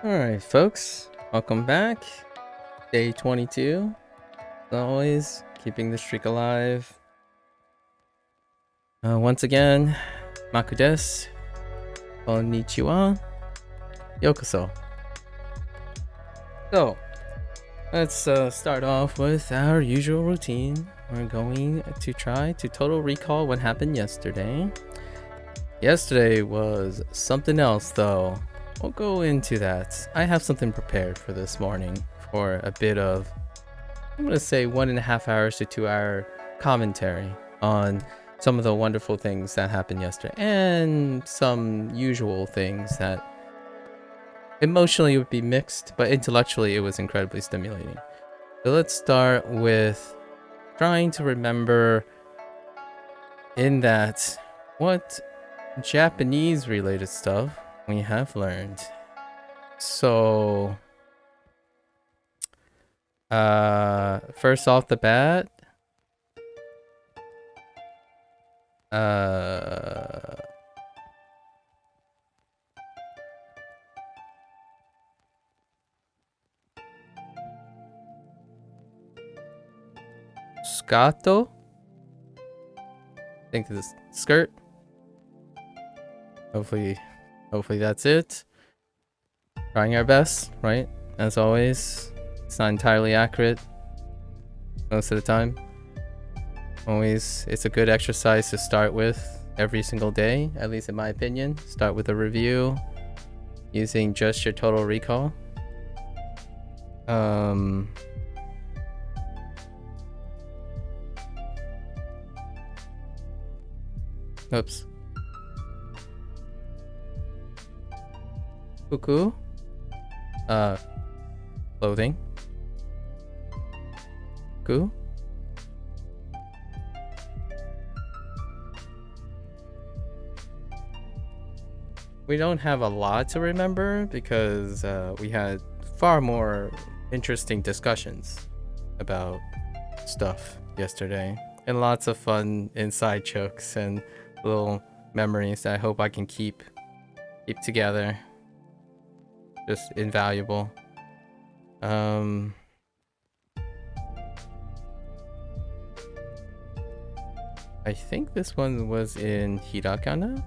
Alright, folks, welcome back. Day 22. As always, keeping the streak alive. Once again, MAKU desu. Konnichiwa. Yokoso. So, let's start off with our usual routine. We're going to try to total recall what happened yesterday. Yesterday was something else, though. We'll go into that. I have something prepared for this morning for a bit of, I'm going to say 1.5 hours to 2 hour commentary on some of the wonderful things that happened yesterday and some usual things that emotionally would be mixed, but intellectually it was incredibly stimulating. So let's start with trying to remember in that what Japanese related stuff we have learned. So first off the bat, Scato, I think this skirt. Hopefully that's it. Trying our best, right? As always, it's not entirely accurate most of the time. Always, it's a good exercise to start with every single day, at least in my opinion. Start with a review using just your total recall. Oops. Fuku. Clothing. Ku. We don't have a lot to remember because we had far more interesting discussions about stuff yesterday and lots of fun inside jokes and little memories that I hope I can keep together. Just invaluable. I think this one was in Hiragana.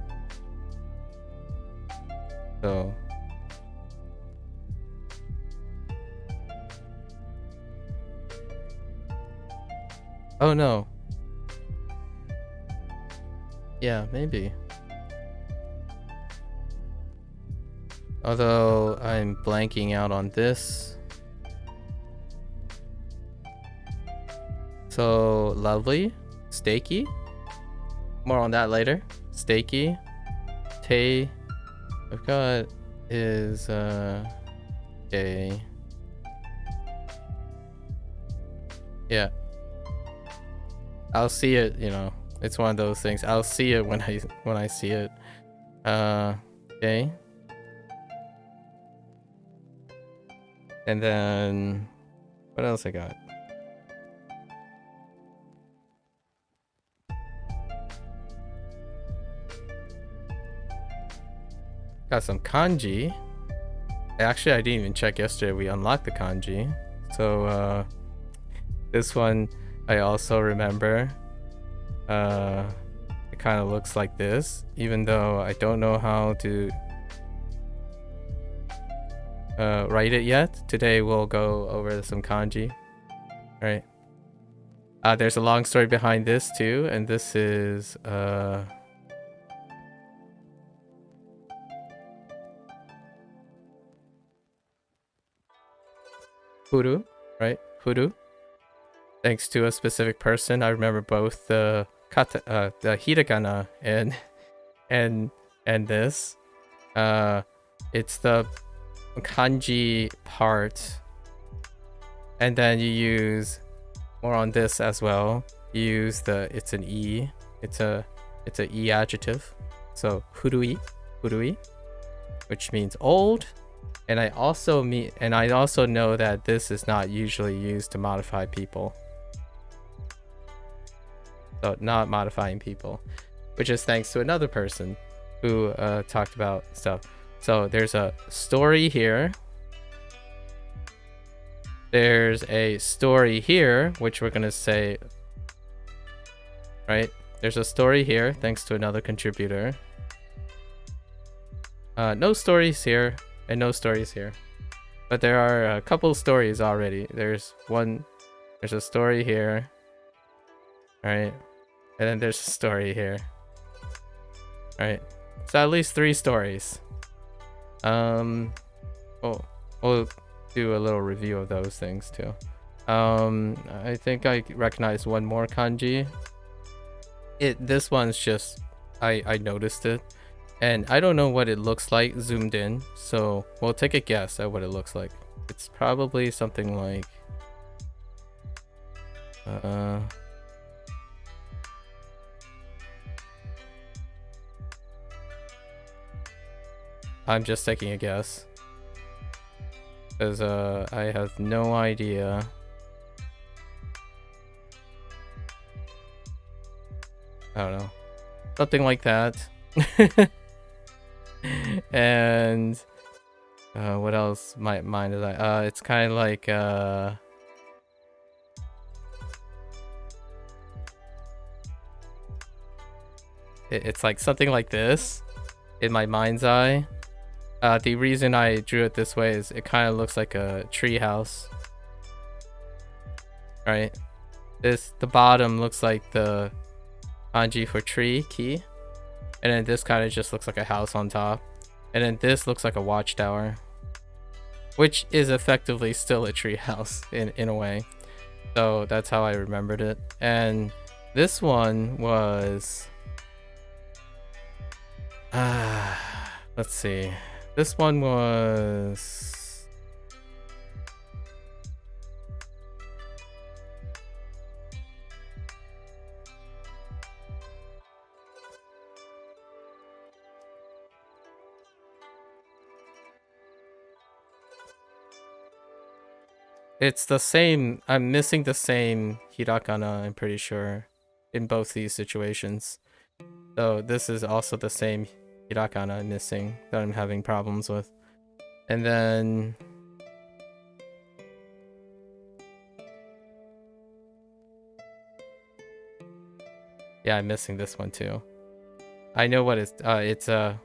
So oh no. Yeah, maybe. Although I'm blanking out on this. So lovely. Steaky. More on that later. Steaky. Tay. I've got is a yeah. I'll see it, you know. It's one of those things. I'll see it when I see it. Okay. And then what else I got? Got some kanji. Actually, I didn't even check yesterday. We unlocked the kanji. So this one I also remember. It kind of looks like this, even though I don't know how to write it yet. Today we'll go over some kanji. Right. There's a long story behind this too, and this is Furu, right? Furu. Thanks to a specific person. I remember both the hiragana and this. It's the kanji part, and then you use more on this as well. You use it's an e. It's a e adjective. So furui, which means old. And I also know that this is not usually used to modify people. So not modifying people, which is thanks to another person who talked about stuff. So there's a story here there's a story here, which we're gonna say, right? There's a story here, thanks to another contributor. No stories here, and no stories here. But there are a couple stories already. There's a story here, right? And then there's a story here, right? So at least 3 stories. We'll do a little review of those things too. I think I recognize one more kanji. This one's just, I noticed it, and I don't know what it looks like zoomed in, so we'll take a guess at what it looks like. It's probably something like I'm just taking a guess because I have no idea. I don't know, something like that. And what else might mind is it's kind of like it's like something like this in my mind's eye. The reason I drew it this way is it kind of looks like a tree house, right? The bottom looks like the kanji for tree, ki, and then this kind of just looks like a house on top, and then this looks like a watchtower, which is effectively still a tree house in a way. So that's how I remembered it. And this one was let's see. This one was it's the same. I'm missing the same hiragana, I'm pretty sure, in both these situations. So this is also the same hiragana missing that I'm having problems with. And then yeah, I'm missing this one too. I know what it's atera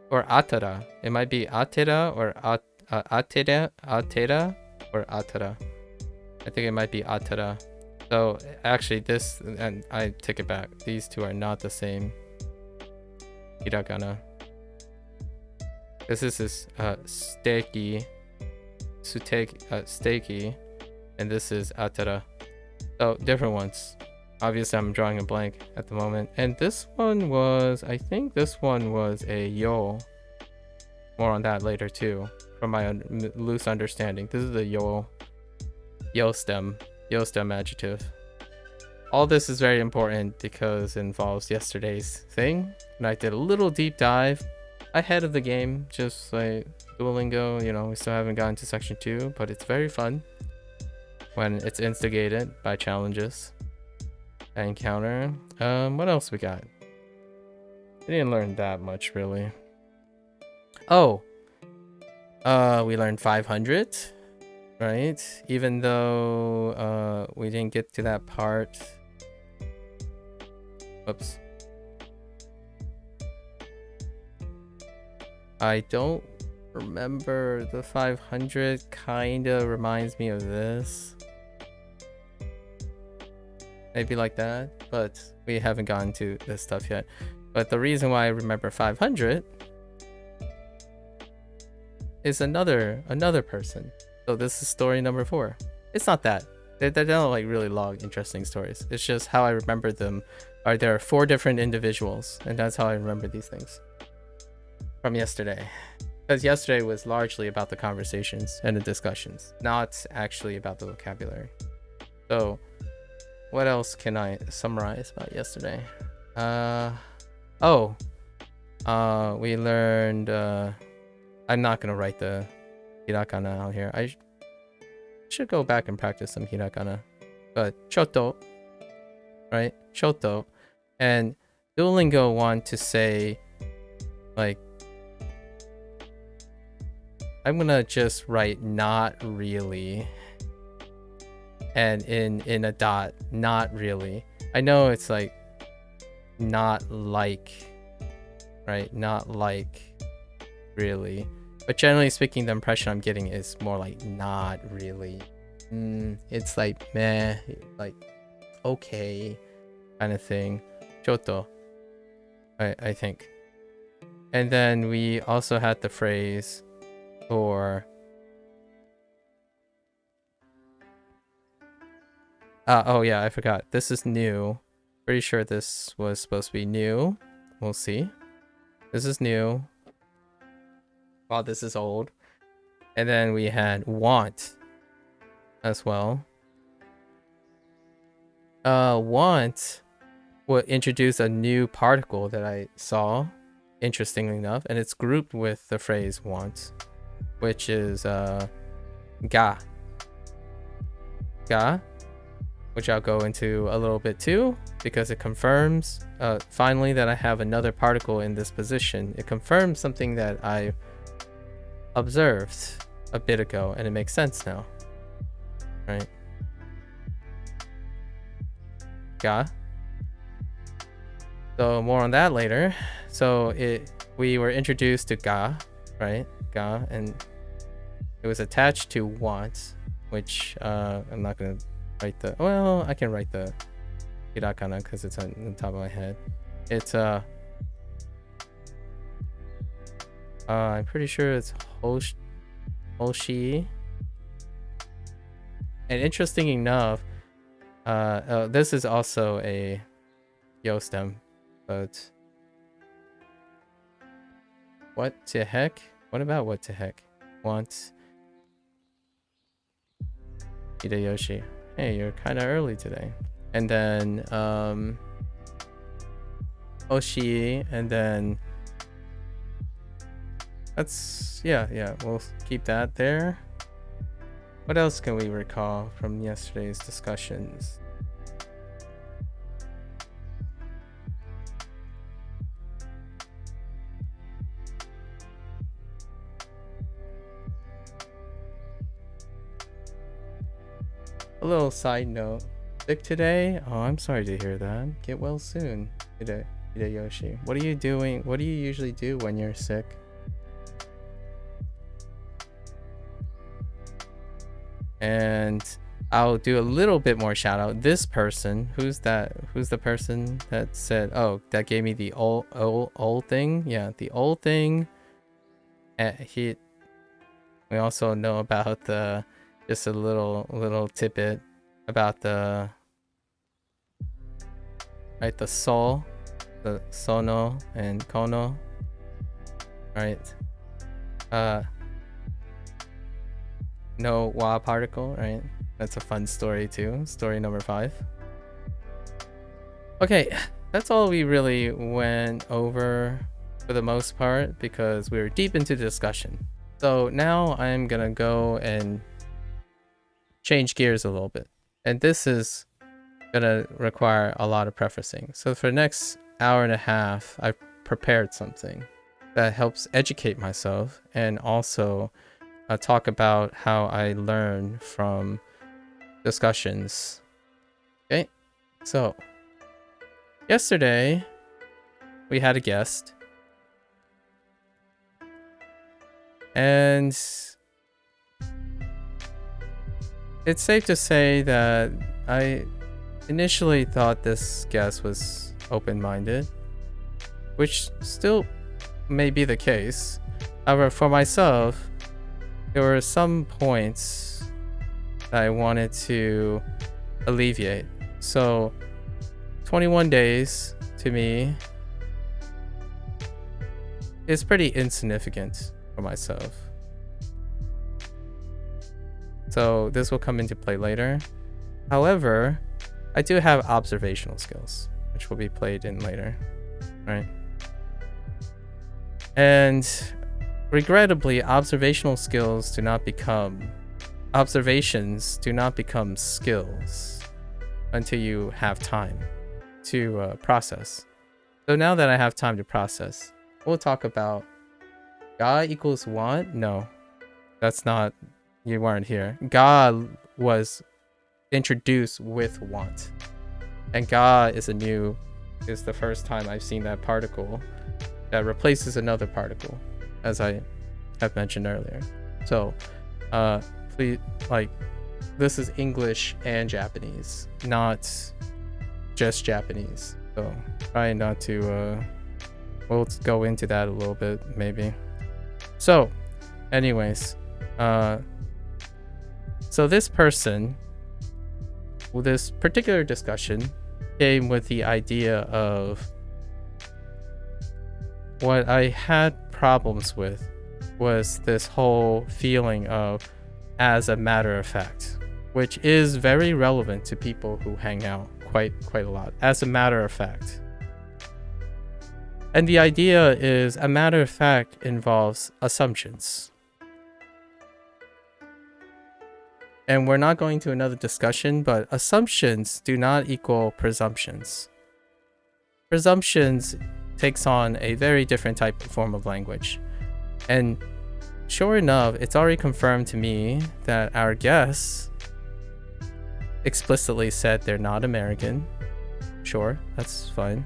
or atara. It might be atera or atera or atara. I think it might be atara. So actually this, and I take it back, these two are not the same hiragana. This is steiki, steiki, and this is atara. So different ones. Obviously I'm drawing a blank at the moment. And this one was, I think this one was a yo. More on that later too, from my loose understanding. This is a yo stem adjective. All this is very important because it involves yesterday's thing, and I did a little deep dive ahead of the game, just like Duolingo. You know, we still haven't gotten to section 2, but it's very fun when it's instigated by challenges I encounter. What else we got? We didn't learn that much really. Oh, we learned 500. Right, even though we didn't get to that part. Oops. I don't remember. The 500 kind of reminds me of this. Maybe like that, but we haven't gotten to this stuff yet. But the reason why I remember 500 is another person. So this is story number 4. It's not that. They're not like really long, interesting stories. It's just how I remember them. There are 4 different individuals, and that's how I remember these things from yesterday. Because yesterday was largely about the conversations and the discussions, not actually about the vocabulary. So what else can I summarize about yesterday? We learned, I'm not gonna write the hiragana out here. I should go back and practice some hiragana. But choto, right? Choto. And Duolingo want to say, like, I'm gonna just write not really. And in a dot, not really. I know it's like not like, right? Not like really. But generally speaking, the impression I'm getting is more like not really. It's like meh, like okay kind of thing. Choto, I think. And then we also had the phrase for oh yeah, I forgot. This is new. Pretty sure this was supposed to be new. We'll see. This is new. Wow, this is old. And then we had want as well. Want would introduce a new particle that I saw, interestingly enough, and it's grouped with the phrase want, which is ga. Ga, which I'll go into a little bit too, because it confirms finally that I have another particle in this position. It confirms something that I observed a bit ago, and it makes sense now, right? Ga. So more on that later. So we were introduced to ga, right? Ga, and it was attached to want, which I'm not gonna write the, well, I can write the hiragana because it's on the top of my head. It's I'm pretty sure it's hoshi. And interesting enough, this is also a yo stem, but what the heck? What about what the heck? Want Hideyoshi. Hey, you're kind of early today. And then Oshi, and then that's yeah, we'll keep that there. What else can we recall from yesterday's discussions? A little side note. Sick today? Oh, I'm sorry to hear that. Get well soon, Hideyoshi. What are you doing? What do you usually do when you're sick? And I'll do a little bit more shout out. This person, who's that? Who's the person that said, oh, that gave me the old thing? Yeah, the old thing. We also know about the, just a little tidbit about the, right, the sol, the sono and kono, right? No wa particle, right? That's a fun story too. Story number 5. Okay, that's all we really went over for the most part because we were deep into the discussion. So now I'm gonna go and change gears a little bit. And this is gonna require a lot of prefacing. So for the next hour and a half, I've prepared something that helps educate myself and also talk about how I learn from discussions. Okay, so yesterday we had a guest, and it's safe to say that I initially thought this guest was open-minded, which still may be the case. However, for myself, there were some points that I wanted to alleviate. So 21 days to me is pretty insignificant for myself. So this will come into play later. However, I do have observational skills, which will be played in later, right? And regrettably, observations do not become skills until you have time to process. So now that I have time to process, we'll talk about ga equals want. No, That's not, you weren't here. Ga was introduced with want. And ga is the first time I've seen that particle that replaces another particle, as I have mentioned earlier. So, please, like, this is English and Japanese, not just Japanese. So, try not to, we'll go into that a little bit, maybe. So, anyways, so this person, with this particular discussion, came with the idea of what I had problems with was this whole feeling of as a matter of fact, which is very relevant to people who hang out quite a lot. As a matter of fact. And the idea is a matter of fact involves assumptions. And we're not going to another discussion, but assumptions do not equal presumptions. Presumptions takes on a very different type of form of language. And sure enough, it's already confirmed to me that our guests explicitly said they're not American. Sure, that's fine.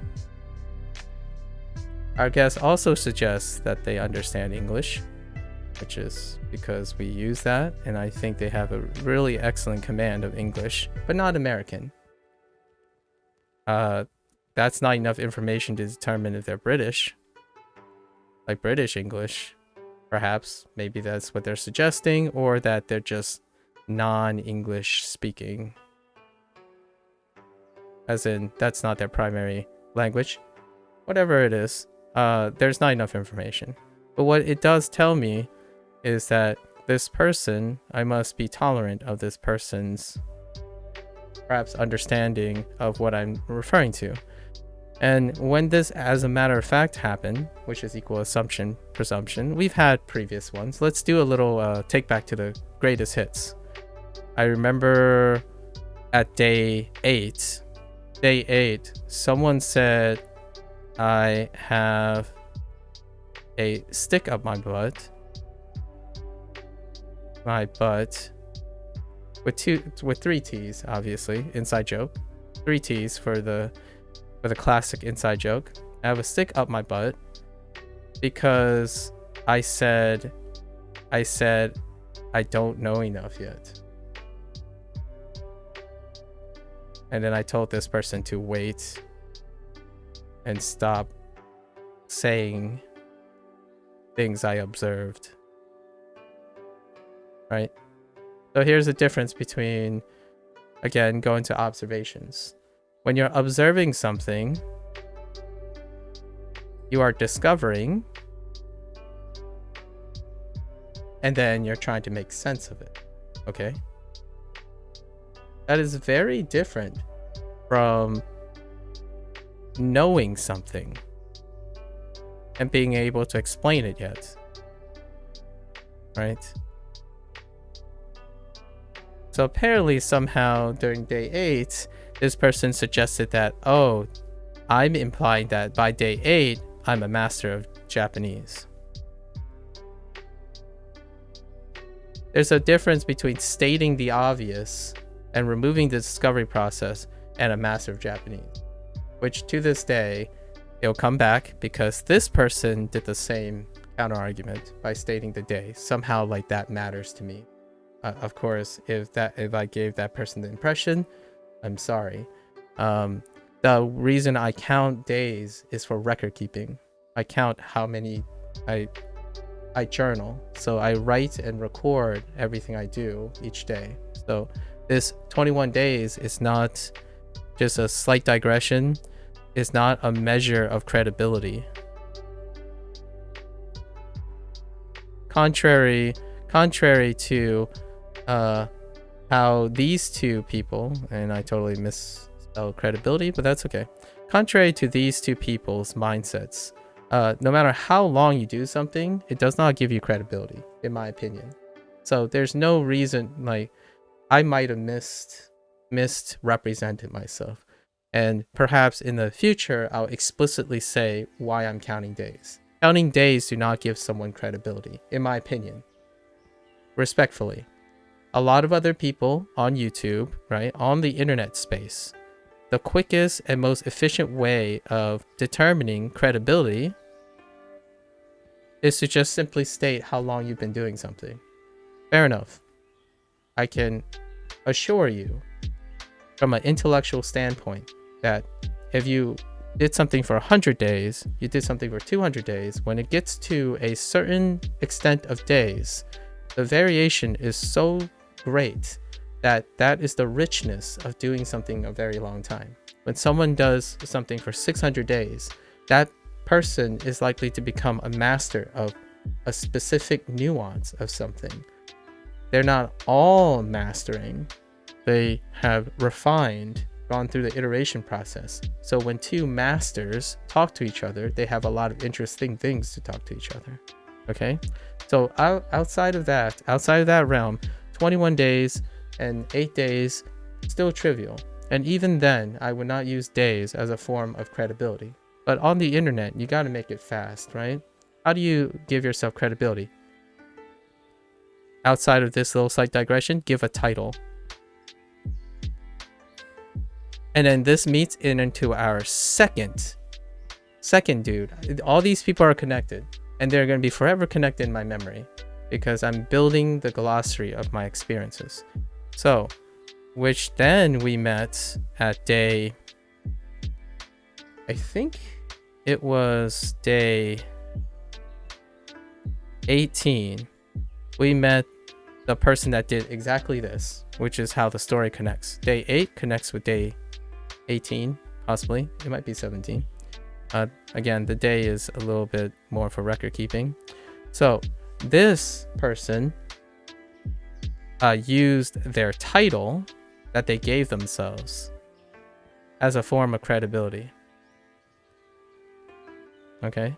Our guest also suggests that they understand English, which is because we use that, and I think they have a really excellent command of English, but not American. That's not enough information to determine if they're British. Like British English, perhaps. Maybe that's what they're suggesting, or that they're just non-English speaking. As in, that's not their primary language. Whatever it is, there's not enough information. But what it does tell me is that this person, I must be tolerant of this person's perhaps understanding of what I'm referring to. And when this as a matter of fact happened, which is equal assumption, presumption, we've had previous ones. Let's do a little take back to the greatest hits. I remember at day 8, someone said, I have a stick up my butt, with 3 T's, obviously, inside joke. 3 T's for the classic inside joke. I have a stick up my butt because I said I don't know enough yet. And then I told this person to wait and stop saying things I observed. Right? So here's the difference between, again, going to observations. When you're observing something, you are discovering, and then you're trying to make sense of it. Okay? That is very different from knowing something and being able to explain it yet. Right? So apparently somehow during day 8, this person suggested that, oh, I'm implying that by day 8, I'm a master of Japanese. There's a difference between stating the obvious and removing the discovery process and a master of Japanese, which to this day, it'll come back because this person did the same counter argument by stating the day. Somehow like that matters to me. Of course, if I gave that person the impression, I'm sorry. The reason I count days is for record keeping. I count how many I journal. So I write and record everything I do each day. So this 21 days is not just a slight digression. It's not a measure of credibility. Contrary to how these two people, and I totally misspelled credibility, but that's okay. Contrary to these two people's mindsets, no matter how long you do something, it does not give you credibility, in my opinion. So there's no reason, like, I might have misrepresented myself. And perhaps in the future, I'll explicitly say why I'm counting days. Counting days do not give someone credibility, in my opinion. respectfully, a lot of other people on YouTube, right, on the internet space, the quickest and most efficient way of determining credibility is to just simply state how long you've been doing something. Fair enough. I can assure you from an intellectual standpoint that if you did something for 100 days, you did something for 200 days, when it gets to a certain extent of days, the variation is so great that that is the richness of doing something a very long time. When someone does something for 600 days, that person is likely to become a master of a specific nuance of something. They're not all mastering. They have refined, gone through the iteration process. So when two masters talk to each other, they have a lot of interesting things to talk to each other. Okay? So outside of that realm, 21 days and 8 days, still trivial. And even then, I would not use days as a form of credibility. But on the internet, you got to make it fast, right? How do you give yourself credibility? Outside of this little slight digression, give a title. And then this meets into our second dude. All these people are connected, and they're going to be forever connected in my memory because I'm building the glossary of my experiences. So, which then we met at day, I think it was day 18. We met the person that did exactly this, which is how the story connects. Day 8 connects with day 18, possibly. It might be 17. Again, the day is a little bit more for record keeping. So this person used their title that they gave themselves as a form of credibility. Okay?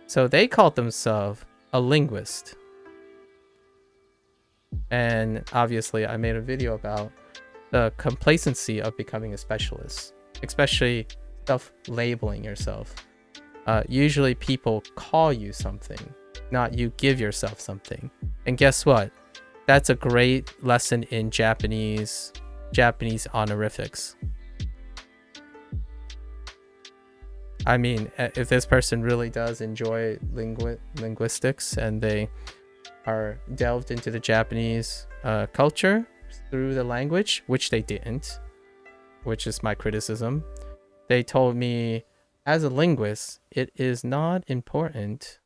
So they called themselves a linguist. And obviously I made a video about the complacency of becoming a specialist, especially self-labeling yourself. Usually people call you something, not you give yourself something. And guess what? That's a great lesson in Japanese honorifics. I mean, if this person really does enjoy linguistics and they are delved into the Japanese culture through the language, which they didn't, which is my criticism. They told me, as a linguist, it is not important,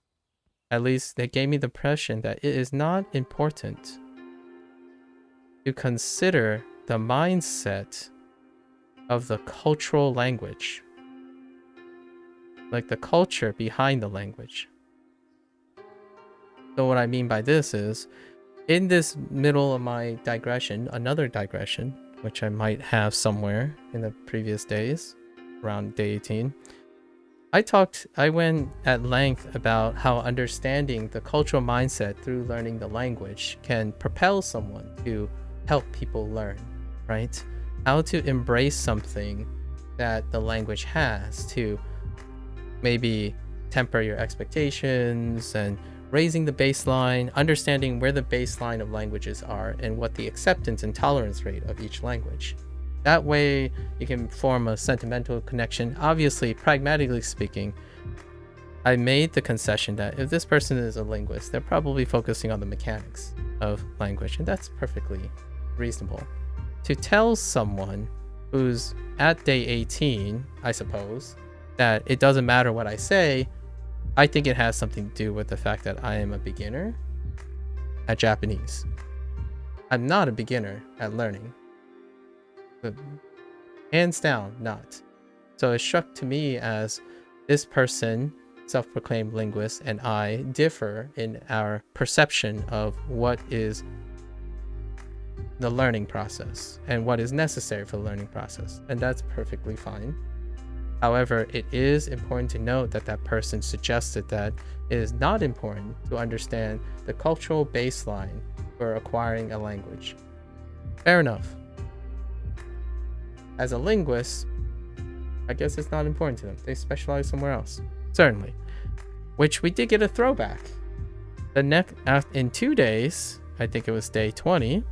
at least they gave me the impression that it is not important to consider the mindset of the cultural language, like the culture behind the language. So what I mean by this is, in this middle of my digression, another digression, which I might have somewhere in the previous days, around day 18, I went at length about how understanding the cultural mindset through learning the language can propel someone to help people learn, right? How to embrace something that the language has, to maybe temper your expectations and raising the baseline, understanding where the baseline of languages are and what the acceptance and tolerance rate of each language. That way you can form a sentimental connection. Obviously, pragmatically speaking, I made the concession that if this person is a linguist, they're probably focusing on the mechanics of language, and that's perfectly reasonable. To tell someone who's at day 18, I suppose, that it doesn't matter what I say, I think it has something to do with the fact that I am a beginner at Japanese. I'm not a beginner at learning. But hands down, not. So it struck to me as this person, self-proclaimed linguist, and I differ in our perception of what is the learning process and what is necessary for the learning process. And that's perfectly fine. However, it is important to note that that person suggested that it is not important to understand the cultural baseline for acquiring a language. Fair enough. As a linguist, I guess it's not important to them. They specialize somewhere else. Certainly. Which we did get a throwback In 2 days, I think it was day 20.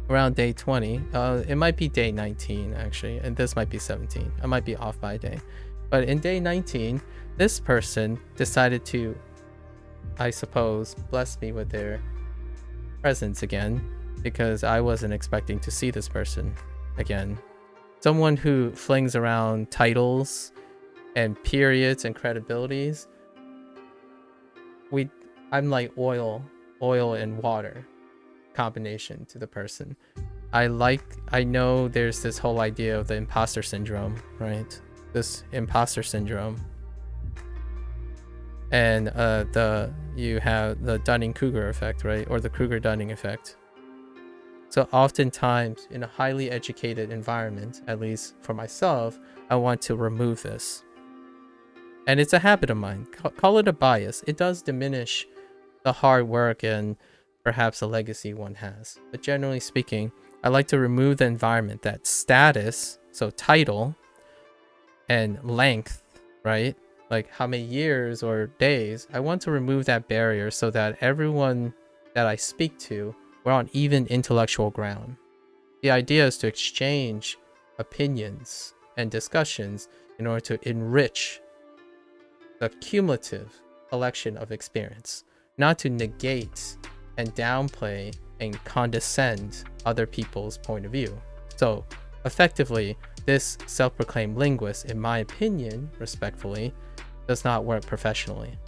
Around day 20, it might be day 19 actually, and this might be 17. I might be off by a day, but in day 19, this person decided to, I suppose, bless me with their presence again, because I wasn't expecting to see this person again. Someone who flings around titles and periods and credibilities. I'm like oil and water combination to the person. I know there's this whole idea of the imposter syndrome, right? This imposter syndrome. And you have the Dunning-Kruger effect, right? Or the Kruger-Dunning effect. So oftentimes in a highly educated environment, at least for myself, I want to remove this. And it's a habit of mine. Call it a bias. It does diminish the hard work and perhaps a legacy one has. But generally speaking, I like to remove the environment, that status, so title and length, right? Like how many years or days. I want to remove that barrier so that everyone that I speak to, we're on even intellectual ground. The idea is to exchange opinions and discussions in order to enrich the cumulative collection of experience, not to negate and downplay and condescend other people's point of view. So effectively, this self-proclaimed linguist, in my opinion, respectfully, does not work professionally.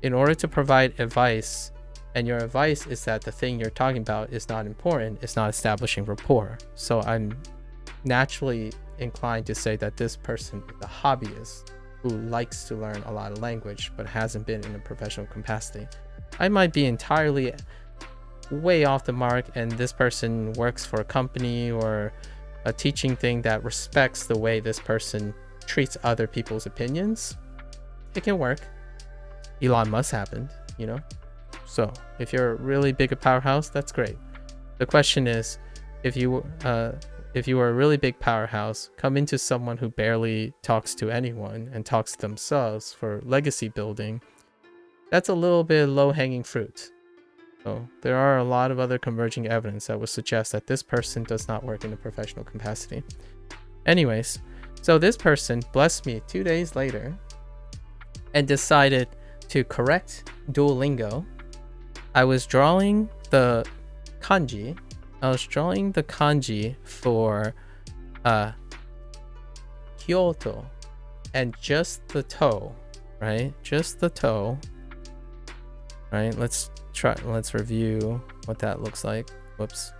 In order to provide advice, and your advice is that the thing you're talking about is not important, it's not establishing rapport. So I'm naturally inclined to say that this person is a hobbyist who likes to learn a lot of language but hasn't been in a professional capacity. I might be entirely way off the mark, and this person works for a company or a teaching thing that respects the way this person treats other people's opinions. It can work. Elon Musk happened, you know? So if you're really big a powerhouse, that's great. The question is, if you were a really big powerhouse, come into someone who barely talks to anyone and talks to themselves for legacy building, that's a little bit low-hanging fruit. So there are a lot of other converging evidence that would suggest that this person does not work in a professional capacity. Anyways, so this person blessed me 2 days later and decided to correct Duolingo. I was drawing the kanji. For Kyoto, and just the toe, right? Just the toe, right? Let's review what that looks like. Whoops.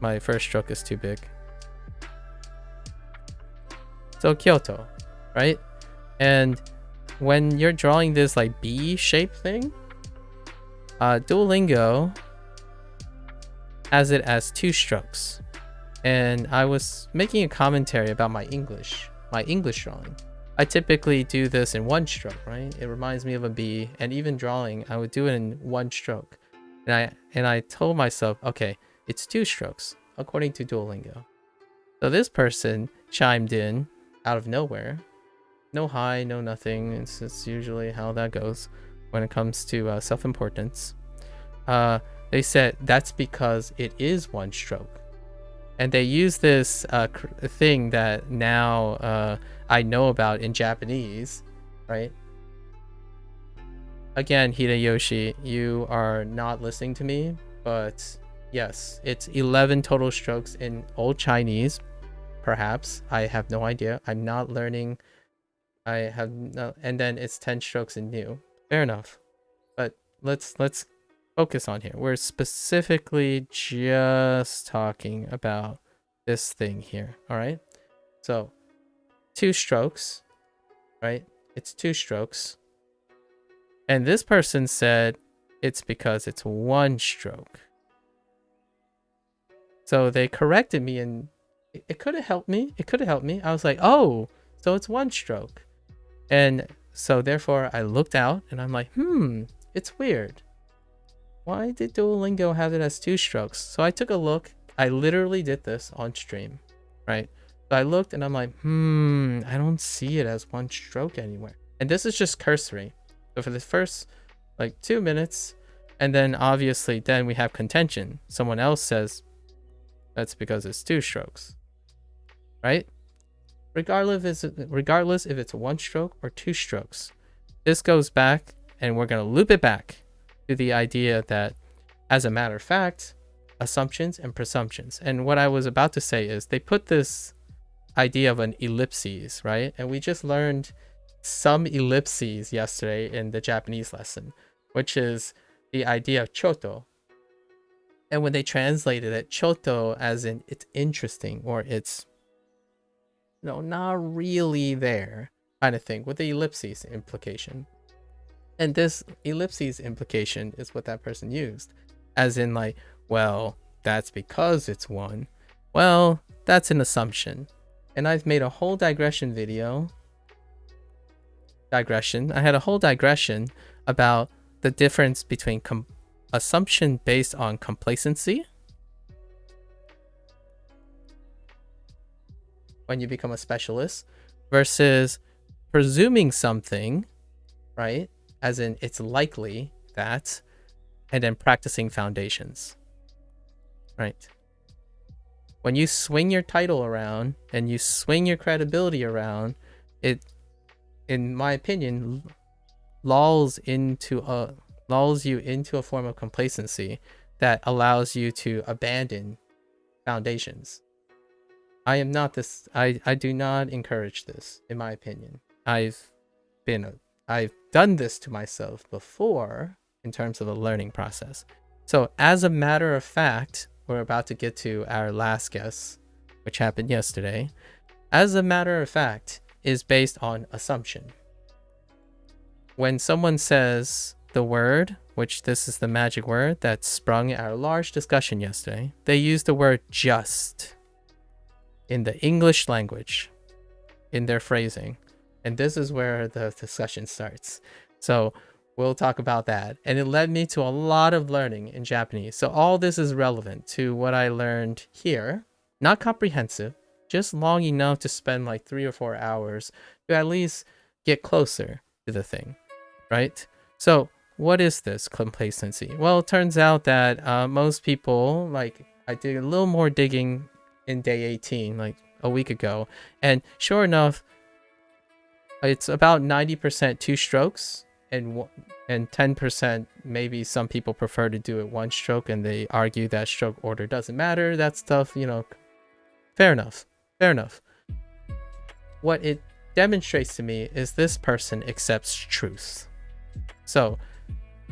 My first stroke is too big. So Kyoto, right? And when you're drawing this like B-shaped thing, Duolingo has it as 2 strokes. And I was making a commentary about my English drawing. I typically do this in 1 stroke, right? It reminds me of a B, and even drawing, I would do it in 1 stroke. And I told myself, okay, it's 2 strokes, according to Duolingo. So this person chimed in out of nowhere. No hi, no nothing. It's usually how that goes when it comes to self-importance. They said that's because it is 1 stroke. And they use this thing that now I know about in Japanese, right? Again, Hideyoshi, you are not listening to me, but yes, it's 11 total strokes in Old Chinese, perhaps. I have no idea. I'm not learning. And then it's 10 strokes in New. Fair enough. But let's focus on here. We're specifically just talking about this thing here. All right. So 2 strokes, right? It's 2 strokes. And this person said it's because it's 1 stroke. So they corrected me, and it could have helped me. I was like, oh, so it's 1 stroke. And so therefore I looked out and I'm like, it's weird. Why did Duolingo have it as 2 strokes? So I took a look. I literally did this on stream, right? So I looked and I'm like, I don't see it as one stroke anywhere. And this is just cursory. So for the first like 2 minutes, and then obviously then we have contention. Someone else says that's because it's 2 strokes, right? Regardless if it's 1 stroke or 2 strokes, this goes back, and we're going to loop it back to the idea that, as a matter of fact, assumptions and presumptions. And what I was about to say is they put this idea of an ellipses, right? And we just learned some ellipses yesterday in the Japanese lesson, which is the idea of choto. And when they translated it, choto as in it's interesting, or it's not really there kind of thing, with the ellipses implication. And this ellipses implication is what that person used, as in like, well, that's because it's 1. Well, that's an assumption. And I've made a whole digression video. I had a whole digression about the difference between assumption based on complacency, when you become a specialist, versus presuming something, right? As in it's likely that, and then practicing foundations, right? When you swing your title around and you swing your credibility around, it, in my opinion, lulls you into a form of complacency that allows you to abandon foundations. I am not this. I do not encourage this, in my opinion. I've done this to myself before in terms of the learning process. So as a matter of fact, we're about to get to our last guess, which happened yesterday. As a matter of fact is based on assumption. When someone says the word, which this is the magic word that sprung our large discussion yesterday, they use the word just in the English language in their phrasing. And this is where the discussion starts. So we'll talk about that. And it led me to a lot of learning in Japanese. So all this is relevant to what I learned here. Not comprehensive, just long enough to spend like 3 or 4 hours to at least get closer to the thing, right? So what is this complacency? Well, it turns out that most people, like I did a little more digging in day 18, like a week ago. And sure enough, it's about 90% 2 strokes and 10%, maybe some people prefer to do it 1 stroke, and they argue that stroke order doesn't matter. That stuff, fair enough. What it demonstrates to me is this person accepts truth. So,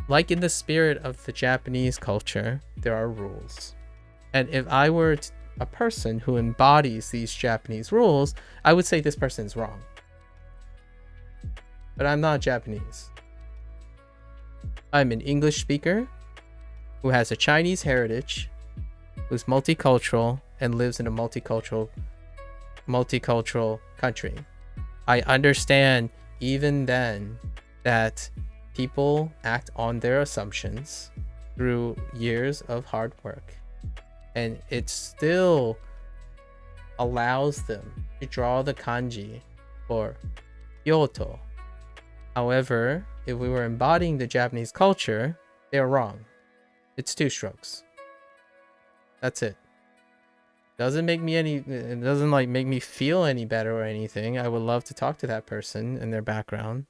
like in the spirit of the Japanese culture, there are rules. And if I were a person who embodies these Japanese rules, I would say this person's wrong. But I'm not Japanese. I'm an English speaker who has a Chinese heritage, who's multicultural and lives in a multicultural country. I understand even then that people act on their assumptions through years of hard work. And it still allows them to draw the kanji for Kyoto. However, if we were embodying the Japanese culture, they're wrong. It's 2 strokes. That's it. It doesn't make me feel any better or anything. I would love to talk to that person and their background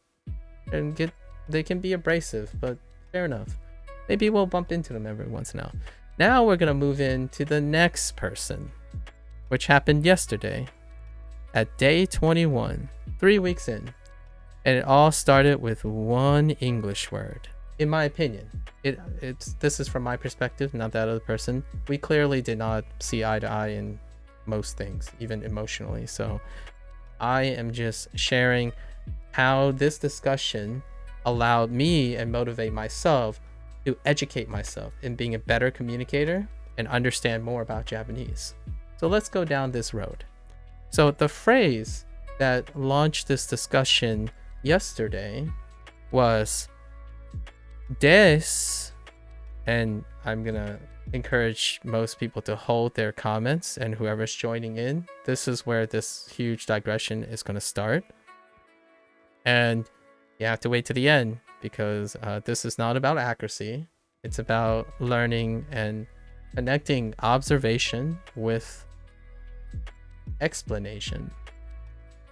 and they can be abrasive, but fair enough. Maybe we'll bump into them every once in a while. Now we're going to move into the next person, which happened yesterday at day 21, 3 weeks in. And it all started with 1 English word. In my opinion, this is from my perspective, not that other person. We clearly did not see eye to eye in most things, even emotionally. So I am just sharing how this discussion allowed me and motivate myself to educate myself in being a better communicator and understand more about Japanese. So let's go down this road. So the phrase that launched this discussion yesterday was des and I'm gonna encourage most people to hold their comments, and whoever's joining in, this is where this huge digression is going to start. And you have to wait to the end, because this is not about accuracy. It's about learning and connecting observation with explanation.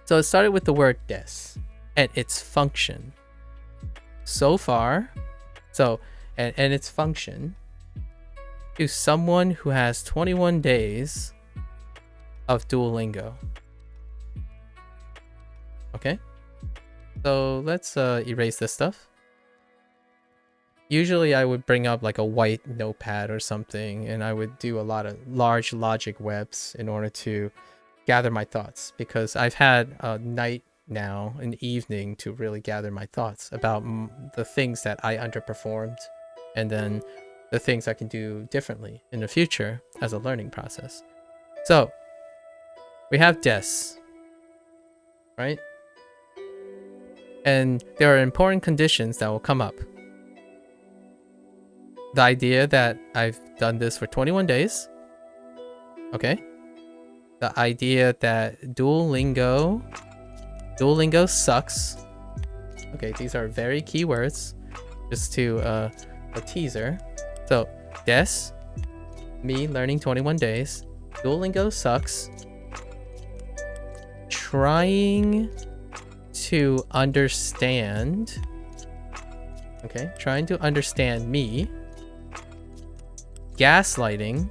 So it started with the word des and its function. So far, and its function to someone who has 21 days of Duolingo. Okay, so let's erase this stuff. Usually I would bring up like a white notepad or something, and I would do a lot of large logic webs in order to gather my thoughts, because I've had a night now, an evening, to really gather my thoughts about the things that I underperformed, and then the things I can do differently in the future as a learning process. So we have des, right? And there are important conditions that will come up. The idea that I've done this for 21 days. Okay. The idea that Duolingo sucks. Okay, these are very key words. Just to a teaser. So, des, me learning 21 days. Duolingo sucks. Trying to understand. Okay, trying to understand me. Gaslighting.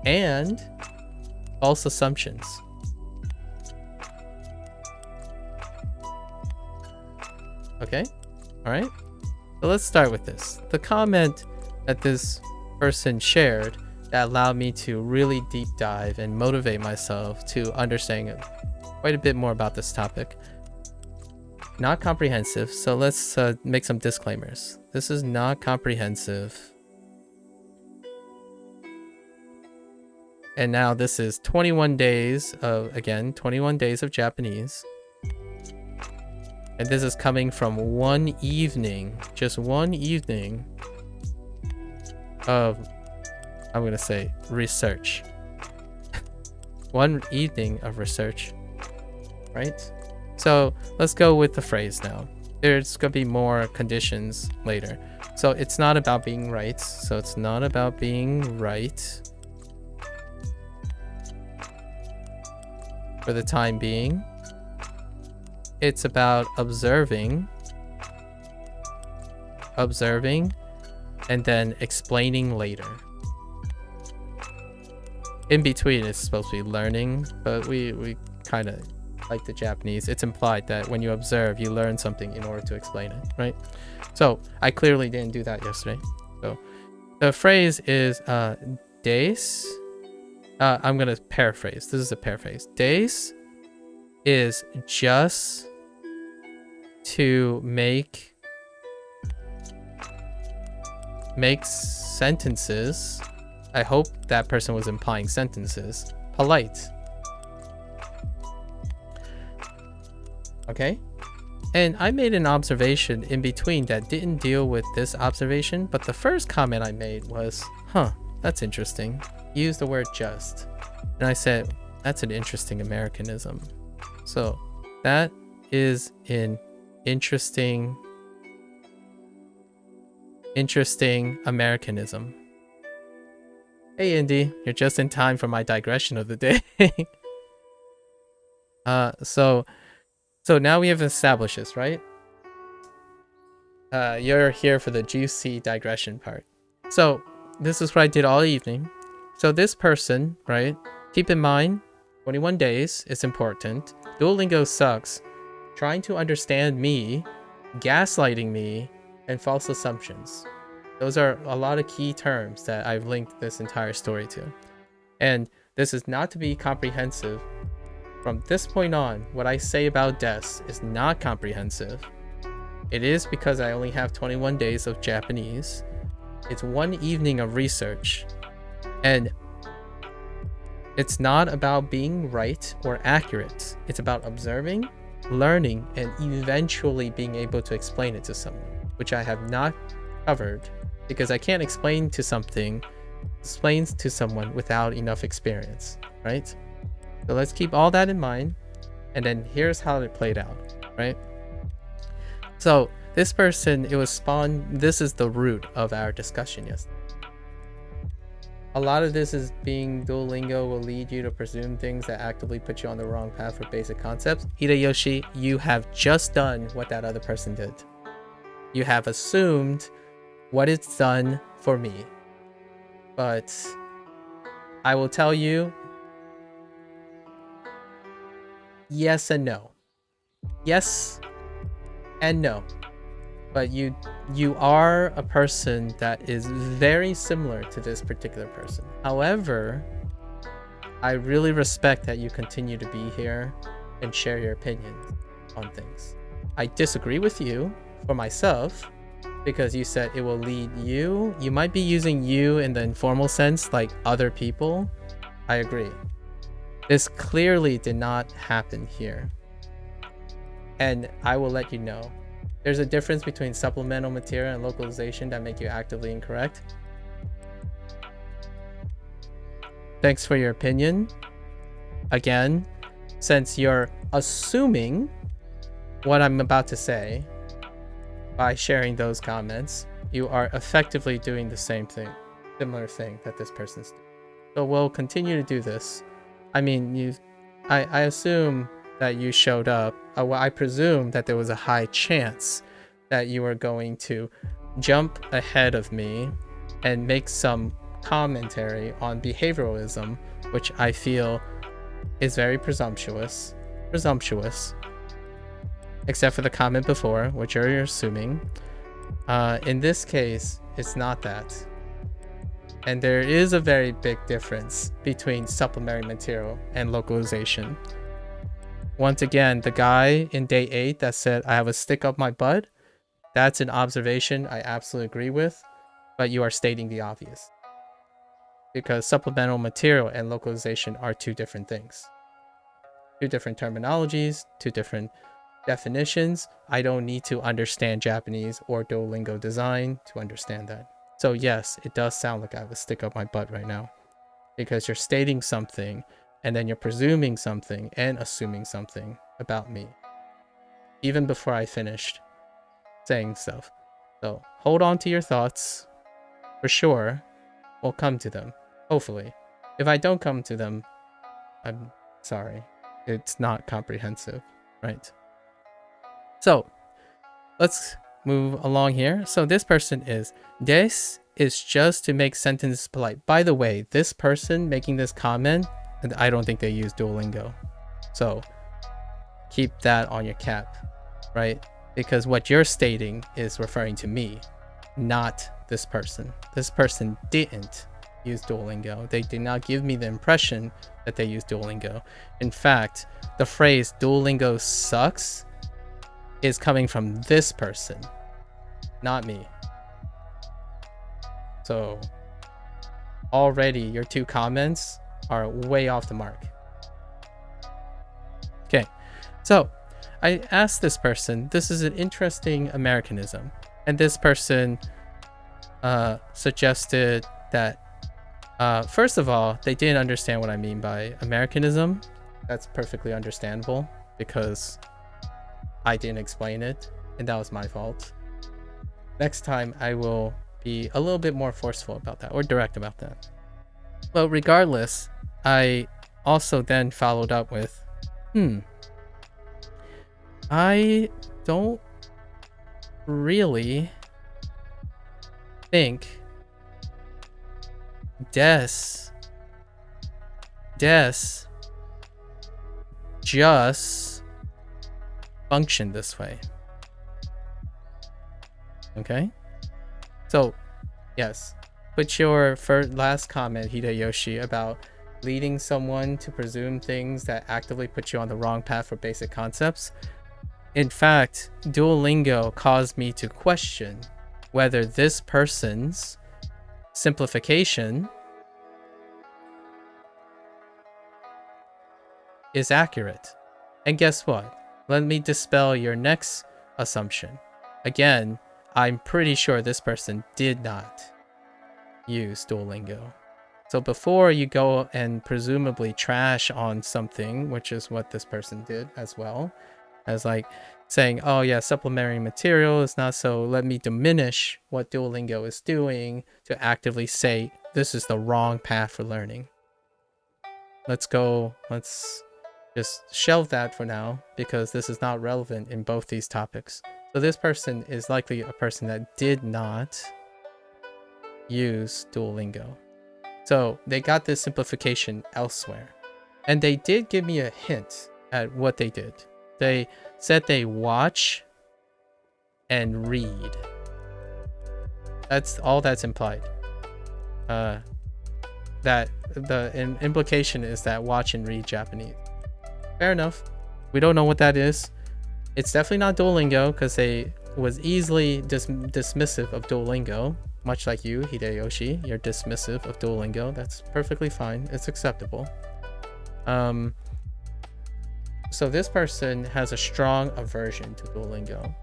And false assumptions. Okay, all right. So let's start with this. The comment that this person shared that allowed me to really deep dive and motivate myself to understand quite a bit more about this topic. Not comprehensive. So let's make some disclaimers. This is not comprehensive. And now this is 21 days of, again, 21 days of Japanese. And this is coming from one evening, just one evening of, I'm going to say, research. One evening of research, right? So let's go with the phrase now. There's going to be more conditions later. So it's not about being right. So it's not about being right for the time being. It's about observing, and then explaining later. In between, it's supposed to be learning, but we kind of, like the Japanese, it's implied that when you observe, you learn something in order to explain it, right? So I clearly didn't do that yesterday. So the phrase is des. I'm gonna paraphrase. This is a paraphrase. Des is just to make sentences. I hope that person was implying sentences. Polite. Okay? And I made an observation in between that didn't deal with this observation, but the first comment I made was, that's interesting. Use the word just. And I said, that's an interesting Americanism. So that is an interesting Americanism. Hey Indy, you're just in time for my digression of the day. So now we have established this, right? You're here for the juicy digression part. So this is what I did all evening. So this person, right? Keep in mind, 21 days is important. Duolingo sucks. Trying to understand me, gaslighting me, and false assumptions. Those are a lot of key terms that I've linked this entire story to. And this is not to be comprehensive. From this point on, what I say about des is not comprehensive. It is because I only have 21 days of Japanese. It's one evening of research. And it's not about being right or accurate. It's about observing, learning, and eventually being able to explain it to someone. which I have not covered because I can't explain to someone without enough experience, right? So let's keep all that in mind, and then here's how it played out, right? So this person, it was spawned, this is the root of our discussion yesterday. A lot of this is being Duolingo will lead you to presume things that actively put you on the wrong path for basic concepts. Hideyoshi, you have just done what that other person did. You have assumed what it's done for me. But I will tell you, yes and no. Yes and no. But you are a person that is very similar to this particular person. However, I really respect that you continue to be here and share your opinions on things. I disagree with you for myself because you said it will lead you. You might be using you in the informal sense, like other people. I agree. This clearly did not happen here. And I will let you know. There's a difference between supplemental material and localization that make you actively incorrect. Thanks for your opinion. Again, since you're assuming what I'm about to say by sharing those comments, you are effectively doing the same thing, similar thing that this person's doing. So we'll continue to do this. I mean, I assume that you showed up. I presume that there was a high chance that you were going to jump ahead of me and make some commentary on behavioralism, which I feel is very presumptuous, except for the comment before, which you're assuming. In this case, it's not that. And there is a very big difference between supplementary material and localization. Once again, the guy in day 8 that said, I have a stick up my butt, that's an observation I absolutely agree with, but you are stating the obvious. Because supplemental material and localization are two different things. Two different terminologies, two different definitions. I don't need to understand Japanese or Duolingo design to understand that. So yes, it does sound like I have a stick up my butt right now. Because you're stating something, and then you're presuming something and assuming something about me. Even before I finished saying stuff. So hold on to your thoughts. For sure, we'll come to them. Hopefully. If I don't come to them, I'm sorry. It's not comprehensive, right? So let's move along here. So this person is, des is just to make sentences polite. By the way, this person making this comment, I don't think they use Duolingo. So keep that on your cap, right? Because what you're stating is referring to me, not this person. This person didn't use Duolingo. They did not give me the impression that they use Duolingo. In fact, the phrase Duolingo sucks is coming from this person, not me. So already your two comments are way off the mark. Okay, so I asked this person, this is an interesting Americanism, and this person suggested that first of all, they didn't understand what I mean by Americanism. That's perfectly understandable because I didn't explain it, and that was my fault. Next time I will be a little bit more forceful about that, or direct about that. But regardless, I also then followed up with, I don't really think des just function this way. Okay? So, yes. Put your last comment, Hideyoshi, about leading someone to presume things that actively put you on the wrong path for basic concepts. In fact, Duolingo caused me to question whether this person's simplification is accurate. And guess what? Let me dispel your next assumption. Again, I'm pretty sure this person did not use Duolingo. So before you go and presumably trash on something, which is what this person did as well, as like saying, oh yeah, supplementary material is not, so let me diminish what Duolingo is doing to actively say this is the wrong path for learning. Let's just shelve that for now, because this is not relevant in both these topics. So this person is likely a person that did not use Duolingo. So they got this simplification elsewhere. And they did give me a hint at what they did. They said they watch and read. That's all that's implied. That the implication is that watch and read Japanese. Fair enough. We don't know what that is. It's definitely not Duolingo, because they was easily dismissive of Duolingo. Much like you, Hideyoshi, you're dismissive of Duolingo. That's perfectly fine. It's acceptable. So this person has a strong aversion to Duolingo.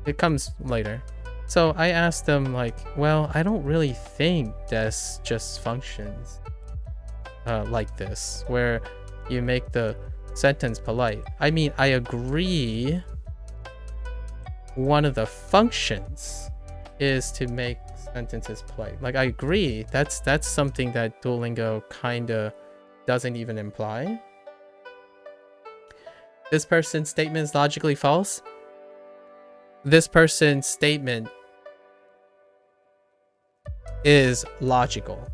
It comes later. So I asked them, like, well, I don't really think this just functions like this, where you make the sentence polite. I mean, I agree one of the functions is to make sentences polite. Like, I agree, that's something that Duolingo kinda doesn't even imply. This person's statement is logically false. This person's statement is logical.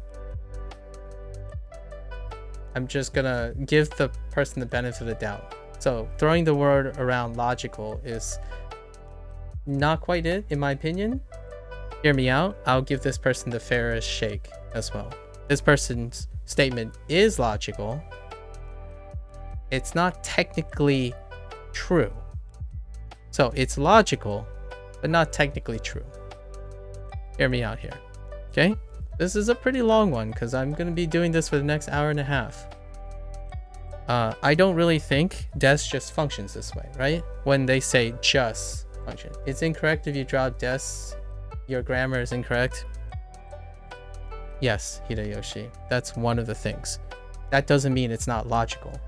I'm just gonna give the person the benefit of the doubt. So throwing the word around logical is not quite it, in my opinion. Hear me out. I'll give this person the fairest shake as well. This person's statement is logical. It's not technically true. So it's logical, but not technically true. Hear me out here. Okay? This is a pretty long one, because I'm going to be doing this for the next hour and a half. I don't really think des just functions this way, right? When they say just function. It's incorrect if you draw des. Your grammar is incorrect. Yes, Hideyoshi. That's one of the things. That doesn't mean it's not logical.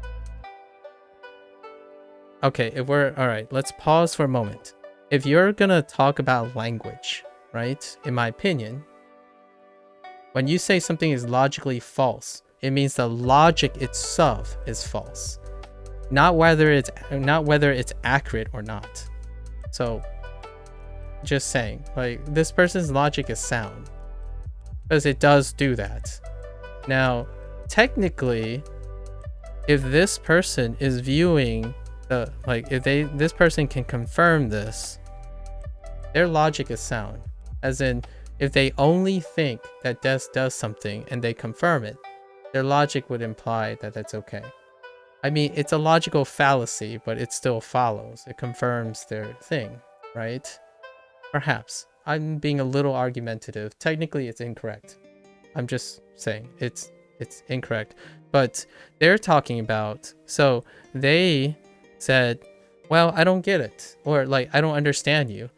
Okay, alright, let's pause for a moment. If you're gonna talk about language, right? In my opinion, when you say something is logically false, it means the logic itself is false. Not whether it's accurate or not. So just saying, like, this person's logic is sound, because it does do that. Now, technically, if this person is viewing the, like, if this person can confirm this, their logic is sound. As in, if they only think that des does something and they confirm it, their logic would imply that that's okay. I mean, it's a logical fallacy, but it still follows. It confirms their thing, right? Perhaps. I'm being a little argumentative. Technically, it's incorrect. I'm just saying it's incorrect. But they're talking about, so they said, well, I don't get it. Or like, I don't understand you.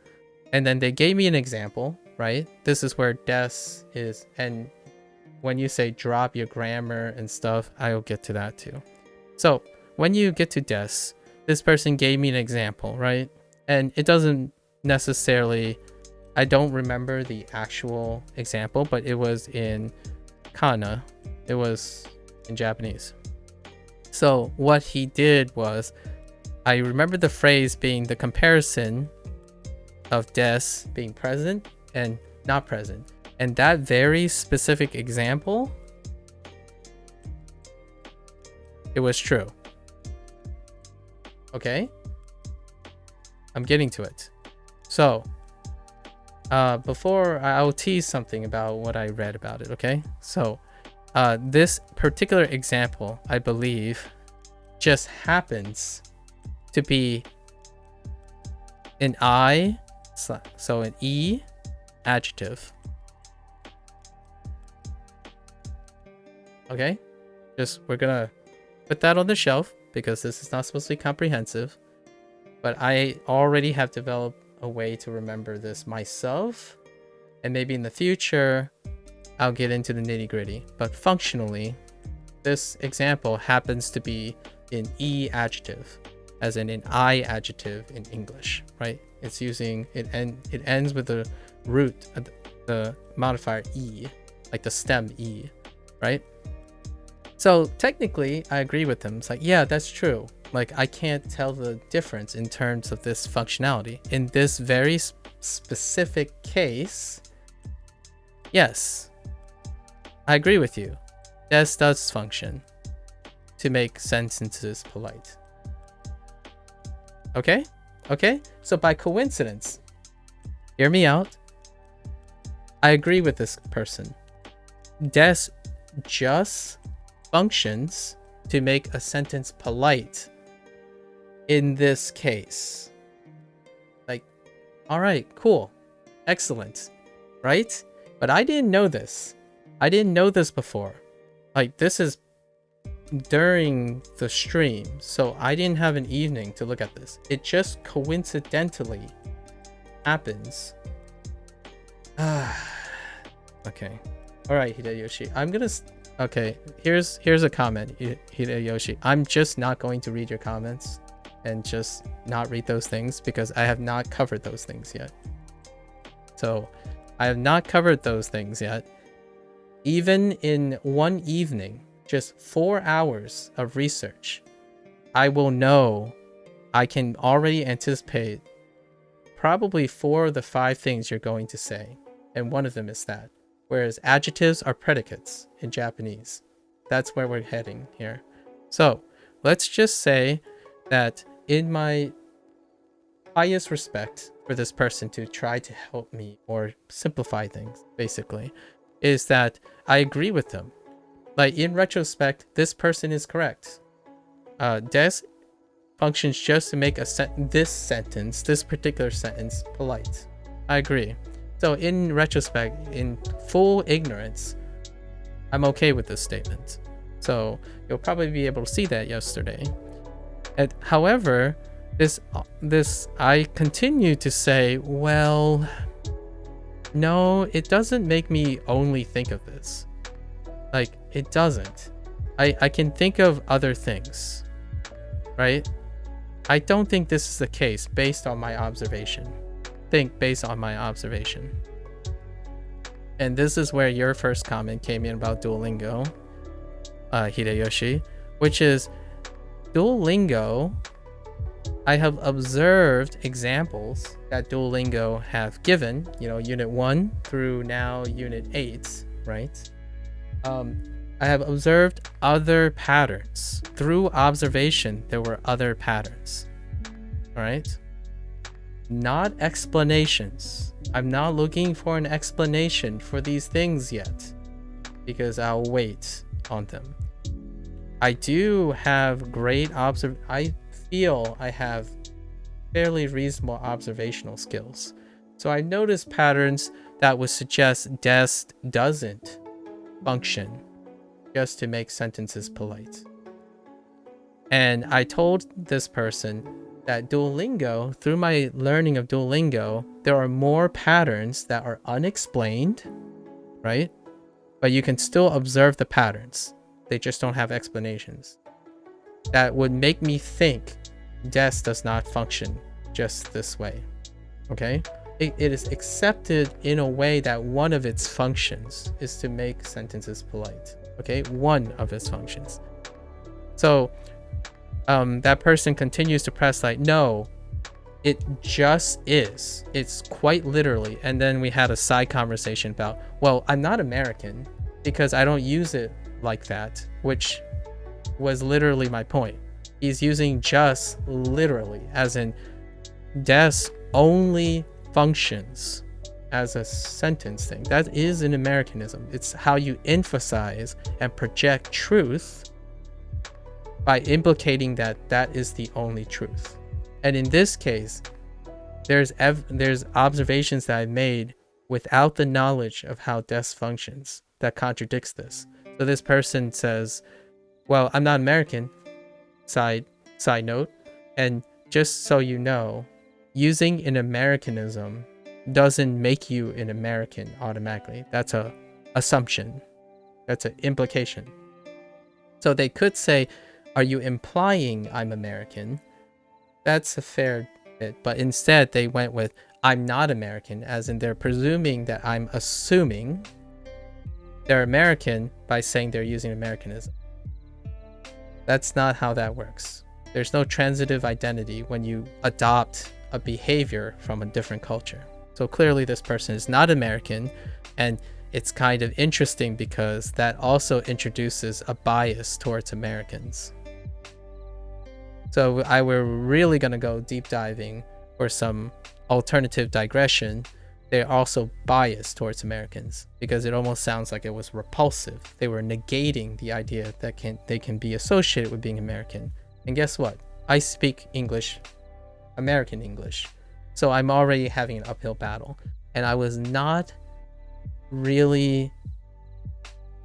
And then they gave me an example, right? This is where des is. And when you say drop your grammar and stuff, I'll get to that too. So when you get to des, this person gave me an example, right? And it doesn't necessarily, I don't remember the actual example, but it was in kana. It was in Japanese. So what he did was, I remember the phrase being the comparison of des being present and not present. And that very specific example, it was true. Okay? I'm getting to it. So, before I'll tease something about what I read about it, okay? So, this particular example, I believe, just happens to be an I, so an E adjective. Okay? We're gonna put that on the shelf, because this is not supposed to be comprehensive. But I already have developed a way to remember this myself, and maybe in the future I'll get into the nitty-gritty. But functionally, this example happens to be in E adjective, as in an I adjective in English, right? It's using it, and it ends with the root, the modifier E, like the stem E, right? So technically, I agree with him. It's like, yeah, that's true. Like, I can't tell the difference in terms of this functionality. In this very specific case, yes, I agree with you. This does function to make sentences polite. Okay? Okay? So by coincidence, hear me out. I agree with this person. Des just functions to make a sentence polite in this case. Like, all right, cool, excellent, right? But I didn't know this. I didn't know this before. Like, this is during the stream, so I didn't have an evening to look at this. It just coincidentally happens. Okay. All right, Hideyoshi. I'm gonna. Okay. Here's a comment, Hideyoshi. I'm just not going to read your comments, and just not read those things because I have not covered those things yet. So, I have not covered those things yet. Even in one evening, just 4 hours of research, I will know. I can already anticipate probably 4 of the 5 things you're going to say, and one of them is that. Whereas adjectives are predicates in Japanese. That's where we're heading here. So let's just say that in my highest respect for this person to try to help me or simplify things, basically, is that I agree with them. Like, in retrospect, this person is correct. Des functions just to make this particular sentence polite. I agree. So in retrospect, in full ignorance, I'm okay with this statement. So you'll probably be able to see that yesterday. And however, this I continue to say, well, no, it doesn't make me only think of this. Like, it doesn't. I can think of other things, right? I don't think this is the case based on my observation. Based on my observation. And this is where your first comment came in about Duolingo, Hideyoshi, which is Duolingo. I have observed examples that Duolingo have given, unit 1 through now unit 8, right? I have observed other patterns. Through observation, there were other patterns, all right? Not explanations. I'm not looking for an explanation for these things yet, because I'll wait on them. I do have I feel I have fairly reasonable observational skills. So I noticed patterns that would suggest Des doesn't function just to make sentences polite. And I told this person that Duolingo, through my learning of Duolingo, there are more patterns that are unexplained, right? But you can still observe the patterns. They just don't have explanations. That would make me think Des does not function just this way, okay? It is accepted in a way that one of its functions is to make sentences polite, okay? One of its functions. So, that person continues to press like, no, it just is. It's quite literally. And then we had a side conversation about, well, I'm not American because I don't use it like that, which was literally my point. He's using just literally, as in Des only functions as a sentence thing. That is an Americanism. It's how you emphasize and project truth by implicating that that is the only truth. And in this case, there's observations that I've made without the knowledge of how Des functions that contradicts this. So this person says, well, I'm not American, side note, and just so you know, using an Americanism doesn't make you an American automatically. That's a assumption. That's an implication. So they could say, are you implying I'm American? That's a fair bit. But instead they went with, I'm not American, as in they're presuming that I'm assuming they're American by saying they're using Americanism. That's not how that works. There's no transitive identity when you adopt a behavior from a different culture. So clearly this person is not American, and it's kind of interesting because that also introduces a bias towards Americans. So we're really going to go deep diving for some alternative digression. They're also biased towards Americans because it almost sounds like it was repulsive. They were negating the idea that they can be associated with being American. And guess what? I speak English, American English. So I'm already having an uphill battle. And I was not really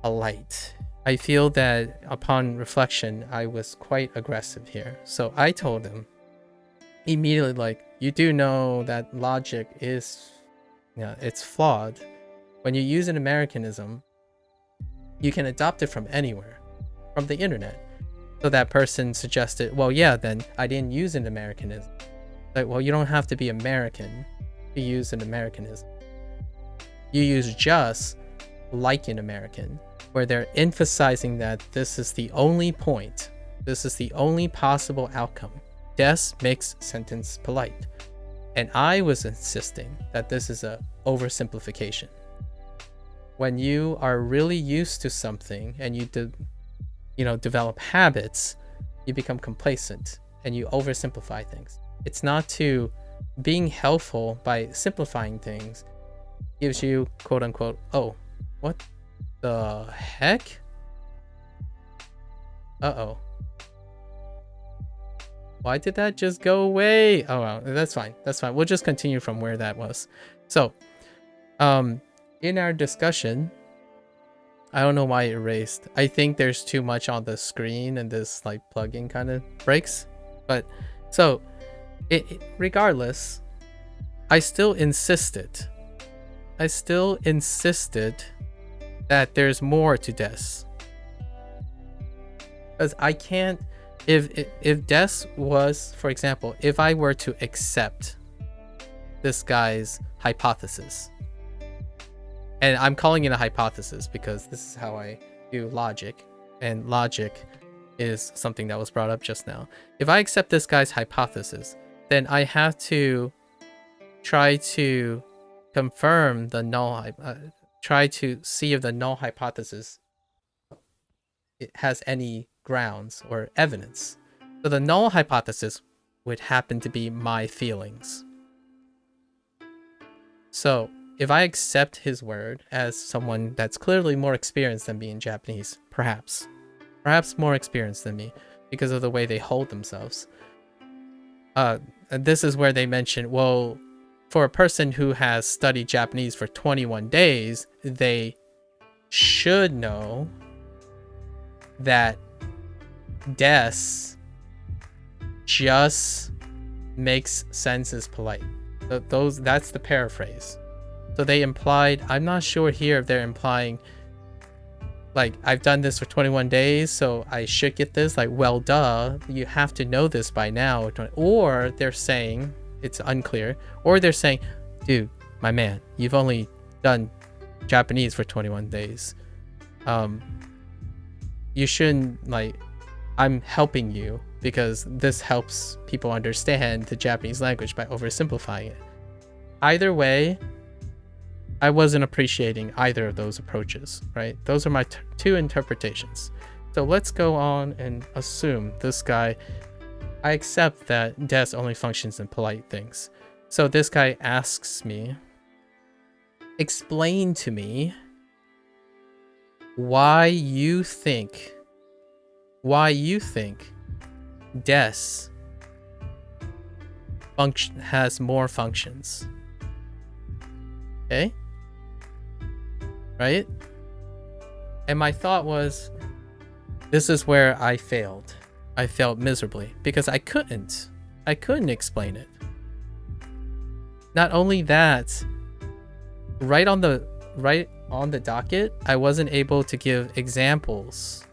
polite. I feel that upon reflection, I was quite aggressive here. So I told him immediately, like, you do know that logic is, it's flawed. When you use an Americanism, you can adopt it from anywhere, from the internet. So that person suggested, well, yeah, then I didn't use an Americanism. Like, well, you don't have to be American to use an Americanism. You use just like an American, where they're emphasizing that this is the only point. This is the only possible outcome. Des makes sentence polite. And I was insisting that this is a oversimplification. When you are really used to something and you develop habits, you become complacent and you oversimplify things. It's not to being helpful by simplifying things gives you quote unquote, oh, what the heck? Uh-oh. Why did that just go away? Oh, well, that's fine. That's fine. We'll just continue from where that was. So, in our discussion, I don't know why it erased. I think there's too much on the screen and this like plugin kind of breaks. But so, regardless, I still insisted that there's more to Des. Because I can't, if Des was, for example, if I were to accept this guy's hypothesis, and I'm calling it a hypothesis because this is how I do logic, and logic is something that was brought up just now. If I accept this guy's hypothesis, then I have to try to confirm the null, try to see if the null hypothesis it has any grounds or evidence. So the null hypothesis would happen to be my feelings. So if I accept his word as someone that's clearly more experienced than me in Japanese, perhaps more experienced than me because of the way they hold themselves. And this is where they mention, well, for a person who has studied Japanese for 21 days, they should know that Des just makes senses polite. That's the paraphrase. So they implied, I'm not sure here if they're implying like, I've done this for 21 days, so I should get this. Like, well, duh, you have to know this by now. Or they're saying, it's unclear, or they're saying, dude, my man, you've only done Japanese for 21 days. You shouldn't, like, I'm helping you because this helps people understand the Japanese language by oversimplifying it. Either way, I wasn't appreciating either of those approaches, right? Those are my two interpretations. So let's go on and assume this guy, I accept that Des only functions in polite things. So this guy asks me, explain to me why you think Des has more functions. Okay? Right? And my thought was, this is where I failed. I failed miserably because I couldn't explain it. Not only that, right on the docket, I wasn't able to give examples,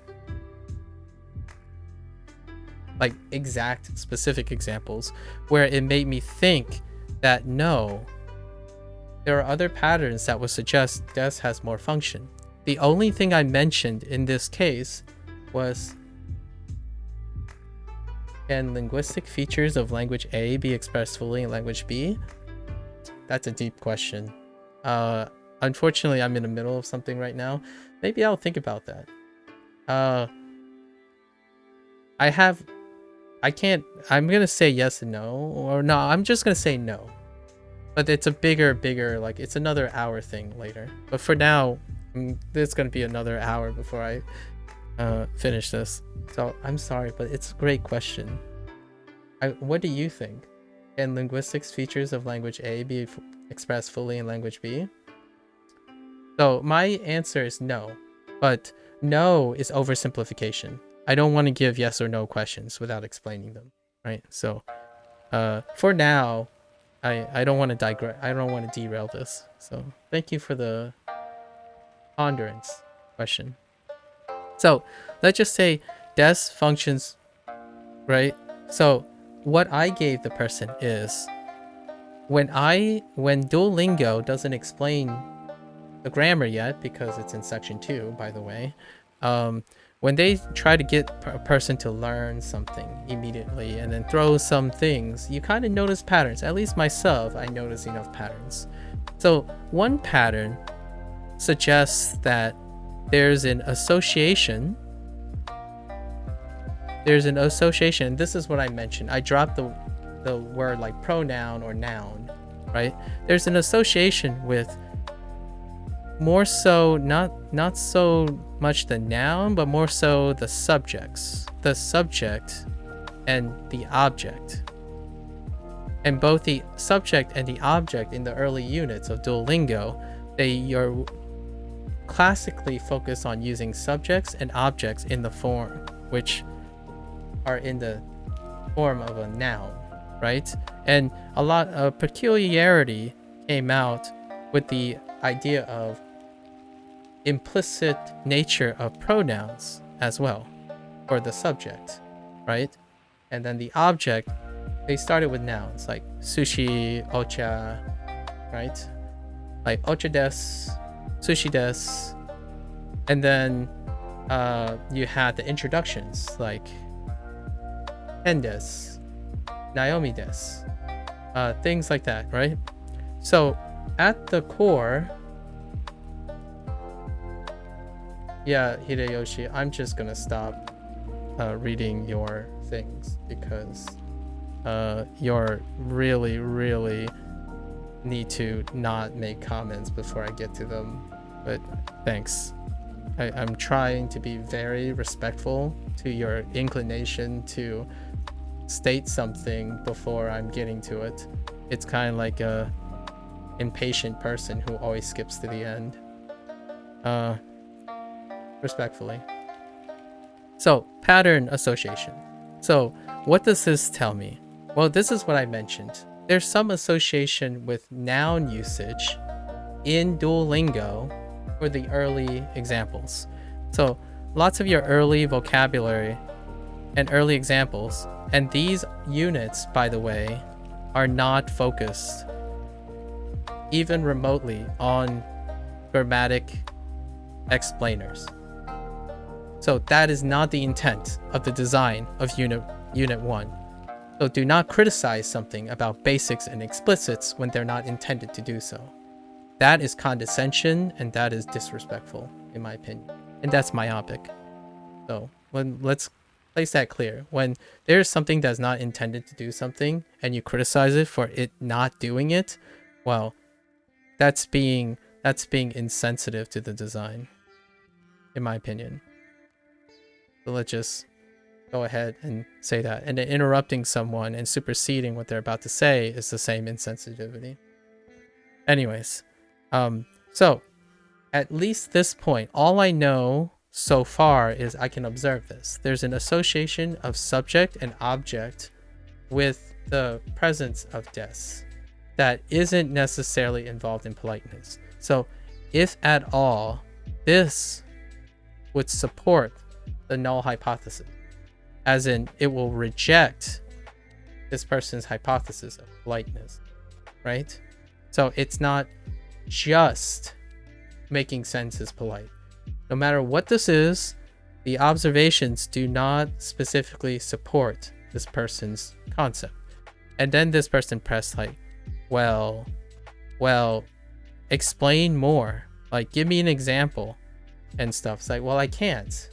like exact specific examples, where it made me think that no, there are other patterns that would suggest des has more function. The only thing I mentioned in this case was, can linguistic features of language A be expressed fully in language B? That's a deep question. Unfortunately, I'm in the middle of something right now. Maybe I'll think about that. I'm gonna say yes and no, or no, I'm just gonna say no. But it's a bigger, like, it's another hour thing later. But for now, it's gonna be another hour before I finish this. So I'm sorry, but it's a great question. What do you think? Can linguistics features of language A be expressed fully in language B? So my answer is no, but no is oversimplification. I don't want to give yes or no questions without explaining them, right? So for now, I don't want to digress. I don't want to derail this. So thank you for the ponderance question. So let's just say des functions, right? So what I gave the person is, when Duolingo doesn't explain the grammar yet, because it's in section 2, by the way, when they try to get a person to learn something immediately and then throw some things, you kind of notice patterns. At least myself, I notice enough patterns. So one pattern suggests that there's an association. This is what I mentioned. I dropped the word like pronoun or noun, right? There's an association with more so not so much the noun, but more so the subject and the object. And both the subject and the object in the early units of Duolingo, they are classically focused on using subjects and objects in the form, which are in the form of a noun, right? And a lot of peculiarity came out with the idea of implicit nature of pronouns as well, for the subject, right? And then the object, they started with nouns like sushi, ocha, right? Like ocha desu, sushi desu. And then you had the introductions like hen desu, Naomi desu, things like that, right? So at the core, yeah, Hideyoshi, I'm just gonna stop reading your things because you're really need to not make comments before I get to them. But thanks. I'm trying to be very respectful to your inclination to state something before I'm getting to it. It's kind of like a impatient person who always skips to the end. Respectfully. So, pattern association. So, what does this tell me? Well, this is what I mentioned. There's some association with noun usage in Duolingo for the early examples. So, lots of your early vocabulary and early examples, and these units, by the way, are not focused even remotely on grammatic explainers. So that is not the intent of the design of Unit 1. So do not criticize something about basics and explicits when they're not intended to do so. That is condescension and that is disrespectful, in my opinion. And that's myopic. So let's place that clear. When there's something that's not intended to do something and you criticize it for it not doing it, well, that's being insensitive to the design, in my opinion. So let's just go ahead and say that. And then interrupting someone and superseding what they're about to say is the same insensitivity. Anyways, so at least this point, all I know so far is I can observe this. There's an association of subject and object with the presence of des. that isn't necessarily involved in politeness. So if at all, this would support the null hypothesis, as in it will reject this person's hypothesis of politeness, right? So it's not just making sense is polite. No matter what this is, the observations do not specifically support this person's concept. And then this person pressed like, well, explain more. Like, give me an example and stuff. It's like, well, I can't.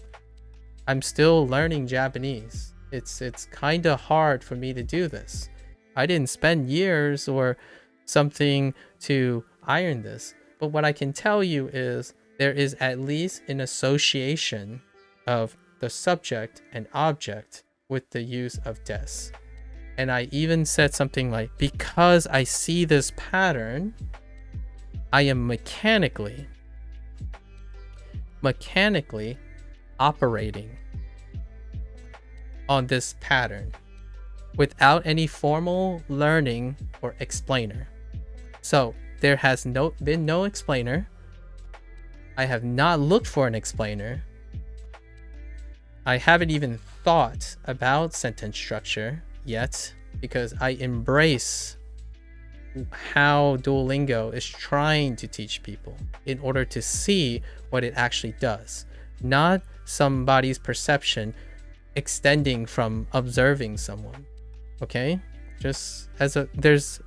I'm still learning Japanese. It's kind of hard for me to do this. I didn't spend years or something to iron this. But what I can tell you is there is at least an association of the subject and object with the use of des. And I even said something like, because I see this pattern, I am mechanically operating on this pattern without any formal learning or explainer. So there has been no explainer. I have not looked for an explainer. I haven't even thought about sentence structure yet, because I embrace how Duolingo is trying to teach people in order to see what it actually does, not somebody's perception extending from observing someone. Okay, just as this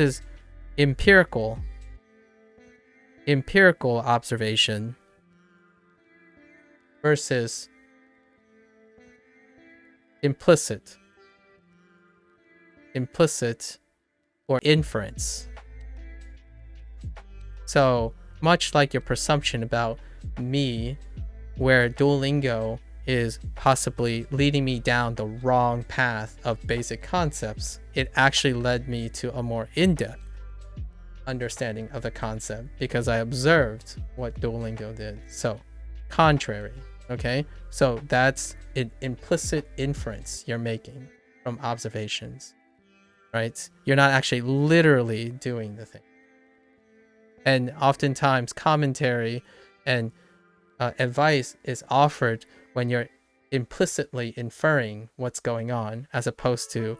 is empirical observation versus implicit or inference. So much like your presumption about me, where Duolingo is possibly leading me down the wrong path of basic concepts, it actually led me to a more in-depth understanding of the concept because I observed what Duolingo did. So contrary, okay? So that's an implicit inference you're making from observations, right? You're not actually literally doing the thing. And oftentimes commentary and advice is offered when you're implicitly inferring what's going on, as opposed to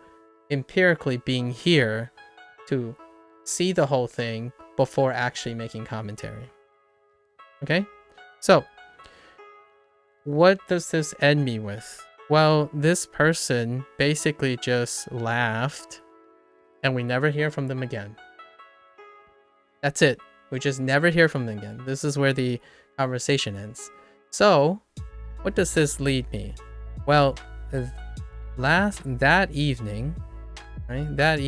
empirically being here to see the whole thing before actually making commentary. Okay? So, what does this end me with? Well, this person basically just laughed and we never hear from them again. That's it. We just never hear from them again. This is where the conversation ends. So, what does this lead me? Well, that evening, right? That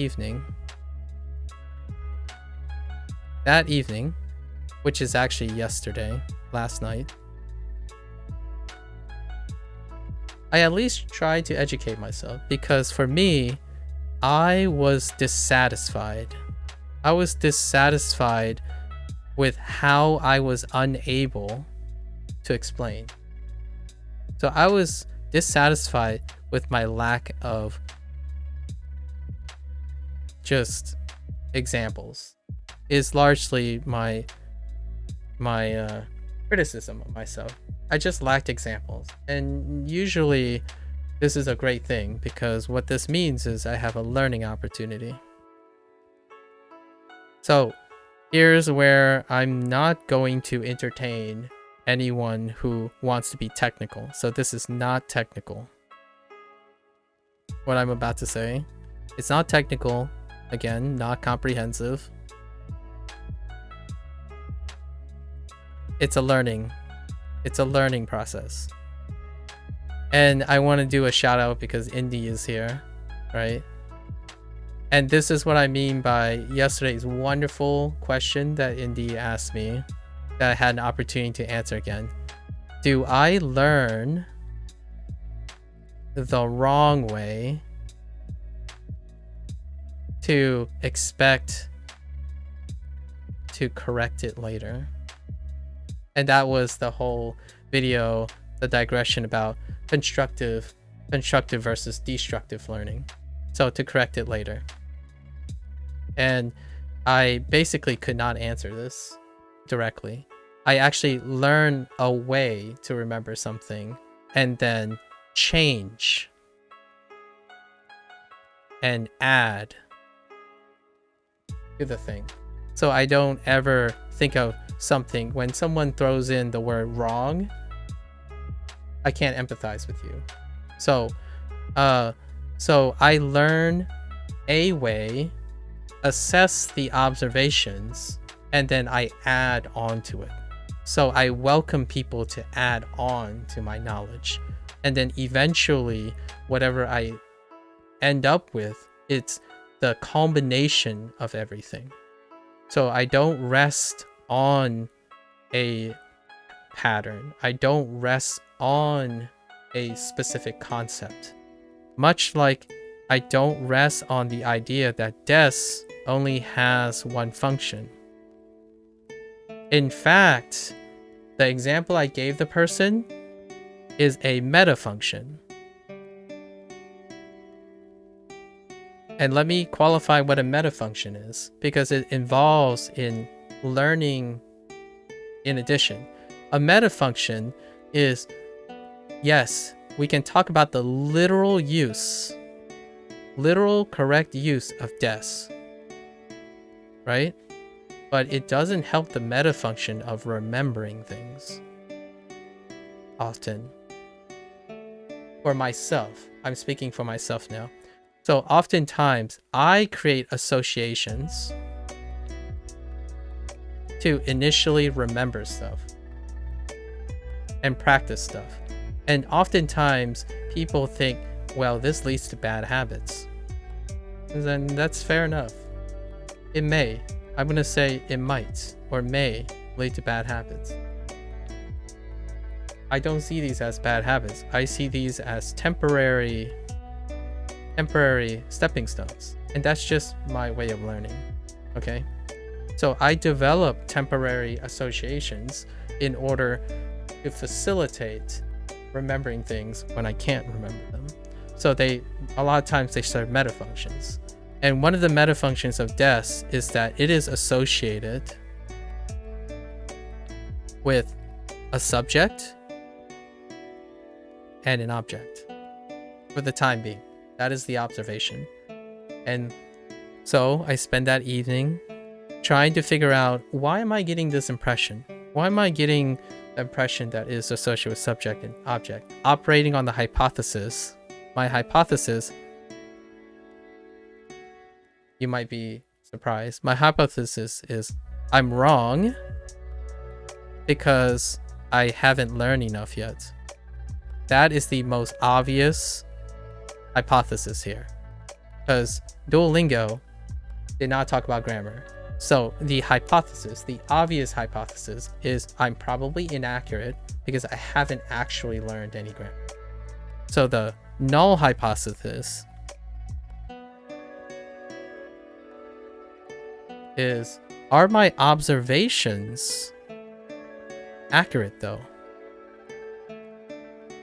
evening, which is actually yesterday, last night, I at least tried to educate myself, because for me, I was dissatisfied. I was dissatisfied with how I was unable to explain. So I was dissatisfied with my lack of just examples. Is largely my criticism of myself. I just lacked examples. And usually this is a great thing, because what this means is I have a learning opportunity. So here's where I'm not going to entertain anyone who wants to be technical. So this is not technical. What I'm about to say, it's not technical. Again, not comprehensive. It's a learning process. And I want to do a shout out because Indy is here, right? And this is what I mean by yesterday's wonderful question that Indy asked me, that I had an opportunity to answer again. Do I learn the wrong way to expect to correct it later? And that was the whole video, the digression about constructive versus destructive learning. So to correct it later. And I basically could not answer this directly. I actually learn a way to remember something and then change and add to the thing. So I don't ever think of something when someone throws in the word wrong, I can't empathize with you. So I learn a way, assess the observations, and then I add on to it. So I welcome people to add on to my knowledge. And then eventually, whatever I end up with, it's the combination of everything. So I don't rest on a pattern. I don't rest on a specific concept. Much like I don't rest on the idea that des only has one function. In fact, the example I gave the person is a meta function. And let me qualify what a meta function is, because it involves in learning in addition. A meta function is, yes, we can talk about the literal correct use of des, right? But it doesn't help the meta function of remembering things. Often. For myself, I'm speaking for myself now. So oftentimes I create associations to initially remember stuff and practice stuff. And oftentimes people think, well, this leads to bad habits. And then that's fair enough. It may. I'm going to say it might or may lead to bad habits. I don't see these as bad habits. I see these as temporary stepping stones. And that's just my way of learning. Okay? So I develop temporary associations in order to facilitate remembering things when I can't remember them. So a lot of times they serve meta functions. And one of the meta functions of des is that it is associated with a subject and an object for the time being. That is the observation. And so I spend that evening trying to figure out, why am I getting this impression? Why am I getting the impression that is associated with subject and object? Operating on the hypothesis. My hypothesis, you might be surprised. My hypothesis is I'm wrong because I haven't learned enough yet. That is the most obvious hypothesis here, because Duolingo did not talk about grammar. So the hypothesis, the obvious hypothesis, is I'm probably inaccurate because I haven't actually learned any grammar. So the null hypothesis is, are my observations accurate though?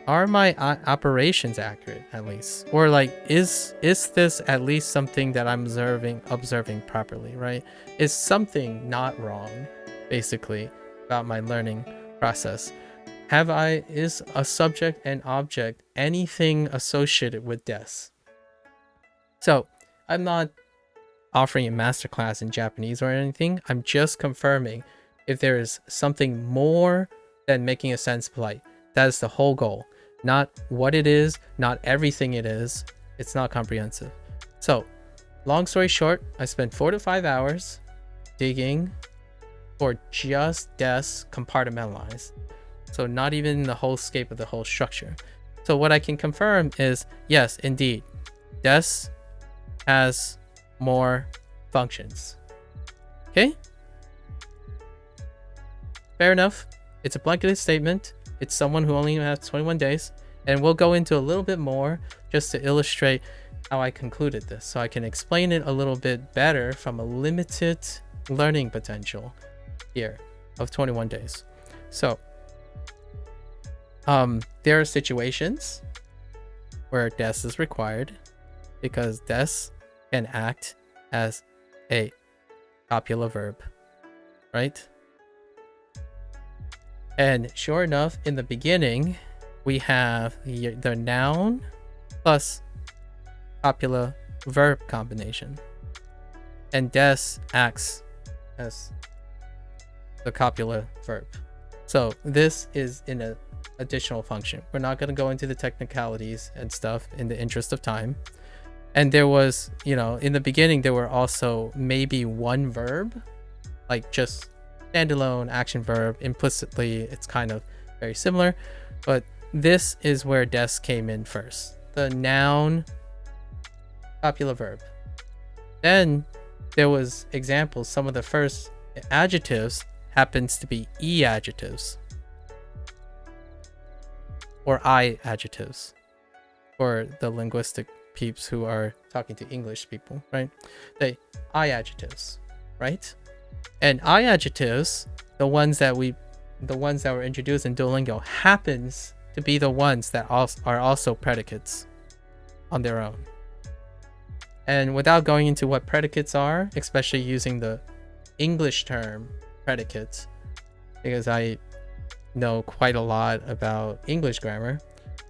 Are my operations accurate at least? Or like, is this at least something that I'm observing properly, right? Is something not wrong, basically, about my learning process? Is a subject and object anything associated with des? So I'm not offering a masterclass in Japanese or anything. I'm just confirming if there is something more than making a sentence polite. That is the whole goal. Not what it is, not everything it is. It's not comprehensive. So, long story short, I spent 4 to 5 hours digging for just des compartmentalized. So not even the whole scape of the whole structure. So what I can confirm is, yes, indeed, des has more functions. Okay? Fair enough. It's a blanketed statement. It's someone who only has 21 days. And we'll go into a little bit more just to illustrate how I concluded this, so I can explain it a little bit better from a limited learning potential here of 21 days. So there are situations where des is required because des can act as a copula verb, right? And sure enough, in the beginning, we have the noun plus copula verb combination. And des acts as the copula verb. So this is in an additional function. We're not going to go into the technicalities and stuff in the interest of time. And there was, in the beginning, there were also maybe one verb, like just standalone action verb. Implicitly, it's kind of very similar. But this is where des came in first. The noun, copula verb. Then there was examples. Some of the first adjectives happens to be E adjectives or I adjectives for the linguistic peeps who are talking to English people, right? The I adjectives, right? And I adjectives, the ones that were introduced in Duolingo, happens to be the ones that are also predicates on their own. And without going into what predicates are, especially using the English term predicates, because I know quite a lot about English grammar,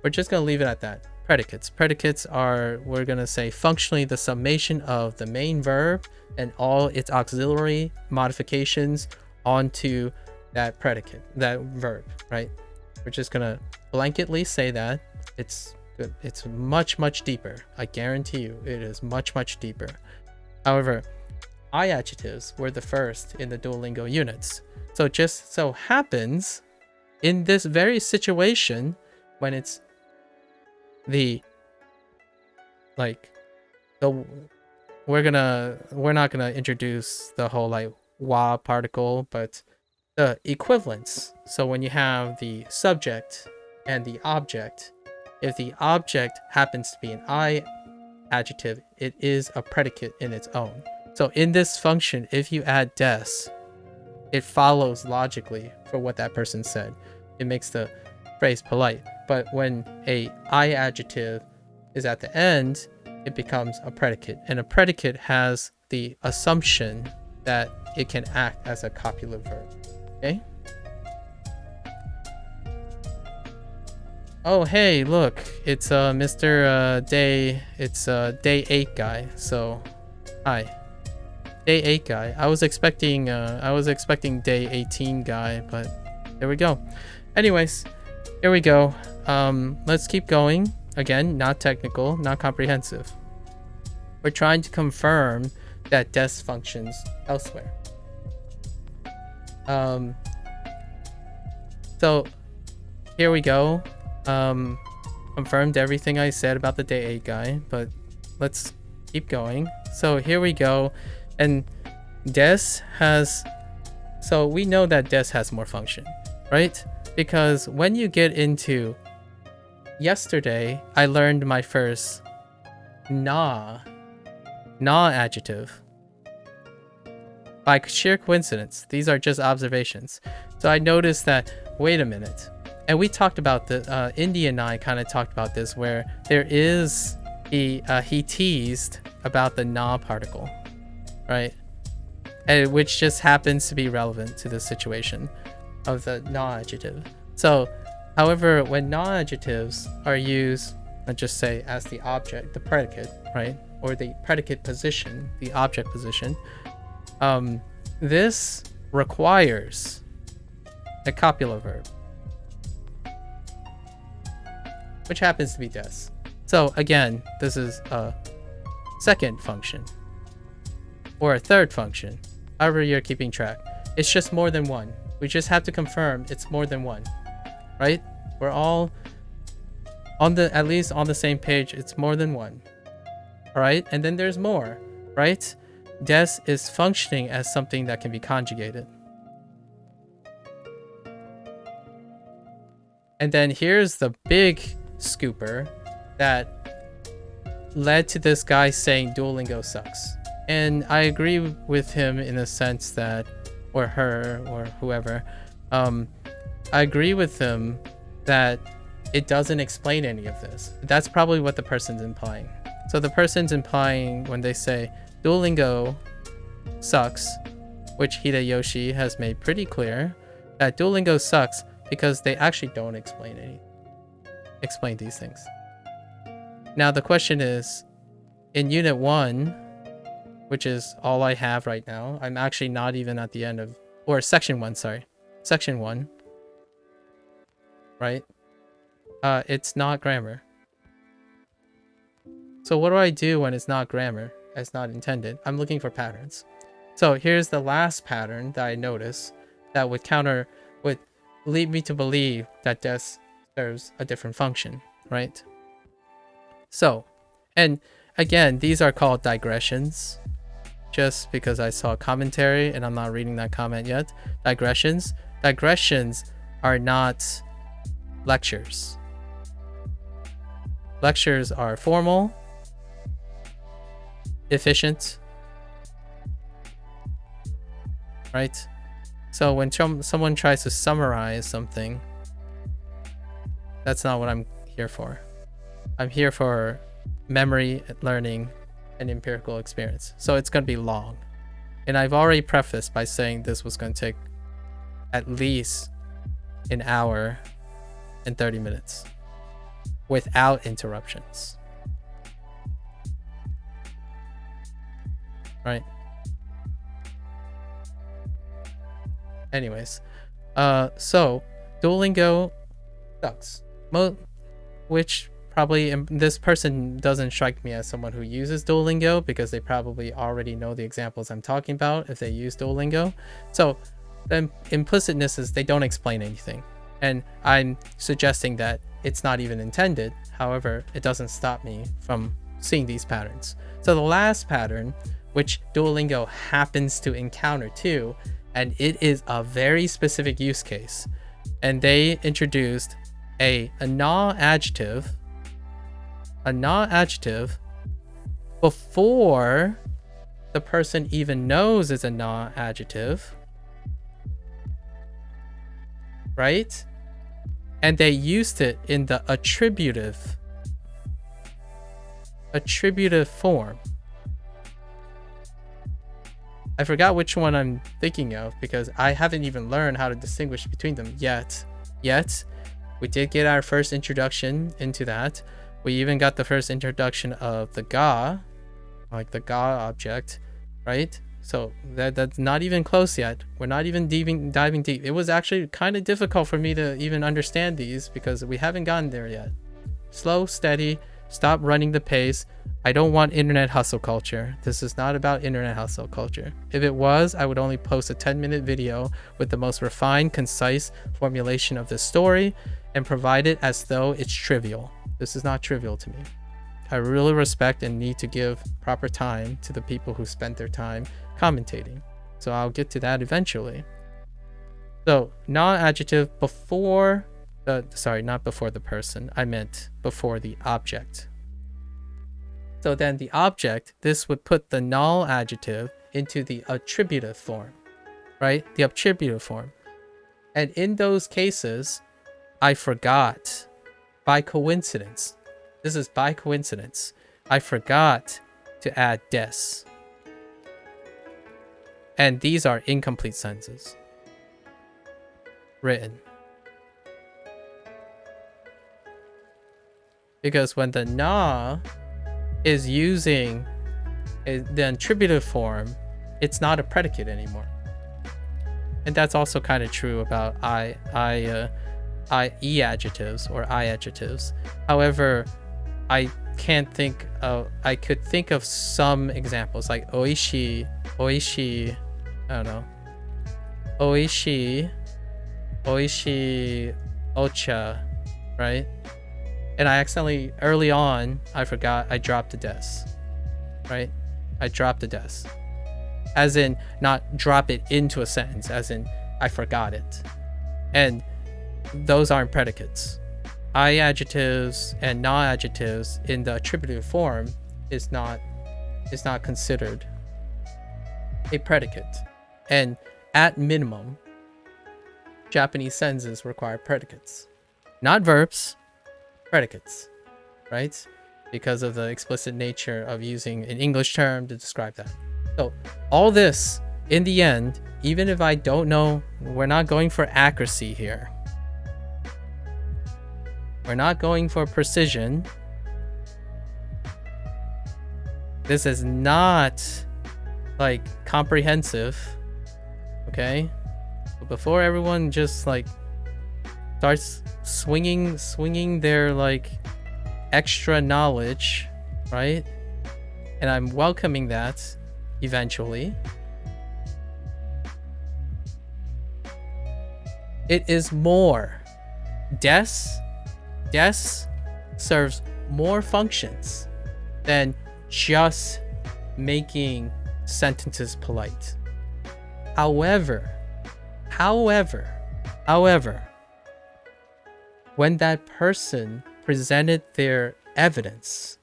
we're just going to leave it at that. Predicates are, we're going to say, functionally the summation of the main verb and all its auxiliary modifications onto that predicate, that verb, right? We're just going to blanketly say that. It's good. It's much, much deeper. I guarantee you it is much, much deeper. However, I adjectives were the first in the Duolingo units. So it just so happens in this very situation, when it's we're not gonna introduce the whole like wa particle, but the equivalence. So when you have the subject and the object, if the object happens to be an I adjective, it is a predicate in its own. So in this function, if you add des, it follows logically for what that person said. It makes the phrase polite. But when a I adjective is at the end, it becomes a predicate. And a predicate has the assumption that it can act as a copula verb. Okay? Oh, hey, look, it's Mr. Day 8 guy. So, hi. Day 8 guy. I was expecting day 18 guy, but there we go. Anyways, here we go. Let's keep going. Again, not technical, not comprehensive. We're trying to confirm that des functions elsewhere. So here we go. Confirmed everything I said about the day 8 guy, but let's keep going. So here we go. And des has, so we know that des has more function, right? Because when you get into yesterday, I learned my first na adjective. By sheer coincidence, these are just observations. So I noticed that, wait a minute. And we talked about the, Indy and I kind of talked about this, where there is, he teased about the na particle, right? And which just happens to be relevant to the situation of the na adjective. So, however, when na adjectives are used, let's just say as the object, the predicate, right? Or the predicate position, the object position, this requires a copula verb, which happens to be des. So again, this is a second function or a third function, however you're keeping track. It's just more than one. We just have to confirm it's more than one, right? We're all on the, at least on the same page. It's more than one. All right. And then there's more, right? Des is functioning as something that can be conjugated. And then here's the big scooper that led to this guy saying Duolingo sucks. And I agree with him in the sense that, or her, or whoever, I agree with him that it doesn't explain any of this. That's probably what the person's implying. So the person's implying when they say Duolingo sucks, which Hideyoshi has made pretty clear that Duolingo sucks because they actually don't explain these things. Now the question is, in Unit 1, which is all I have right now, I'm actually not even at the end of, or Section 1, sorry. Section 1, right? It's not grammar. So what do I do when it's not grammar, as not intended? I'm looking for patterns. So here's the last pattern that I notice that would lead me to believe that des serves a different function, right? So, and again, these are called digressions, just because I saw a commentary and I'm not reading that comment yet. Digressions are not lectures. Lectures are formal, efficient, right? So when someone tries to summarize something, that's not what I'm here for. I'm here for memory, learning, and empirical experience. So it's going to be long. And I've already prefaced by saying this was going to take at least an hour and 30 minutes without interruptions. Right? Anyways, so Duolingo sucks. Which probably this person doesn't strike me as someone who uses Duolingo, because they probably already know the examples I'm talking about if they use Duolingo. So the implicitness is they don't explain anything. And I'm suggesting that it's not even intended. However, it doesn't stop me from seeing these patterns. So the last pattern, which Duolingo happens to encounter too, and it is a very specific use case. And they introduced a na adjective before the person even knows it's a na adjective, right? And they used it in the attributive form. I forgot which one I'm thinking of because I haven't even learned how to distinguish between them yet. We did get our first introduction into that. We even got the first introduction of the ga, like the ga object, right? So that's not even close yet. We're not even diving deep. It was actually kind of difficult for me to even understand these because we haven't gotten there yet. Slow, steady, stop running the pace. I don't want internet hustle culture. This is not about internet hustle culture. If it was, I would only post a 10-minute video with the most refined, concise formulation of the story and provide it as though it's trivial. This is not trivial to me. I really respect and need to give proper time to the people who spent their time commentating. So I'll get to that eventually. So non-adjective before the, not before the person. I meant before the object. So then the object, this would put the null adjective into the attributive form, right? The attributive form. And in those cases, I forgot by coincidence. This is by coincidence. I forgot to add des. And these are incomplete sentences. Written. Because when the na is using the attributive form, it's not a predicate anymore. And that's also kind of true about e adjectives or I adjectives. However, I could think of some examples like oishi, I don't know, oishi, ocha, right? And I accidentally, early on, I forgot, I dropped the des, right? I dropped the des. As in, not drop it into a sentence, as in, I forgot it. And those aren't predicates. I adjectives and na adjectives in the attributive form is not considered a predicate. And at minimum, Japanese sentences require predicates. Not verbs, predicates, right? Because of the explicit nature of using an English term to describe that. So all this, in the end, even if I don't know, we're not going for accuracy here. We're not going for precision. This is not like comprehensive, okay? But before everyone just like starts swinging their like extra knowledge, right? And I'm welcoming that eventually. It is more. Des serves more functions than just making sentences polite. However, when that person presented their evidence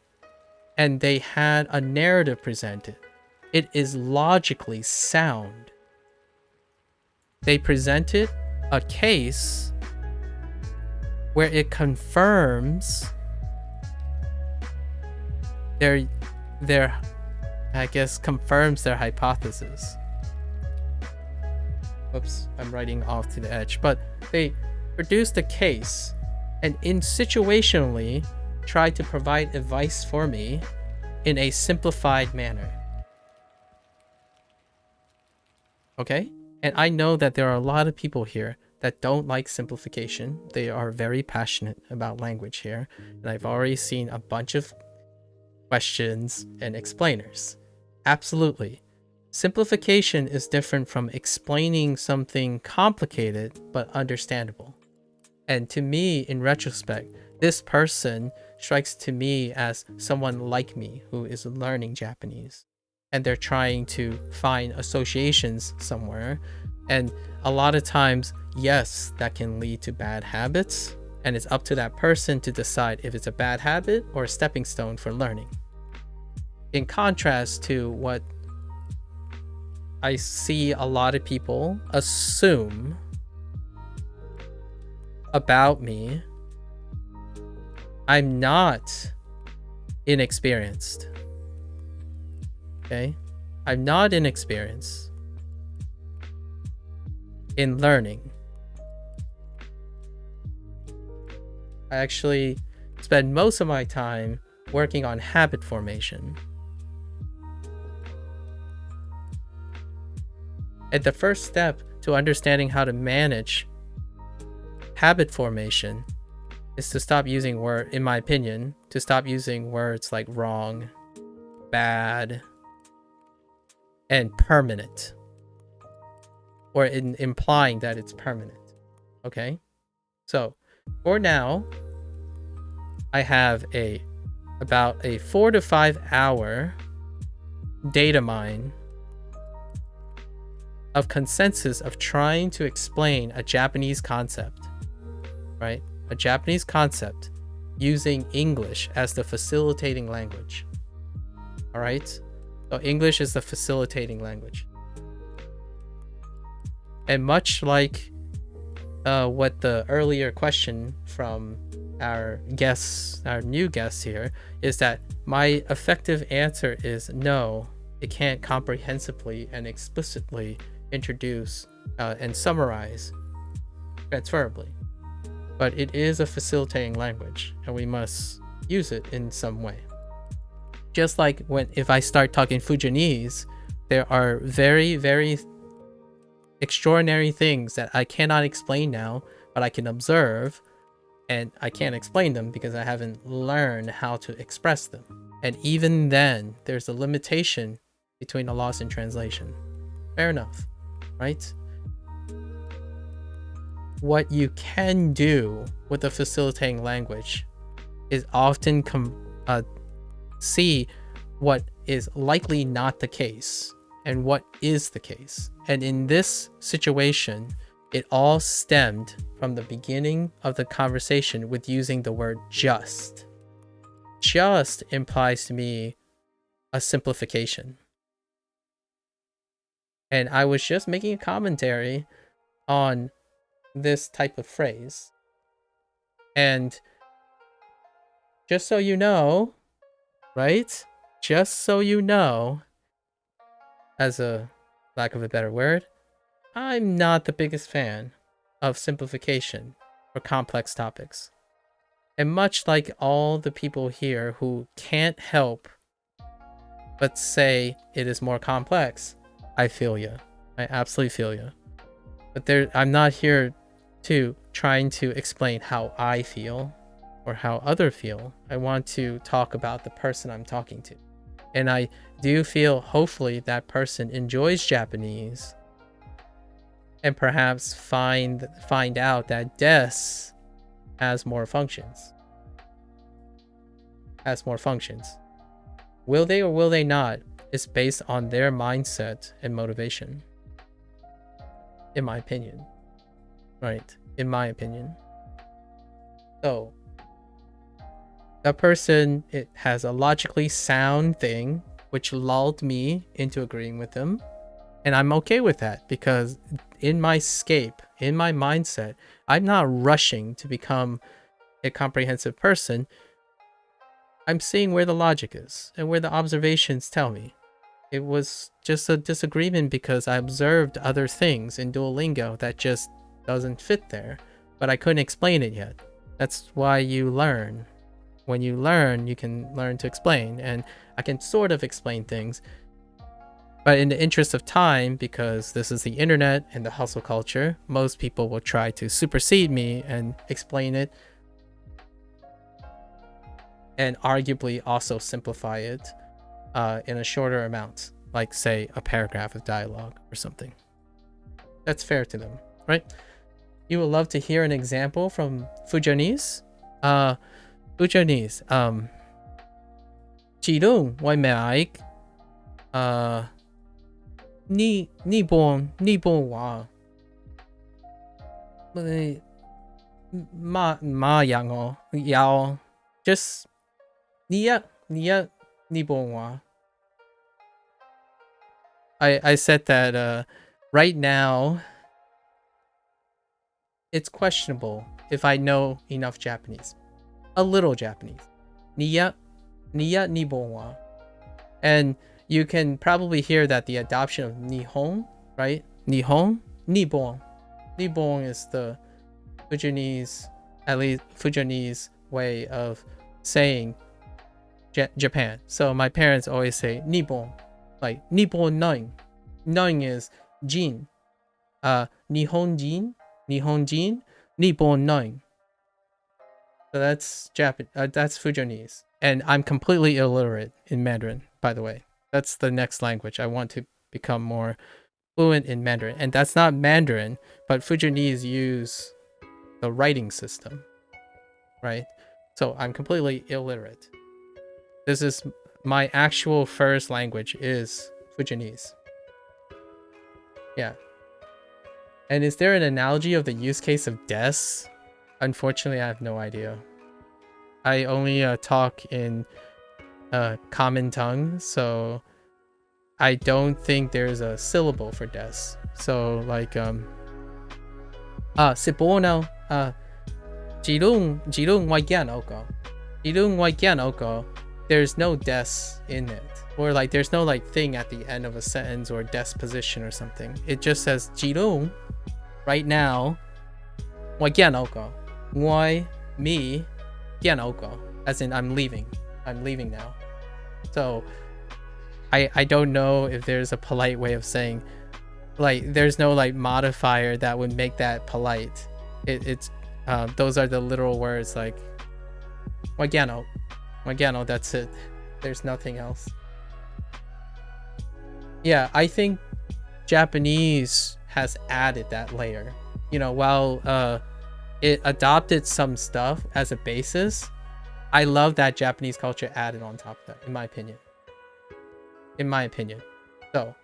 and they had a narrative presented, it is logically sound. They presented a case where it confirms their I guess confirms their hypothesis. Oops, I'm writing off to the edge. But they produced a case and situationally tried to provide advice for me in a simplified manner. Okay? And I know that there are a lot of people here that don't like simplification. They are very passionate about language here. And I've already seen a bunch of questions and explainers. Absolutely. Simplification is different from explaining something complicated but understandable. And to me, in retrospect, this person strikes to me as someone like me who is learning Japanese. And they're trying to find associations somewhere. And a lot of times, yes, that can lead to bad habits. And it's up to that person to decide if it's a bad habit or a stepping stone for learning. In contrast to what I see a lot of people assume about me, I'm not inexperienced. Okay? I'm not inexperienced in learning. I actually spend most of my time working on habit formation. And the first step to understanding how to manage habit formation is to stop using in my opinion, to stop using words like wrong, bad, and permanent, or implying that it's permanent. Okay? So, for now, I have about a 4 to 5 hour data mine of consensus of trying to explain a Japanese concept, right? A Japanese concept using English as the facilitating language. All right? So English is the facilitating language. And much like what the earlier question from our new guest here, is that my effective answer is no, it can't comprehensively and explicitly introduce and summarize transferably. But it is a facilitating language, and we must use it in some way. Just like if I start talking Fujianese, there are very, very extraordinary things that I cannot explain now, but I can observe, and I can't explain them because I haven't learned how to express them. And even then, there's a limitation between a loss and translation. Fair enough, right? What you can do with a facilitating language is often see what is likely not the case and what is the case. And in this situation, it all stemmed from the beginning of the conversation with using the word just. Just implies to me a simplification. And I was just making a commentary on this type of phrase. And just so you know, right? Just so you know, as a lack of a better word, I'm not the biggest fan of simplification for complex topics. And much like all the people here who can't help but say it is more complex, I feel you. I absolutely feel you. But I'm not here to trying to explain how I feel or how others feel. I want to talk about the person I'm talking to. And I do feel hopefully that person enjoys Japanese and perhaps find out that des has more functions. Will they or will they not is based on their mindset and motivation. In my opinion. Right. In my opinion. So, that person, it has a logically sound thing, which lulled me into agreeing with them. And I'm okay with that because in my scape, in my mindset, I'm not rushing to become a comprehensive person. I'm seeing where the logic is and where the observations tell me. It was just a disagreement because I observed other things in Duolingo that just doesn't fit there, but I couldn't explain it yet. That's why you learn. When you learn, you can learn to explain, and I can sort of explain things. But in the interest of time, because this is the internet and the hustle culture, most people will try to supersede me and explain it and arguably also simplify it in a shorter amount, like say a paragraph of dialogue or something. That's fair to them, right? You would love to hear an example from Fujianese? Fujianese, chỉ đúng ngoài mẹ ni bon wa ma yang o yao just ni bon wa. I said that right now it's questionable if I know enough Japanese. A little Japanese. Niya ni bon wa. And you can probably hear that the adoption of Nihon, right? Nihon, Nibon. Nibon is the Fujianese, at least Fujianese way of saying Japan. So my parents always say Nibon, like Nibon nine. Nine is Jin. Nihon Jin, Nibon nine. So that's that's Fujianese. And I'm completely illiterate in Mandarin, by the way. That's the next language. I want to become more fluent in Mandarin. And that's not Mandarin, but Fujianese use the writing system, right? So I'm completely illiterate. This is my actual first language is Fujianese. Yeah. And is there an analogy of the use case of des? Unfortunately, I have no idea. I only talk in common tongue, so I don't think there's a syllable for des. So like sipono jirung waikian oko. There's no des in it, or like there's no like thing at the end of a sentence or disposition or something. It just says jirung right now waikian oko. Why me Gianoko, as in I'm leaving now. So I don't know if there's a polite way of saying, like there's no like modifier that would make that polite. It's those are the literal words like Wagiano, that's it. There's nothing else. Yeah, I think Japanese has added that layer. You know, while it adopted some stuff as a basis, I love that Japanese culture added on top of that, in my opinion. So,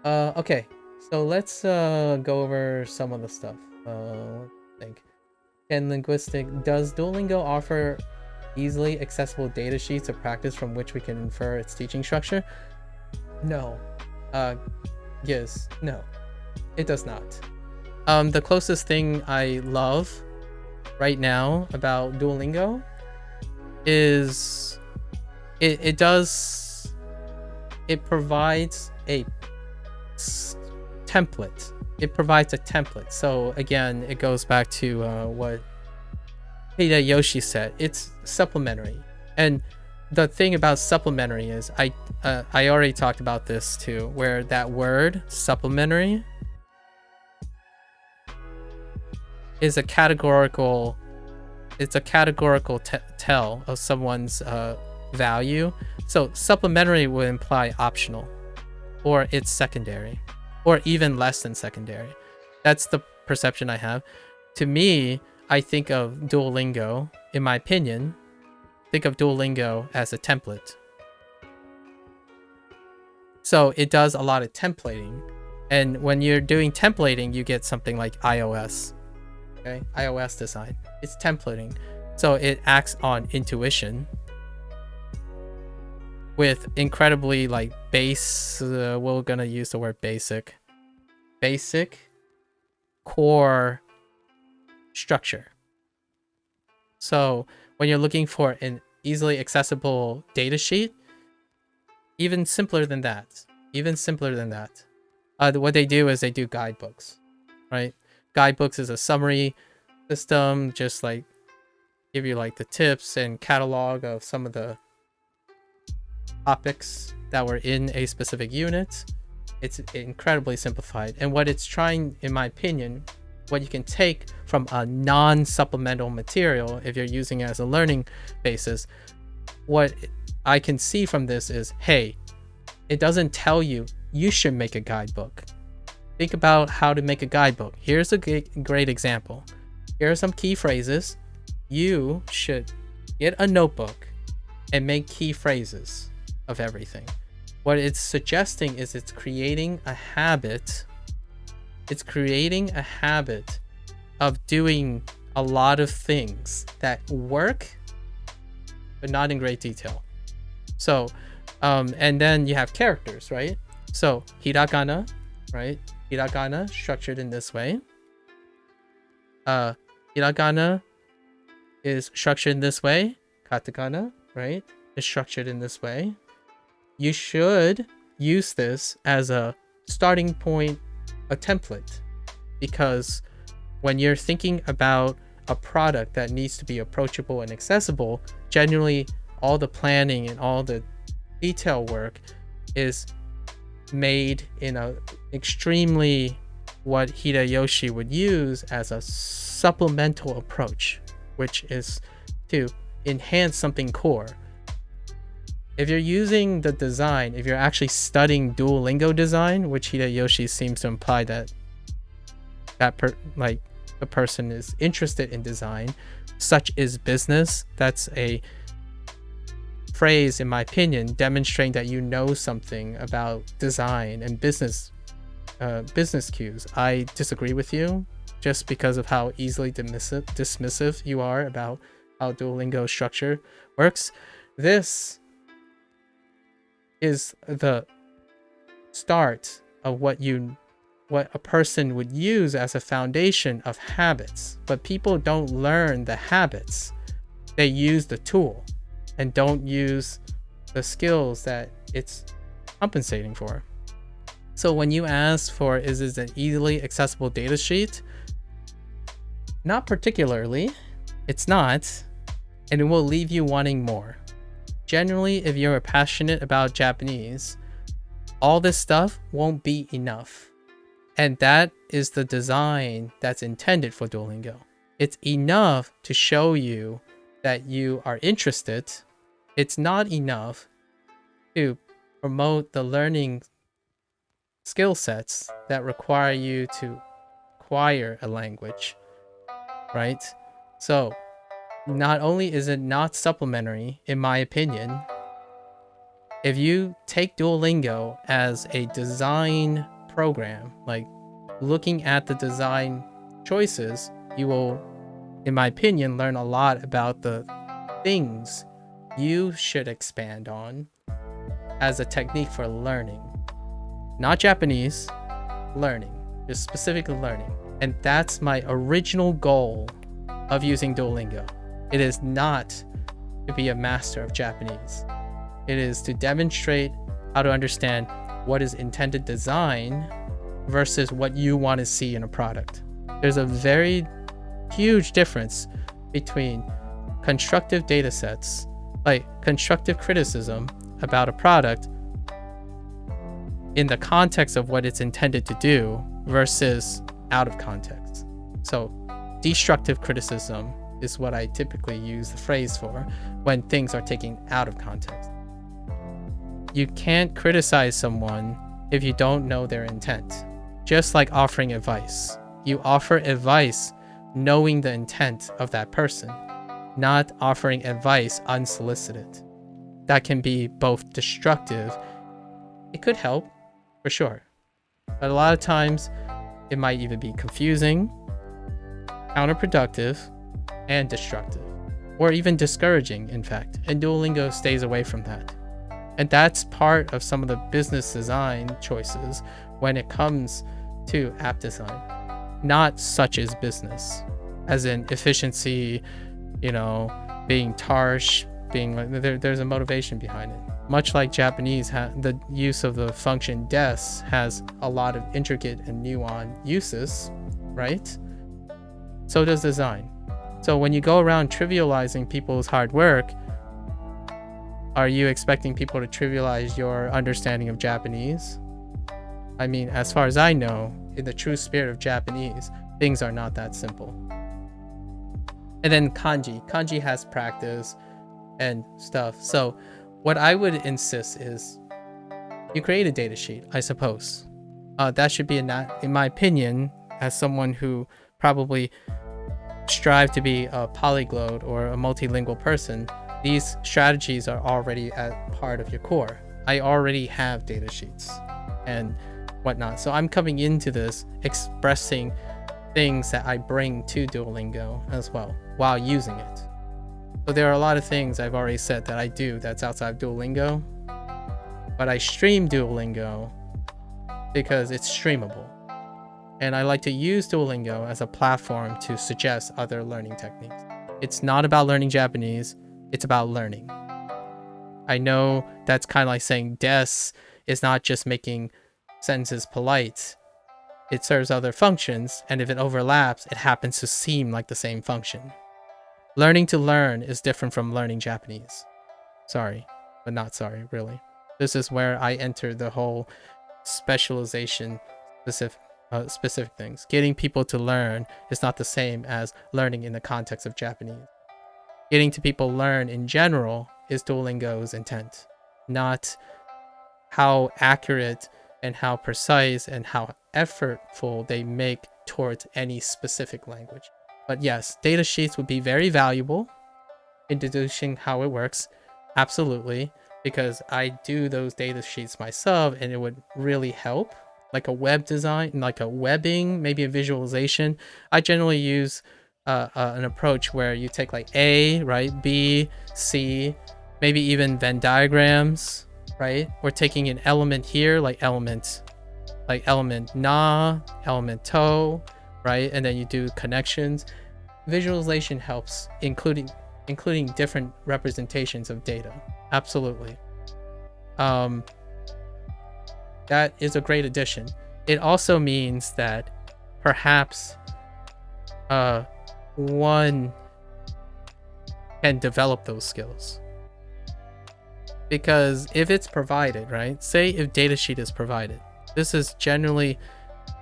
okay. So let's go over some of the stuff. Let's think. Does Duolingo offer easily accessible data sheets of practice from which we can infer its teaching structure? No. Yes. No. It does not. The closest thing I love right now about Duolingo is it it provides a template. It provides a template. So again, it goes back to what Hideyoshi said. It's supplementary. And the thing about supplementary is I already talked about this too, where that word supplementary is a categorical tell of someone's value. So supplementary would imply optional, or it's secondary, or even less than secondary. That's the perception I have. To me, I think of Duolingo, in my opinion, think of Duolingo as a template. So it does a lot of templating. And when you're doing templating, you get something like iOS. Okay, iOS design. It's templating. So it acts on intuition with incredibly like we're gonna use the word basic core structure. So when you're looking for an easily accessible data sheet, even simpler than that, what they do is they do guidebooks, right? Guidebooks is a summary system, just like give you like the tips and catalog of some of the topics that were in a specific unit. It's incredibly simplified. And what it's trying, in my opinion, what you can take from a non-supplemental material, if you're using it as a learning basis, what I can see from this is, hey, it doesn't tell you you should make a guidebook. Think about how to make a guidebook. Here's a great example. Here are some key phrases. You should get a notebook and make key phrases of everything. What it's suggesting is it's creating a habit. It's creating a habit of doing a lot of things that work, but not in great detail. So, and then you have characters, right? So hiragana, right? Hiragana structured in this way. Hiragana is structured in this way. Katakana, right, is structured in this way. You should use this as a starting point, a template, because when you're thinking about a product that needs to be approachable and accessible, generally all the planning and all the detail work is made in a extremely what Hideyoshi would use as a supplemental approach, which is to enhance something core. If you're using the design, if you're actually studying Duolingo design, which Hideyoshi seems to imply that the person is interested in design, such is business. That's a phrase, in my opinion, demonstrating that you know something about design and business cues. I disagree with you just because of how easily dismissive you are about how Duolingo structure works. This is the start of what a person would use as a foundation of habits, but people don't learn the habits. They use the tool and don't use the skills that it's compensating for. So when you ask for, is this an easily accessible data sheet? Not particularly. It's not, and it will leave you wanting more. Generally, if you're passionate about Japanese, all this stuff won't be enough. And that is the design that's intended for Duolingo. It's enough to show you that you are interested. It's not enough to promote the learning skill sets that require you to acquire a language, right? So not only is it not supplementary, in my opinion, if you take Duolingo as a design program, like looking at the design choices, you will, in my opinion, learn a lot about the things you should expand on as a technique for learning. Not Japanese, learning, just specifically learning. And that's my original goal of using Duolingo. It is not to be a master of Japanese. It is to demonstrate how to understand what is intended design versus what you want to see in a product. There's a very huge difference between constructive data sets, like constructive criticism about a product in the context of what it's intended to do versus out of context. So destructive criticism is what I typically use the phrase for when things are taken out of context. You can't criticize someone if you don't know their intent. Just like offering advice. You offer advice knowing the intent of that person, not offering advice unsolicited. That can be both destructive. It could help, for sure. But a lot of times, it might even be confusing, counterproductive, and destructive. Or even discouraging, in fact. And Duolingo stays away from that. And that's part of some of the business design choices when it comes to app design. Not such as business, as in efficiency, being harsh, being like, there's a motivation behind it. Much like Japanese, the use of the function des has a lot of intricate and nuanced uses, right? So does design. So when you go around trivializing people's hard work, are you expecting people to trivialize your understanding of Japanese? I mean, as far as I know, in the true spirit of Japanese, things are not that simple. And then kanji. Kanji has practice and stuff. So what I would insist is you create a data sheet, I suppose. That should be, in my opinion, as someone who probably strive to be a polyglot or a multilingual person, these strategies are already at part of your core. I already have data sheets and whatnot. So I'm coming into this expressing things that I bring to Duolingo as well while using it. So there are a lot of things I've already said that I do that's outside of Duolingo, but I stream Duolingo because it's streamable. And I like to use Duolingo as a platform to suggest other learning techniques. It's not about learning Japanese, it's about learning. I know that's kind of like saying des is not just making sentences polite. It serves other functions, and if it overlaps, it happens to seem like the same function. Learning to learn is different from learning Japanese. Sorry, but not sorry, really. This is where I enter the whole specialization specific things. Getting people to learn is not the same as learning in the context of Japanese. Getting to people learn in general is Duolingo's intent, not how accurate and how precise and how effortful they make towards any specific language. But yes, data sheets would be very valuable in deducing how it works. Absolutely, because I do those data sheets myself and it would really help. Like a web design, like a webbing, maybe a visualization. I generally use an approach where you take like A, right, B, C, maybe even Venn diagrams, right? We're taking an element here, like element na, element to, right? And then you do connections. Visualization helps, including different representations of data. Absolutely. That is a great addition. It also means that perhaps one can develop those skills. Because if it's provided, right? Say if datasheet is provided. This is generally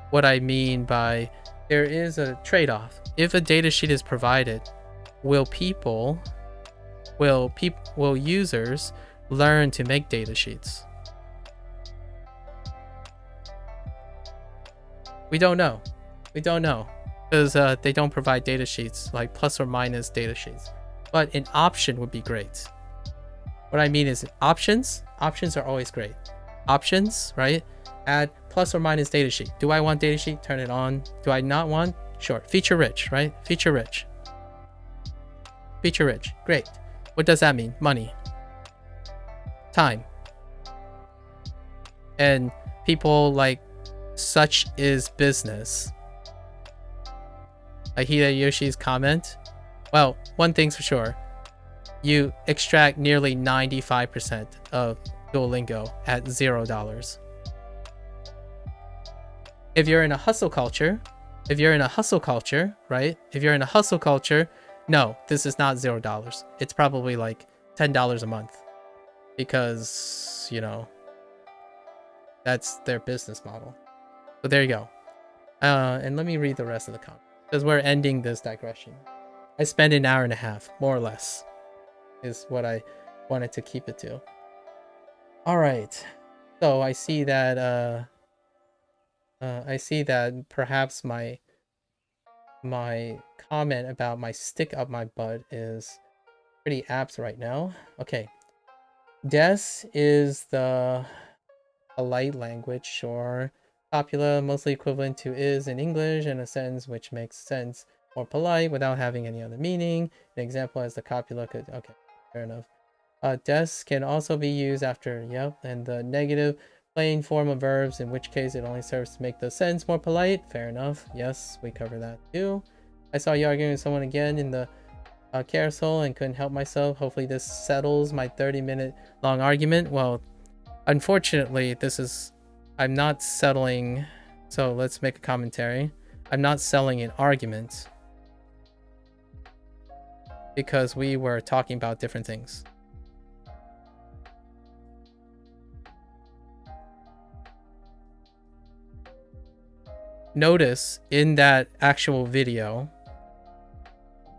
what I mean by there is a trade-off. If a datasheet is provided, will users learn to make datasheets? We don't know because they don't provide data sheets, like plus or minus data sheets. But an option would be great. What I mean is options are always great. Options, right? Add plus or minus data sheet. Do I want data sheet? Turn it on. Do I not want? Sure. Feature rich, right? Feature rich. Great. What does that mean? Money. Time. And people like such is business. Like Hideyoshi's comment. Well, one thing's for sure. You extract nearly 95% of Duolingo at $0. If you're in a hustle culture, right? If you're in a hustle culture, no, this is not $0. It's probably like $10 a month because, you know, that's their business model. So there you go. And let me read the rest of the comment because we're ending this digression. I spent an hour and a half, more or less, is what I wanted to keep it to. All right. So I see that perhaps my comment about my stick up my butt is pretty apt right now. Okay. Des is the polite language, sure. Copula, mostly equivalent to is in English in a sentence which makes sense more polite without having any other meaning. An example as the copula could, okay, fair enough. Des can also be used after, yep, and the negative plain form of verbs, in which case it only serves to make the sentence more polite. Fair enough. Yes, we cover that too. I saw you arguing with someone again in the carousel and couldn't help myself. Hopefully this settles my 30-minute long argument. Well, unfortunately, I'm not settling. So let's make a commentary. I'm not selling an argument because we were talking about different things. Notice in that actual video,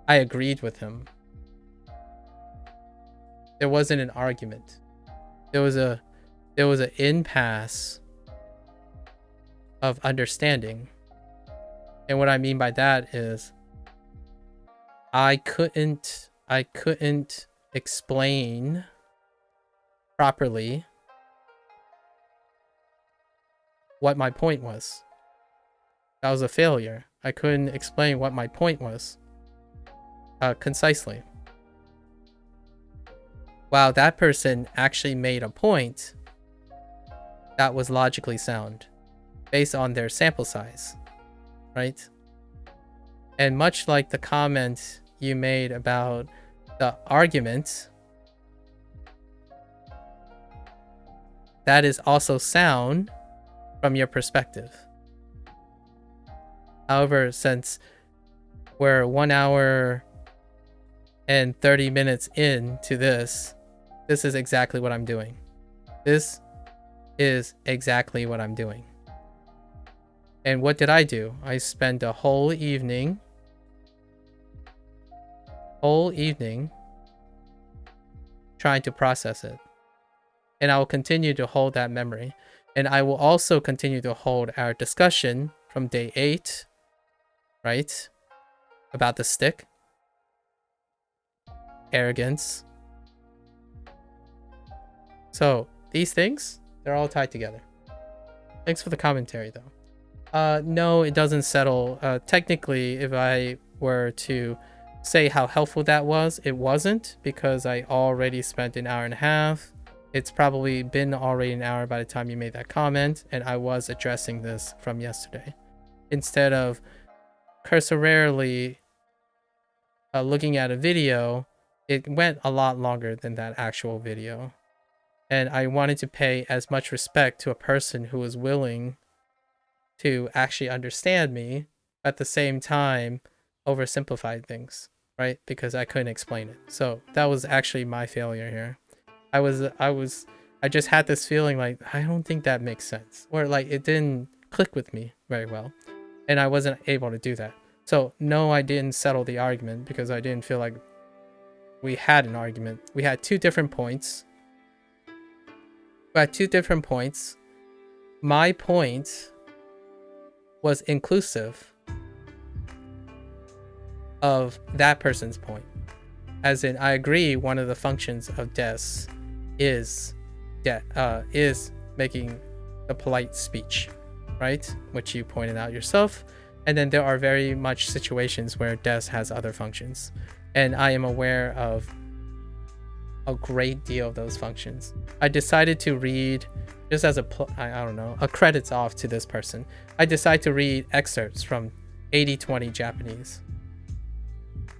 I agreed with him. There wasn't an argument. There was an impasse of understanding. And what I mean by that is I couldn't explain properly what my point was. That was a failure. I couldn't explain what my point was concisely. Wow, that person actually made a point that was logically sound based on their sample size, right? And much like the comment you made about the argument, that is also sound from your perspective. However, since we're 1 hour and 30 minutes into this is exactly what I'm doing. This is exactly what I'm doing. And what did I do? I spent a whole evening trying to process it. And I will continue to hold that memory. And I will also continue to hold our discussion from day 8, right? About the stick. Arrogance. So these things, they're all tied together. Thanks for the commentary though. No, it doesn't settle. Technically, if I were to say how helpful that was, it wasn't, because I already spent an hour and a half. It's probably been already an hour by the time you made that comment, and I was addressing this from yesterday. Instead of cursorily looking at a video, it went a lot longer than that actual video. And I wanted to pay as much respect to a person who was willing to actually understand me, at the same time oversimplified things, right? Because I couldn't explain it. So that was actually my failure here. I just had this feeling like, I don't think that makes sense. Or like it didn't click with me very well. And I wasn't able to do that. So no, I didn't settle the argument because I didn't feel like we had an argument. We had two different points. My point was inclusive of that person's point. As in, I agree one of the functions of des is making a polite speech, right? Which you pointed out yourself. And then there are very much situations where des has other functions. And I am aware of a great deal of those functions. I decided to read, just as a credits off to this person, I decided to read excerpts from 80/20 Japanese.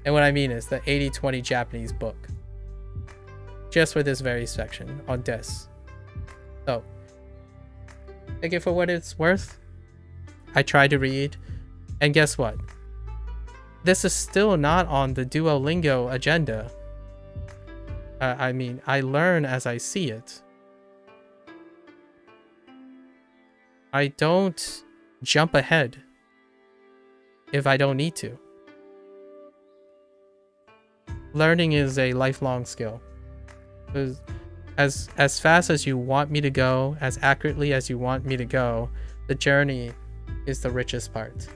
And what I mean is the 80/20 Japanese book. Just for this very section on des. So, take it for what it's worth. I tried to read, and guess what? This is still not on the Duolingo agenda. I mean, I learn as I see it. I don't jump ahead if I don't need to. Learning is a lifelong skill. As fast as you want me to go, as accurately as you want me to go, the journey is the richest part.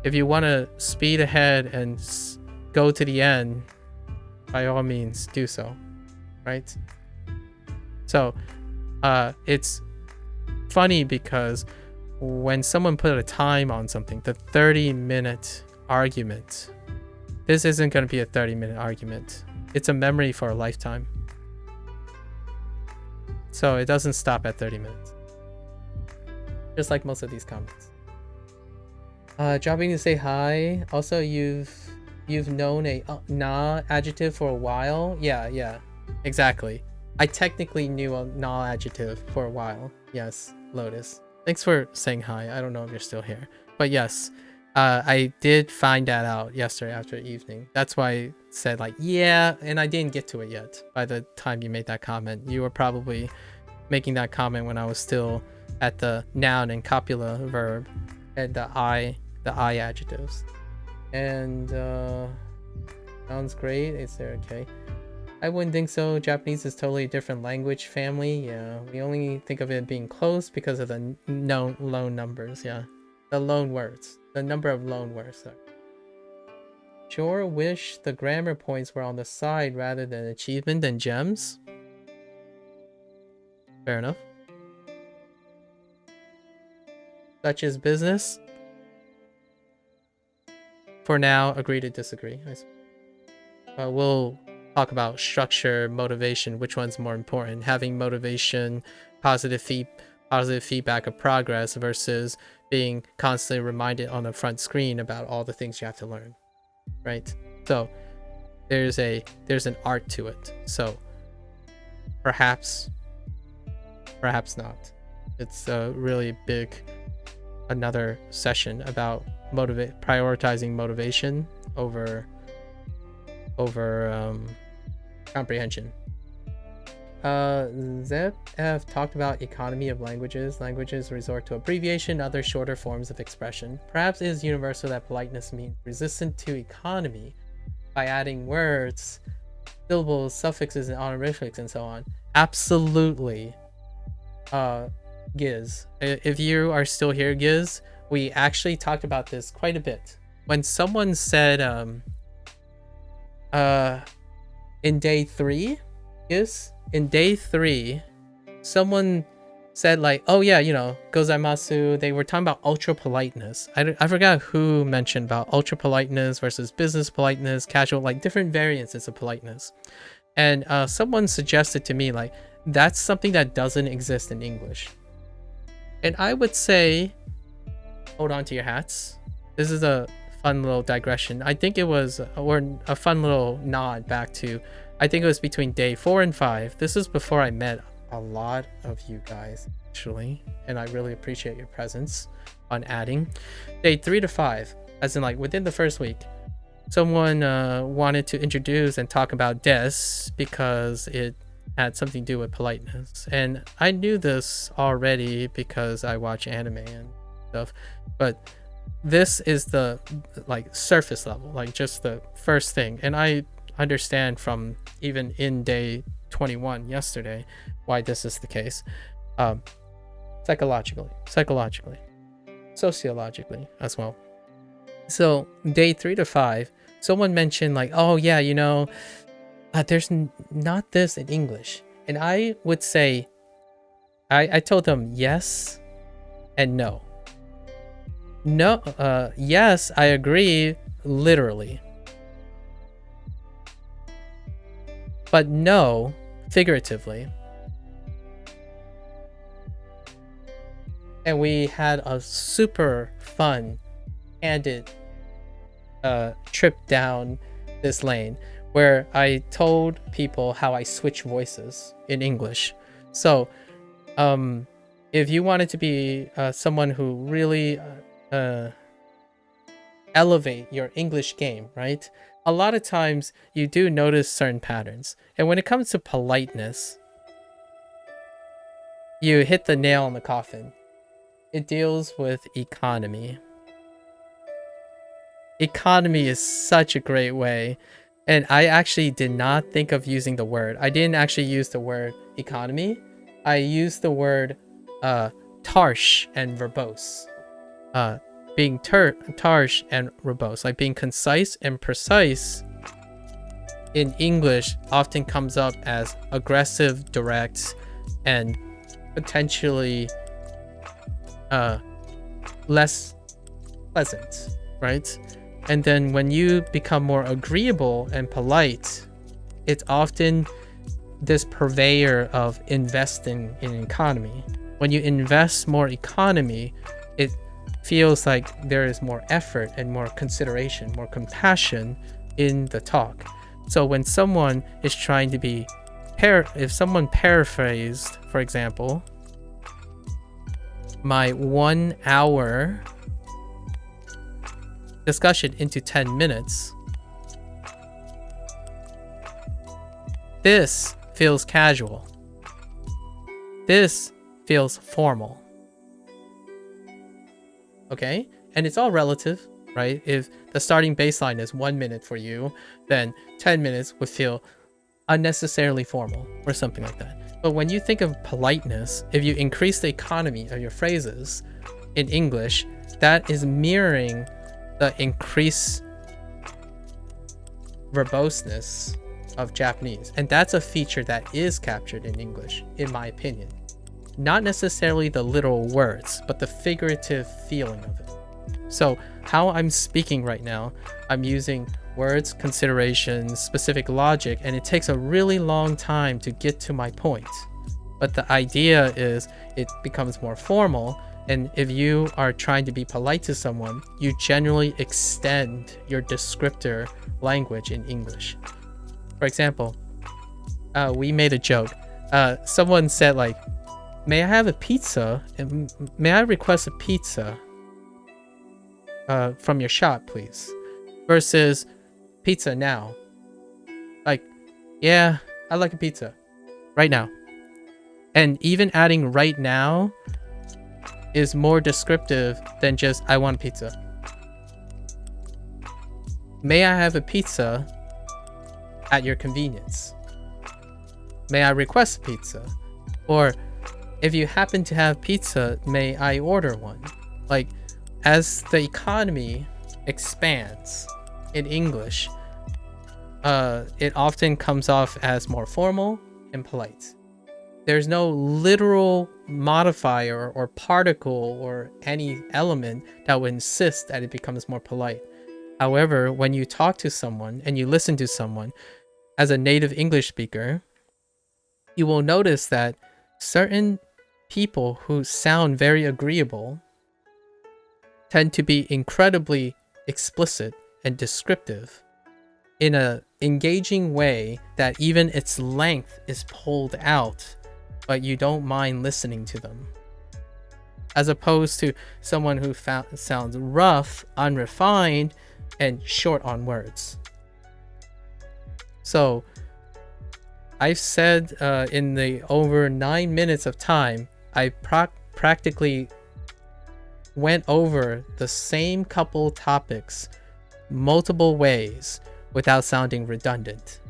If you want to speed ahead and go to the end, by all means do so, right? So it's funny because when someone put a time on something, the 30-minute argument, this isn't going to be a 30-minute argument. It's a memory for a lifetime. So it doesn't stop at 30 minutes. Just like most of these comments. Dropping to say hi. Also, you've known a na adjective for a while. Yeah, exactly. I technically knew a na adjective for a while. Yes, Lotus. Thanks for saying hi. I don't know if you're still here, but yes, I did find that out yesterday after evening. That's why I said like, yeah, and I didn't get to it yet. By the time you made that comment, you were probably making that comment when I was still at the noun and copula verb and the I adjectives. And sounds great. Is there okay? I wouldn't think so. Japanese is totally a different language family. Yeah, we only think of it being close because of the loan numbers. Yeah, the loan words, the number of loan words. Sorry. Sure wish the grammar points were on the side rather than achievement and gems. Fair enough. Such is business. For now, agree to disagree. We'll talk about structure, motivation, which one's more important. Having motivation, positive feedback of progress versus being constantly reminded on the front screen about all the things you have to learn, right? So there's an art to it. So perhaps not. It's a really big another session about prioritizing motivation over comprehension. ZF talked about economy of languages. Languages resort to abbreviation, other shorter forms of expression. Perhaps it is universal that politeness means resistant to economy by adding words, syllables, suffixes, and honorifics, and so on. Absolutely. Giz, if you are still here, Giz, we actually talked about this quite a bit. When someone said in day 3, yes, in day 3, someone said like, oh yeah, you know, gozaimasu. They were talking about ultra politeness. I forgot who mentioned about ultra politeness versus business politeness, casual, like different variances of politeness. And someone suggested to me like, that's something that doesn't exist in English. And I would say, hold on to your hats. This is a fun little digression. I think it was, or a fun little nod back to, I think it was between day 4 and 5. This is before I met a lot of you guys, actually. And I really appreciate your presence on adding. Day 3 to 5, as in like within the first week, someone wanted to introduce and talk about des because it had something to do with politeness. And I knew this already because I watch anime and stuff, but this is the like surface level, like just the first thing. And I understand from even in day 21 yesterday why this is the case, psychologically, sociologically as well. So day 3 to 5, someone mentioned like, oh yeah, you know, there's not this in English. And I would say, I told them yes and no. No, yes, I agree literally. But no, figuratively. And we had a super fun, candid trip down this lane where I told people how I switch voices in English. So If you wanted to be someone who really elevate your English game, right? A lot of times you do notice certain patterns. And when it comes to politeness, you hit the nail on the coffin. It deals with economy. Economy is such a great way. And I actually did not think of using the word. I didn't actually use the word economy. I used the word tarsh and verbose. Being tarsh and verbose, like being concise and precise in English often comes up as aggressive, direct, and potentially less pleasant, right? And then when you become more agreeable and polite, it's often this purveyor of investing in economy. When you invest more economy, it feels like there is more effort and more consideration, more compassion in the talk. So when someone is trying to be, if someone paraphrased, for example, my 1 hour discussion into 10 minutes, this feels casual. This feels formal. Okay? And it's all relative, right? If the starting baseline is 1 minute for you, then 10 minutes would feel unnecessarily formal or something like that. But when you think of politeness, if you increase the economy of your phrases in English, that is mirroring the increased verboseness of Japanese. And that's a feature that is captured in English, in my opinion. Not necessarily the literal words, but the figurative feeling of it. So how I'm speaking right now, I'm using words, considerations, specific logic, and it takes a really long time to get to my point. But the idea is it becomes more formal, and if you are trying to be polite to someone, you generally extend your descriptor language in English. For example, we made a joke. Someone said like, "May I have a pizza? And may I request a pizza from your shop, please?" Versus pizza now. Like, yeah, I'd like a pizza right now. And even adding right now is more descriptive than just I want a pizza. May I have a pizza at your convenience? May I request a pizza? Or if you happen to have pizza, may I order one? Like, as the economy expands in English, it often comes off as more formal and polite. There's no literal modifier or particle or any element that would insist that it becomes more polite. However, when you talk to someone and you listen to someone as a native English speaker, you will notice that certain people who sound very agreeable tend to be incredibly explicit and descriptive in an engaging way that even its length is pulled out, but you don't mind listening to them. As opposed to someone who sounds rough, unrefined, and short on words. So I've said in the over 9 minutes of time, I practically went over the same couple topics multiple ways without sounding redundant.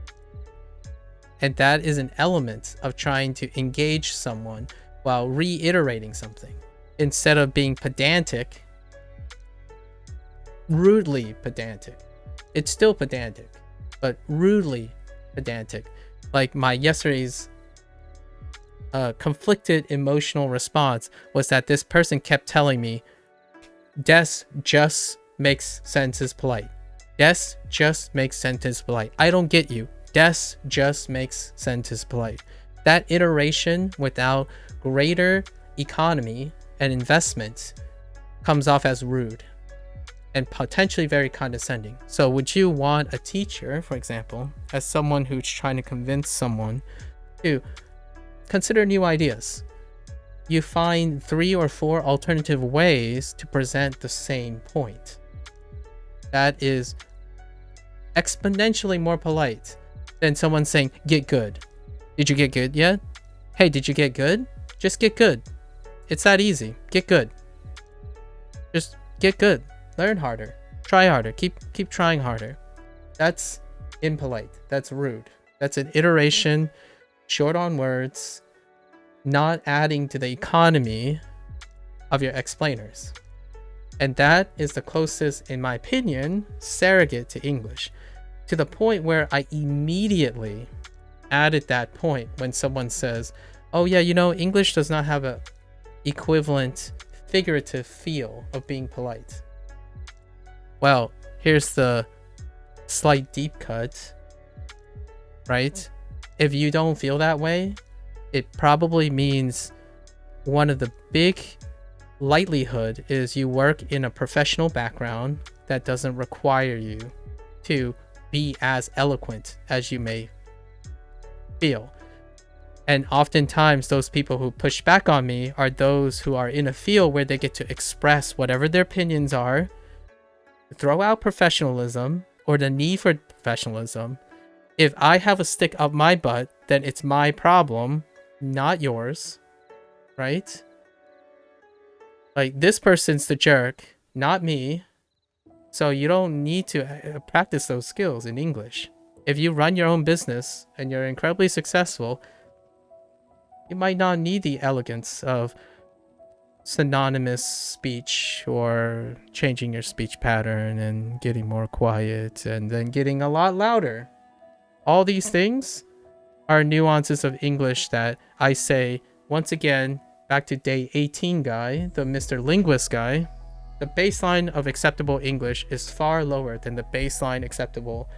And that is an element of trying to engage someone while reiterating something. Instead of being pedantic, rudely pedantic. It's still pedantic, but rudely pedantic. Like my yesterday's conflicted emotional response was that this person kept telling me, "Des just makes sentences polite. Des just makes sentence polite. I don't get you. Des just makes sentence polite." That iteration without greater economy and investment comes off as rude and potentially very condescending. So would you want a teacher, for example, as someone who's trying to convince someone to consider new ideas, you find 3 or 4 alternative ways to present the same point. That is exponentially more polite than someone saying, get good. Did you get good yet? Hey, did you get good? Just get good. It's that easy. Get good. Just get good. Learn harder. Try harder. Keep trying harder. That's impolite. That's rude. That's an iteration, short on words, not adding to the economy of your explainers. And that is the closest, in my opinion, surrogate to English. To the point where I immediately added that point when someone says, oh yeah, you know, English does not have a equivalent figurative feel of being polite. Well, here's the slight deep cut, right? If you don't feel that way, it probably means one of the big likelihood is you work in a professional background that doesn't require you to be as eloquent as you may feel. And oftentimes those people who push back on me are those who are in a field where they get to express whatever their opinions are, throw out professionalism or the need for professionalism. If I have a stick up my butt, then it's my problem, not yours, right? Like, this person's the jerk, not me. So you don't need to practice those skills in English. If you run your own business and you're incredibly successful, you might not need the elegance of synonymous speech or changing your speech pattern and getting more quiet and then getting a lot louder. All these things are nuances of English that I say, once again, back to day 18 guy, the Mr. Linguist guy, the baseline of acceptable English is far lower than the baseline acceptable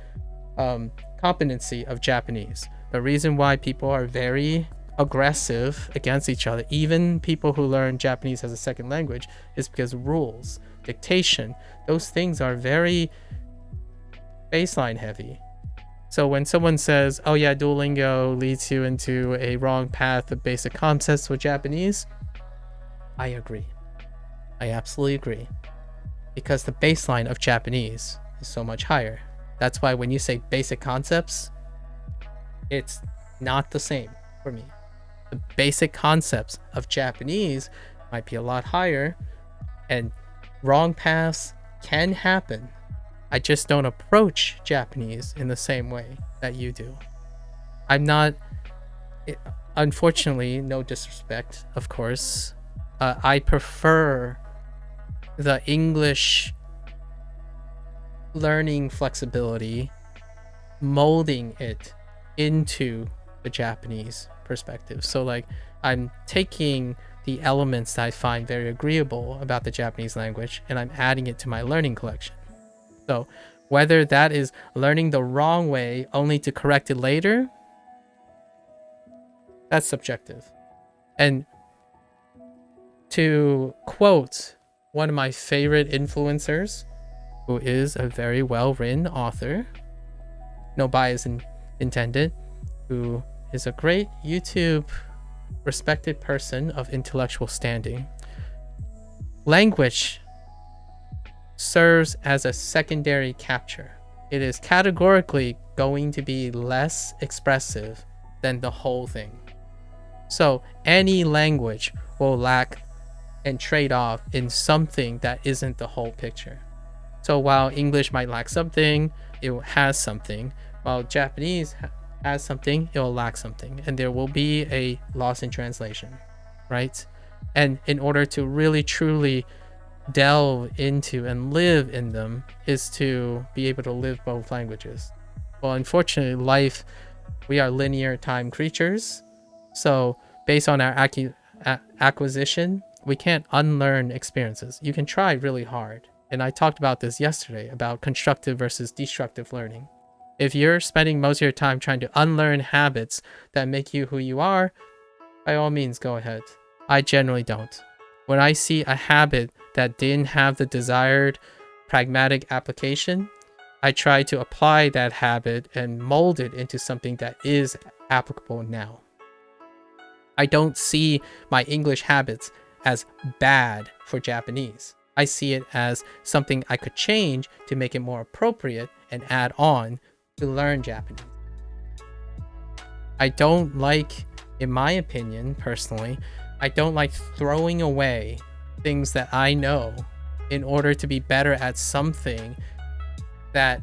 competency of Japanese. The reason why people are very aggressive against each other, even people who learn Japanese as a second language, is because rules, dictation, those things are very baseline heavy. So when someone says, oh yeah, Duolingo leads you into a wrong path of basic concepts with Japanese, I agree. I absolutely agree. Because the baseline of Japanese is so much higher. That's why when you say basic concepts, it's not the same for me. The basic concepts of Japanese might be a lot higher, and wrong paths can happen. I just don't approach Japanese in the same way that you do. I'm not, unfortunately, no disrespect, of course. I prefer the English learning flexibility, molding it into the Japanese perspective. So like, I'm taking the elements that I find very agreeable about the Japanese language and I'm adding it to my learning collection. So whether that is learning the wrong way only to correct it later, that's subjective. And to quote one of my favorite influencers, who is a very well-written author, no bias intended, who is a great YouTube respected person of intellectual standing. Language serves as a secondary capture. It is categorically going to be less expressive than the whole thing. So any language will lack and trade off in something that isn't the whole picture. So while English might lack something, it has something. While Japanese has something, it will lack something. And there will be a loss in translation, right? And in order to really truly delve into and live in them is to be able to live both languages. Well, unfortunately, life, we are linear time creatures. So based on our acquisition, we can't unlearn experiences. You can try really hard. And I talked about this yesterday about constructive versus destructive learning. If you're spending most of your time trying to unlearn habits that make you who you are, by all means, go ahead. I generally don't. When I see a habit that didn't have the desired pragmatic application, I try to apply that habit and mold it into something that is applicable now. I don't see my English habits as bad for Japanese. I see it as something I could change to make it more appropriate and add on to learn Japanese. I don't like, in my opinion, personally, I don't like throwing away things that I know in order to be better at something that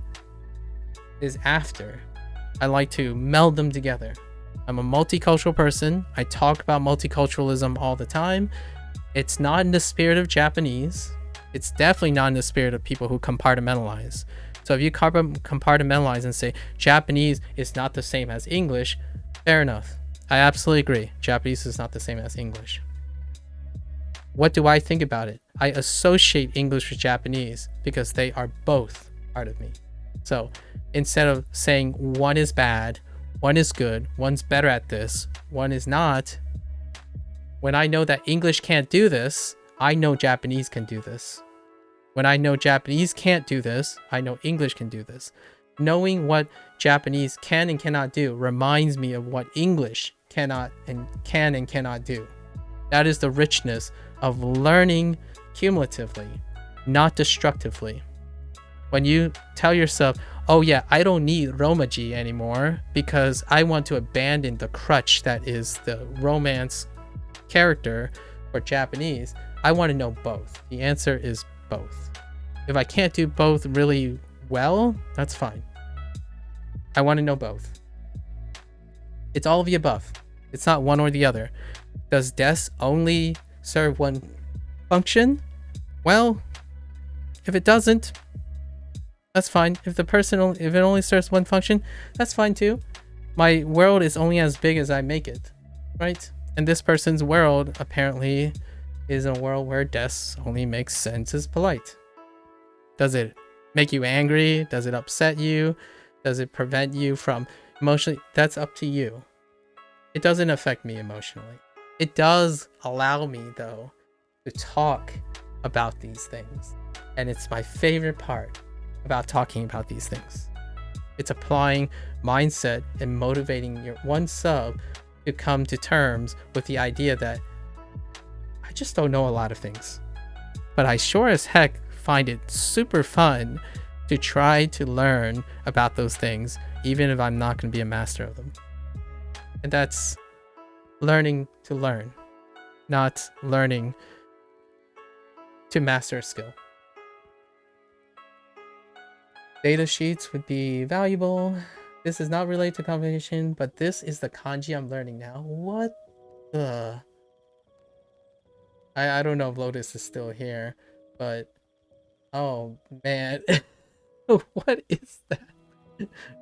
is after. I like to meld them together. I'm a multicultural person. I talk about multiculturalism all the time. It's not in the spirit of Japanese. It's definitely not in the spirit of people who compartmentalize. So if you compartmentalize and say Japanese is not the same as English, fair enough. I absolutely agree. Japanese is not the same as English. What do I think about it? I associate English with Japanese because they are both part of me. So instead of saying one is bad, one is good, one's better at this, one is not, when I know that English can't do this, I know Japanese can do this. When I know Japanese can't do this, I know English can do this. Knowing what Japanese can and cannot do reminds me of what English cannot and cannot do. That is the richness of learning cumulatively, not destructively. When you tell yourself, oh yeah, I don't need Romaji anymore because I want to abandon the crutch that is the romance character for Japanese, I want to know both. The answer is both. If I can't do both really well, that's fine. I want to know both. It's all of the above. It's not one or the other. Does des only serve one function? Well, if it doesn't, that's fine. If it only serves one function, that's fine too. My world is only as big as I make it, right? And this person's world apparently is a world where des only makes sense as polite. Does it make you angry? Does it upset you? Does it prevent you from emotionally? That's up to you. It doesn't affect me emotionally. It does allow me, though, to talk about these things. And it's my favorite part about talking about these things. It's applying mindset and motivating your one sub to come to terms with the idea that I just don't know a lot of things. But I sure as heck find it super fun to try to learn about those things, even if I'm not going to be a master of them. And that's learning to learn, not learning to master a skill. Data sheets would be valuable. This is not related to conversation, but this is the kanji I'm learning now. What the? I don't know if Lotus is still here, but oh man. What is that?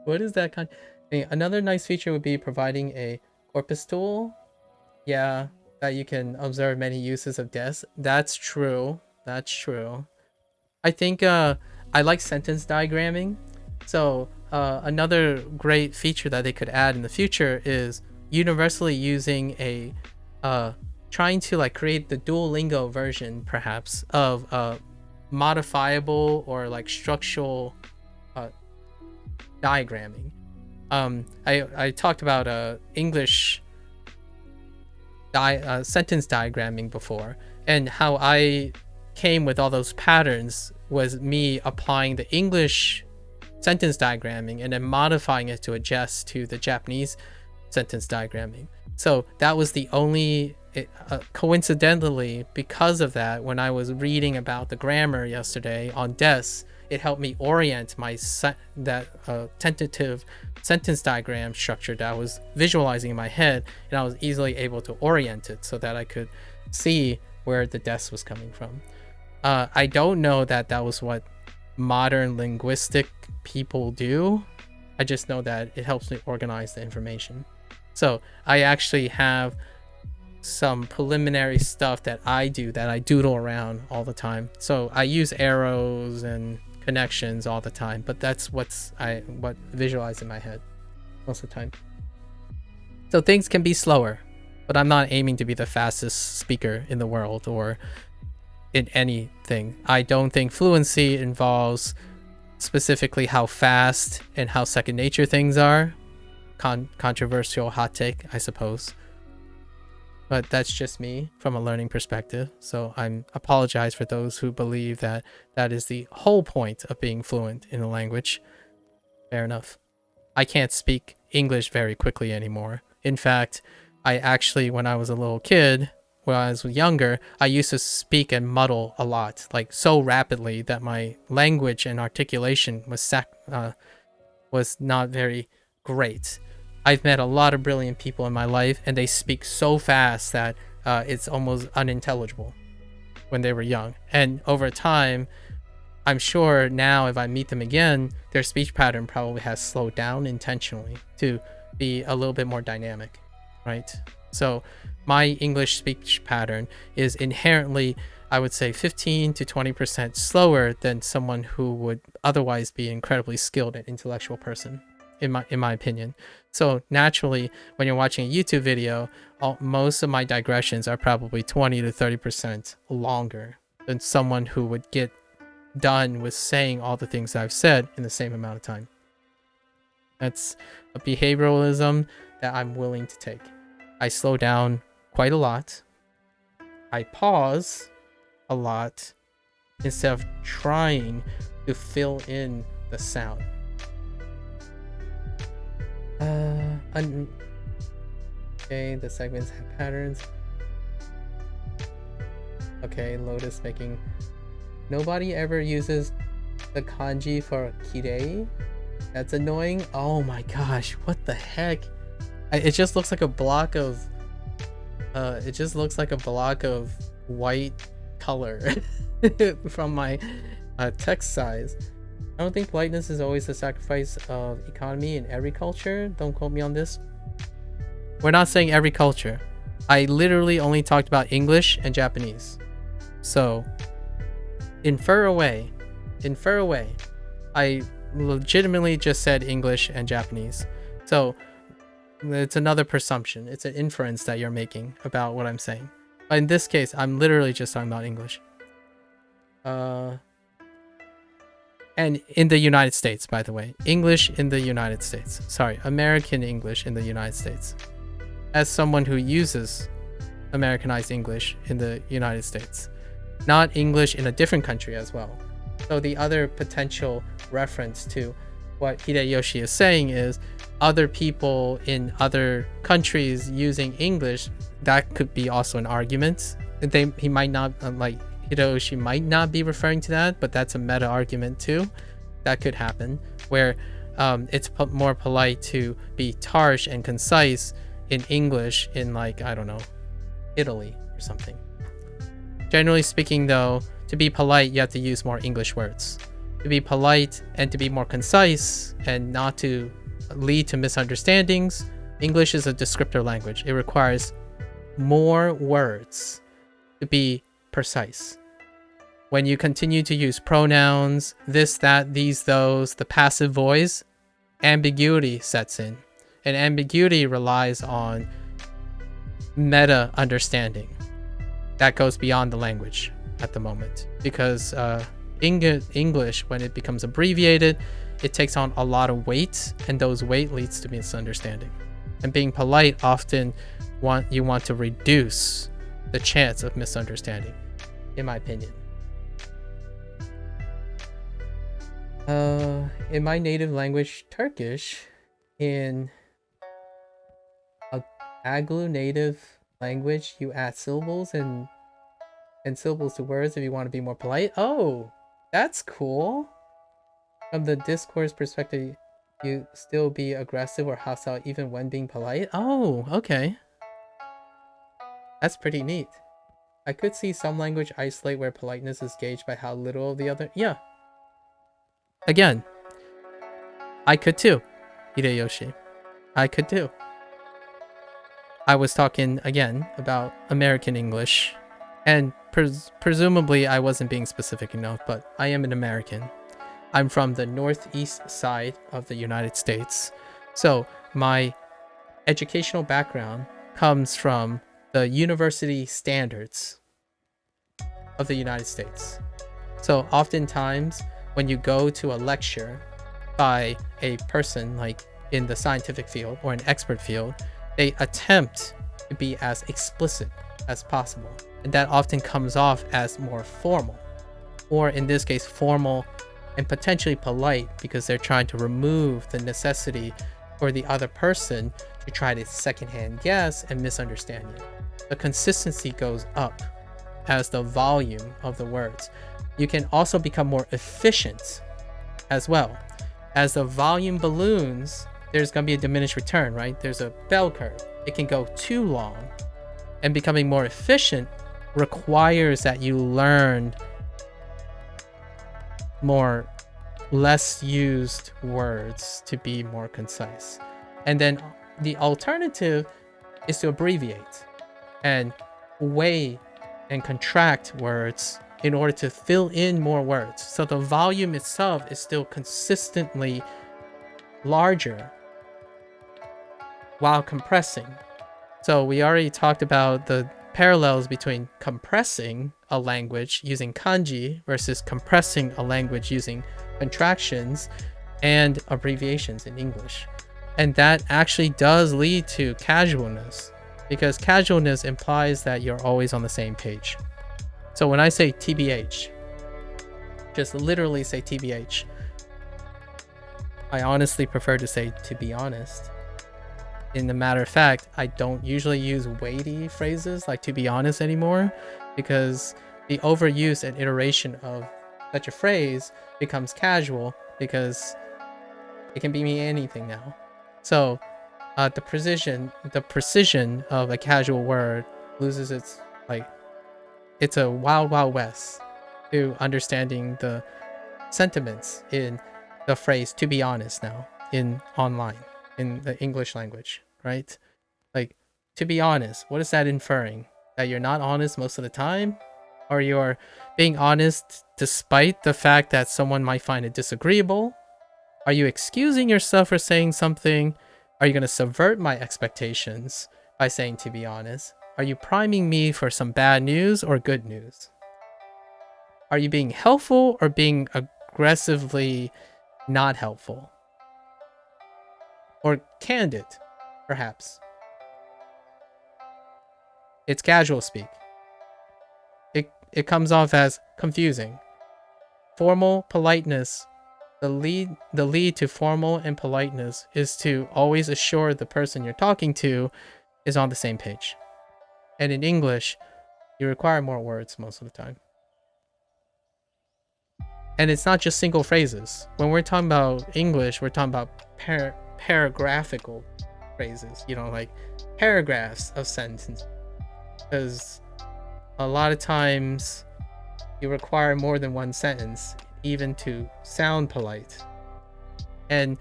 What is that kind? Another nice feature would be providing a corpus tool. Yeah, that you can observe many uses of des. That's true. That's true. I think I like sentence diagramming. So another great feature that they could add in the future is universally using a trying to like create the Duolingo version perhaps of modifiable or like structural diagramming. I talked about English sentence diagramming before, and how I came with all those patterns was me applying the English sentence diagramming and then modifying it to adjust to the Japanese sentence diagramming. So that was the only coincidentally, because of that, when I was reading about the grammar yesterday on des, it helped me orient my tentative sentence diagram structure that I was visualizing in my head, and I was easily able to orient it so that I could see where the des was coming from. I don't know that that was what modern linguistic people do. I just know that it helps me organize the information. So I actually have some preliminary stuff that I do that I doodle around all the time. So I use arrows and connections all the time, but that's what visualize in my head most of the time. So things can be slower, but I'm not aiming to be the fastest speaker in the world or in anything. I don't think fluency involves specifically how fast and how second nature things are. Controversial hot take, I suppose. but that's just me from a learning perspective. So I'm apologize for those who believe that that is the whole point of being fluent in a language. Fair enough. I can't speak English very quickly anymore. In fact, I actually, when I was a little kid, when I was younger, I used to speak and muddle a lot, like so rapidly that my language and articulation was not very great. I've met a lot of brilliant people in my life, and they speak so fast that it's almost unintelligible when they were young. And over time, I'm sure now if I meet them again, their speech pattern probably has slowed down intentionally to be a little bit more dynamic, right? So my English speech pattern is inherently, I would say, 15 to 20% slower than someone who would otherwise be incredibly skilled and intellectual person, in my opinion. So naturally, when you're watching a YouTube video, most of my digressions are probably 20 to 30% longer than someone who would get done with saying all the things I've said in the same amount of time. That's a behavioralism that I'm willing to take. I slow down quite a lot. I pause a lot instead of trying to fill in the sound. Okay, the segments have patterns. Okay, Lotus making... Nobody ever uses the kanji for kirei? That's annoying. Oh my gosh, what the heck? It just looks like a block of... it just looks like a block of white color from my text size. I don't think politeness is always the sacrifice of economy in every culture. Don't quote me on this. We're not saying every culture. I literally only talked about English and Japanese. So, infer away. I legitimately just said English and Japanese. So, it's another presumption. It's an inference that you're making about what I'm saying. But in this case, I'm literally just talking about English. And in the United States, by the way. English in the United States. Sorry, American English in the United States. As someone who uses Americanized English in the United States. Not English in a different country as well. So the other potential reference to what Hideyoshi is saying is other people in other countries using English, that could be also an argument. He might not, like Hideyoshi might not be referring to that, but that's a meta argument too. That could happen where it's more polite to be harsh and concise in English in, like, I don't know, Italy or something. Generally speaking though, to be polite, you have to use more English words. To be polite and to be more concise and not to lead to misunderstandings, English is a descriptor language. It requires more words to be precise. When you continue to use pronouns, this, that, these, those, the passive voice, ambiguity sets in. And ambiguity relies on meta understanding. That goes beyond the language at the moment. Because English, when it becomes abbreviated, it takes on a lot of weight, and those weight leads to misunderstanding. And being polite often you want to reduce the chance of misunderstanding, in my opinion. In my native language, Turkish, in a Aglu native language, you add syllables and syllables to words if you want to be more polite. Oh, that's cool. From the discourse perspective, you still be aggressive or hostile even when being polite. Oh, okay. That's pretty neat. I could see some language isolate where politeness is gauged by how little of the other. Yeah. Again, I could too, Hideyoshi. I could too. I was talking again about American English, and presumably I wasn't being specific enough, but I am an American. I'm from the northeast side of the United States. So my educational background comes from the university standards of the United States. So oftentimes when you go to a lecture by a person like in the scientific field or an expert field, they attempt to be as explicit as possible. And that often comes off as more formal, or in this case, formal and potentially polite, because they're trying to remove the necessity for the other person to try to secondhand guess and misunderstand you. The consistency goes up as the volume of the words. You can also become more efficient as well. As the volume balloons, there's going to be a diminished return, right? There's a bell curve. It can go too long, and becoming more efficient requires that you learn more less used words to be more concise. And then the alternative is to abbreviate and weigh and contract words in order to fill in more words. So the volume itself is still consistently larger while compressing. So we already talked about the parallels between compressing a language using kanji versus compressing a language using contractions and abbreviations in English. And that actually does lead to casualness, because casualness implies that you're always on the same page. So when I say TBH, just literally say TBH. I honestly prefer to say to be honest. In the matter of fact, I don't usually use weighty phrases like to be honest anymore, because the overuse and iteration of such a phrase becomes casual, because it can be mean anything now. So the precision of a casual word loses its, like, it's a wild west to understanding the sentiments in the phrase to be honest now in online, in the English language, right? Like, to be honest, what is that inferring? That you're not honest most of the time? Or you're being honest despite the fact that someone might find it disagreeable? Are you excusing yourself for saying something? Are you going to subvert my expectations by saying to be honest? Are you priming me for some bad news or good news? Are you being helpful or being aggressively not helpful? Or candid, perhaps? It's casual speak. It comes off as confusing. Formal politeness, the lead to formal and politeness is to always assure the person you're talking to is on the same page. And in English, you require more words most of the time. And it's not just single phrases. When we're talking about English, we're talking about paragraphical phrases, like paragraphs of sentences. Because a lot of times you require more than one sentence even to sound polite. And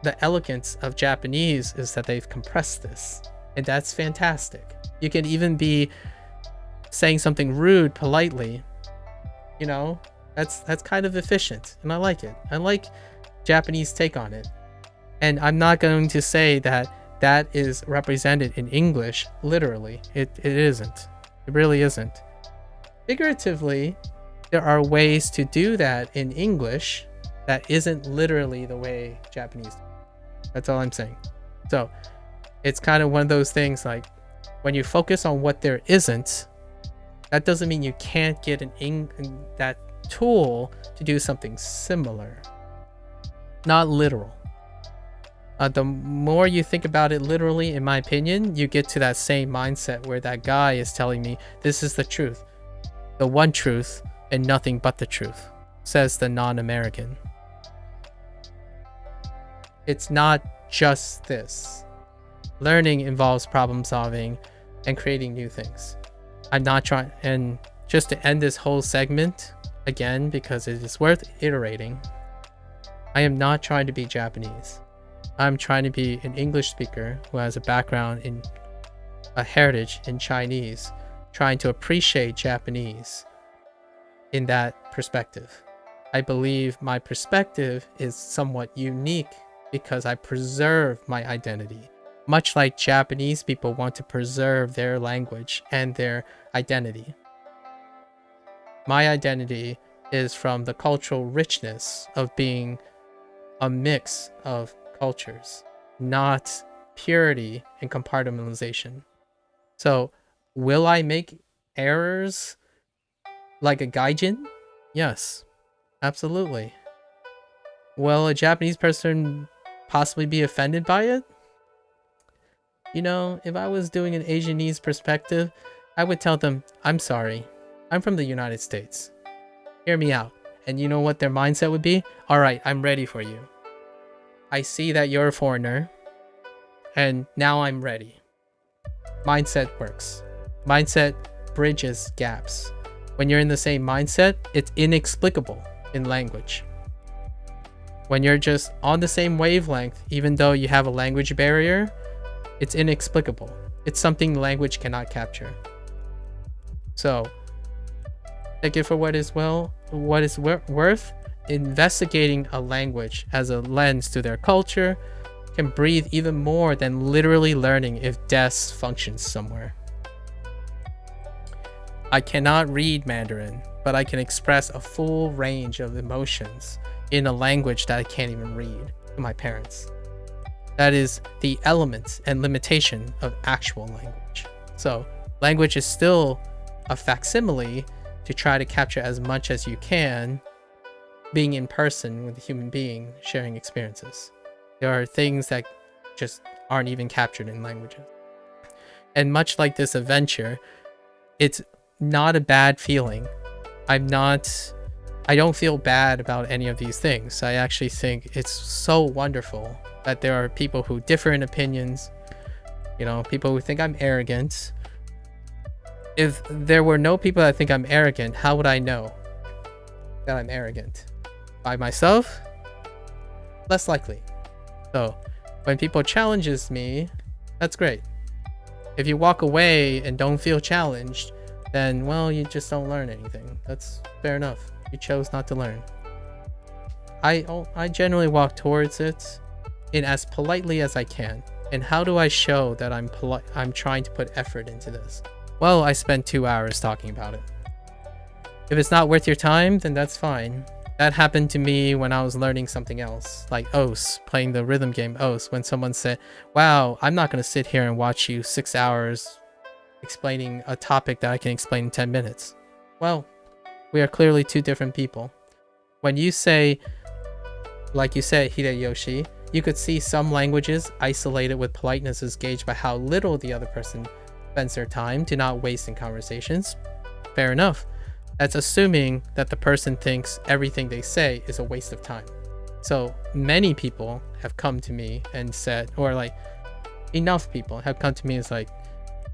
the elegance of Japanese is that they've compressed this, and that's fantastic. You can even be saying something rude politely. That's kind of efficient, and I like it. I like Japanese take on it. And I'm not going to say that is represented in English literally. It isn't. It really isn't. Figuratively, there are ways to do that in English that isn't literally the way Japanese do. That's all I'm saying. So it's kind of one of those things, like, when you focus on what there isn't, that doesn't mean you can't get that tool to do something similar. Not literal. The more you think about it literally, in my opinion, you get to that same mindset where that guy is telling me, this is the truth, the one truth, and nothing but the truth, says the non-American. It's not just this. Learning involves problem solving and creating new things. I'm not trying, and just to end this whole segment, again, because it is worth iterating, I am not trying to be Japanese. I'm trying to be an English speaker who has a background in a heritage in Chinese, trying to appreciate Japanese in that perspective. I believe my perspective is somewhat unique because I preserve my identity, much like Japanese people want to preserve their language and their identity. My identity is from the cultural richness of being a mix of cultures, not purity and compartmentalization. So, will I make errors like a gaijin? Yes, absolutely. Will a Japanese person possibly be offended by it? You know, if I was doing an Asianese perspective, I would tell them, I'm sorry. I'm from the United States. Hear me out. And you know what their mindset would be? All right, I'm ready for you. I see that you're a foreigner, and now I'm ready. Mindset works. Mindset bridges gaps. When you're in the same mindset, it's inexplicable in language. When you're just on the same wavelength, even though you have a language barrier, it's inexplicable. It's something language cannot capture. So, take it for what is worth. Investigating a language as a lens to their culture can breathe even more than literally learning if desk functions somewhere. I cannot read Mandarin, but I can express a full range of emotions in a language that I can't even read to my parents. That is the element and limitation of actual language. So, language is still a facsimile to try to capture as much as you can, being in person with a human being, sharing experiences. There are things that just aren't even captured in languages. And much like this adventure, it's not a bad feeling. I don't feel bad about any of these things. I actually think it's so wonderful that there are people who differ in opinions, you know, people who think I'm arrogant. If there were no people that think I'm arrogant, how would I know that I'm arrogant? By myself? Less likely. So when people challenges me, that's great. If you walk away and don't feel challenged, then, well, you just don't learn anything. That's fair enough. You chose not to learn. I generally walk towards it in as politely as I can. And how do I show that I'm trying to put effort into this? Well, I spent 2 hours talking about it. If it's not worth your time, then that's fine. That happened to me when I was learning something else, like OS, playing the rhythm game OS, when someone said, wow, I'm not going to sit here and watch you 6 hours explaining a topic that I can explain in 10 minutes. Well, we are clearly two different people. When you say, like you said, Hideyoshi, you could see some languages isolated with politeness is gauged by how little the other person spends their time to not waste in conversations. Fair enough. That's assuming that the person thinks everything they say is a waste of time. So many people have come to me and said, or like enough people have come to me and is like,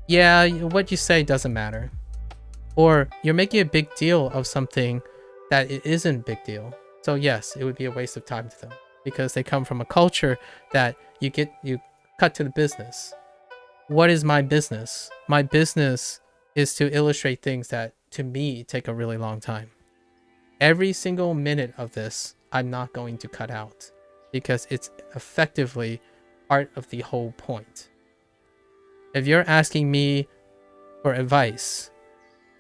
yeah, what you say doesn't matter. Or you're making a big deal of something that it isn't a big deal. So yes, it would be a waste of time to them because they come from a culture that you cut to the business. What is my business? My business is to illustrate things that to me take a really long time. Every single minute of this, I'm not going to cut out because it's effectively part of the whole point. If you're asking me for advice,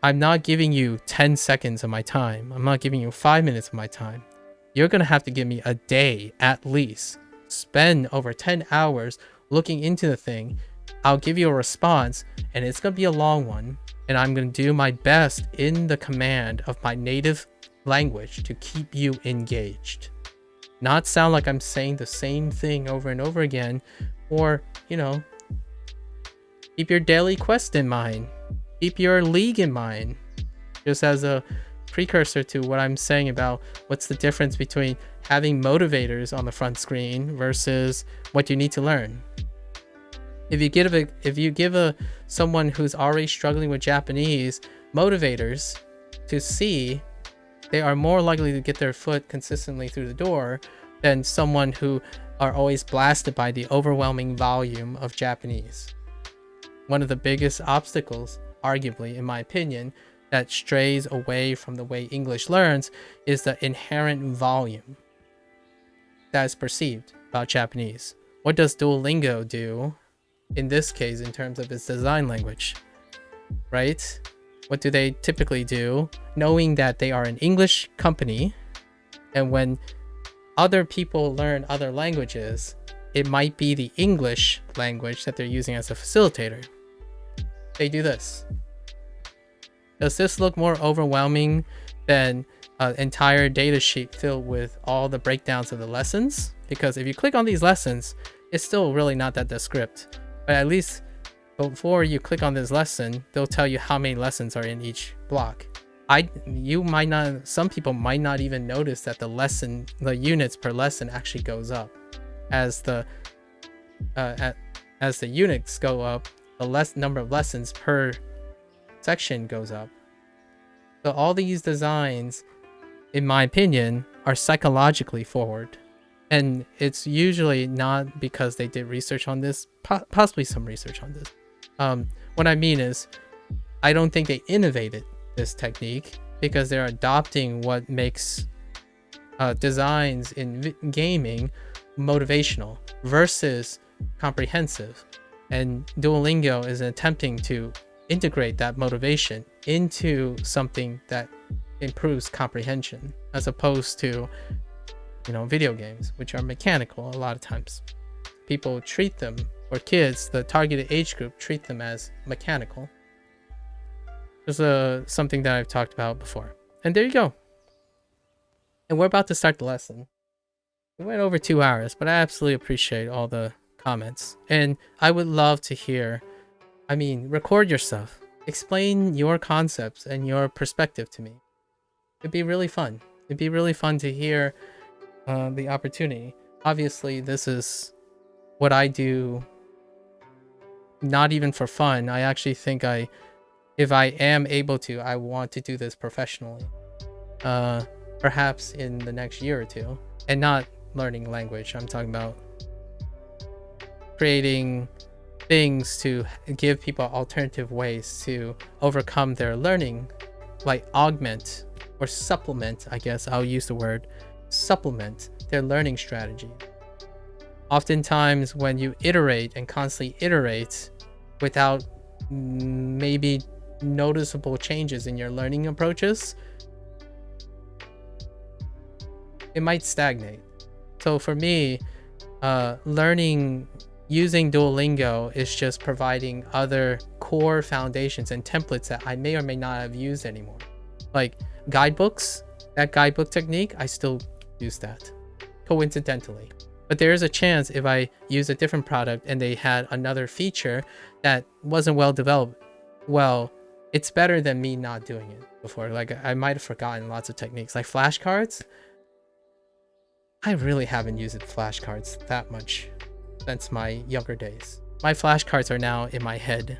I'm not giving you 10 seconds of my time. I'm not giving you 5 minutes of my time. You're going to have to give me a day at least. Spend over 10 hours looking into the thing. I'll give you a response, and it's going to be a long one. And I'm going to do my best in the command of my native language to keep you engaged. Not sound like I'm saying the same thing over and over again, or, you know, keep your daily quest in mind. Keep your league in mind. Just as a precursor to what I'm saying about what's the difference between having motivators on the front screen versus what you need to learn. If you give someone who's already struggling with Japanese motivators to see, they are more likely to get their foot consistently through the door than someone who are always blasted by the overwhelming volume of Japanese. One of the biggest obstacles, arguably in my opinion, that strays away from the way English learns is the inherent volume that is perceived about Japanese. What does Duolingo do in this case in terms of its design language, right? What do they typically do, knowing that they are an English company, and when other people learn other languages, it might be the English language that they're using as a facilitator. they do this. Does this look more overwhelming than an entire data sheet filled with all the breakdowns of the lessons? Because if you click on these lessons, it's still really not that descript. But at least before you click on this lesson, they'll tell you how many lessons are in each block. Some people might not even notice that the units per lesson actually goes up. As the units go up, the number of lessons per section goes up. So all these designs, in my opinion, are psychologically forward. And it's usually not because they did research on this, possibly some research on this. What I mean is, I don't think they innovated this technique because they're adopting what makes designs in gaming motivational versus comprehensive. And Duolingo is attempting to integrate that motivation into something that improves comprehension, as opposed to, video games, which are mechanical a lot of times. People treat them, or kids, the targeted age group, treat them as mechanical. This is something that I've talked about before. And there you go. And we're about to start the lesson. We went over 2 hours, but I absolutely appreciate all the comments. And I would love to hear, record yourself. Explain your concepts and your perspective to me. It'd be really fun. It'd be really fun to hear the opportunity. Obviously, this is what I do, not even for fun. I actually think if I am able to, I want to do this professionally. Perhaps in the next year or two. And not learning language. I'm talking about creating things to give people alternative ways to overcome their learning, like augment or supplement, I guess I'll use the word, supplement their learning strategy. Oftentimes when you iterate and constantly iterate without maybe noticeable changes in your learning approaches, it might stagnate. So for me, using Duolingo is just providing other core foundations and templates that I may or may not have used anymore. Like guidebooks, that guidebook technique, I still use that, coincidentally. But there is a chance if I use a different product and they had another feature that wasn't well developed, well, it's better than me not doing it before. Like I might have forgotten lots of techniques, like flashcards. I really haven't used flashcards that much since my younger days. My flashcards are now in my head.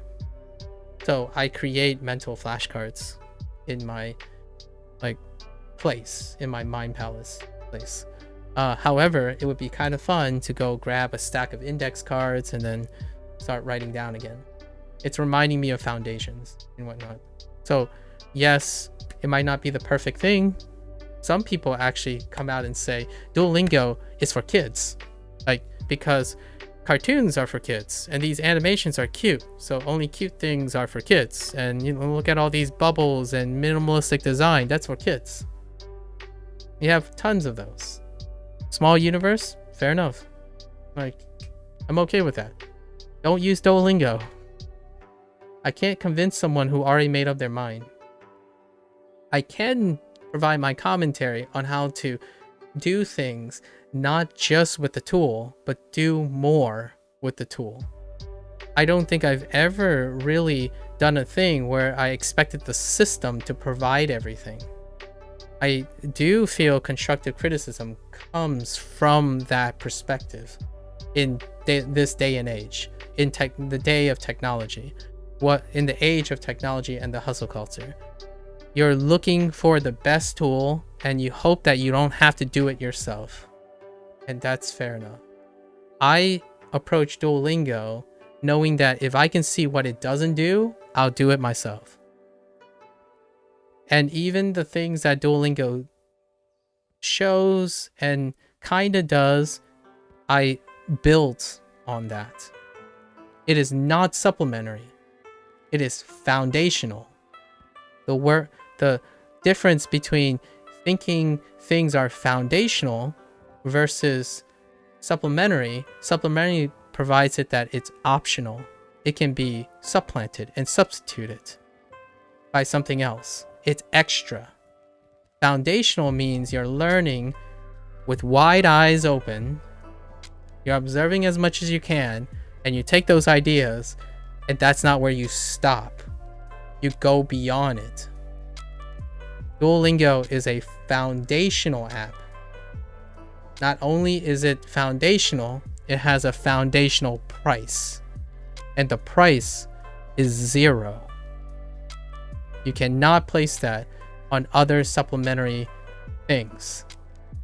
So I create mental flashcards in my place, in my mind palace place. However, it would be kind of fun to go grab a stack of index cards and then start writing down again. It's reminding me of foundations and whatnot. So yes, it might not be the perfect thing. Some people actually come out and say Duolingo is for kids, because cartoons are for kids and these animations are cute, so only cute things are for kids. And look at all these bubbles and minimalistic design, that's for kids. You have tons of those. Small universe, fair enough. I'm okay with that. Don't use Duolingo. I can't convince someone who already made up their mind. I can provide my commentary on how to do things not just with the tool, but do more with the tool. I don't think I've ever really done a thing where I expected the system to provide everything. I do feel constructive criticism comes from that perspective in this day and age, in the day of technology, in the age of technology and the hustle culture. You're looking for the best tool and you hope that you don't have to do it yourself. And that's fair enough. I approach Duolingo knowing that if I can see what it doesn't do, I'll do it myself. And even the things that Duolingo shows and kind of does, I built on that. It is not supplementary. It is foundational. The difference between thinking things are foundational versus supplementary provides it that it's optional. it can be supplanted and substituted by something else. It's extra. Foundational means you're learning with wide eyes open. You're observing as much as you can, and you take those ideas, and that's not where you stop. You go beyond it. Duolingo is a foundational app. Not only is it foundational, it has a foundational price. And the price is 0. You cannot place that on other supplementary things.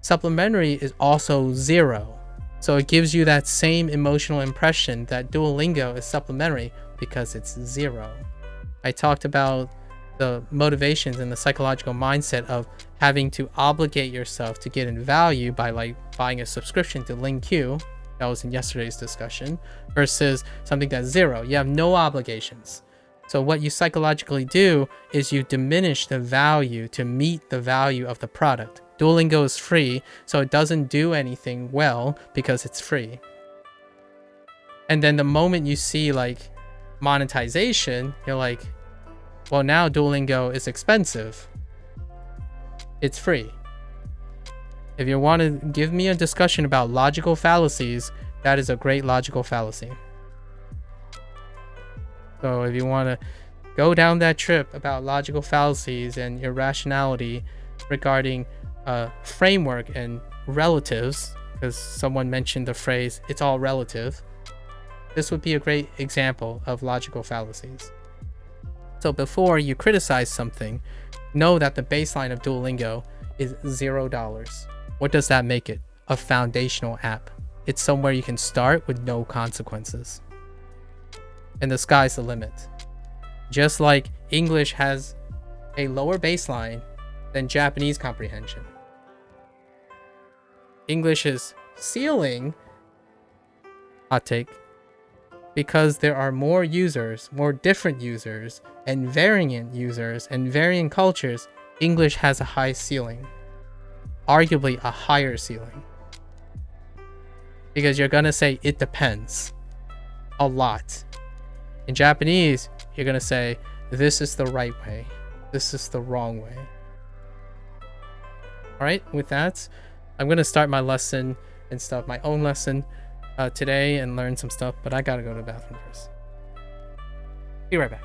Supplementary is also 0. So it gives you that same emotional impression that Duolingo is supplementary because it's 0. I talked about the motivations and the psychological mindset of having to obligate yourself to get in value by like buying a subscription to LingQ. That was in yesterday's discussion, versus something that's 0. You have no obligations. So what you psychologically do is you diminish the value to meet the value of the product. Duolingo is free, so it doesn't do anything well because it's free. And then the moment you see like monetization, you're like, well, now Duolingo is expensive. It's free. If you want to give me a discussion about logical fallacies, that is a great logical fallacy. So if you want to go down that trip about logical fallacies and irrationality regarding framework and relatives, because someone mentioned the phrase, it's all relative, this would be a great example of logical fallacies. So before you criticize something, know that the baseline of Duolingo is $0. What does that make it? A foundational app. It's somewhere you can start with no consequences. And the sky's the limit. Just like English has a lower baseline than Japanese comprehension. English's ceiling, hot take, because there are more users, more different users, and variant users, and variant cultures, English has a high ceiling. Arguably a higher ceiling. Because you're gonna say, it depends. A lot. In Japanese, you're gonna say, this is the right way. This is the wrong way. Alright, with that, I'm gonna start my lesson and stuff, my own lesson today and learn some stuff, but I gotta go to the bathroom first. Be right back.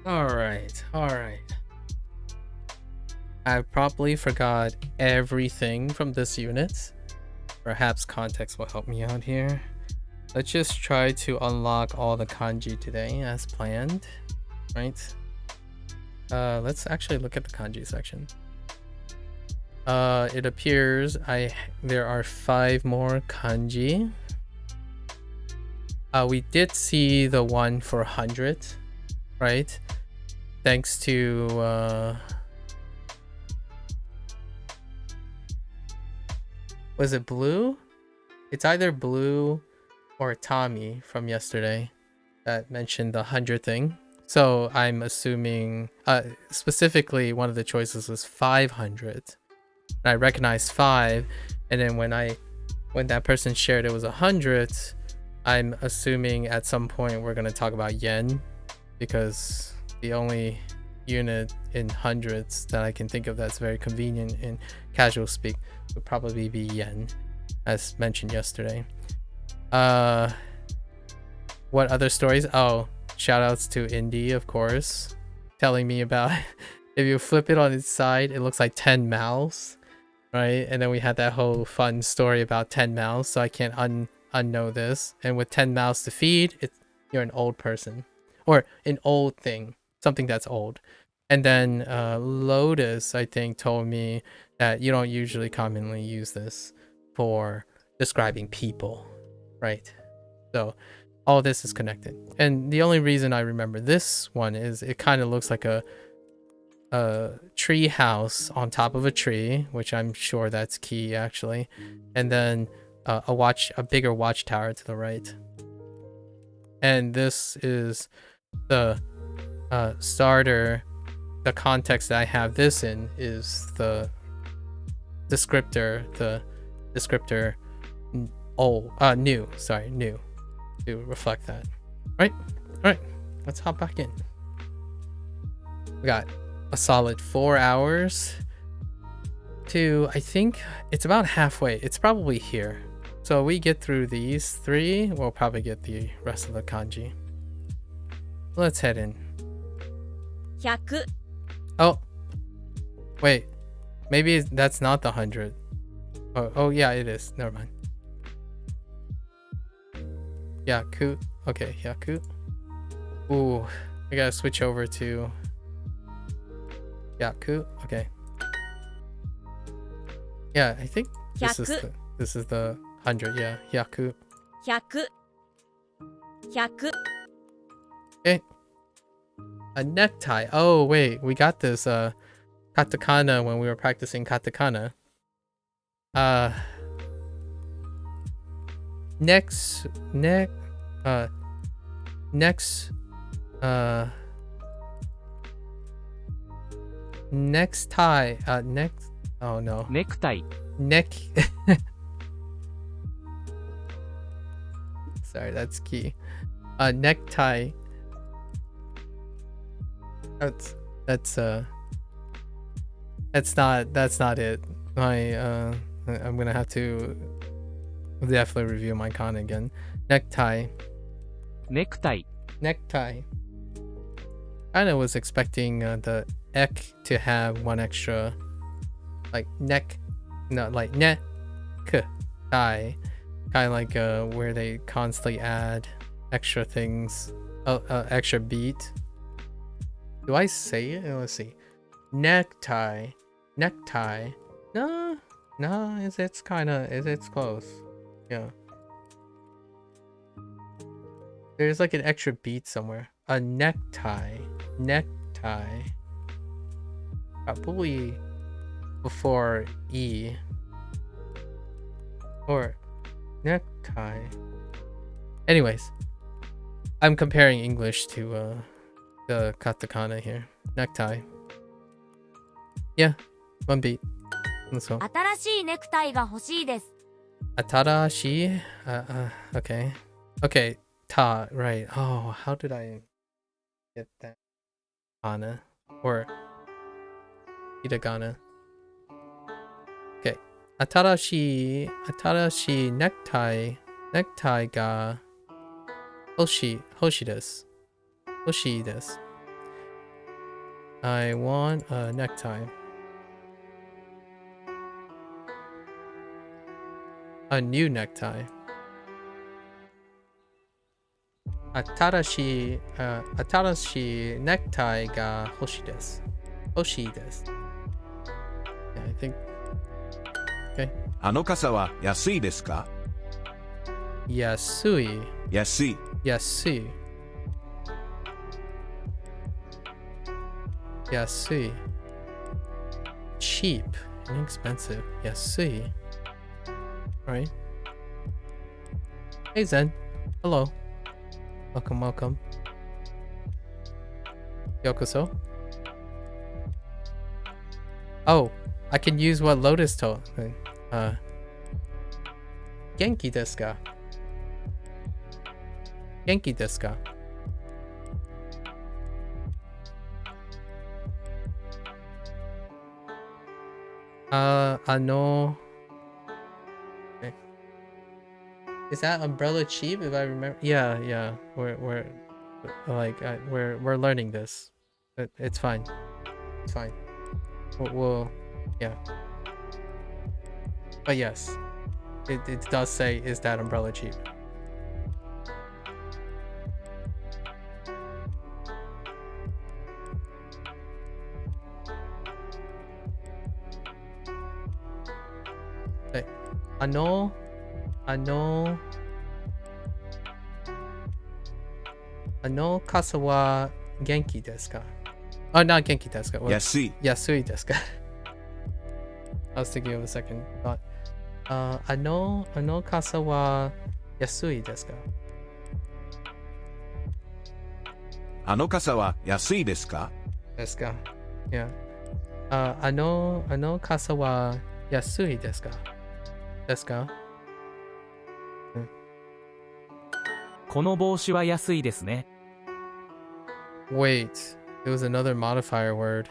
Alright. I probably forgot everything from this unit. Perhaps context will help me out here. Let's just try to unlock all the kanji today as planned, right? Let's actually look at the kanji section. It appears there are 5 more kanji. We did see the one for 100, right? Thanks to was it Blue? It's either Blue or Tommy from yesterday that mentioned the 100 thing. So I'm assuming specifically one of the choices was 500. And I recognized 5, and then when that person shared it was 100, I'm assuming at some point we're going to talk about yen, because the only unit in hundreds that I can think of that's very convenient in casual speak would probably be yen, as mentioned yesterday. What other stories? Oh, shout outs to Indy, of course, telling me about if you flip it on its side, it looks like 10 mouths, right? And then we had that whole fun story about 10 mouths, so I can't unknow this. And with 10 mouths to feed, you're an old person, or an old thing, something that's old. And then Lotus, I think, told me that you don't usually commonly use this for describing people, right? So all this is connected. And the only reason I remember this one is it kind of looks like a tree house on top of a tree, which I'm sure that's key actually. And then a bigger watchtower to the right. And this is the starter. The context that I have this in is the descriptor new to reflect that. All right, let's hop back in. We got a solid 4 hours to, I think it's about halfway. It's probably here. So we get through these 3, we'll probably get the rest of the kanji. Let's head in. 100 Oh, wait, maybe that's not the 100. Oh yeah, it is. Never mind. Yaku. Okay, Yaku. Ooh, I gotta switch over to Yaku. Okay. Yeah, I think this is the 100. Yeah, Yaku. 100 100 Okay. A necktie. Oh wait, we got this katakana when we were practicing katakana. Next tie. Oh no. Necktie. Sorry, that's key. Necktie. That's not it. I'm gonna have to definitely review my con again. Necktie. Kinda was expecting the ek to have one extra, like neck, no, like neck tie, kind of like where they constantly add extra things, extra beat. Do I say it? Let's see. Necktie. No, it's close. Yeah. There's like an extra beat somewhere. A necktie. Probably before E. Or necktie. Anyways, I'm comparing English to the katakana here. Necktie. Yeah, one beat. Let's go. 新しいネクタイが欲しいです Atarashi? Okay. Okay, ta, right. Oh, how did I get that? Kana. Or hiragana. Okay. Atarashi necktie ga hoshi desu. I want a necktie. A new necktie. Atarashi necktie ga hoshi desu. Yeah, I think. Okay. あの傘は安いですか? Yasui. 安い Yasui. Yasui. Cheap. Inexpensive. Yasui. Alright. Hey Zen. Hello. Welcome, welcome. Yokoso. Oh, I can use what Lotus told. Genki desu ka? Genki desu ka? Ano. Okay. Is that umbrella cheap? If I remember, yeah. We're like we're learning this. It's fine. It's fine. We'll yeah. But yes, it does say, is that umbrella cheap? Okay. Ano kasa wa genki desu ka? Oh, not genki desu ka. 安い Yasui desu ka? I was thinking of a second thought. Ano kasa wa yasui desu ka? あの傘は安いですか Desu ka? Yeah. Ano kasa wa yasui desu ka? Desu ka? この帽子は安いですね。 Wait, there was another modifier word.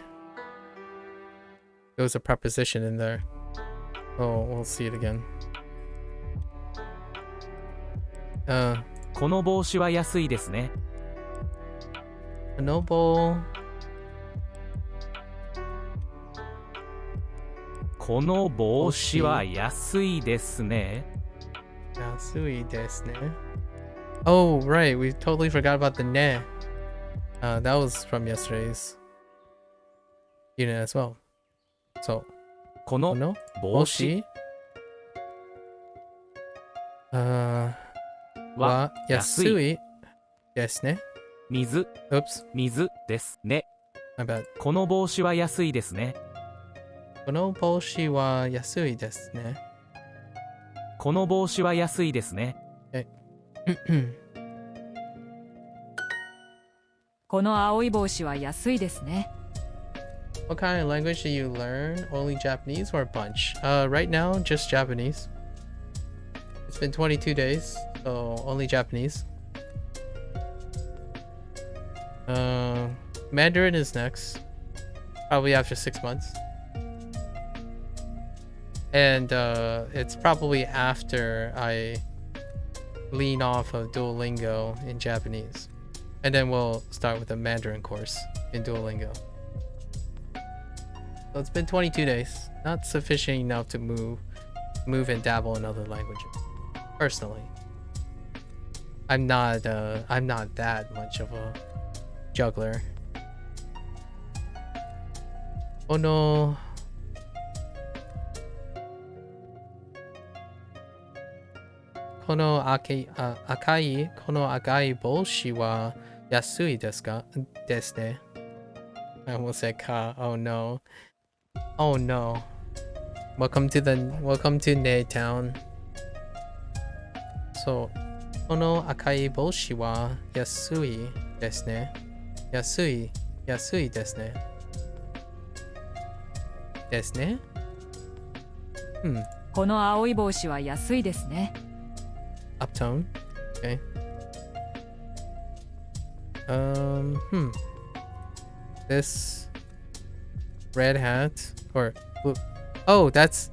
There was a preposition in there. Oh, we'll see it again. この帽子は安いですね。 Noble. この帽子は安いですね。 Yasui desu ne. Oh, right. We totally forgot about the ne. That was from yesterday's unit as well. So, この no 帽子 boshi. は Wa 安い yasui desu ne. 水 Oops, 水ですね。 my bad. この帽子は安いですね。 Kono boshi wa yasui desu ne. この帽子は安いですね。 この青い帽子は安いですね。 What kind of language do you learn? Only Japanese or a bunch? Right now, just Japanese. It's been 22 days, so only Japanese. Mandarin is next, probably after 6 months. And it's probably after I lean off of Duolingo in Japanese. And then we'll start with a Mandarin course in Duolingo. So it's been 22 days. Not sufficient enough to move and dabble in other languages. Personally. I'm not that much of a juggler. Oh no. Kono akai boshi wa yasui desu ka? Desu ne. I almost said ka. Oh no. Oh no. Welcome to Ne Town. So, kono akai boshi wa yasui desu ne. Yasui desu ne. Desu ne? この青い帽子は安いですね。 Uptone. Okay. This red hat or blue. Oh, that's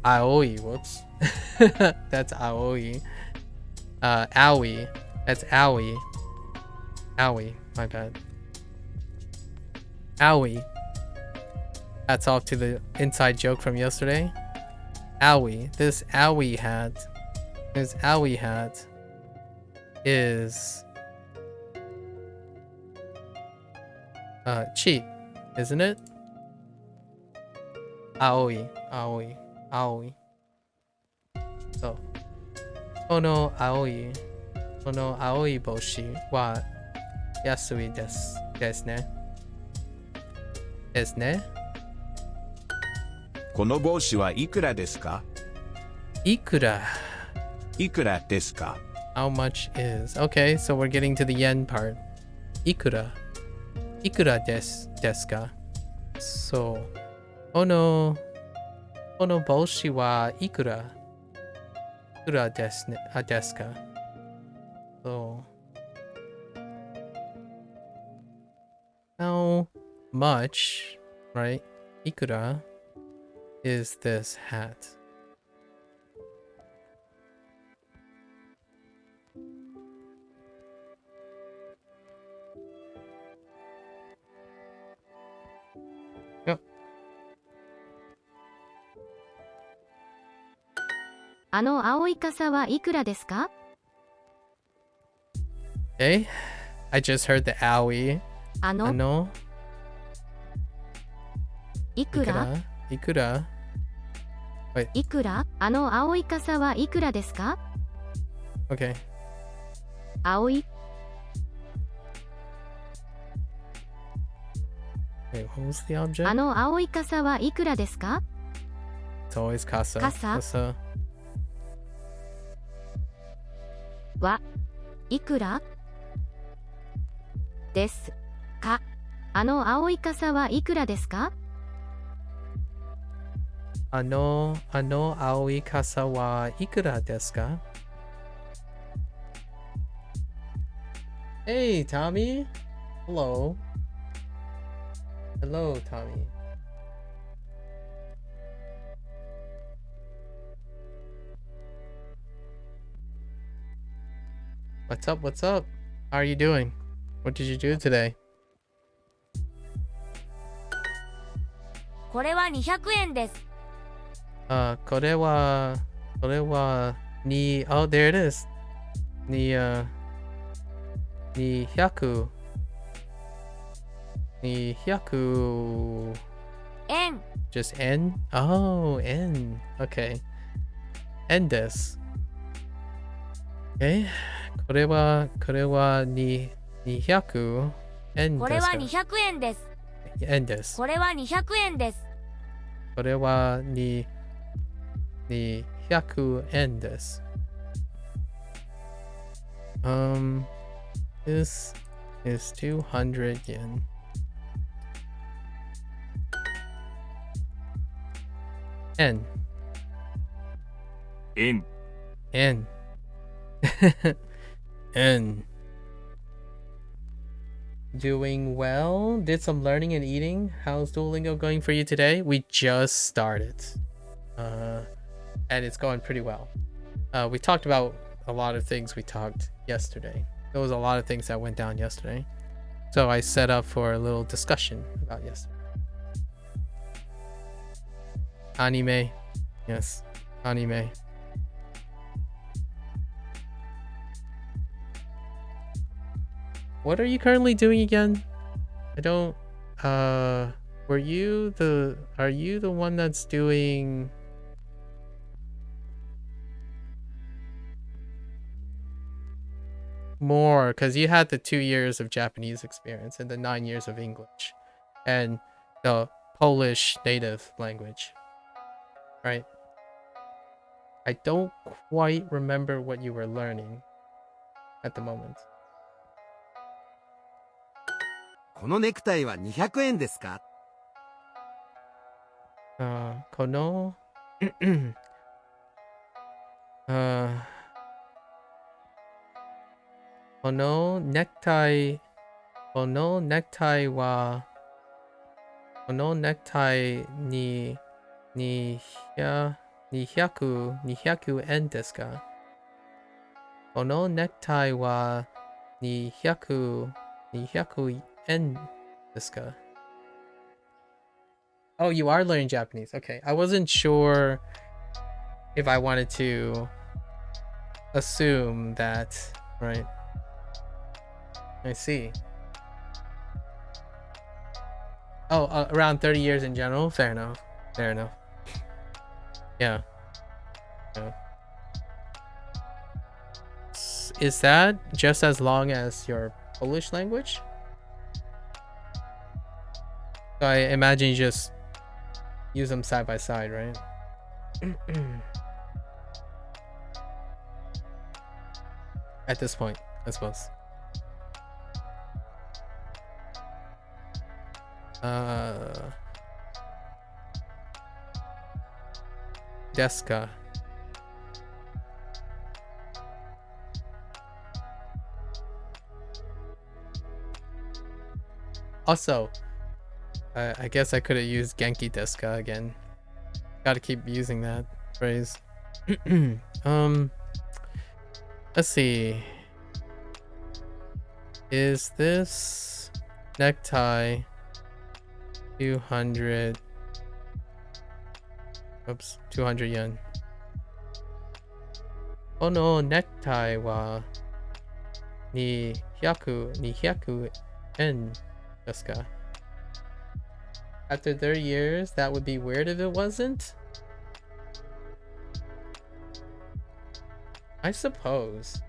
Aoi. Whoops. That's Aoi. Aoi. That's Aoi. Aoi. My bad. Aoi. That's off to the inside joke from yesterday. Aoi. This Aoi hat. This Aoi hat is cheap, isn't it? Aoi. So, kono aoi この青い帽子は安いです。ですね。ですね。この帽子はいくらですか？いくら。いくらですか？ How much is? Okay, so we're getting to the yen part. いくら。いくらですか？そう。この帽子はいくら。いくらですね。ですか？そう。How much, right? いくら is this hat? Yep. あの青い傘はいくらですか？ Okay. I just heard the owie. あのいくらいくらいくらあの青い傘はいくらですか？ Okay. 青い Wait, what was the object? あの青い傘はいくらですか？ It's always casa. 傘はいくらですか？あの青い傘はいくらですか？あの青い傘はいくらですか? Hey, Tommy. Hello. Hello, Tommy. What's up? What's up? How are you doing? What did you do today? これは200円です。これはに、oh, there it is. 200 円 just N? Oh, N. Okay. N です。Okay. これは200円これは200円です。円です。これは200円です。これは200円です。This is 200 yen. N. N. N. N. Doing well. Did some learning and eating. How's Duolingo going for you today? We just started. And it's going pretty well. We talked about a lot of things we talked yesterday. There was a lot of things that went down yesterday. So I set up for a little discussion about yesterday. Anime. Yes. Anime. What are you currently doing again? I don't are you the one that's doing more, because you had the 2 years of Japanese experience and the 9 years of English and the Polish native language, right? I don't quite remember what you were learning at the moment. このネクタイは200円ですか？このこのネクタイに200円ですか？このネクタイは200円ですか? Oh, you are learning Japanese. Okay. I wasn't sure if I wanted to assume that, right? I see. Oh, around 30 years in general? Fair enough. Fair enough. Yeah. is that just as long as your Polish language? So I imagine you just use them side by side, right? At this point, I suppose. Deska. Also, I guess I could have used Genki Deska again. Gotta keep using that phrase. Let's see. Is this necktie 200? Oops, 200 yen. Oh no, necktie wa 200 yen desu ka? After 30 years, that would be weird if it wasn't? I suppose.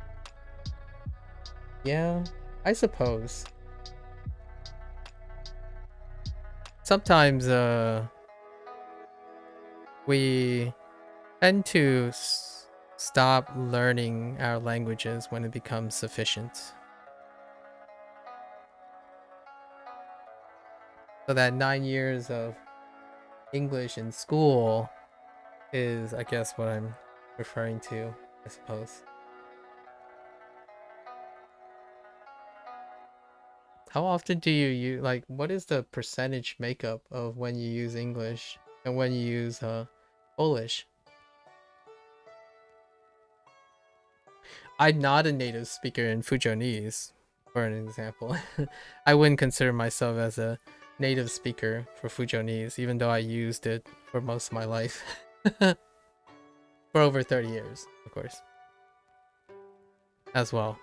Yeah, I suppose. Sometimes, we tend to stop learning our languages when it becomes sufficient. So that 9 years of English in school is, I guess, what I'm referring to, I suppose. How often do you use, like, what is the percentage makeup of when you use English and when you use Polish? I'm not a native speaker in Fujonese, for an example. I wouldn't consider myself as a native speaker for Fujonese, even though I used it for most of my life. For over 30 years, of course. As well.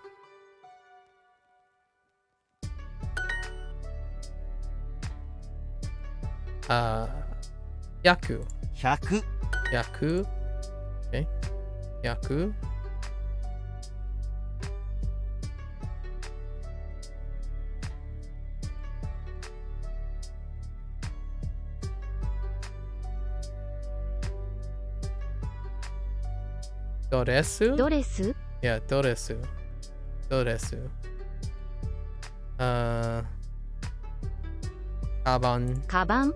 Yaku. 100、 Yaku. Okay. Yaku. Doresu? ドレス Yeah, doresu. Doresu. Kaban. カバン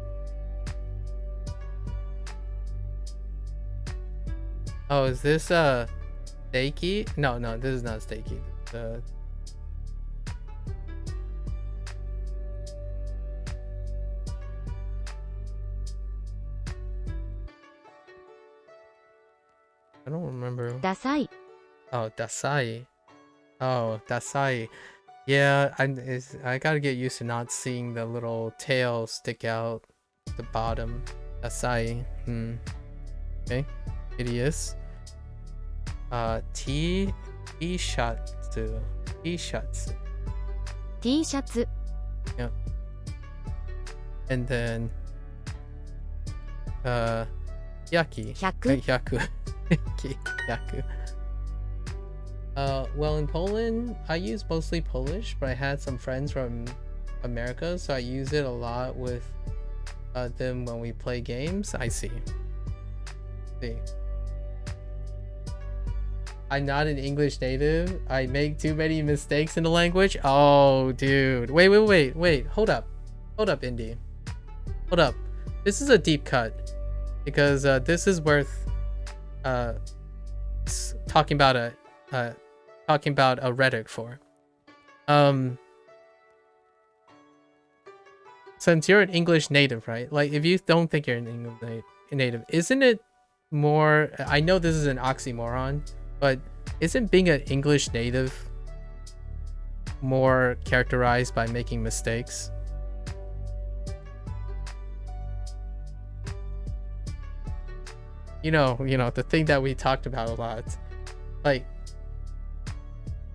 Oh, is this steaky? No, this is not steaky. I don't remember. ダサい Oh, dasai. Oh, dasai. Yeah, I gotta get used to not seeing the little tail stick out the bottom. Dasai. Okay. Hideous. T-shatsu. T-shatsu. T シャツ And then yaki. 100 Yaku. Yaku. Well, in Poland, I use mostly Polish, but I had some friends from America, so I use it a lot with them when we play games. I see. I'm not an English native. I make too many mistakes in the language. Oh, dude. Wait. Hold up, Indy. Hold up. This is a deep cut because this is worth talking about a rhetoric for. Since you're an English native, right? Like, if you don't think you're an English native, isn't it more? I know this is an oxymoron, but isn't being an English native more characterized by making mistakes? You know, the thing that we talked about a lot. Like,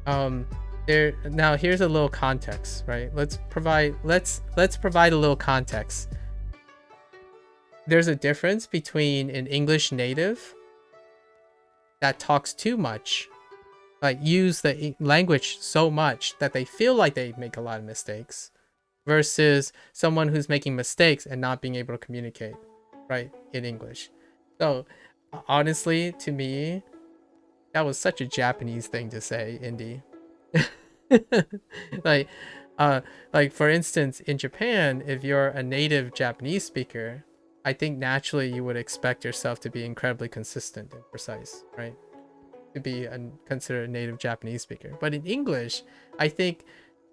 now here's a little context, right? Let's provide a little context. There's a difference between an English native that talks too much like use the language so much that they feel like they make a lot of mistakes, versus someone who's making mistakes and not being able to communicate right in English. So honestly, to me, that was such a Japanese thing to say, Indy. like like for instance, in Japan, if you're a native Japanese speaker, I think naturally you would expect yourself to be incredibly consistent and precise, right? To be considered a native Japanese speaker. But in English, I think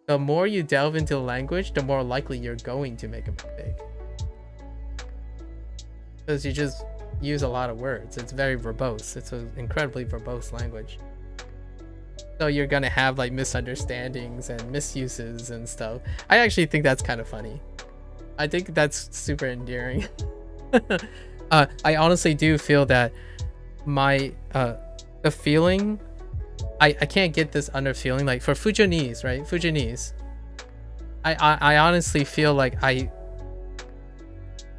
the more you delve into the language, the more likely you're going to make a mistake. Because you just use a lot of words. It's very verbose. It's an incredibly verbose language. So you're gonna have like misunderstandings and misuses and stuff. I actually think that's kind of funny. I think that's super endearing. I honestly do feel that my the feeling, I can't get this under feeling, like for Fujianese, right? Fujianese, I honestly feel like I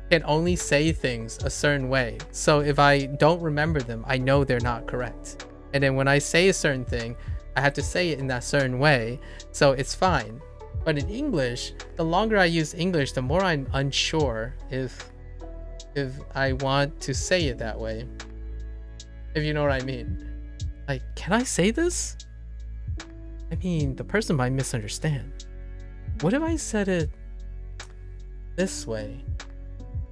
can only say things a certain way. So if I don't remember them, I know they're not correct. And then when I say a certain thing, I have to say it in that certain way, so it's fine. But in English, the longer I use English, the more I'm unsure if I want to say it that way. If you know what I mean. Like, can I say this? I mean, the person might misunderstand. What if I said it this way?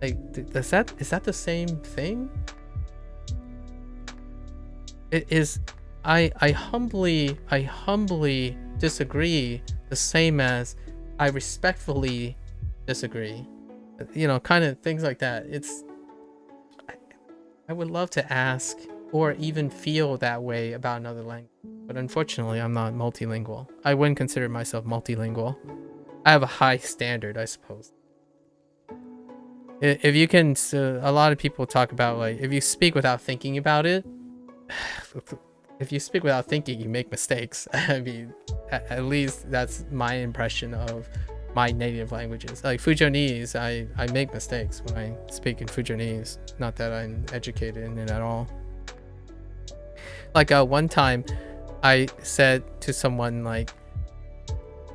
Like, is that the same thing? It is. I humbly disagree, the same as I respectfully disagree. You know, kind of things like that. I would love to ask or even feel that way about another language, but unfortunately I'm not multilingual. I wouldn't consider myself multilingual. I have a high standard, I suppose. If you can, a lot of people talk about, like, if you speak without thinking about it, if you speak without thinking, you make mistakes. I mean, at least that's my impression of my native languages. Like Fujianese, I make mistakes when I speak in Fujianese. Not that I'm educated in it at all. Like one time, I said to someone, like,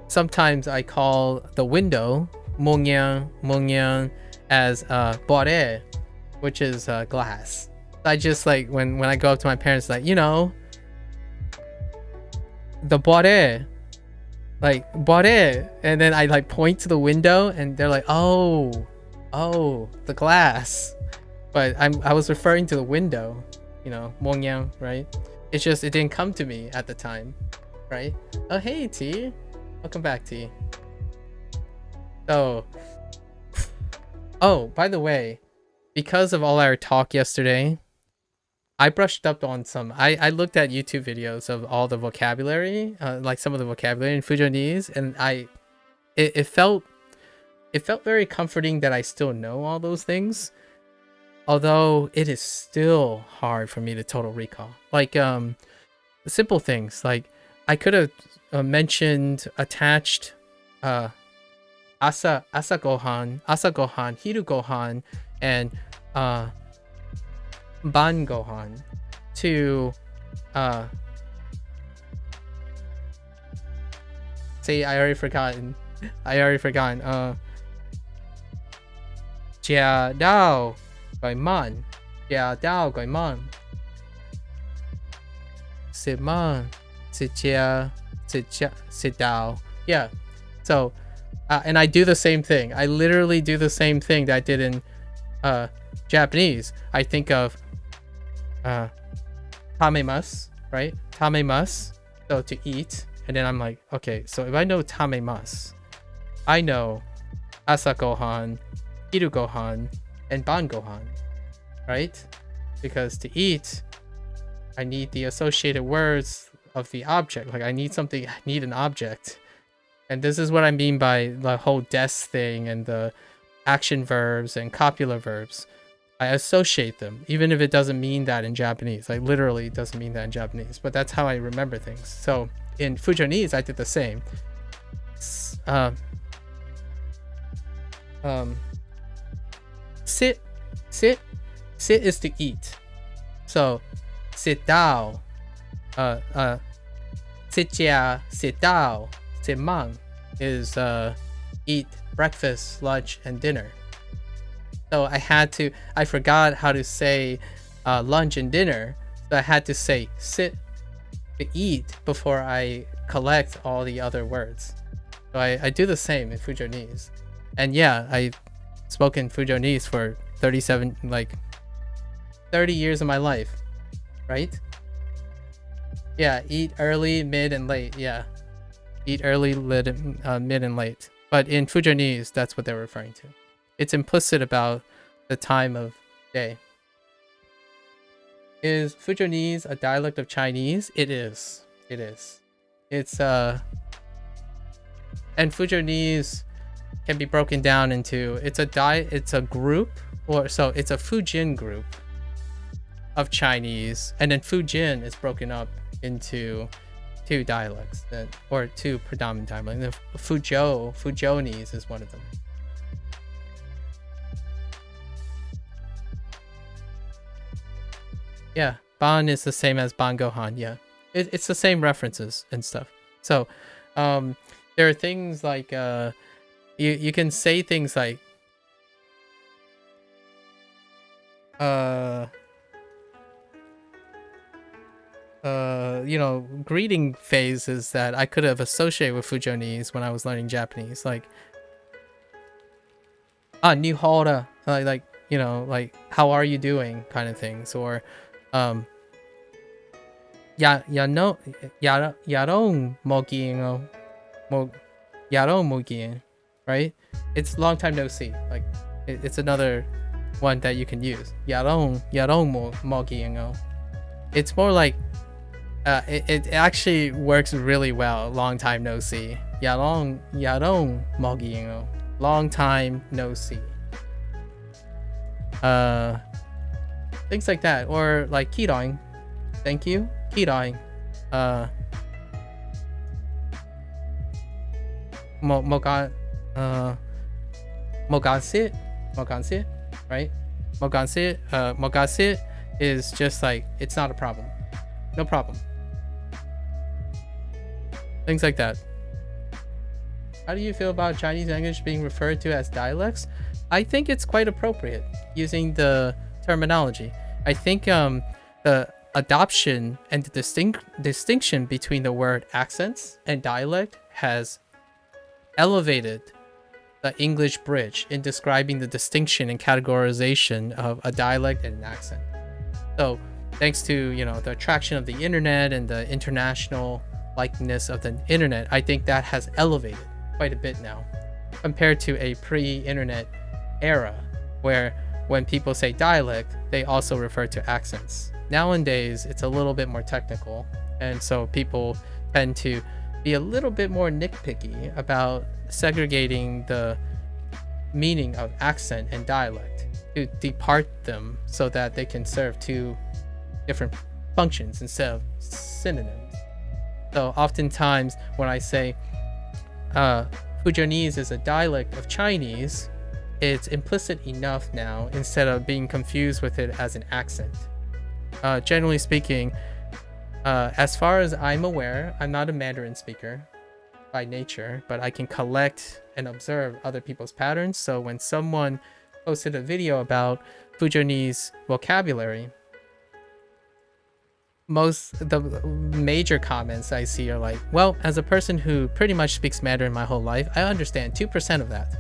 sometimes I call the window mongyang as bore, which is glass. I just, like, when I go up to my parents, like, you know, the bore, like bore, and then I like point to the window, and they're like, oh, the glass. But I was referring to the window, you know, mongyang, right? It's just, it didn't come to me at the time, right? Oh, hey T, welcome back, T. So, oh, by the way, because of all our talk yesterday, I brushed up on some. I looked at YouTube videos of all the vocabulary, like some of the vocabulary in Fujianese, and it felt very comforting that I still know all those things. Although it is still hard for me to total recall. Like simple things, like I could have mentioned attached asa gohan, hiru gohan, and ban gohan to see, I already forgotten. Jia dao goi man, jia dao goi man, sit man, sit jia, sit dao. Yeah. So and I do the same thing. I literally do the same thing that I did in Japanese. I think of tamemasu, right? Tamemasu, so to eat. And then I'm like, okay, so if I know tamemasu, I know asa gohan, hiru gohan, and ban gohan, right? Because to eat, I need the associated words of the object. Like I need something, I need an object. And this is what I mean by the whole des thing and the action verbs and copula verbs. I associate them, even if it doesn't mean that in Japanese. Like literally it doesn't mean that in Japanese, but that's how I remember things. So in Fujianese, I did the same. Sit is to eat. So sit down. sit jia, sit dao, sit mang is eat breakfast, lunch, and dinner. So I forgot how to say lunch and dinner. So I had to say sit to eat before I collect all the other words. So I do the same in Fujonese. And yeah, I've spoken Fujonese for 30 years of my life, right? Yeah, eat early, mid, and late. Yeah, eat early, mid, and late. But in Fujonese, that's what they're referring to. It's implicit about the time of day. Is Fujonese a dialect of Chinese? It is. It is. It's and Fujonese can be broken down into it's a group, or so it's a Fujin group of Chinese, and then Fujin is broken up into two dialects or two predominant dialects. Fujonese is one of them. Yeah, Ban is the same as Ban Gohan. Yeah, it's the same references and stuff. So there are things like you can say things like greeting phrases that I could have associated with Fujonese when I was learning Japanese, like ni hao da, like how are you doing kind of things, or yaron mogiin, right? It's long time no see. Like it's another one that you can use. Yaron mogiin. It's more like it actually works really well. Long time no see. Yaron mogiin. Long time no see. Things like that, or like kirang, thank you, kirang, mogansit, right? Mogansit is just like it's not a problem, no problem. Things like that. How do you feel about Chinese English being referred to as dialects? I think it's quite appropriate using the terminology. I think the adoption and the distinction between the word accents and dialect has elevated the English bridge in describing the distinction and categorization of a dialect and an accent. So thanks to the attraction of the internet and the international likeness of the internet, I think that has elevated quite a bit now compared to a pre-internet era where when people say dialect, they also refer to accents. Nowadays, it's a little bit more technical, and so people tend to be a little bit more nitpicky about segregating the meaning of accent and dialect to depart them so that they can serve two different functions instead of synonyms. So oftentimes when I say Fujonese is a dialect of Chinese, it's implicit enough now instead of being confused with it as an accent. Generally speaking, as far as I'm aware, I'm not a Mandarin speaker by nature, but I can collect and observe other people's patterns. So when someone posted a video about Fujonese vocabulary, the major comments I see are like, well, as a person who pretty much speaks Mandarin my whole life, I understand 2% of that.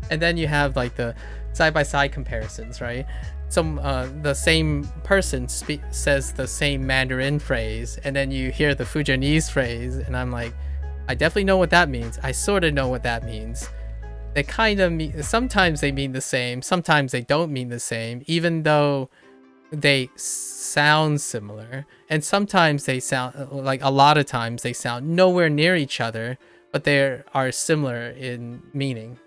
And then you have like the side-by-side comparisons, right? The same person says the same Mandarin phrase, and then you hear the Fujonese phrase, and I'm like, I definitely know what that means. I sort of know what that means. They kind of mean, sometimes they mean the same, sometimes they don't mean the same, even though they sound similar. And sometimes they sound, like a lot of times they sound nowhere near each other, but they are similar in meaning.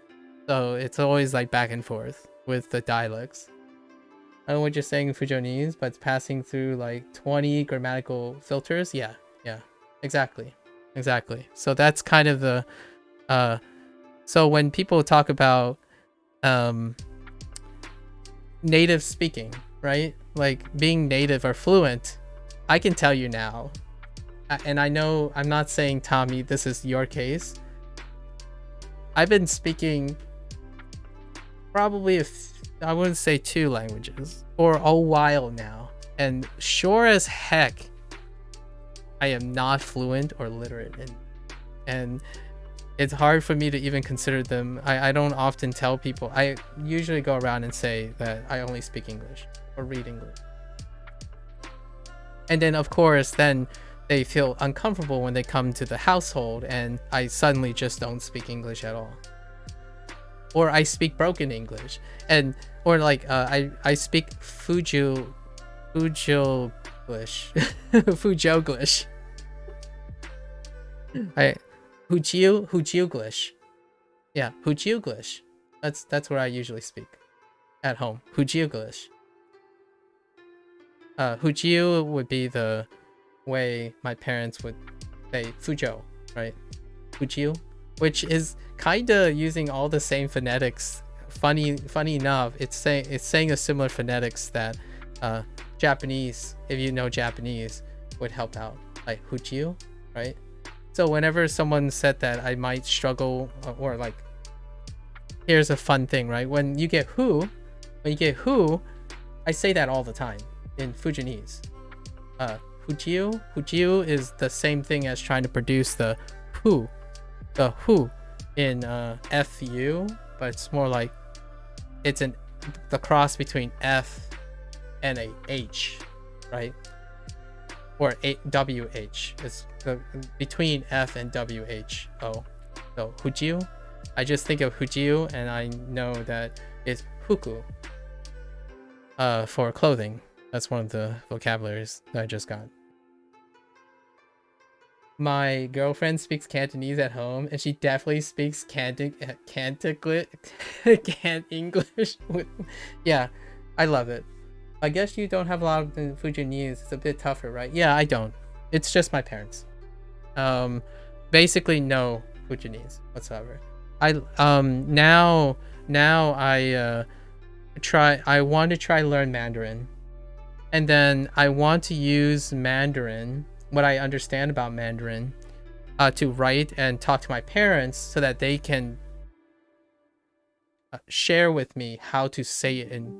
So it's always like back and forth with the dialects. I don't know what you're saying in Fujonese, but it's passing through like 20 grammatical filters. Yeah, exactly. So that's kind of the so when people talk about native speaking, right? Like being native or fluent, I can tell you now, and I know I'm not saying, Tommy, this is your case. I've been speaking probably, I wouldn't say 2 languages for a while now. And sure as heck, I am not fluent or literate in. And it's hard for me to even consider them. I don't often tell people. I usually go around and say that I only speak English or read English. And then, of course, then they feel uncomfortable when they come to the household and I suddenly just don't speak English at all. Or I speak broken English. Or like I speak Fujoglish. Fujoglish. Fujoglish. Yeah, Fujoglish. That's where I usually speak at home. Fujoglish. Fujiu would be the way my parents would say Fuzhou, right? Fujiu, which is kind of using all the same phonetics. Funny enough, it's saying a similar phonetics that Japanese, if you know Japanese, would help out, like Fujiu, right? So whenever someone said that, I might struggle, or like, here's a fun thing, right? When you get who, I say that all the time in Fujianese. Fujiu is the same thing as trying to produce the hu in fu, but it's more like it's the cross between f and a h, right? Or wh. It's between f and who. So Fujiu, I just think of Fujiu and I know that it's fuku for clothing. That's one of the vocabularies that I just got. My girlfriend speaks Cantonese at home, and she definitely speaks English. Yeah, I love it. I guess you don't have a lot of Fujianese. It's a bit tougher, right? Yeah, I don't. It's just my parents. Basically no Fujianese whatsoever. I want to try learn Mandarin. And then I want to use Mandarin, what I understand about Mandarin, to write and talk to my parents so that they can share with me how to say it in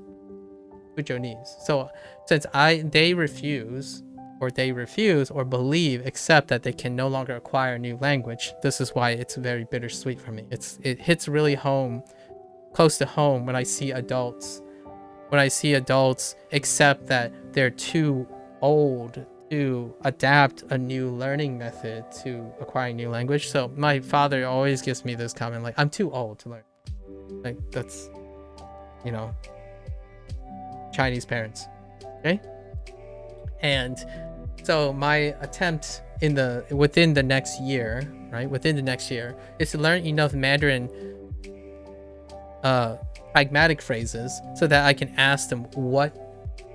Fujianese. So since they refuse or believe, accept that they can no longer acquire a new language, this is why it's very bittersweet for me. It hits really close to home when I see adults accept that they're too old to adapt a new learning method to acquiring new language. So my father always gives me this comment like, I'm too old to learn. Like, that's, Chinese parents, okay? And so my attempt within the next year is to learn enough Mandarin pragmatic phrases so that I can ask them, what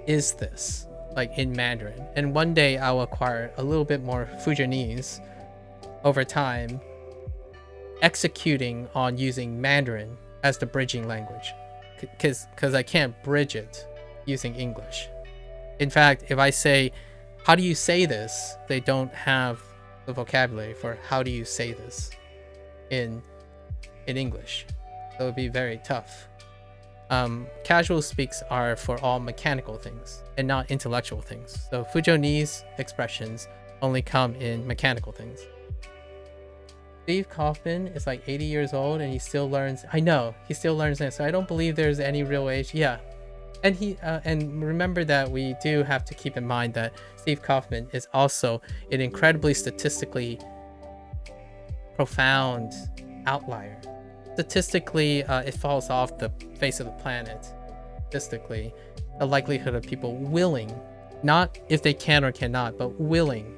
is this, like in Mandarin? And one day I'll acquire a little bit more Fujianese over time, executing on using Mandarin as the bridging language, because I can't bridge it using English. In fact, if I say, how do you say this, they don't have the vocabulary for how do you say this in English. So it would be very tough. Casual speaks are for all mechanical things and not intellectual things. So Fujianese expressions only come in mechanical things. Steve Kaufman is like 80 years old and he still learns. I know, he still learns this. So I don't believe there's any real age. Yeah. And and remember that we do have to keep in mind that Steve Kaufman is also an incredibly statistically profound outlier. Statistically, it falls off the face of the planet. Statistically, the likelihood of people willing, not if they can or cannot, but willing.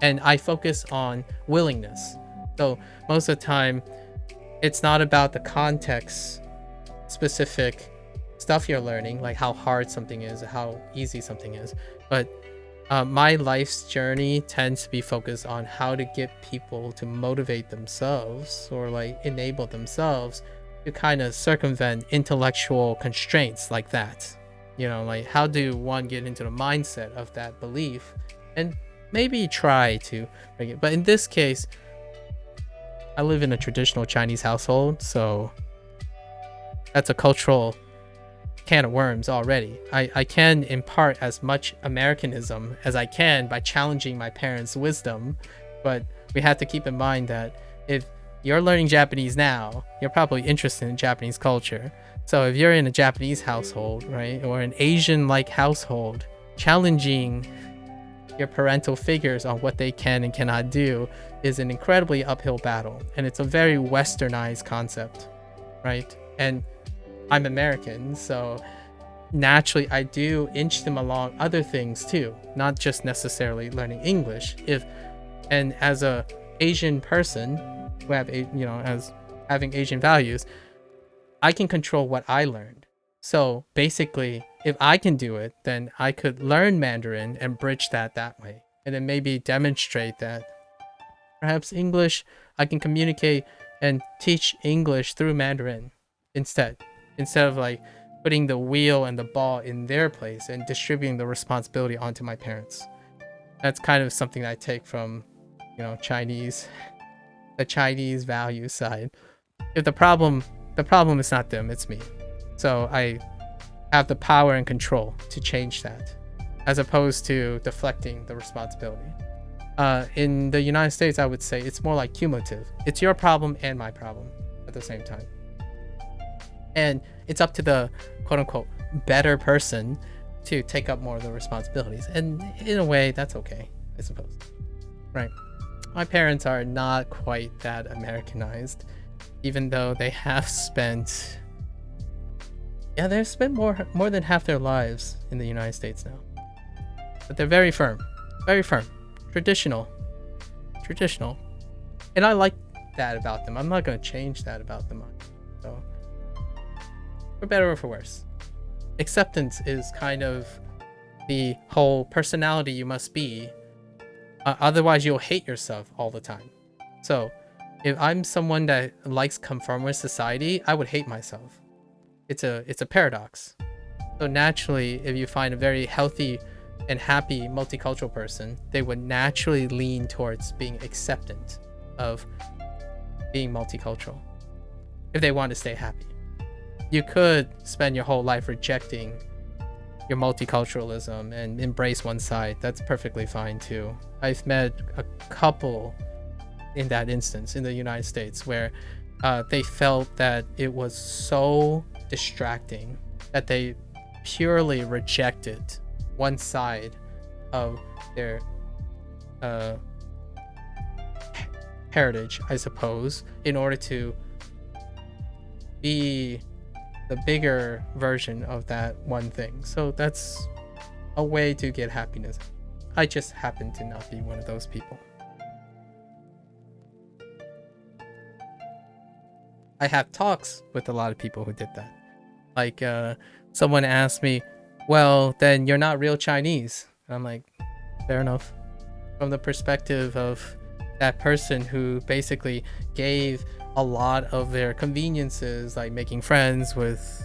And I focus on willingness. So most of the time, it's not about the context specific stuff you're learning, like how hard something is, how easy something is, but my life's journey tends to be focused on how to get people to motivate themselves or like enable themselves to kind of circumvent intellectual constraints like that. Like how do one get into the mindset of that belief and maybe try to bring it. But in this case, I live in a traditional Chinese household, so that's a cultural can of worms already. I can impart as much Americanism as I can by challenging my parents' wisdom, but we have to keep in mind that if you're learning Japanese now, you're probably interested in Japanese culture. So if you're in a Japanese household, right, or an Asian-like household, challenging your parental figures on what they can and cannot do is an incredibly uphill battle, and it's a very westernized concept, right? And I'm American, so naturally I do inch them along other things too, not just necessarily learning English. And as a Asian person who have as having Asian values, I can control what I learned. So basically, if I can do it, then I could learn Mandarin and bridge that way, and then maybe demonstrate that perhaps English, I can communicate and teach English through Mandarin instead of like putting the wheel and the ball in their place and distributing the responsibility onto my parents. That's kind of something I take from, the Chinese value side. If the problem is not them, it's me. So I have the power and control to change that, as opposed to deflecting the responsibility. In the United States, I would say it's more like cumulative. It's your problem and my problem at the same time. And it's up to the quote-unquote better person to take up more of the responsibilities. And in a way, that's okay, I suppose. Right. My parents are not quite that Americanized, even though they have spent... Yeah, they've spent more than half their lives in the United States now. But they're very firm. Very firm. Traditional. And I like that about them. I'm not going to change that about them. So, for better or for worse. Acceptance is kind of the whole personality you must be. Otherwise, you'll hate yourself all the time. So, if I'm someone that likes conformist society, I would hate myself. It's a paradox. So naturally, if you find a very healthy and happy multicultural person, they would naturally lean towards being acceptant of being multicultural if they want to stay happy. You could spend your whole life rejecting your multiculturalism and embrace one side. That's perfectly fine too. I've met a couple in that instance in the United States where they felt that it was so distracting that they purely rejected one side of their heritage, I suppose, in order to be the bigger version of that one thing. So that's a way to get happiness. I just happen to not be one of those people. I have talks with a lot of people who did that. Like, someone asked me, well, then you're not real Chinese. And I'm like, fair enough. From the perspective of that person who basically gave a lot of their conveniences, like making friends with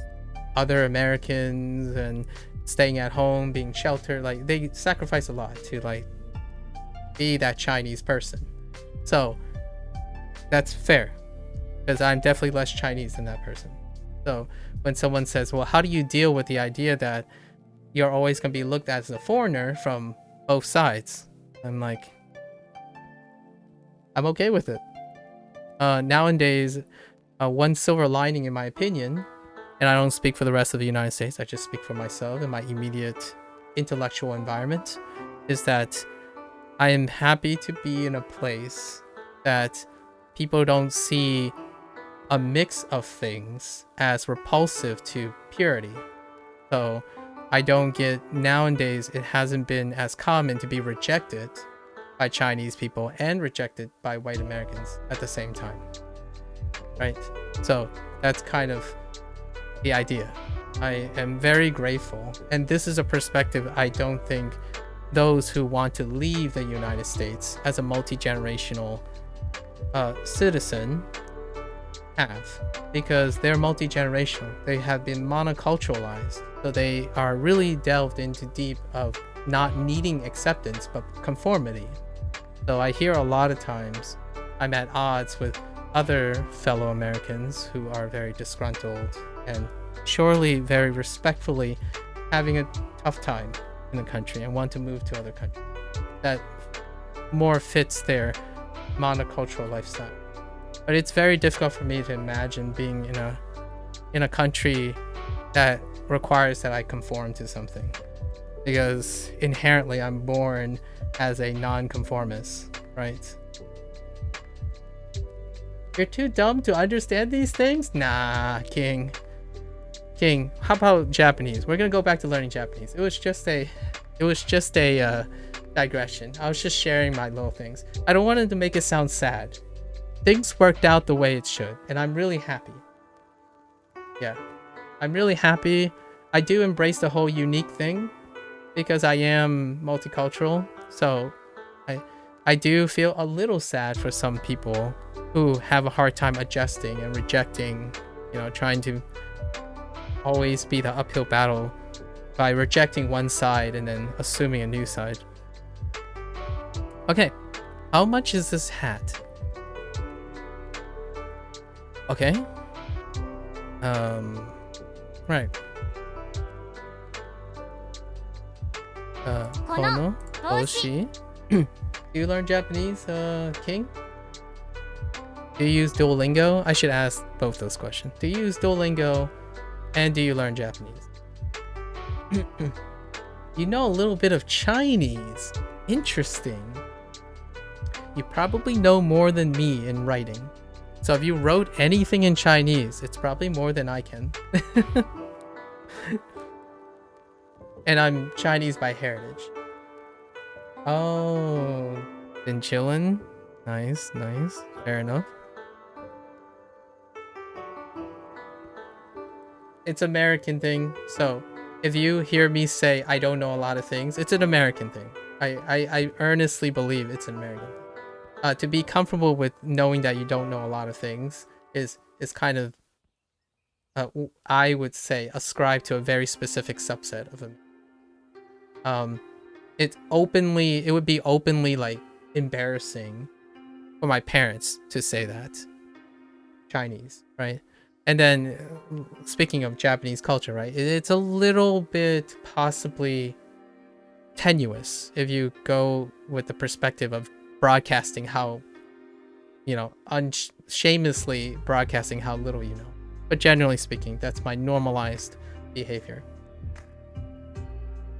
other Americans and staying at home, being sheltered, like they sacrifice a lot to like be that Chinese person. So that's fair, because I'm definitely less Chinese than that person. So when someone says, well, how do you deal with the idea that you're always going to be looked at as a foreigner from both sides? I'm like, I'm okay with it. Nowadays, one silver lining, in my opinion, and I don't speak for the rest of the United States, I just speak for myself and my immediate intellectual environment, is that I am happy to be in a place that people don't see a mix of things as repulsive to purity. So I don't get, nowadays it hasn't been as common to be rejected by Chinese people and rejected by white Americans at the same time, right? So that's kind of the idea. I am very grateful, and this is a perspective I don't think those who want to leave the United States as a multi-generational citizen have, because they're multi-generational. They have been monoculturalized, so they are really delved into deep of not needing acceptance but conformity. So I hear a lot of times I'm at odds with other fellow Americans who are very disgruntled and surely very respectfully having a tough time in the country and want to move to other countries that more fits their monocultural lifestyle. But it's very difficult for me to imagine being in a country that requires that I conform to something, because inherently I'm born as a non-conformist, right? You're too dumb to understand these things? Nah, King, how about Japanese? We're gonna go back to learning Japanese. It was just a digression. I was just sharing my little things. I don't want it to make it sound sad. Things worked out the way it should, and I'm really happy. Yeah, I'm really happy. I do embrace the whole unique thing because I am multicultural, so I do feel a little sad for some people who have a hard time adjusting and rejecting, trying to always be the uphill battle by rejecting one side and then assuming a new side. Okay, how much is this hat? Okay. Right. Kono, Oshi. Do you learn Japanese, King? Do you use Duolingo? I should ask both those questions. Do you use Duolingo and do you learn Japanese? You know a little bit of Chinese. Interesting. You probably know more than me in writing. So if you wrote anything in Chinese, it's probably more than I can. And I'm Chinese by heritage. Oh, been chillin'. Nice. Fair enough. It's American thing. So if you hear me say I don't know a lot of things, it's an American thing. I earnestly believe it's an American thing. To be comfortable with knowing that you don't know a lot of things is kind of, I would say, ascribe to a very specific subset of them. It would be openly like embarrassing for my parents to say that. Chinese, right? And then speaking of Japanese culture, right? It's a little bit possibly tenuous if you go with the perspective of broadcasting how, shamelessly broadcasting how little you know. But generally speaking, that's my normalized behavior.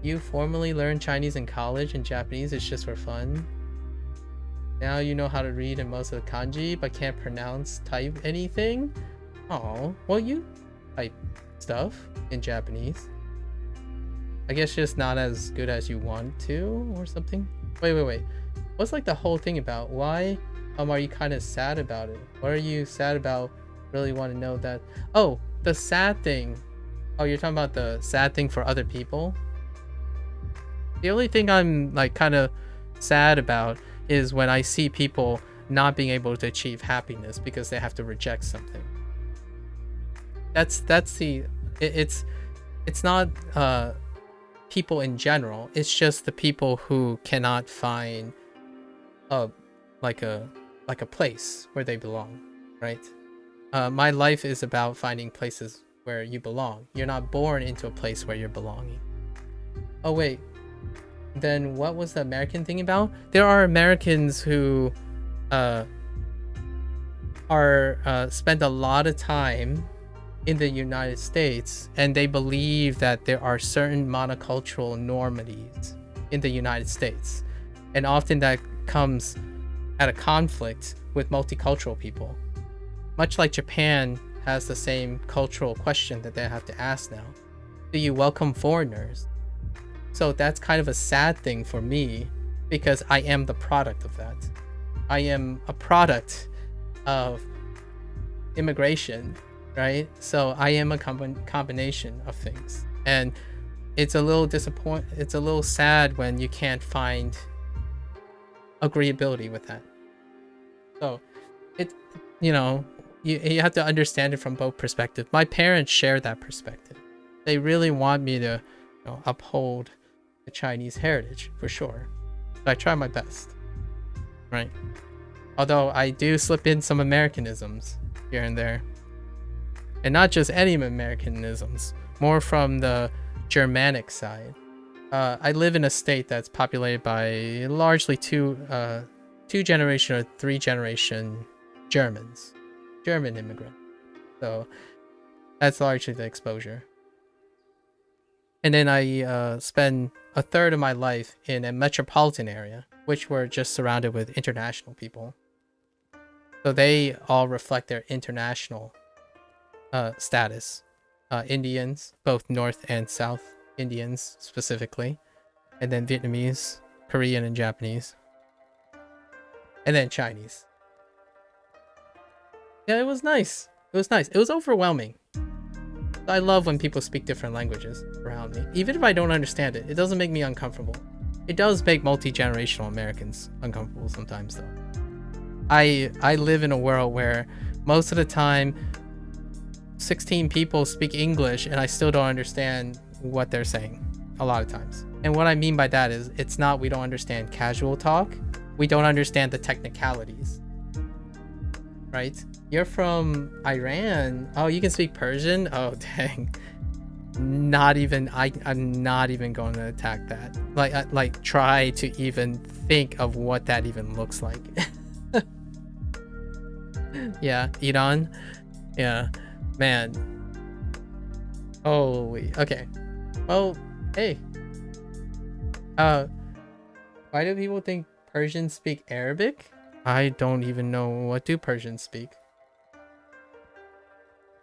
You formally learned Chinese in college and Japanese is just for fun. Now you know how to read in most of the kanji, but can't type anything? Oh, well, you type stuff in Japanese. I guess just not as good as you want to or something. Wait. What's like the whole thing about? Why are you kind of sad about it? What are you sad about? Really want to know that. Oh, the sad thing. Oh, you're talking about the sad thing for other people? The only thing I'm like kind of sad about is when I see people not being able to achieve happiness because they have to reject something. It's not people in general. It's just the people who cannot find a place where they belong, right? My life is about finding places where you belong. You're not born into a place where you're belonging. Oh wait, then what was the American thing about? There are Americans who spend a lot of time in the United States, and they believe that there are certain monocultural normities in the United States, and often that comes at a conflict with multicultural people. Much like Japan has the same cultural question that they have to ask now. Do you welcome foreigners? So that's kind of a sad thing for me because I am the product of that. I am a product of immigration, right? So I am a combination of things, and it's a little sad when you can't find agreeability with that. So you have to understand it from both perspectives. My parents share that perspective. They really want me to, uphold the Chinese heritage for sure. So I try my best, right? Although I do slip in some Americanisms here and there, and not just any Americanisms, more from the Germanic side. I live in a state that's populated by largely two generation or three generation German immigrant. So that's largely the exposure. And then I spend a third of my life in a metropolitan area, which were just surrounded with international people. So they all reflect their international status. Indians, both North and South Indians specifically, and then Vietnamese, Korean, and Japanese, and then Chinese. Yeah, it was nice. It was nice. It was overwhelming. I love when people speak different languages around me. Even if I don't understand it, it doesn't make me uncomfortable. It does make multi-generational Americans uncomfortable sometimes, though. I live in a world where most of the time 16 people speak English and I still don't understand what they're saying a lot of times. And what I mean by that is it's not we don't understand casual talk, we don't understand the technicalities, right? You're from Iran. Oh, you can speak Persian? Oh, dang. I'm not even going to attack that. Like try to even think of what that even looks like. Yeah, Iran. Yeah, man. Holy. Okay. Well, hey. Why do people think Persians speak Arabic? I don't even know what do Persians speak.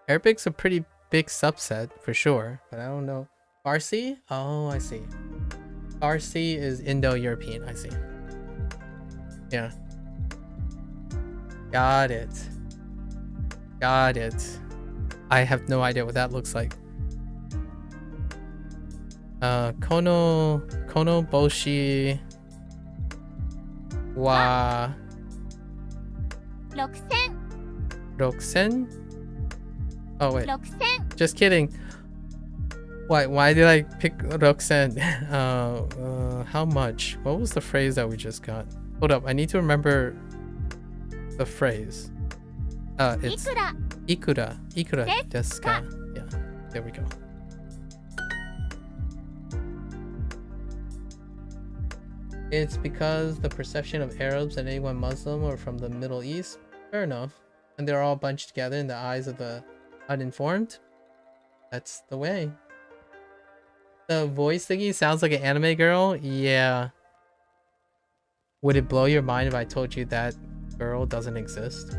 Arabic's a pretty big subset for sure, but I don't know. Farsi? Oh, I see. Farsi is Indo-European, I see. Yeah. Got it. Got it. I have no idea what that looks like. Kono boshi wa 6000? Oh wait. 6000 Just kidding. Why did I pick Roxanne? How much? What was the phrase that we just got? Hold up, I need to remember the phrase. It's ikura desu ka? Yeah, there we go. It's because the perception of Arabs and anyone Muslim or from the Middle East. Fair enough. And they're all bunched together in the eyes of the uninformed. That's the way. The voice thingy sounds like an anime girl. Yeah. Would it blow your mind if I told you that girl doesn't exist?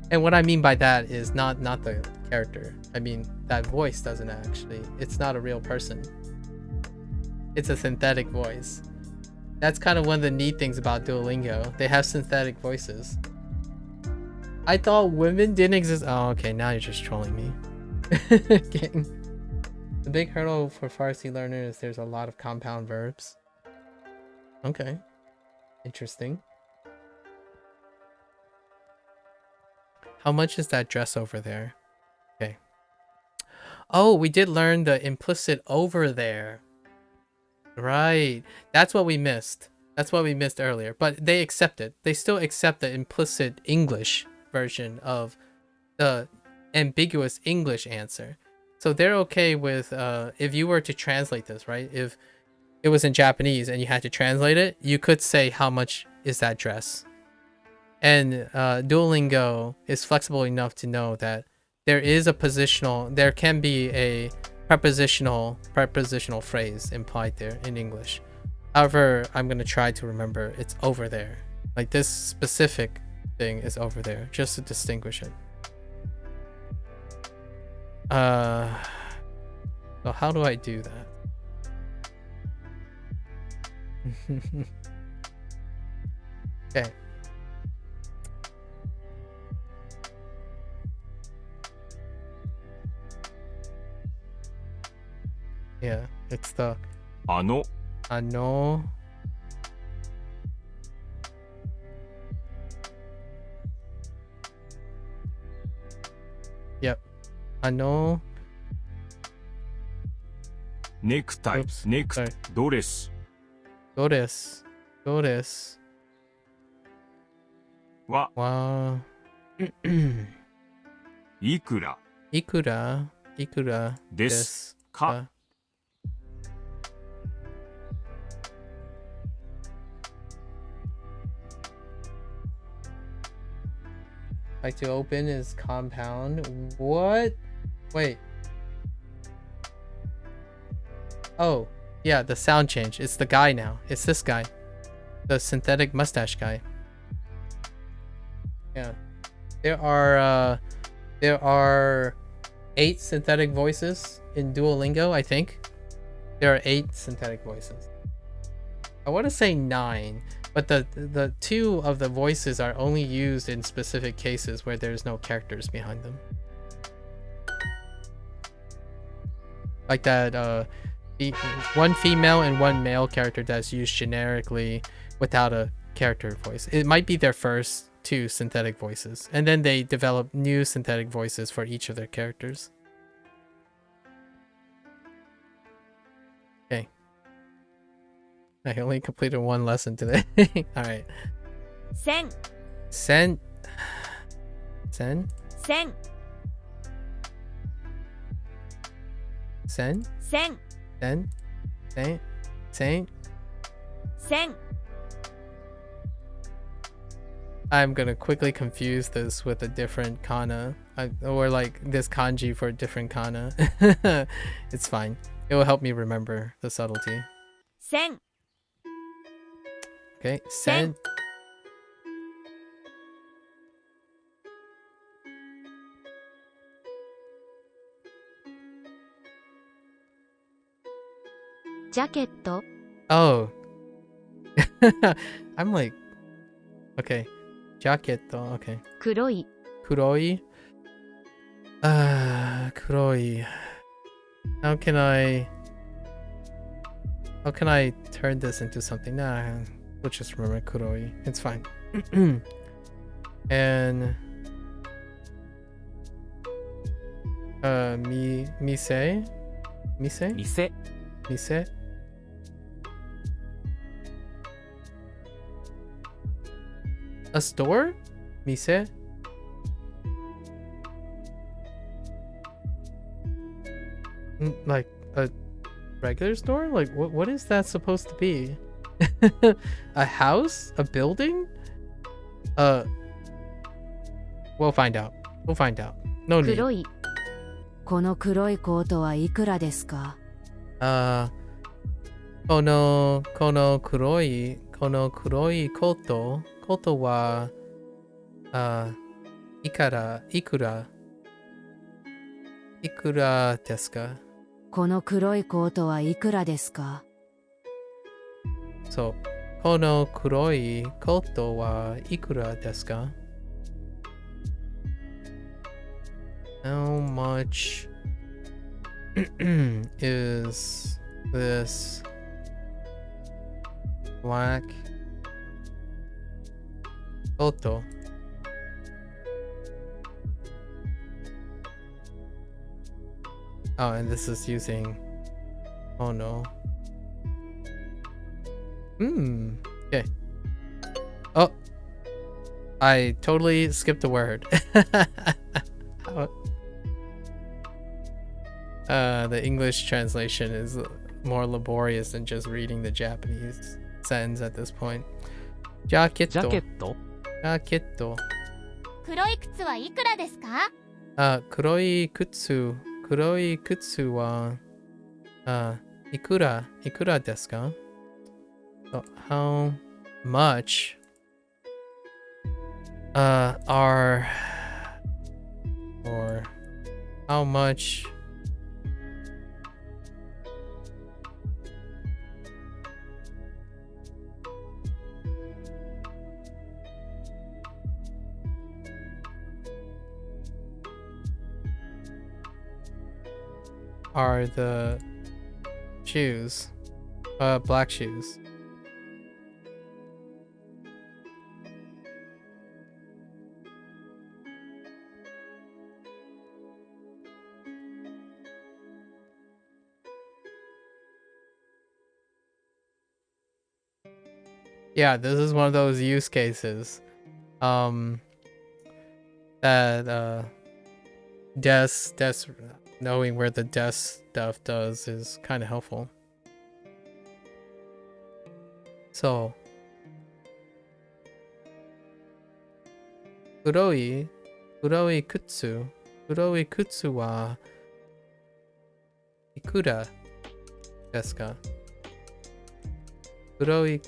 And what I mean by that is not the character. I mean that voice doesn't actually. It's not a real person. It's a synthetic voice. That's kind of one of the neat things about Duolingo. They have synthetic voices. I thought women didn't exist. Oh, okay. Now you're just trolling me. The big hurdle for Farsi learners is there's a lot of compound verbs. Okay. Interesting. How much is that dress over there? Okay. Oh, we did learn the implicit over there. Right. That's what we missed. That's what we missed earlier. But they accept it. They still accept the implicit English version of the ambiguous English answer. So they're okay with if you were to translate this, right? If it was in Japanese and you had to translate it, you could say how much is that dress. And Duolingo is flexible enough to know that there is a positional, there can be a prepositional phrase implied there in English. However, I'm going to try to remember it's over there. Like this specific thing is over there, just to distinguish it. So how do I do that? Okay. Yeah, it's the あの Ano. ネクタイ Oops. ネク Sorry. ドレス Goddess. Goddess. は Wow. いくら Ikura. Ikura. で Des. すか Like to open his compound. What? Wait. Oh, yeah, the sound change. It's the guy now. It's this guy. The synthetic mustache guy. Yeah. There are 8 synthetic voices in Duolingo, I think. There are 8 synthetic voices. I want to say 9, but the 2 of the voices are only used in specific cases where there's no characters behind them. Like that one female and one male character that's used generically without a character voice. It might be their first 2 synthetic voices, and then they develop new synthetic voices for each of their characters. Okay. I only completed 1 lesson today. Alright. 千 Sen. Sen? 千 Sen? 千 Sen? Saint? Saint? 千 I'm gonna quickly confuse this with a different kana. Or like this kanji for a different kana. It's fine. It will help me remember the subtlety. 千 Okay, sen. ジャケット Oh. I'm like, okay. Jaqueto, okay. 黒い Kuroi. Kuroi. How can I turn this into something? Nah, we'll just remember Kuroi. It's fine. And mise? Mise? 店 Mise? A store? Mise? Like a regular store? Like what is that supposed to be? A house? A building? We'll find out. We'll find out. No need. 黒いこの黒いコートはいくらですか kono kuroi koto wa ikura desu ka? この黒いコートはいくらですか So, kono kuroi koto wa ikura desu ka? How much is this black koto? Oh, and this is using... Oh no. Okay. Oh! I totally skipped a word. The English translation is more laborious than just reading the Japanese sentence at this point. ジャケ Jaquetto. ット Jaquetto. 黒い靴はいくらですか Kuroi kutsu. Kuroi kutsu wa ikura desu ka? So how much are or how much are the shoes? Black shoes. Yeah, this is one of those use cases. That desk knowing where the desk stuff does is kind of helpful. So, kuroi kutsu wa ikura desu ka? Kuroi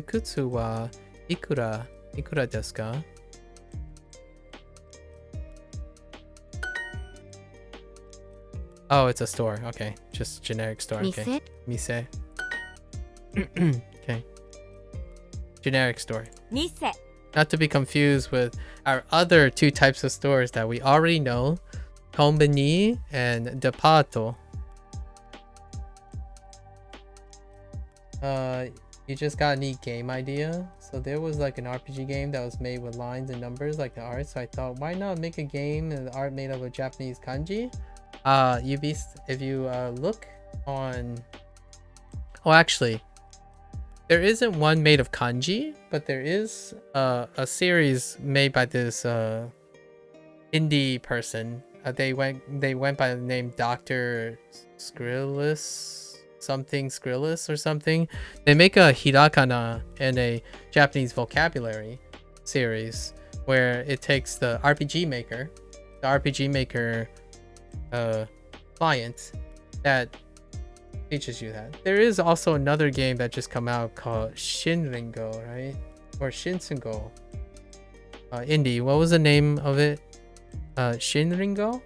kutsu wa ikura desu ka? Oh, it's a store. Okay, just generic store. Okay. Mise. Okay. Generic store. 店 Not to be confused with our other two types of stores that we already know, Konbini and Depato. You just got a neat game idea. So there was like an RPG game that was made with lines and numbers like the art. So I thought, why not make a game and the art made up of Japanese kanji? If you look on, oh, actually, there isn't one made of kanji, but there is a series made by this indie person. They went by the name Dr. Skrillis or something. They make a hirakana and a Japanese vocabulary series where it takes the RPG Maker client that teaches you that. There is also another game that just come out called Shinringo, right? Or Shinsungo. Indie. What was the name of it? Shinringo,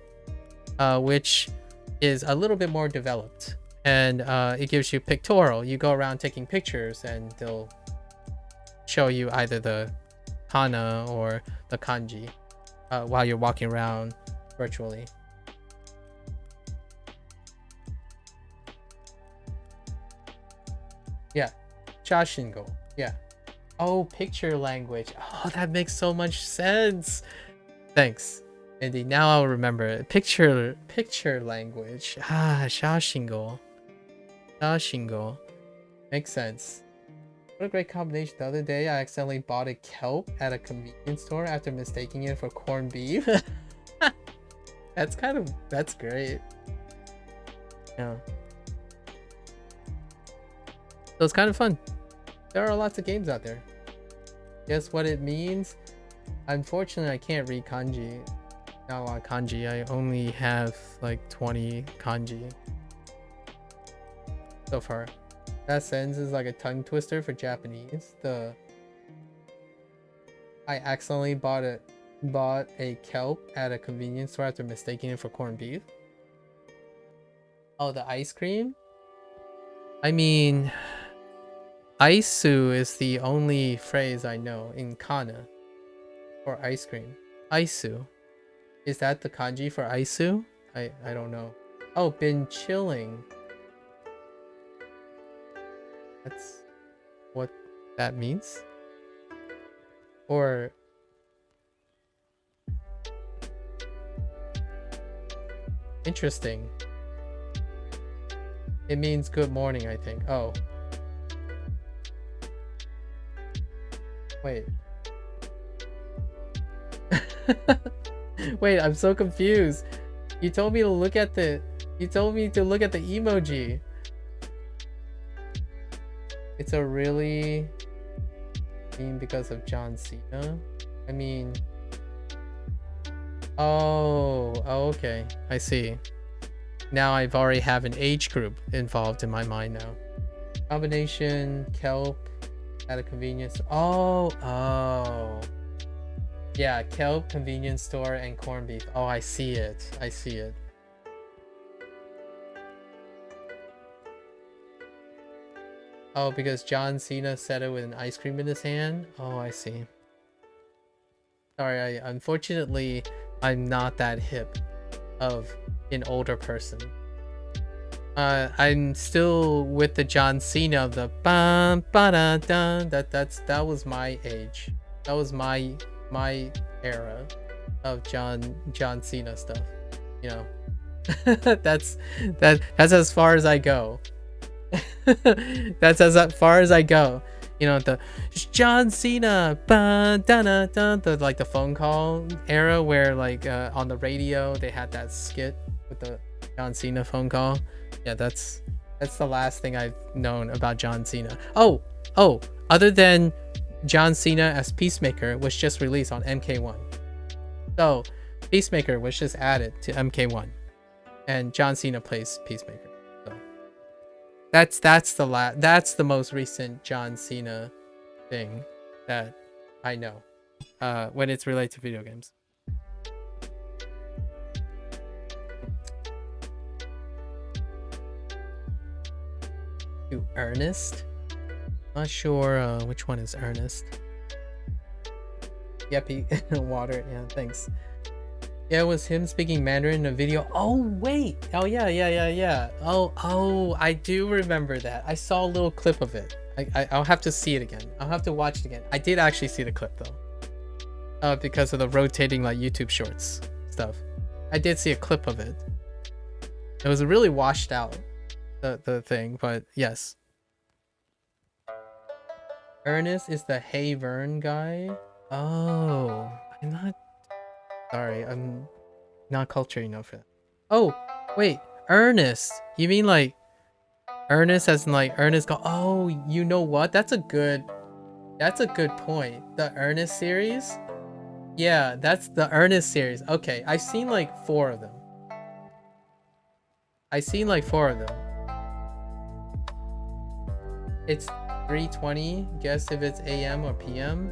which is a little bit more developed, and it gives you pictorial. You go around taking pictures, and they'll show you either the kana or the kanji while you're walking around virtually. Yeah, Shashingo. Yeah. Oh, picture language. Oh, that makes so much sense. Thanks, Andy. Now I'll remember it. Picture language. Ah, Shashingo. Makes sense. What a great combination. The other day, I accidentally bought a kelp at a convenience store after mistaking it for corned beef. That's great. Yeah. So it's kind of fun. There are lots of games out there. Guess what it means? Unfortunately, I can't read kanji. Not a lot of kanji. I only have like 20 kanji so far. That sentence is like a tongue twister for Japanese. I accidentally bought a kelp at a convenience store after mistaking it for corned beef. Oh, the ice cream? I mean, aisu is the only phrase I know in kana for ice cream. Aisu. Is that the kanji for aisu? I don't know. Oh, been chilling. That's what that means? Or interesting. It means good morning, I think. Oh. Wait. Wait, I'm so confused. You told me to look at the emoji. It's a really mean because of John Cena. I mean, oh, okay. I see. Now I've already have an age group involved in my mind now. Combination kelp at a convenience store. Oh. Yeah, kelp, convenience store, and corned beef. Oh, I see it. Oh, because John Cena said it with an ice cream in his hand? Oh, I see. Sorry, unfortunately, I'm not that hip of an older person. I'm still with the John Cena of the bam ba da dun. That was my age. That was my era of John Cena stuff. You know, that's as far as I go. That's as far as I go. You know, the John Cena, the like the phone call era where like on the radio they had that skit with the John Cena phone call. Yeah, that's the last thing I've known about John Cena. Oh, other than John Cena as Peacemaker was just released on MK1. So Peacemaker was just added to MK1, and John Cena plays Peacemaker. So that's the most recent John Cena thing that I know when it's related to video games. To Ernest? Not sure which one is Ernest. Yep, water. Yeah, thanks. Yeah, it was him speaking Mandarin in a video. Oh wait. Oh yeah. Oh, I do remember that. I saw a little clip of it. I'll have to see it again. I'll have to watch it again. I did actually see the clip though. Because of the rotating like YouTube shorts stuff. I did see a clip of it. It was really washed out, the thing, but yes. Ernest is the Severin guy. Oh, I'm not. Sorry, I'm not cultured enough for that. Oh, wait, Ernest. You mean like Ernest as in like Ernest go? Oh, you know what? That's a good point. The Ernest series? Yeah, that's the Ernest series. Okay, I've seen like 4 of them. It's 3:20. Guess if it's AM or PM.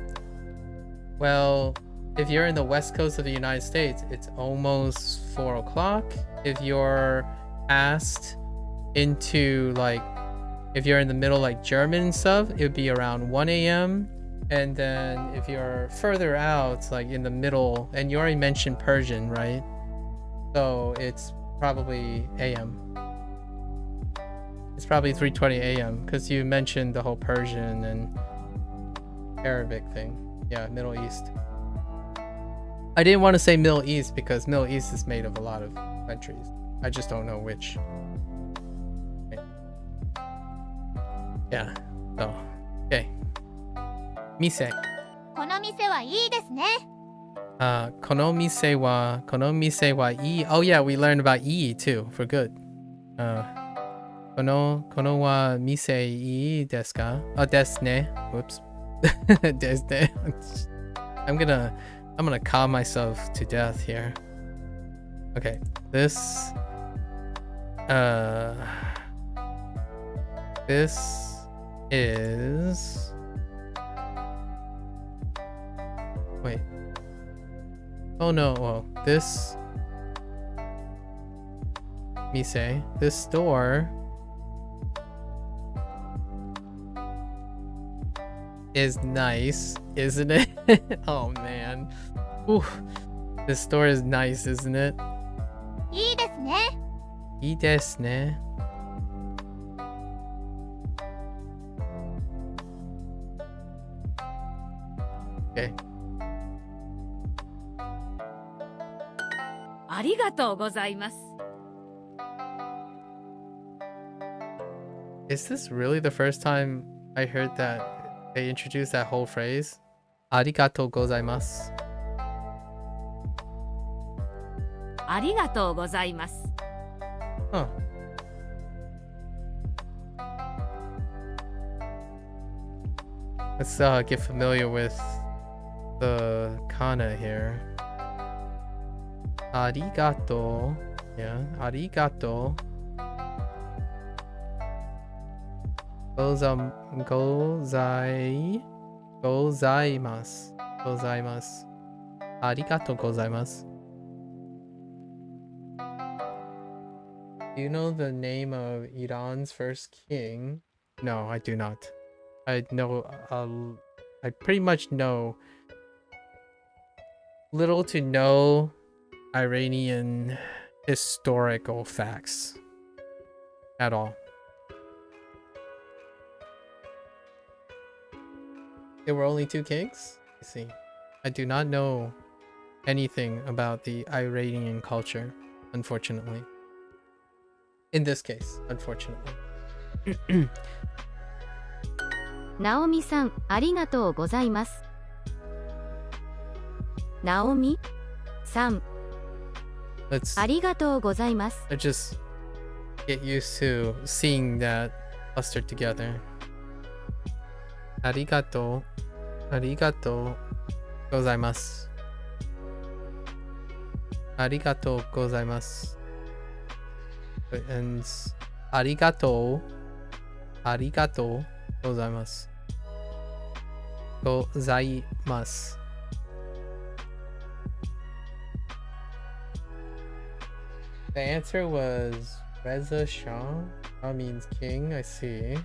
Well, if you're in the west coast of the United States, it's almost 4 o'clock. If you're asked into like, if you're in the middle like German and stuff, it would be around 1 a.m. And then if you're further out, like in the middle, and you already mentioned Persian, right? So it's probably AM. It's probably 3:20 a.m. because you mentioned the whole Persian and Arabic thing. Yeah, Middle East. I didn't want to say Middle East because Middle East is made of a lot of countries. I just don't know which. Okay. Yeah. Oh. Okay. Mise. この店はいいですね。Kono mise wa ii. Oh yeah, we learned about ii too for good. Kono wa mise ii desu ka? Oh, desu ne. Whoops. Desu ne. I'm gonna calm myself to death here. Okay, this is, wait. Oh no, well, this, let me say, this store is nice, isn't it? Oh man. Ooh, this store is nice, isn't it? いいですね。いいですね. Okay. ありがとうございます。 Is this really the first time I heard that they introduced that whole phrase? ありがとうございます. ありがとうございます。 Huh. Let's get familiar with the kana here. Arigato. Yeah, arigato. Gozaimasu. Arigato gozaimasu. Do you know the name of Iran's first king? No, I do not. I know, I pretty much know little to no Iranian historical facts at all. There were only 2 kings? I see. I do not know anything about the Iranian culture, unfortunately. In this case, unfortunately. ナオミさん、ありがとうございます。ナオミさん、Let's ありがとうございます。just get used to seeing that clustered together. ありがとう。ありがとうございます。ありがとうございます。It ends ありがとう。ありがとうございます。ございます。The answer was Reza Shah. That means king, I see.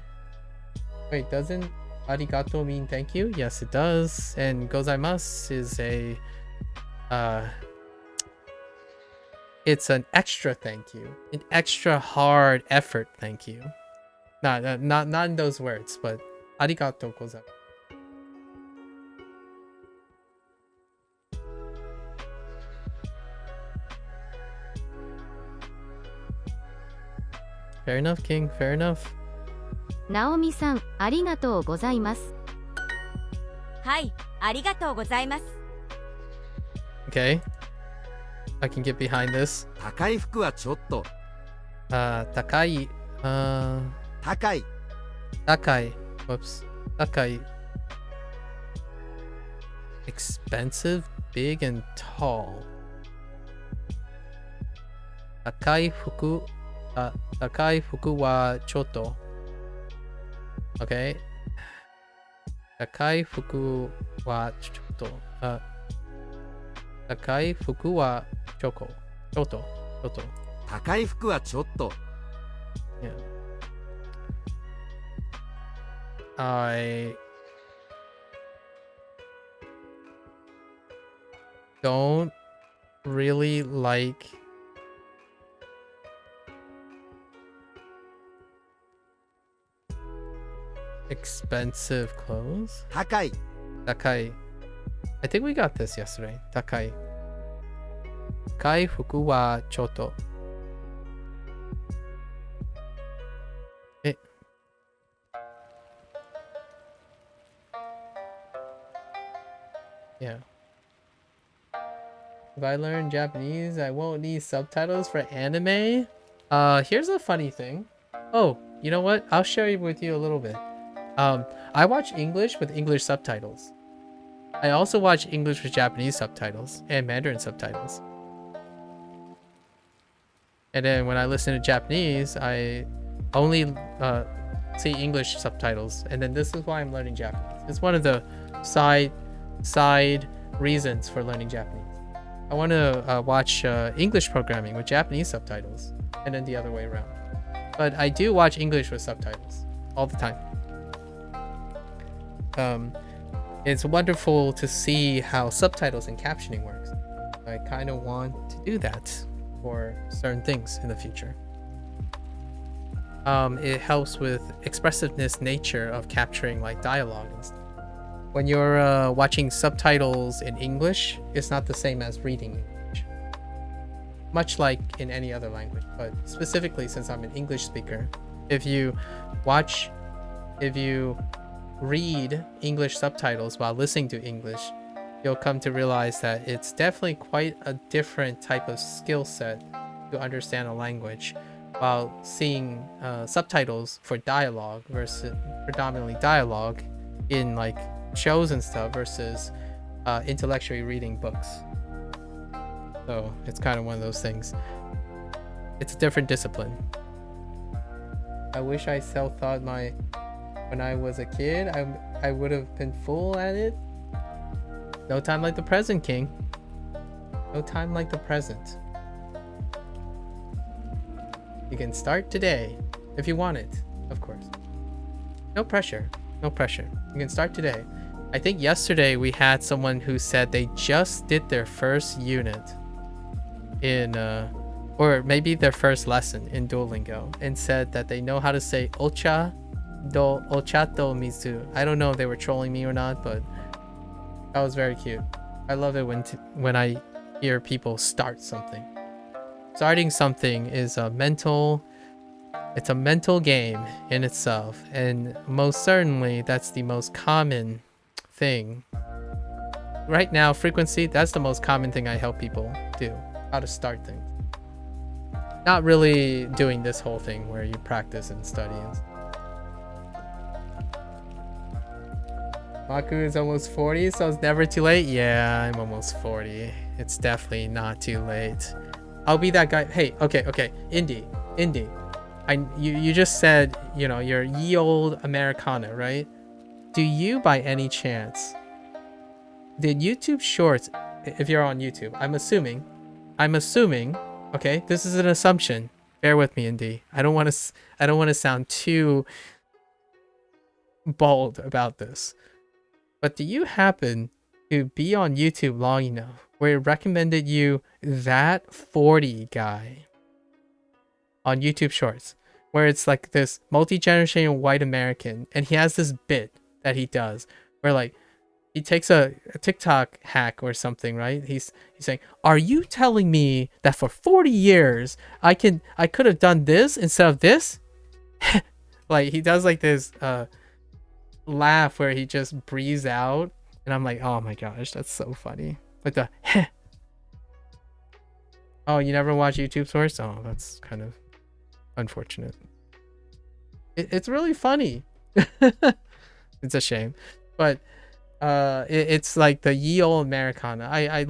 Wait, doesn't arigato mean thank you? Yes, it does. And gozaimasu is it's an extra thank you. An extra hard effort thank you. Not in those words, but arigato gozaimasu. Fair enough, King. Fair enough. ナオミさん、ありがとうございます。はい、ありがとうございます。Okay. I can get behind this. 高い服はちょっと。Takai. 高い。Takai. Whoops. Takai. Expensive, big, and tall. Takai fuku. Takai fuku wa choto. Okay. Takai fuku wa choto. Takai fuku wa choto. Choto. 高い服はちょっと。Yeah. I don't really like expensive clothes. 高い。 Takai. I think we got this yesterday. Takai. Takai fuku wa choto. Yeah. If I learn Japanese, I won't need subtitles for anime. Here's a funny thing. Oh, you know what? I'll share it with you a little bit. I watch English with English subtitles. I also watch English with Japanese subtitles and Mandarin subtitles. And then when I listen to Japanese, I only see English subtitles. And then this is why I'm learning Japanese. It's one of the side reasons for learning Japanese. I want to watch English programming with Japanese subtitles, and then the other way around. But I do watch English with subtitles all the time. It's wonderful to see how subtitles and captioning works. I kind of want to do that for certain things in the future. It helps with expressiveness nature of capturing like dialogue and stuff. When you're watching subtitles in English, it's not the same as reading English. Much like in any other language, but specifically since I'm an English speaker, if you read English subtitles while listening to English, you'll come to realize that it's definitely quite a different type of skill set to understand a language, while seeing subtitles for dialogue versus predominantly dialogue in like shows and stuff versus intellectually reading books. So it's kind of one of those things. It's a different discipline. I wish I still thought when I was a kid I would have been full at it. No time like the present, King. No time like the present. You can start today if you want it, of course. No pressure. No pressure. You can start today. I think yesterday we had someone who said they just did their first unit in or maybe their first lesson in Duolingo, and said that they know how to say ocha do mizu. I don't know if they were trolling me or not, but that was very cute. I love it when I hear people start something. Starting something is a mental It's a mental game in itself, and most certainly that's the most common thing. Right now, frequency, that's the most common thing I help people do, how to start things. Not really doing this whole thing where you practice and study and stuff. Maku is almost 40, so it's never too late. Yeah, I'm almost 40. It's definitely not too late. I'll be that guy. Hey, okay. Indy. You just said, you know, you're ye old Americana, right? Do you, by any chance, did YouTube Shorts, if you're on YouTube, I'm assuming, okay, this is an assumption. Bear with me, Indy. I don't want to sound too bold about this. But do you happen to be on YouTube long enough where it recommended you that 40 guy on YouTube Shorts, where it's like this multi-generational white American, and he has this bit that he does where like he takes a TikTok hack or something, right? He's saying, "Are you telling me that for 40 years I could have done this instead of this?" Like he does like this laugh where he just breathes out, and I'm like, oh my gosh, that's so funny. Like the oh, you never watch YouTube Shorts? Oh, that's kind of unfortunate. It's really funny. It's a shame, but it's like the ye old Americana. I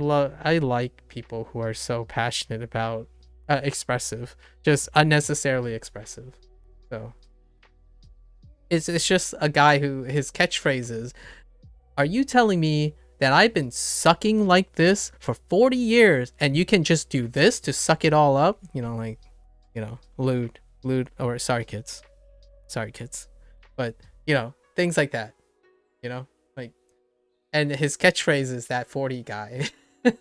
like people who are so passionate about expressive, just unnecessarily expressive. So it's just a guy who his catchphrase is, "Are you telling me that I've been sucking like this for 40 years and you can just do this to suck it all up?" You know, like, you know, lewd, or sorry kids, but you know, things like that, you know, like, and his catchphrase is that 40 guy.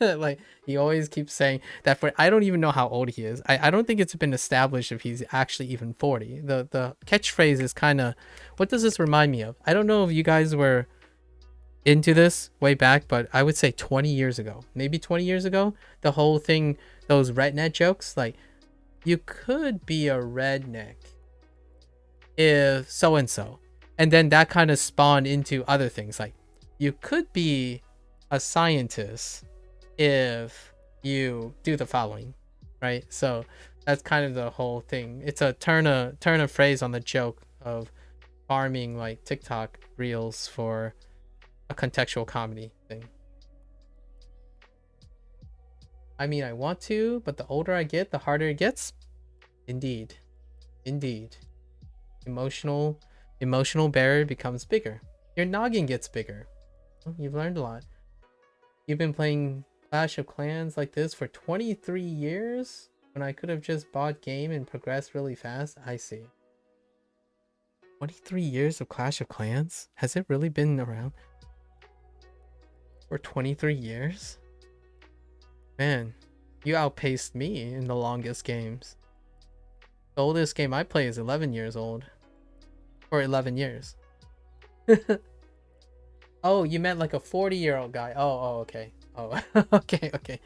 Like he always keeps saying that. For I don't even know how old he is. I don't think it's been established if he's actually even 40. The catchphrase is kind of, what does this remind me of? I don't know if you guys were into this way back, but I would say 20 years ago, maybe 20 years ago, the whole thing, those redneck jokes, like, you could be a redneck if so and so, and then that kind of spawned into other things, like you could be a scientist if you do the following, right? So that's kind of the whole thing. It's a turn of phrase on the joke of farming like TikTok reels for a contextual comedy thing. I mean, I want to, but the older I get, the harder it gets. Indeed. Emotional barrier becomes bigger. Your noggin gets bigger. Well, you've learned a lot. You've been playing Clash of Clans like this for 23 years when I could have just bought game and progressed really fast. I see. 23 years of Clash of Clans? Has it really been around for 23 years? Man, you outpaced me in the longest games. The oldest game I play is 11 years old. Or 11 years. Oh, you meant like a 40-year-old guy. Oh, okay. Oh, okay.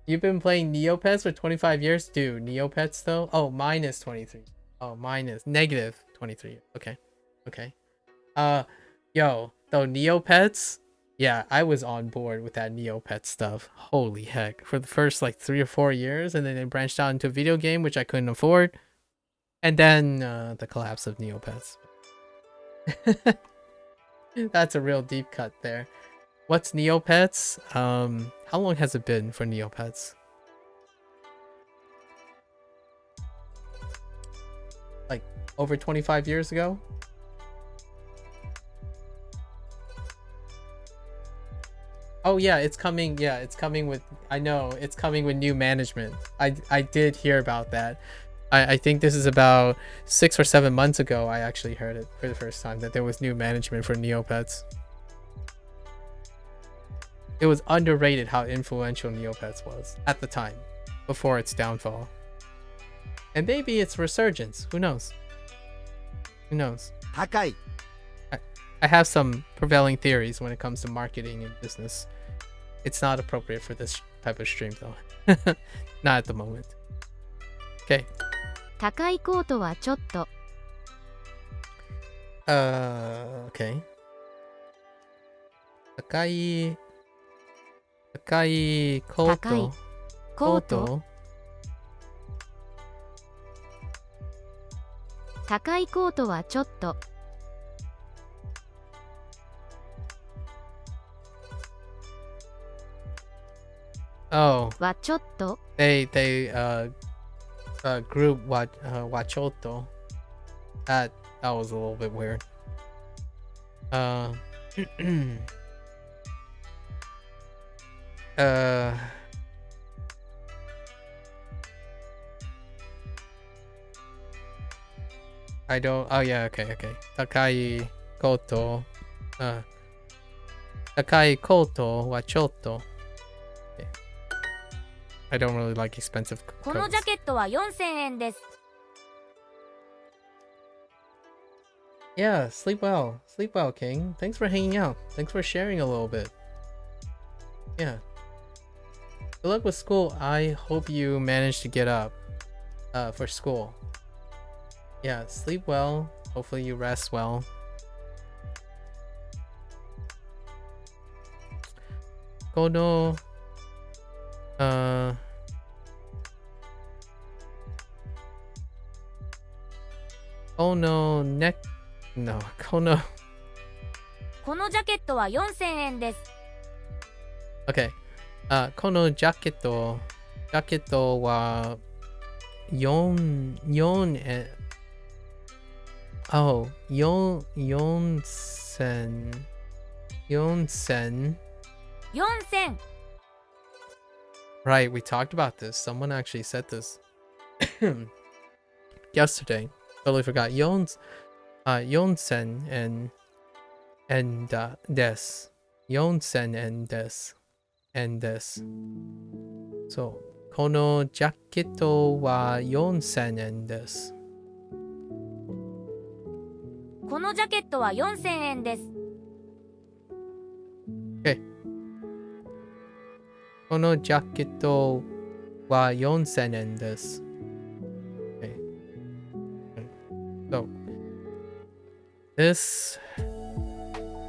You've been playing Neopets for 25 years? Dude, Neopets though? Oh, minus 23. Oh, minus. Negative 23. Okay. Yo, though Neopets, yeah, I was on board with that Neopets stuff. Holy heck. For the first like 3 or 4 years, and then they branched out into a video game, which I couldn't afford. And then the collapse of Neopets. That's a real deep cut there. What's Neopets? How long has it been for Neopets? Like over 25 years ago? Oh yeah, it's coming. Yeah, it's coming with, I know, it's coming with new management. I did hear about that. I think this is about 6 or 7 months ago I actually heard it for the first time, that there was new management for Neopets. It was underrated how influential Neopets was at the time, before its downfall. And maybe its resurgence. Who knows? Takai. I have some prevailing theories when it comes to marketing and business. It's not appropriate for this type of stream though. Not at the moment. Okay. 高いコートはちょっと。Okay. 高いコート。コート。高いコートはちょっと。Oh, はちょっと。they group Wachoto. That was a little bit weird. I don't. Oh yeah. Okay. Takai koto. Takai koto Wachoto. Okay. I don't really like expensive この coats. ジャケットは4000円です。 Yeah, sleep well. Sleep well, King. Thanks for hanging out. Thanks for sharing a little bit. Yeah. Good luck with school. I hope you manage to get up for school. Yeah, sleep well. Hopefully you rest well. Kono Kono neck no Kono このジャケットは4000円です。 Okay. Kono jacket wa yon oh yon sen 4000。 Right, we talked about this. Someone actually said this yesterday. Totally forgot. Yonsen and des. Yonsen and des. So, kono jacket wa yonsen and des. このジャケットは4000円です。 Okay. Kono jacket wa yonsen and des. Okay. So, this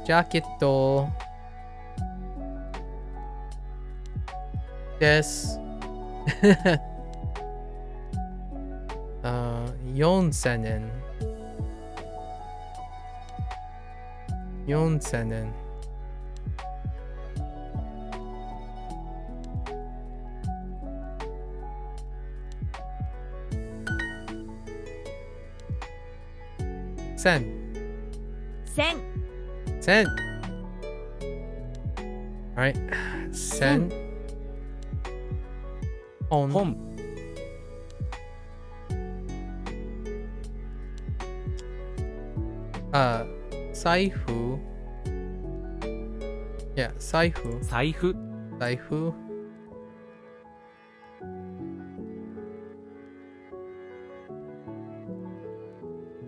jacket des 4000円 4000円 1000 10 Alright 1000 on 本 財布 Yeah 財布財布 財布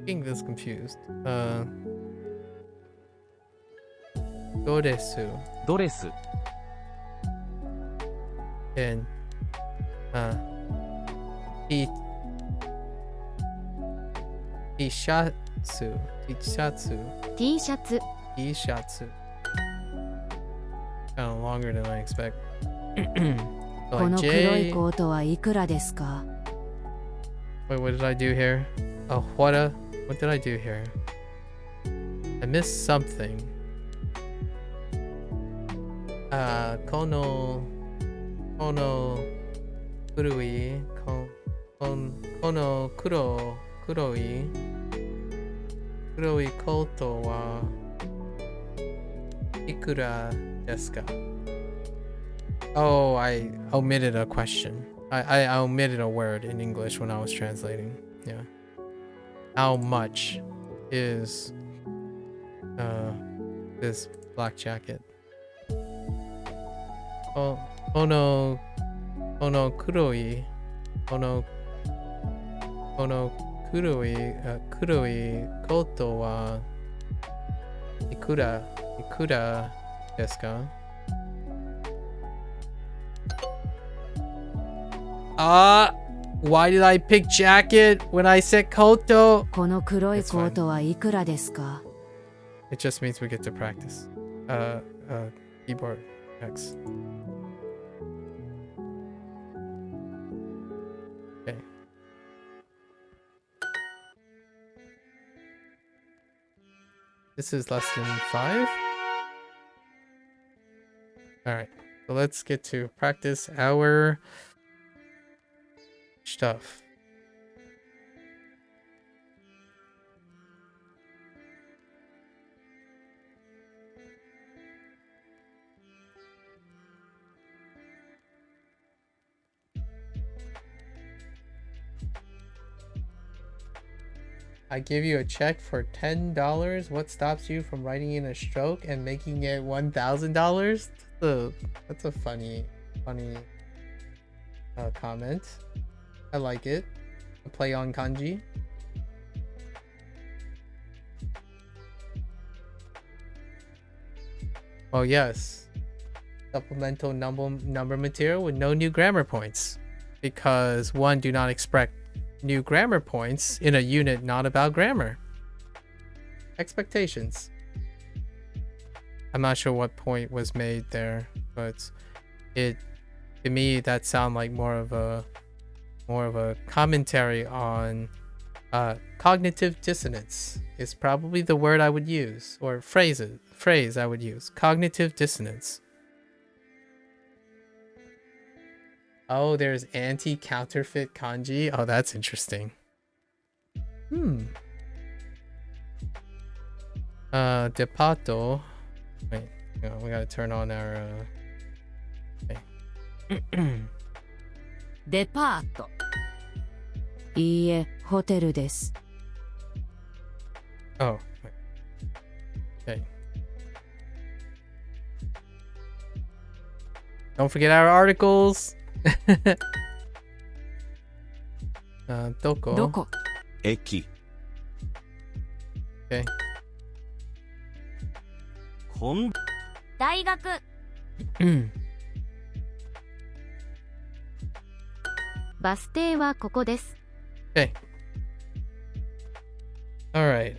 Getting this confused どうですドレス and Tシャツ T シャツ T シャツ。 T シャツ Kind of longer than I expect こ like の黒い J コートはいくらですか？ Wait, what did I do here? Oh, what did I do here? I missed something. Kono kurui kono kuroi koto wa ikura desu ka? Oh, I omitted a question. I omitted a word in English when I was translating. Yeah. How much is this black jacket? Kono kuroi kuroi koto wa ikura desu ka? Why did I pick jacket when I said koto? この黒いコートはいくらですか？ It just means we get to practice. Keyboard X. Okay. This is lesson 5. Alright, so let's get to practice our stuff. I give you a check for $10. What stops you from writing in a stroke and making it $1,000? That's a funny comment. I like it. A play on kanji. Oh yes. Supplemental number material with no new grammar points. Because one, do not expect new grammar points in a unit not about grammar. Expectations. I'm not sure what point was made there, but to me that sound like more of a commentary on cognitive dissonance is probably the word I would use, or phrase I would use. Cognitive dissonance. Oh, there's anti-counterfeit kanji. Oh, that's interesting. Depato. Wait, we gotta turn on our okay. デパート。いいえ、ホテルです。 Oh, okay. Don't forget our articles. どこ？どこ？駅。Okay. 大学。バス停はここです。 Okay. All right.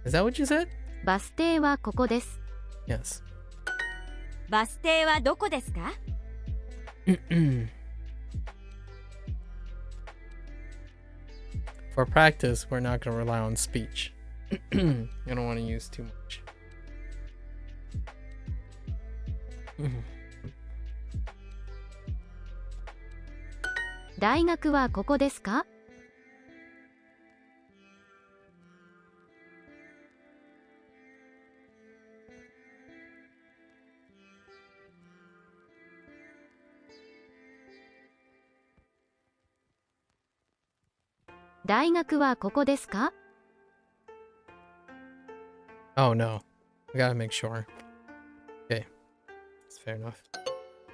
Is that what you said? バス停はここです。 Yes. バス停はどこですか？ For practice, we're not going to rely on speech. You don't want to use too much. 大学はここですか？ 大学はここですか？ Oh no. We gotta make sure. Okay. That's fair enough.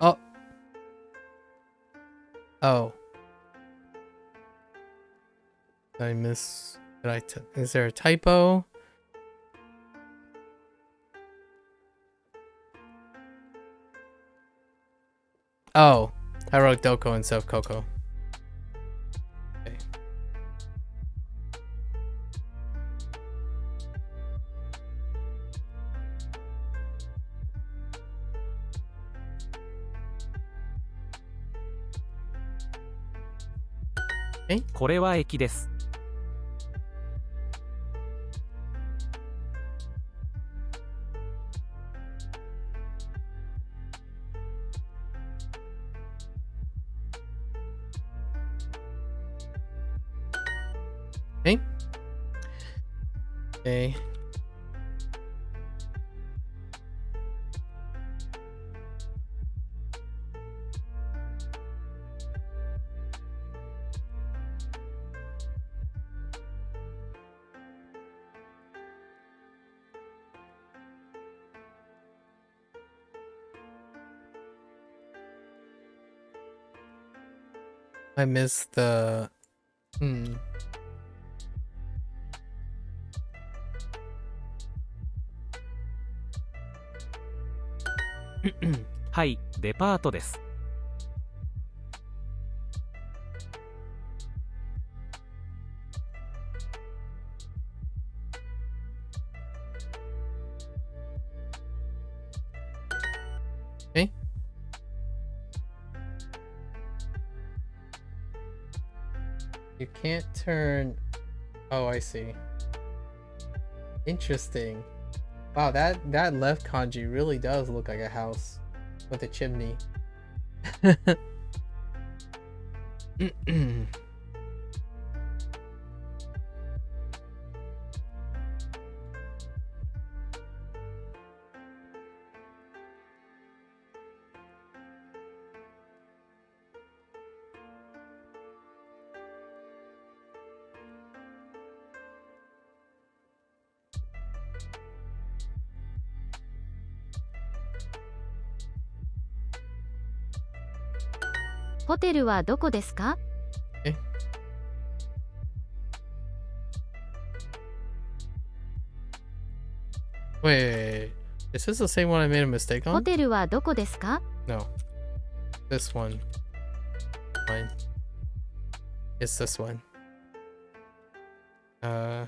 Oh. Oh. Did I miss? Is there a typo? Oh. I wrote Doko instead of Coco. Okay. Okay. これは駅です。 Okay. Okay. I missed the...はい、デパートです。Okay. You can't turn... Oh, I see. Interesting. Wow, that left kanji really does look like a house with a chimney. ホテルはどこですか？ Wait. Is this the same one I made a mistake ホ on? テルはどこですか？ No. This one. Fine. It's this one. Oh.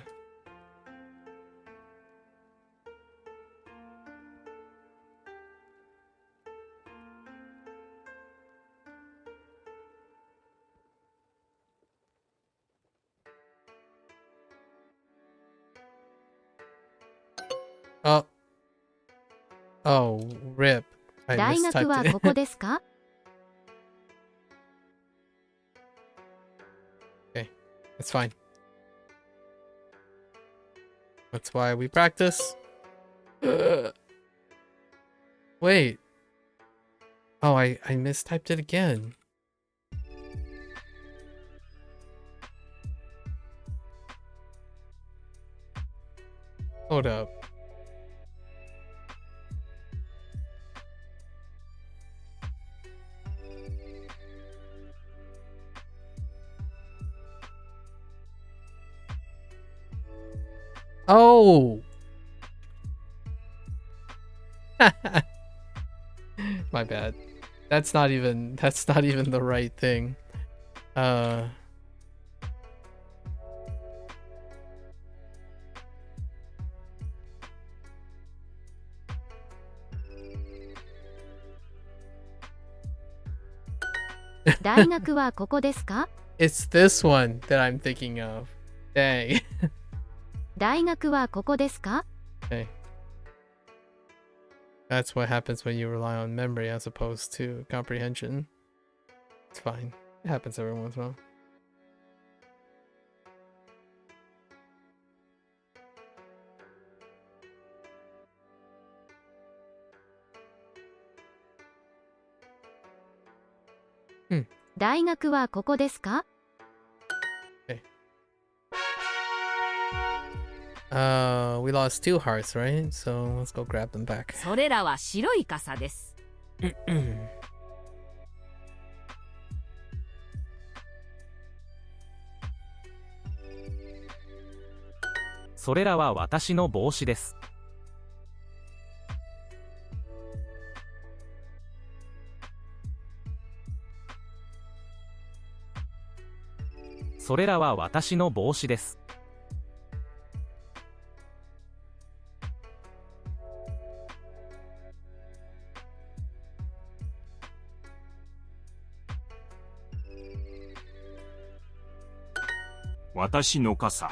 Oh, rip. I 大学は mistyped ここ it. ですか？ Okay. It's fine. That's why we practice. Wait. Oh, I mistyped it again. Hold up. Oh. My bad. That's not even the right thing.「大学はここですか？ It's this one that I'm thinking of. Dang. 大学はここですか？ Okay. That's what happens when you rely on memory as opposed to comprehension. It's fine. It happens every once in a while. Hmm. 大学はここですか？ We lost 2 hearts, right? So let's go grab them back. それらは白い傘です。それらは私の帽子です。それらは私の帽子です。私の傘。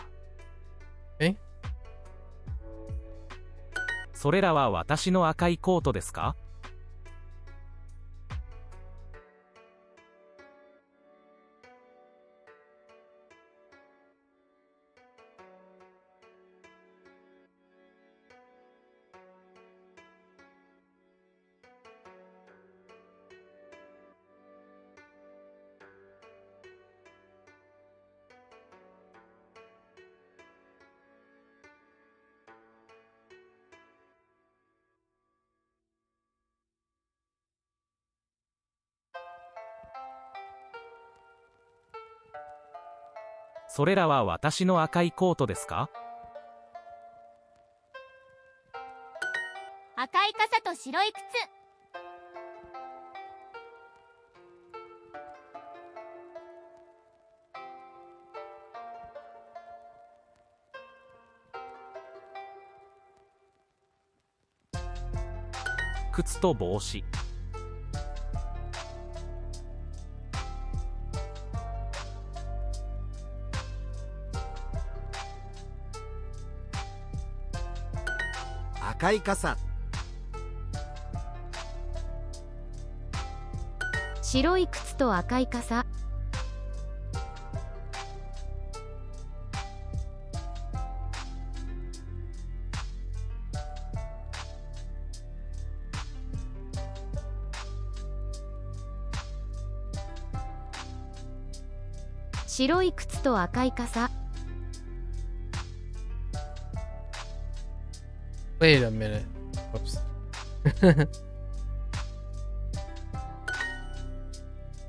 Okay. それらは私の赤いコートですか？それらは私の赤いコートですか？赤い傘と白い靴。靴と帽子。赤い傘。白い靴と赤い傘。白い靴と赤い傘。Wait a minute. Whoops.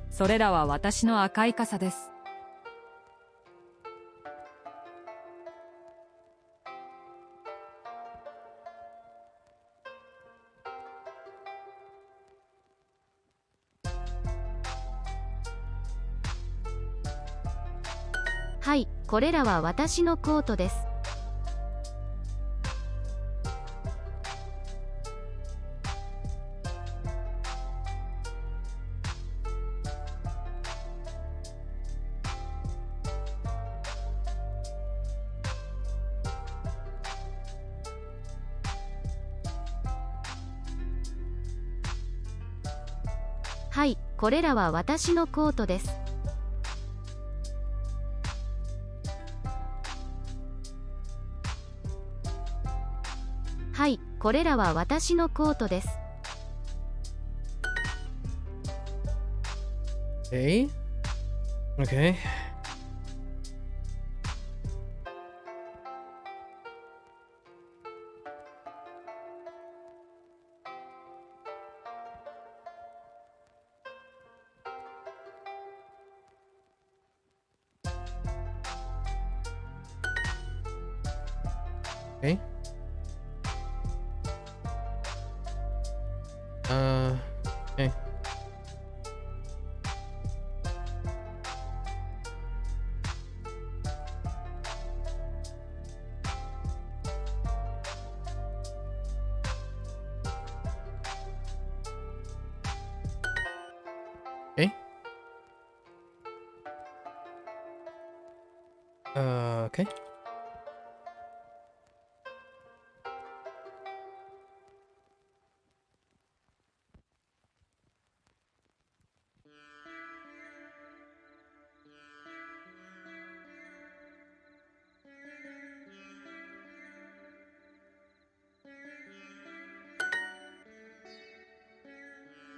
それらは私の赤い傘です。はい、これらは私のコートです。はい、これらは私のコートです。はい、これらは私のコートです。Okay. Okay. Okay. Okay. Okay. Okay.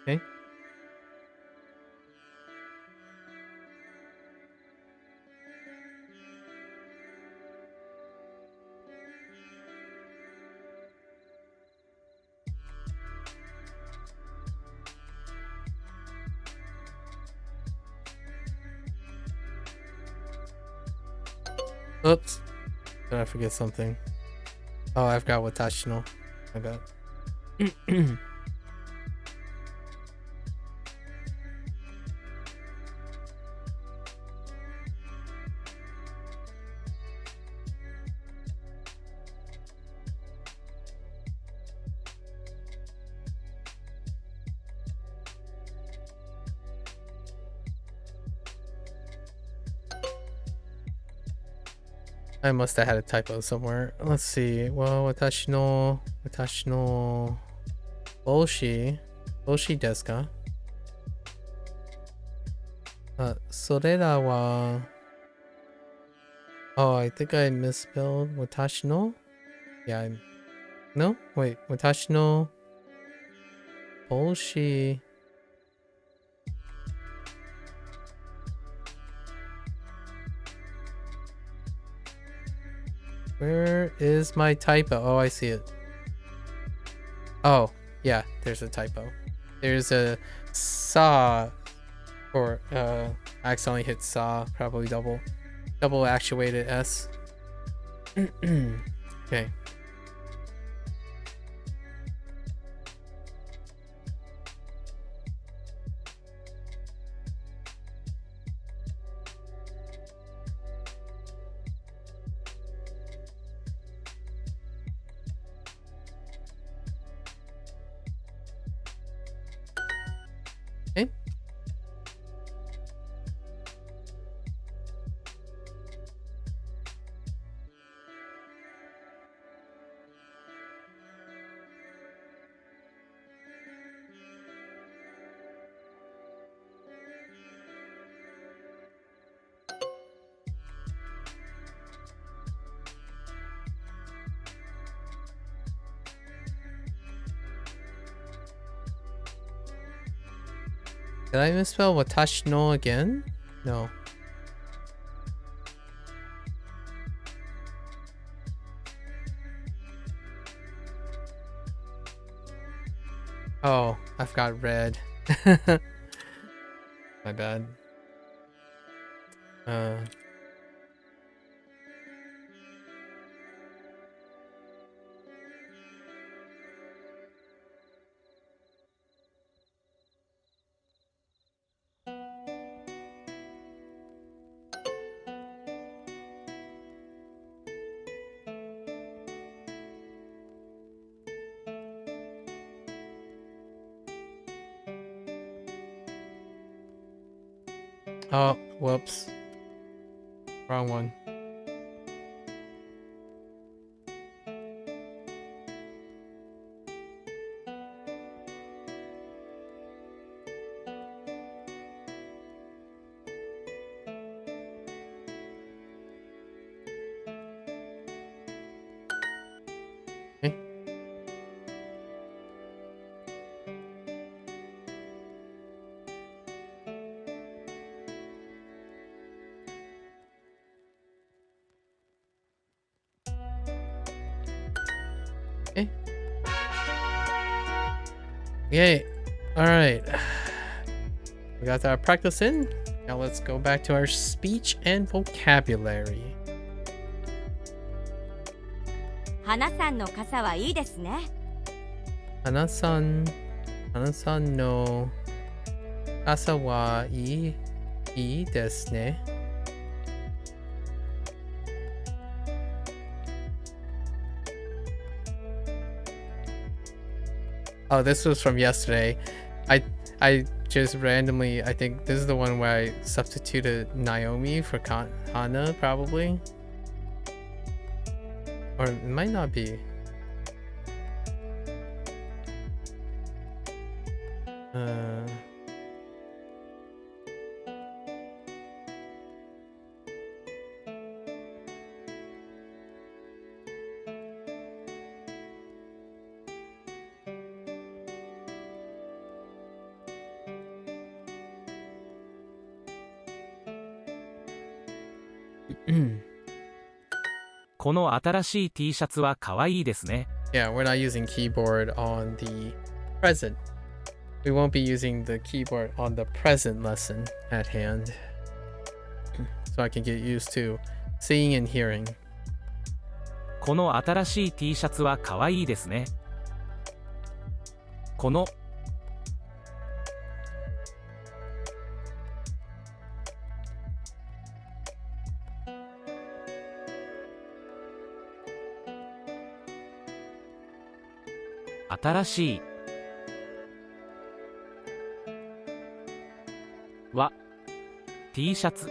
Okay. Oops. Did I forget something? Oh, I forgot watashi no. I got. I must have had a typo somewhere. Let's see. Well, watashi no boshi desu ka? それらは Oh, I think I misspelled watashi no? Yeah, no? Wait, watashi no boshi. Where is my typo? Oh, I see it. Oh, yeah, there's a typo. There's a sa, or I accidentally hit sa, probably double. Double actuated S. Okay. Okay. Did I misspell watashi no again? No. Oh, I've got red. My bad. Oh, whoops. Wrong one. Okay. Okay. Yay. Alright. We got our practice in. Now let's go back to our speech and vocabulary. 花さんの傘はいいですね。Hana-san no kasa wa ii desu ne. Oh, this was from yesterday. I just randomly, I think this is the one where I substituted Naomi for Hana, probably. Or it might not be. Yeah, この新しい T シャツは可愛いですね。we're not using keyboard on the present. We won't be using the keyboard on the present lesson at hand. So I can get used to seeing and hearing. この新しい T シャツは可愛いですね。この新しいは T シャツ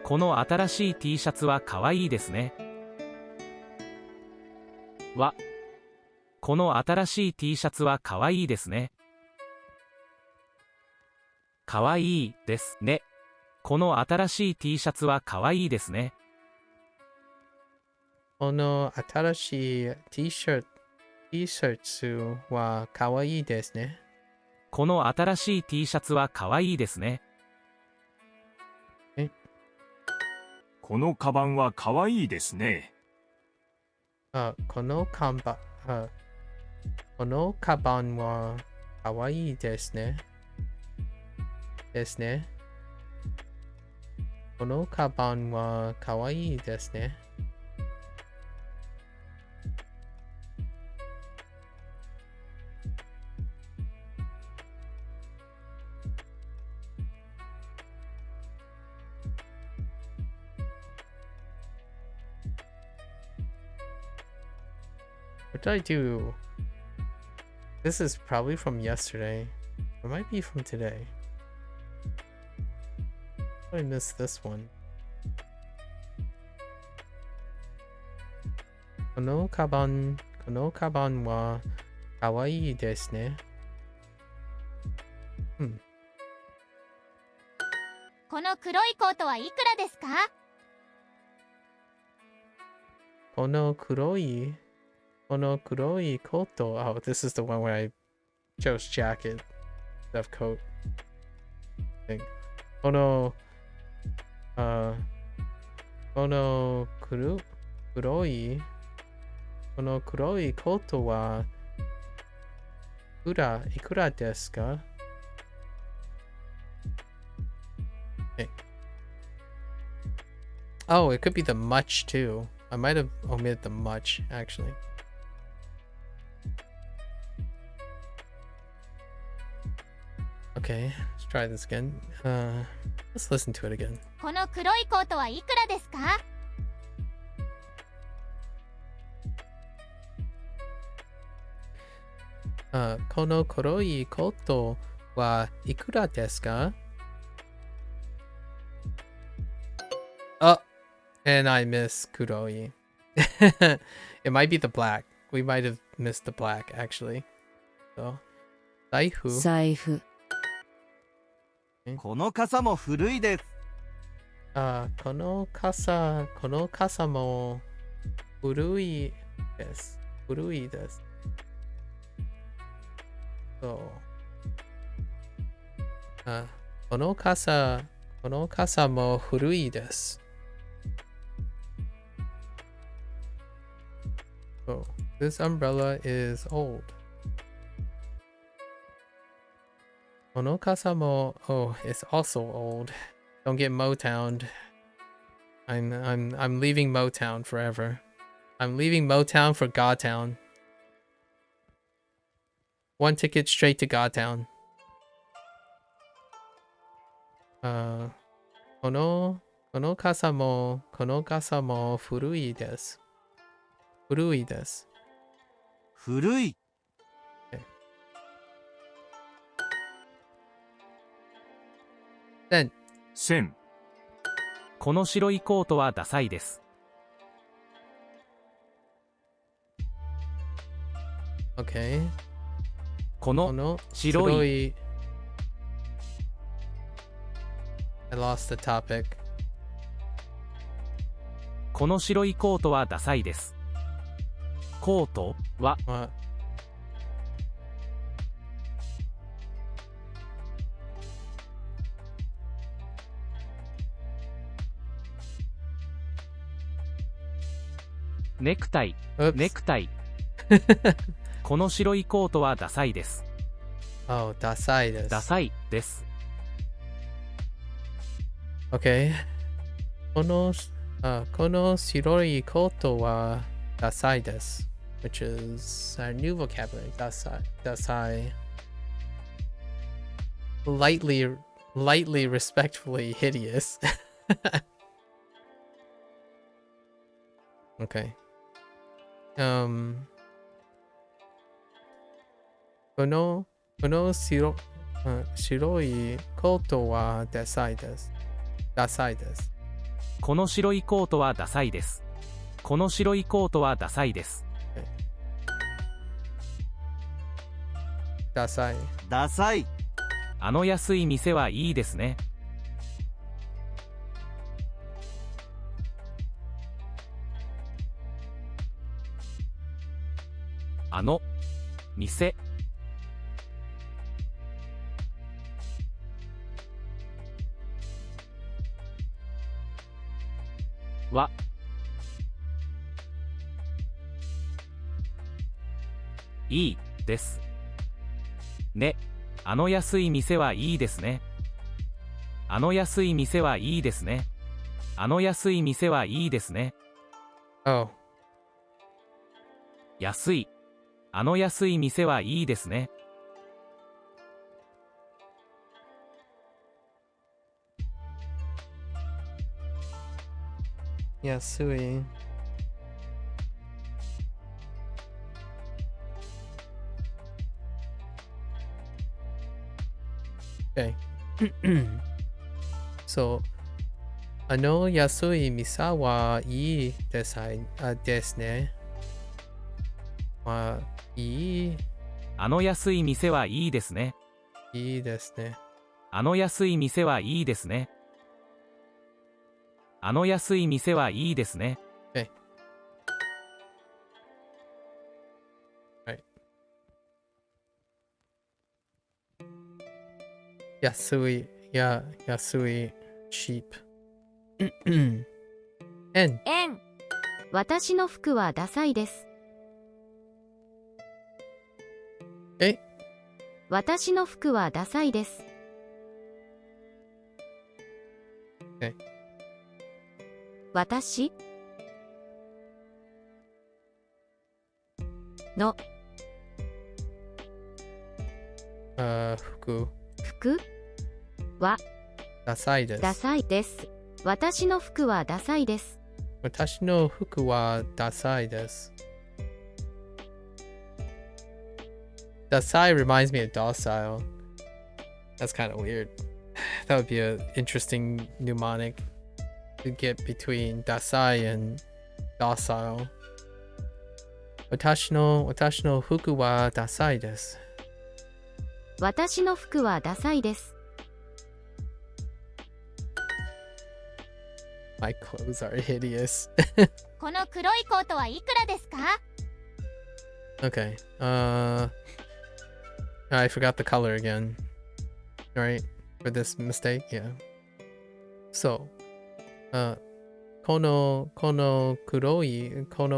この新しい T シャツは可愛いですねはこの新しい T シャツは可愛いですね可愛いですねこの新しい T シャツは可愛いですね Kono atarashii T-shirts wa kawaii desu ne. この新しい T シャツは可愛いですねこのカバンは可愛いですね。Kono kaban wa かわいいですね。ですね。このカバンはかわいいですね。What did I do? This is probably from yesterday. It might be from today. I missed this one. このカバンはかわいいですね。この黒いコートはいくらですか？この黒いコート。Oh, this is the one where I chose jacket instead of coat. I think. この黒いコートはいくらですか？Okay. Oh, it could be the much too. I might have omitted the much actually. Okay, let's try this again. Let's listen to it again. この黒いコートはいくらですか？この黒いコートはいくらですか？And I miss kuroi. It might be the black. We might have missed the black actually. So, 財布。財布。この傘も古いです。この傘も古いです。古いです。そう。この傘も古いです。So, this umbrella is old. この傘も oh, it's also old. Don't get Motowned. I'm leaving Motown forever. I'm leaving Motown for Godtown. One ticket straight to Godtown. この傘も古いです。古いです。古い。Then 線。この白いコートはダサいです。Okay. この白い。I lost the topic. この白いコートはダサいです。コートは What? ネクタイ。 Oops. ネクタイ。この白いコートはダサいです。Oh, ダサいです。ダサいです。Okay. この白いコートはダサいです。Which is our new vocabulary. ダサい。ダサい。Lightly, respectfully hideous. Okay. この白いコートはダサいです。ダサいです。この白いコートはダサいです。この白いコートはダサいです。ダサい。ダサい。あの安い店はいいですね。あの店はいいです。ね。あの安い店はいいですね。あの安い店はいいですね。あの安い店はいいですね。Oh. 安い。あの安い店はいいですね。Yasui. Okay. So, あの安い店はいいですね。まあ、いいあの安い店はいいですね。ですね。あの安い店はいいですね。あの安い店はいいですね。Okay. Right. 安い cheap. N. 円。私の服はダサいです。え私の服はダサいです。Okay. 私の服服はダサいです。ダサいです。私の服はダサいです。私の服はダサいです。Dasai reminds me of docile. That's kind of weird. That would be an interesting mnemonic to get between Dasai and docile. 私の服はダサいです。私の服はダサいです。My clothes are hideous. この黒いコートはいくらですか？ Okay. I forgot the color again. Right? For this mistake? Yeah. So, この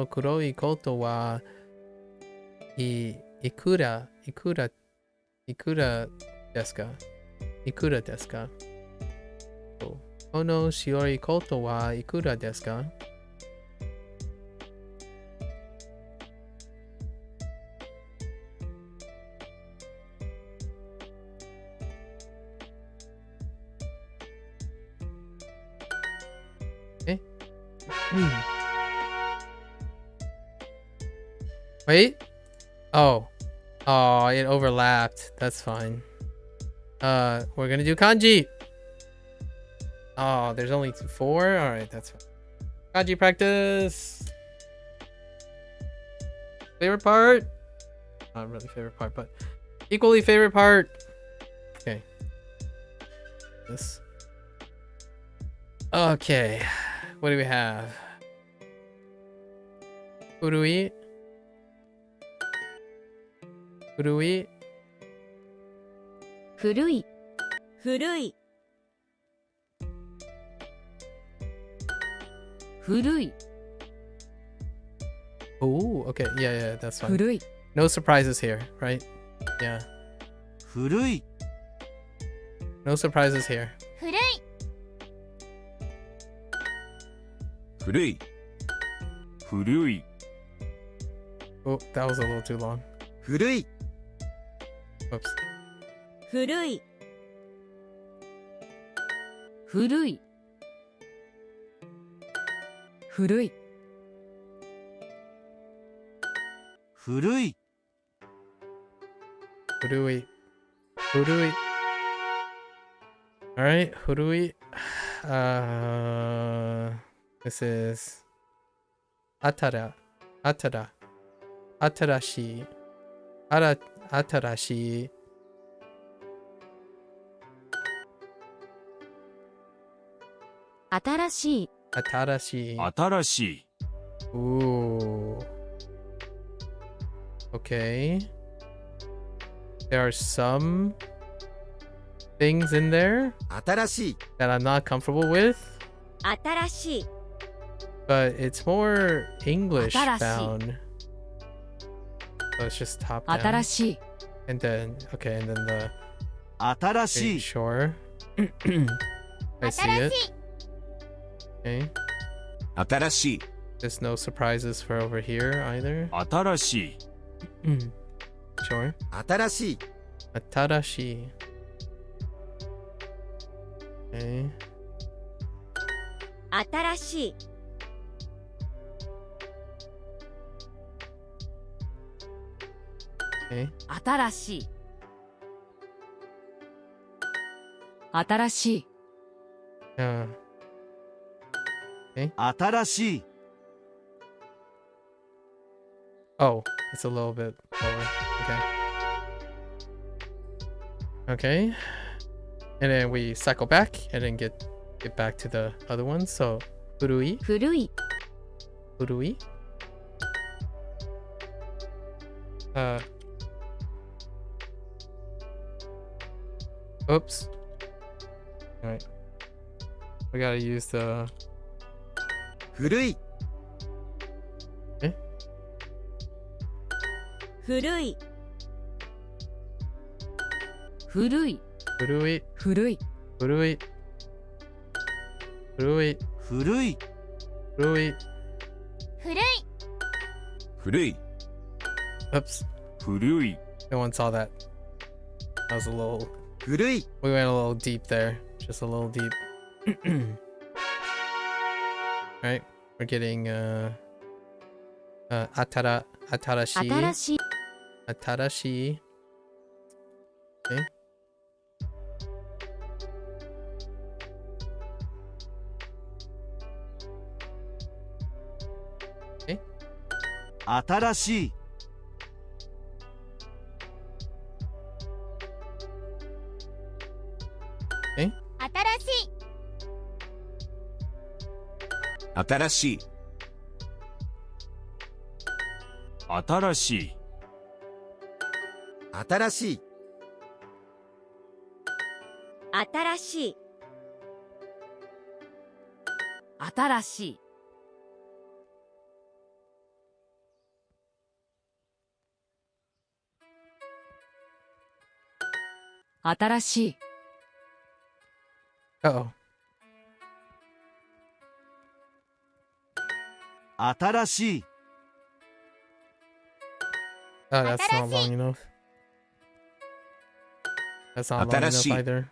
黒いコートはいくらですか？いくらですか？この白いコートはいくらですか？Wait? Oh, it overlapped. That's fine. We're gonna do kanji. Oh, there's only 4? Alright, that's fine. Kanji practice! Favorite part? Not really favorite part, but equally favorite part. Okay. This. Okay. What do we have? Urui.古い古い。古い Oh, okay. Yeah, that's fine. 古い No surprises here, right? Yeah. 古い。 No surprises here. 古い。古い。古い。 Oh, that was a little too long. 古い。 Whoops. 古い。古い古い古い。 Hurui. Hurui. Alright, Hurui. This is Atara. Atarashi. Atarashi. Atarashi. Atarashi. 新しい。 Ooh. Okay. There are some things in there 新しい。 that I'm not comfortable with, 新しい。 but it's more English 新しい。 bound. So it's just top down. 新しい And then the 新し Great い Shore. I see it. Okay. 新しい There's no surprises for over here either. 新しい Sure. 新しい Atarashi. Okay. 新しい Okay. 新しい。新しい。 新しい Oh, it's a little bit lower. Okay. Okay. And then we cycle back and then get back to the other ones. So, Furui. 古い Furui. Oops. Alright. We gotta use the 古い古い古い。 Furui. 古い。 Furui. Furui. 古い Furui. 古い古い Oops. 古い No one saw that. That was a little. 古い We went a little deep there. Just a little deep. Right. We're getting atarashi. 新しい Atarashi. Okay. Okay. 新しい 新しい新しい新しい新しい新しい新しい。新しい。 Uh-oh. 新しい Oh, that's not long enough. That's not long enough Atarashi. either.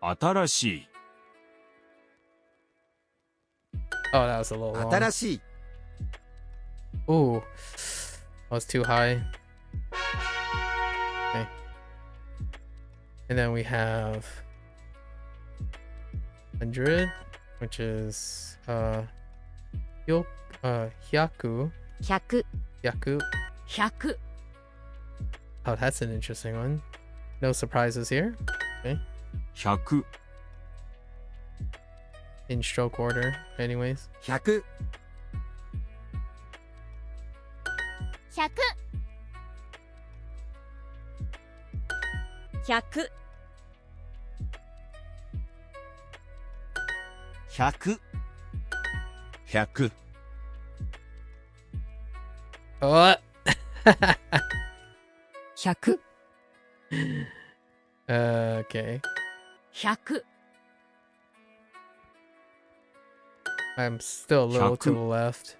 新しい Oh, that was a little long. 新しい Ooh. That was too high. Okay. And then we have 100, which is hyaku. 100 Hyaku. 100。 Oh, that's an interesting one. No surprises here. 100 In stroke order, anyways. 100 100 100 100 100 What? 100。 Okay. 100。 I'm still a little to the Hyaku. left.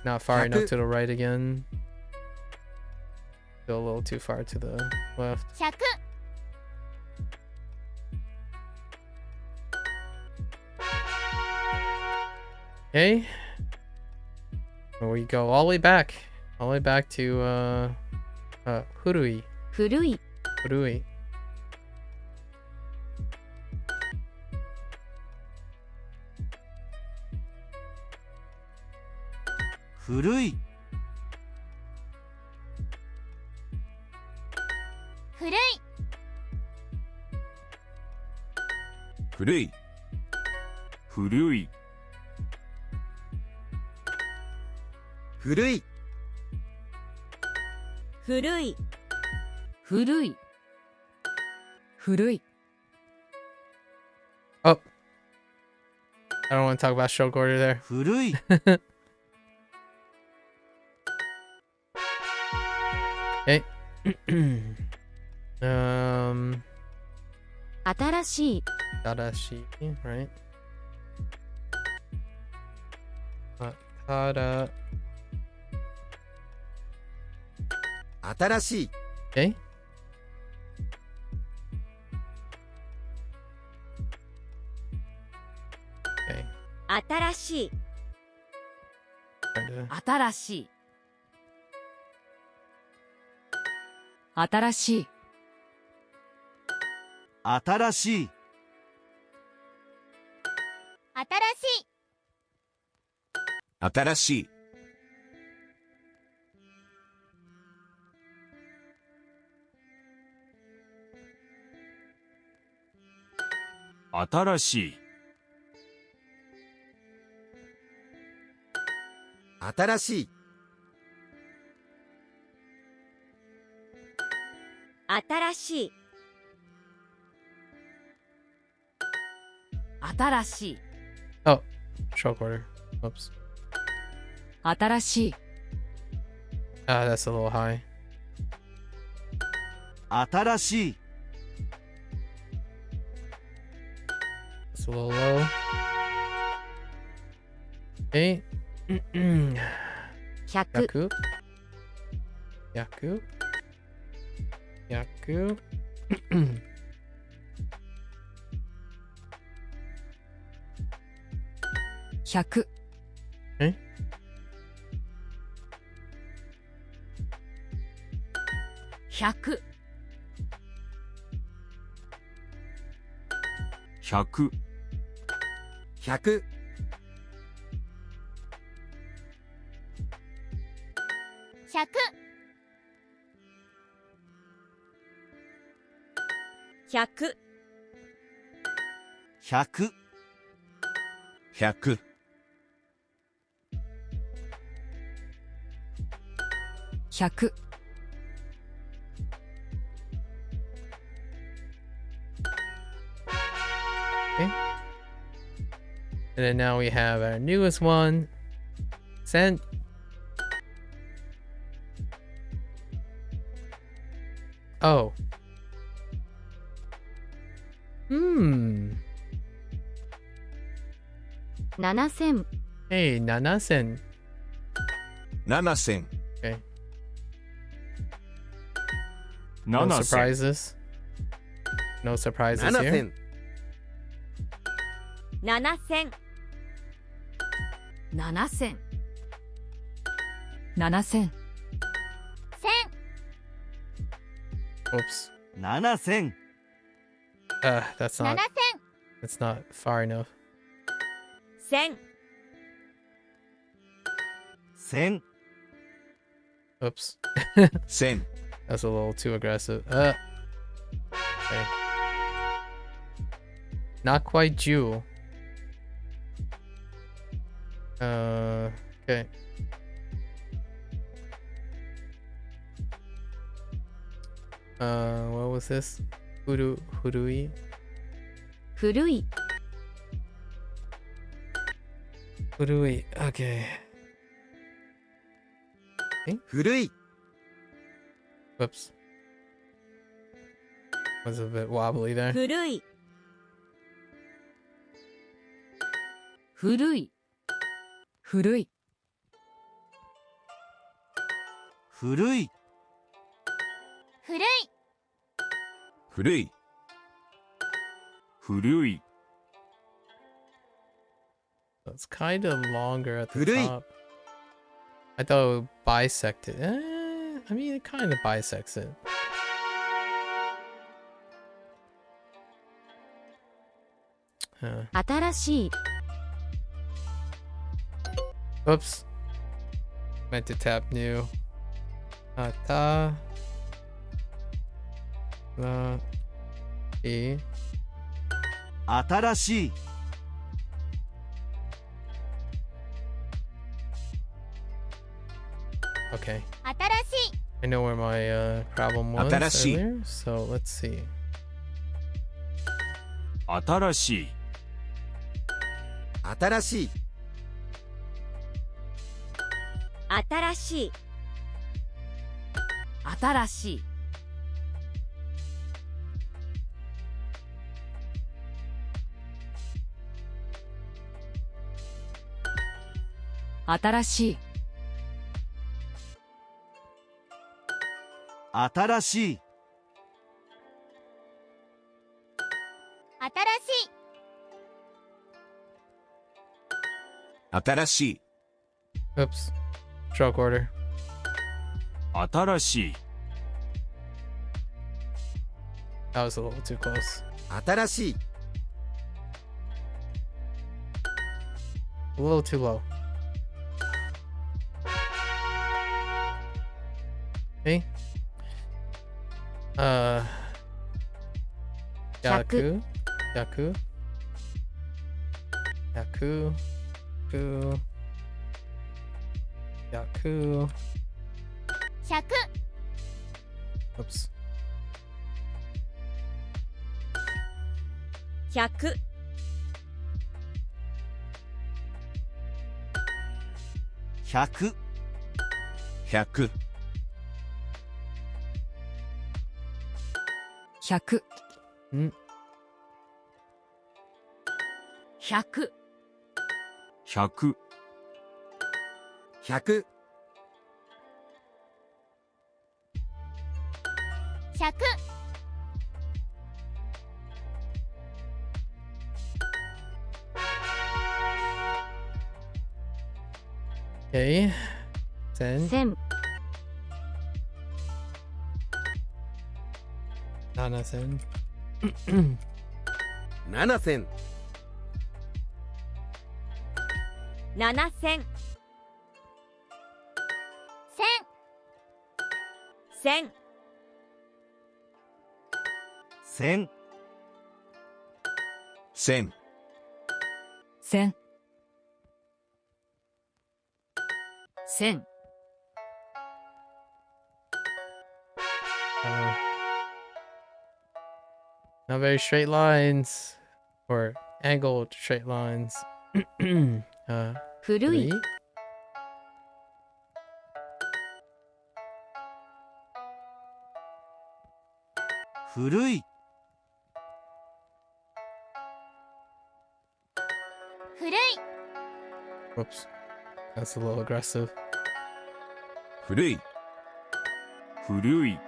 Not far enough Hyaku. to the right again. Still a little too far to the left. 100 Okay. We go all the way back. All the way back to Hurui. 古い Hurui. 古い古い古い古い古い古い古い。古い。 Oh. I don't want to talk about stroke order there. 古い Okay. 新しい Tadashi, right? Tada. 新しい Okay. Okay. 新しい Trying to- 新しい新しい新しい新しい新しい。新しい。新しい新しい新しい Oh, stroke order. Oops. 新しい Ah, that's a little high. 新しい It's a little low. Okay. 100 Yaku. Yaku. Yaku. 100 え100 100。 100 100 100 100。 100 Okay. And then now we have our newest one. Sent. Oh. Hmm. 7000 Hey, Nanasen. 7000。 Okay. No 7000。 surprises. No surprises here. 7000 7000 7000 7000 Oops. 7000 That's not far enough. 1000 1000 Oops. 1000。 That's a little too aggressive. Okay. Not quite Jew. Okay. What was this? Hurui? 古い Hurui. Okay. 古い Whoops. Was a bit wobbly there. 古い古い古い古い古い古い。古い。 So it's kind of longer at the Hurui. top. I thought it would bisect it. I mean, it kind of bisects it. Huh. 新しい Oops. Meant to tap new. Ata. La. E. 新しい Okay. 新しい I know where my problem was Atarashi. earlier, so let's see. 新しい。新しい新しい新しい。新しい。新しい。新しい。Oops. Stroke order. 新しい。 That was a little too close. 新しい。 A little too low. Okay. Yaku. Yaku. Yaku. Yaku. Yaku. 100 Oops. 100 100。 100。 100。ん100。 100。 100。 100 Okay. 10. 1000 7000. 7000。 7000 1000 1000。 1000。 1000。1000。 Not very straight lines or angled straight lines. 古い 3. 古い。 古い Whoops. That's a little aggressive. 古い。 古い。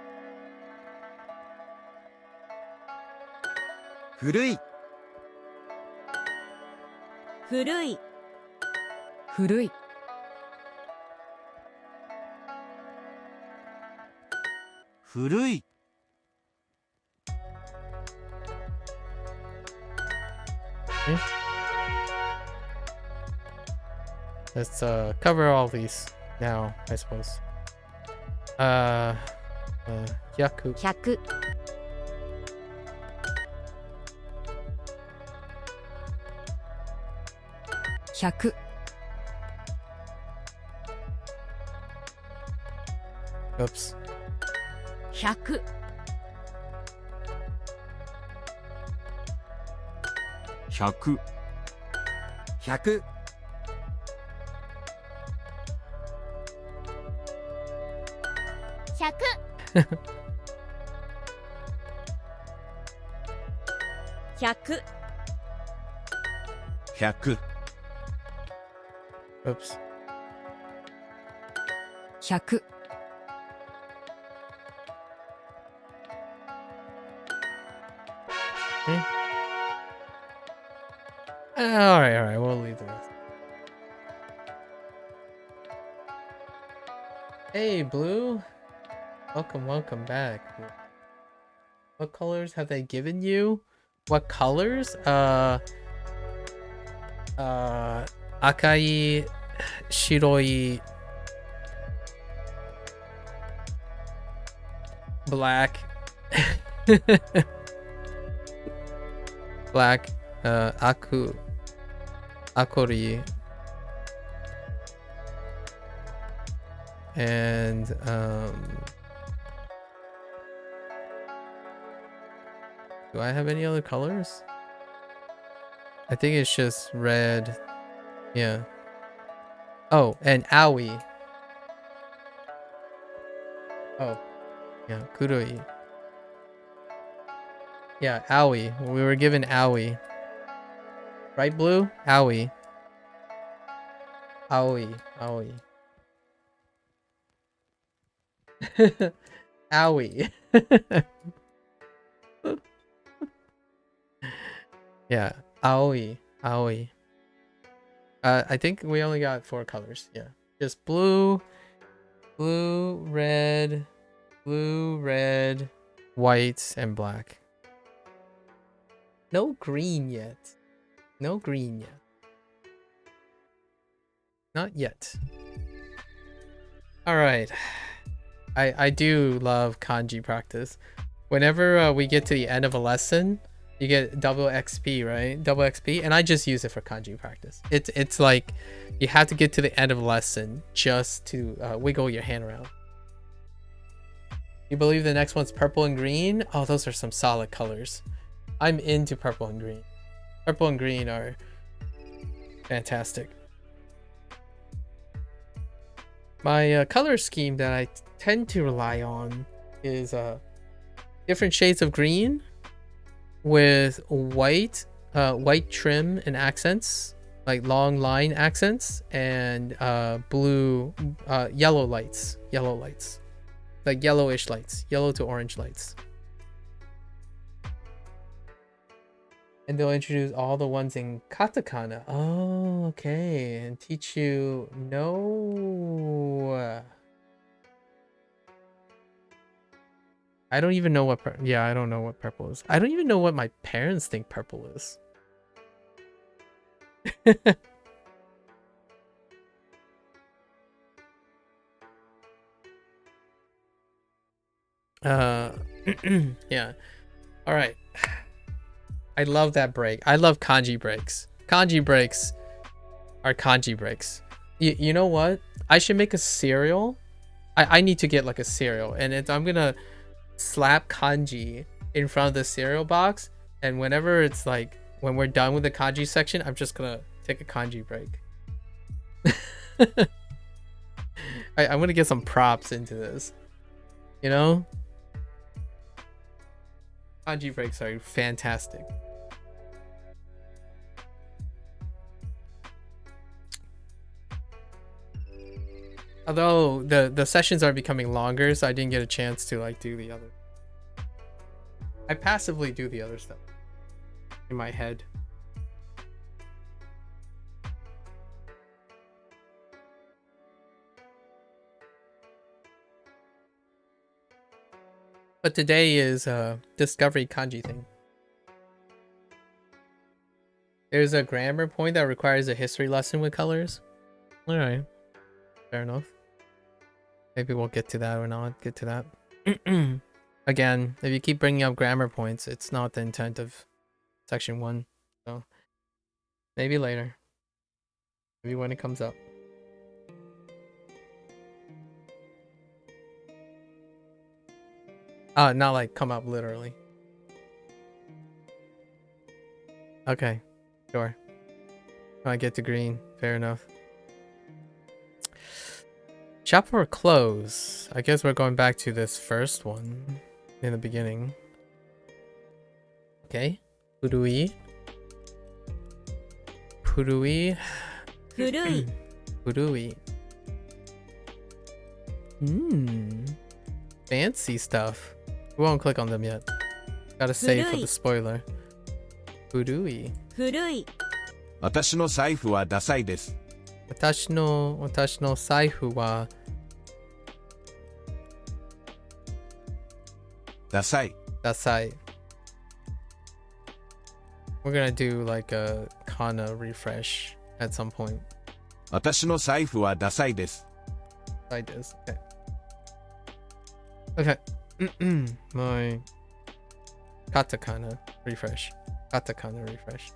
古い。 古い 古い。 古い。 Let's cover all these now, I suppose. Yaku. 100 100。 Oops. 100。 100。 100。 100 100 100。 Oops. 100。 Okay. Alright, we'll leave the rest. Hey, Blue. Welcome back. What colors have they given you? What colors? Akai, shiroi, black, black, akori, and do I have any other colors? I think it's just red. Yeah. Oh, and Aoi. Oh, Yeah, kurui. Yeah, aoi. We were given aoi. Right, Blue? Aoi. Aoi. Aoi. Aoi. Yeah, aoi. Aoi. I think we only got 4 colors. Yeah. Just blue, red, white, and black. No green yet. No green yet. Not yet. All right. I do love kanji practice. Whenever we get to the end of a lesson, you get double XP, right? Double XP, and I just use it for kanji practice. It's like you have to get to the end of a lesson just to wiggle your hand around. You believe the next one's purple and green? Oh, those are some solid colors. I'm into purple and green. Purple and green are fantastic. My color scheme that I tend to rely on is different shades of green with white trim and accents, like long line accents, and blue yellow lights, like yellowish lights, yellow to orange lights. And they'll introduce all the ones in katakana. Oh, okay. And teach you no. I don't even know what. Yeah, I don't know what purple is. I don't even know what my parents think purple is. Yeah. All right. I love that break. I love kanji breaks. Kanji breaks are kanji breaks. You know what? I should make a cereal. I need to get like a cereal, and I'm gonna slap kanji in front of the cereal box, and whenever it's like when we're done with the kanji section, I'm just gonna take a kanji break. I'm gonna get some props into this, you know. Kanji breaks are fantastic. Although the sessions are becoming longer, so I didn't get a chance to like do the other. I passively do the other stuff in my head. But today is discovery kanji thing. There's a grammar point that requires a history lesson with colors. All right, fair enough. Maybe we'll get to that or not get to that. Again, if you keep bringing up grammar points, it's not the intent of section 1. So maybe later. Maybe when it comes up. Not like come up literally. Okay, sure. I get to green. Fair enough. Chapter close. I guess we're going back to this first one in the beginning. Okay. Furui. Furui. Furui. Furui. Fancy stuff. We won't click on them yet. Gotta save for the spoiler. Furui. Furui. 私の財布はダサいです。私の財布はダサい。ダサい. We're gonna do like a kana refresh at some point. 私の財布はダサいです。I did. Okay. Okay. My katakana refresh. Katakana refresh.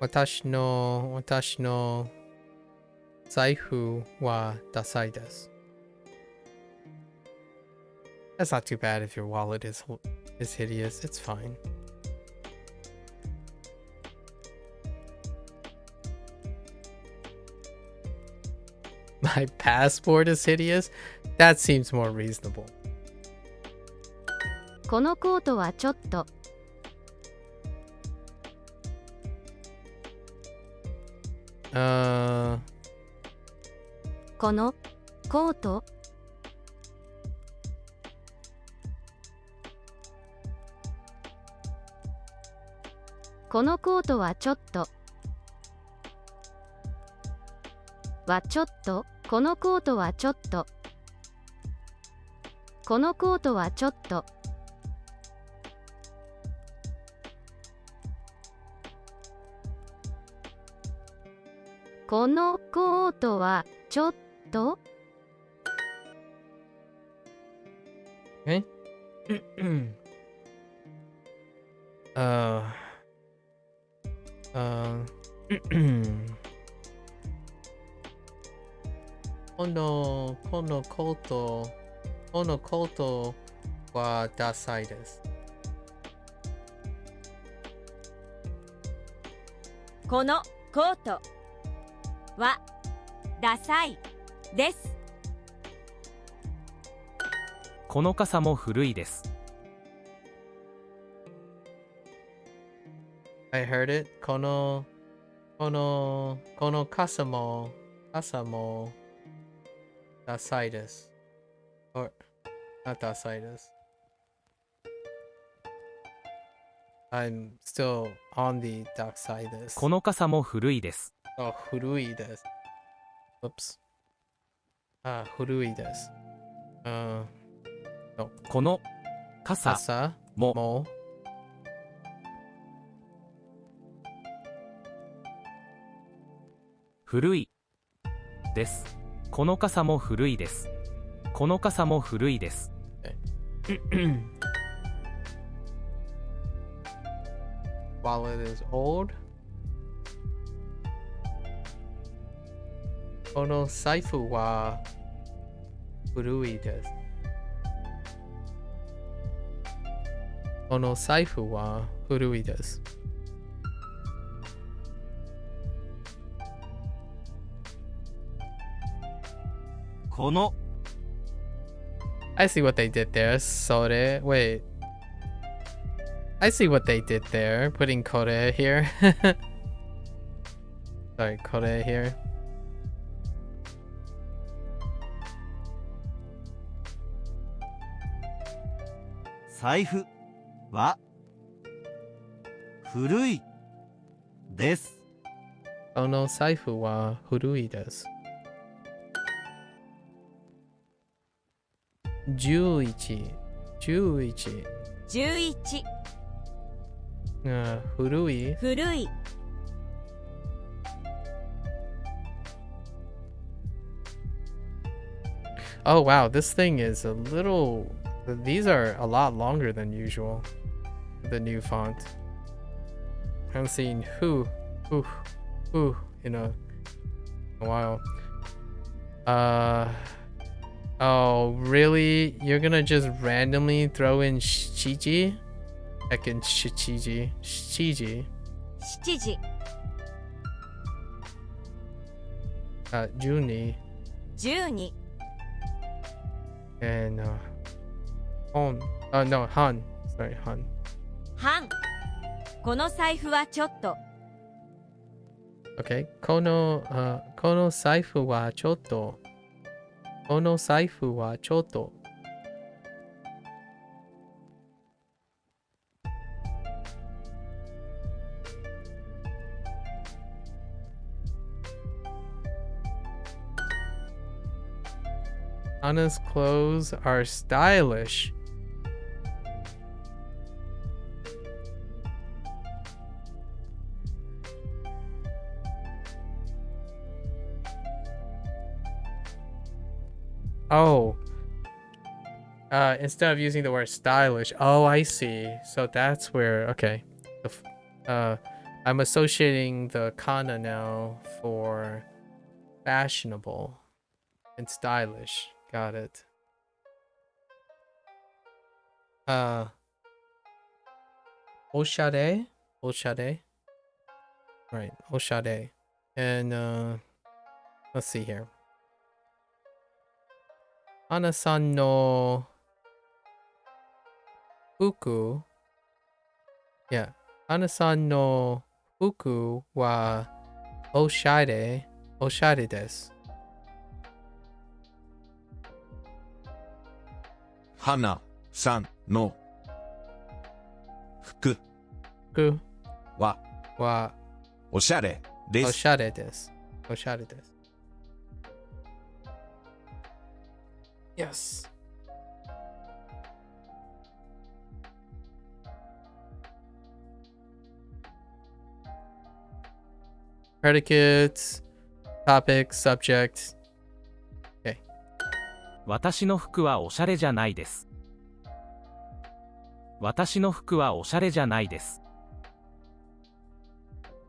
私の財布はダサいです. That's not too bad if your wallet is hideous. It's fine. My passport is hideous? That seems more reasonable. このコートはちょっと。このコート。このコートはちょっと。はちょっと。このコートはちょっと。このコートはちょっと。このコートはちょっと。Okay.このコートはダサいです。このコートはダサいです。この傘も古いです。I heard it. この傘もダサいです。Or not ダサいです。I'm still on the dark side です。この傘も古いです。古いです。Oops. 古いです。この傘も古いです。この傘も古いです。この傘も古いです。While it is old. この財布は古いです。この財布は古いです。この I see what they did there. それ wait. I see what they did there. Putting これ here. Sorry, これ here. 財布は古いです。この財布は古いです。11 11古い古い。Oh wow, this thing is a little. These are a lot longer than usual. The new font. I haven't seen who in a while. Oh really? You're gonna just randomly throw in Shichiji? Heckin' Shichiji. 7時12 12 and Han. No, Han. Sorry, Han. 半。この財布はちょっと。 Okay. この財布はちょっと。この財布はちょっと。Anna's clothes are stylish. Oh. Instead of using the word stylish. Oh, I see. So that's where, okay. I'm associating the kana now for fashionable and stylish. Got it. Oshade? Right, Oshade. And let's see here. Hana-san no fuku. Yeah. Hana-san no fuku wa oshare desu. 花さんの服 Fuku は wa おしゃれです。 oshare desu. Oshare desu. Yes. Predicates, topic, subject. 私の服はおしゃれじゃないです。私の服はおしゃれじゃないです。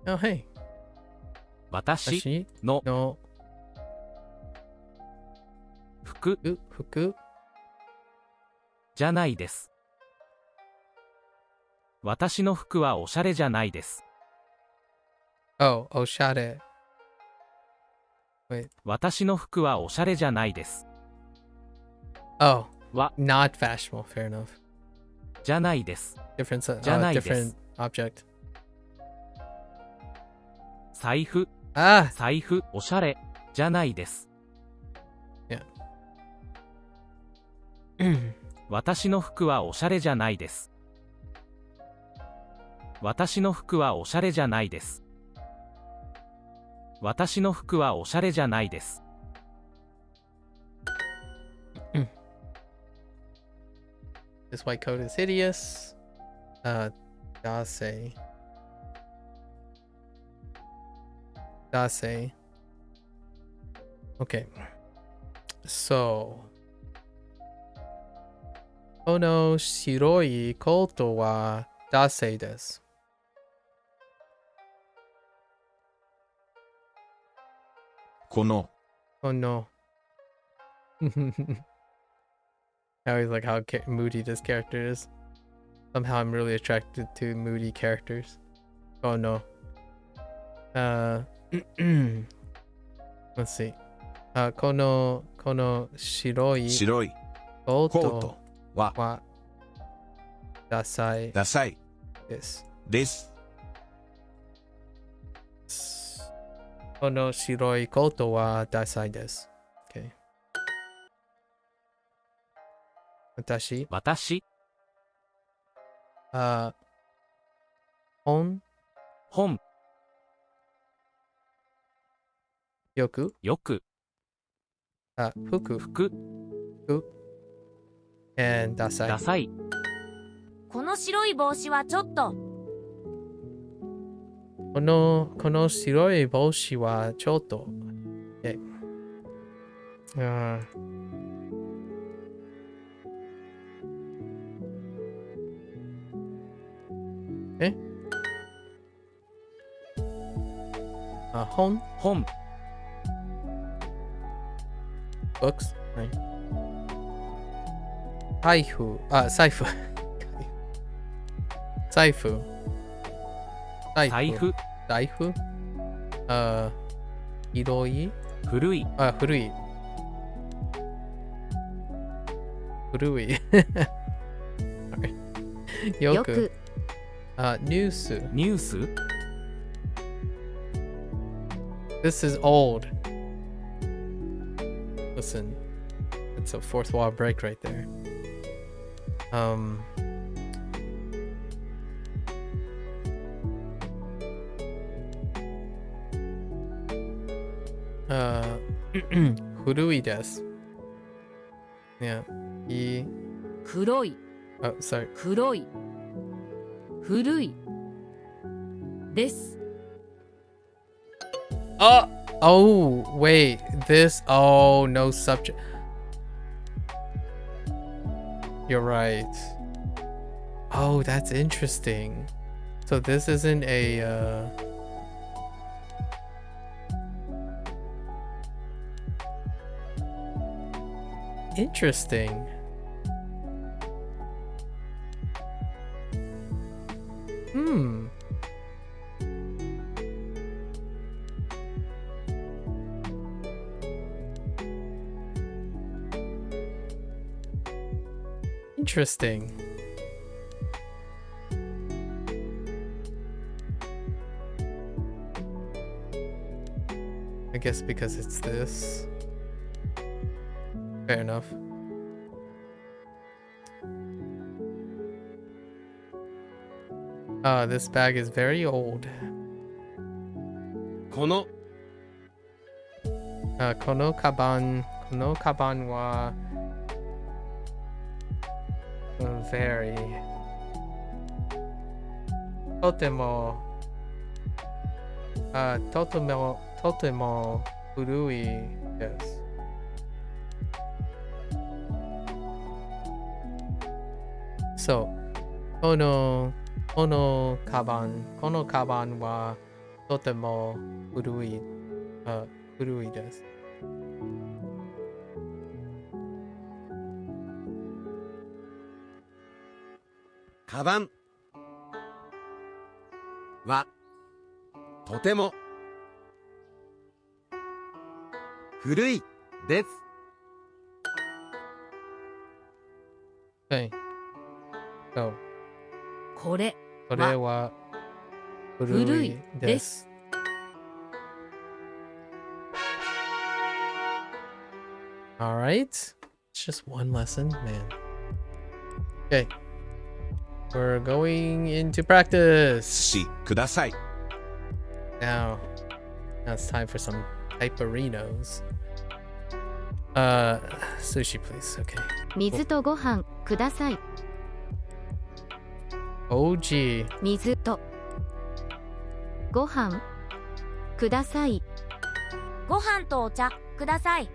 Oh, hey. 私 Ashi の no 服 fuku. じゃないです。私の服はおしゃれじゃないです。 Oh, oshare. Wait. 私の服はおしゃれじゃないです。 Oh, は not fashionable. Fair enough. じゃないです。 Different, じゃないです。 different object. 財布 Ah, 財布おしゃれじゃないです。 私の服はおしゃれじゃないです。私の服はおしゃれじゃないです。私の服はおしゃれじゃないです。 this white coat is hideous. Dase. Dase. Okay. So. この白いコートはダセイです。この Oh no. I always like how moody this character is. Somehow I'm really attracted to moody characters. Oh no. Let's see. この白い白いコーコートトははダサいダサいです。です。この白いコートはダサいです。Okay. 私、私本、本よく、よく服、服 and ダサい。ダサい。この白い帽子はちょっと。この白い帽子はちょっと。Okay. Uh, 本本 books, right? 財布、財布。財布。財布財布。広い。古い古い。古い。よく。ニュース。ニュース This is old. Listen, it's a fourth wall break right there. Furui desu. Yeah. 黒い Oh, sorry. 黒い古いです。 Oh, wait. This. Oh, no subject. You're right. Oh, that's interesting. So this isn't a. Interesting. Hmm. Interesting. I guess because it's this. Fair enough. This bag is very old. この kono kaban wa very totemo urui desu. So, kono kaban wa totemo urui desu. カバンはとても古いです。Okay. So, これそれは古いです。All right. It's just one lesson, man. Okay. We're going into practice. しください。 Now it's time for some typerinos. Sushi, please. Okay. 水とご飯ください。 OG. 水とご飯ください。ご飯とお茶ください。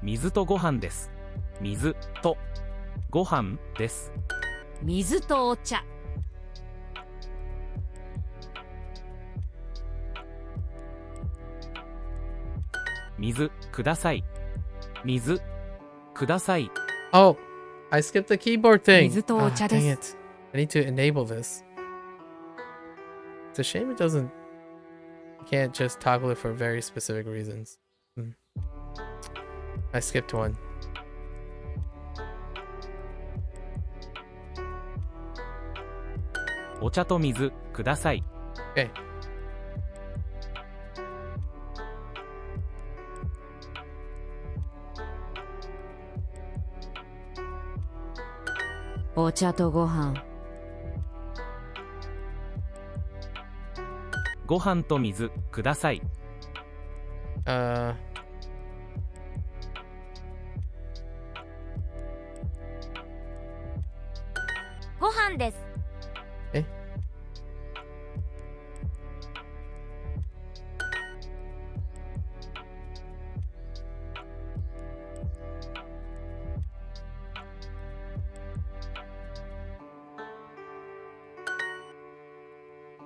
水とご飯です。水とご飯です。水とお茶。水ください。水ください。 Oh, I skipped the keyboard thing. 水とお茶です。 Dang it. I need to enable this. It's a shame it doesn't. You can't just toggle it for very specific reasons. I skipped one. お茶と水ください。 Okay. お茶とご飯。ご飯と水ください。ご飯です。え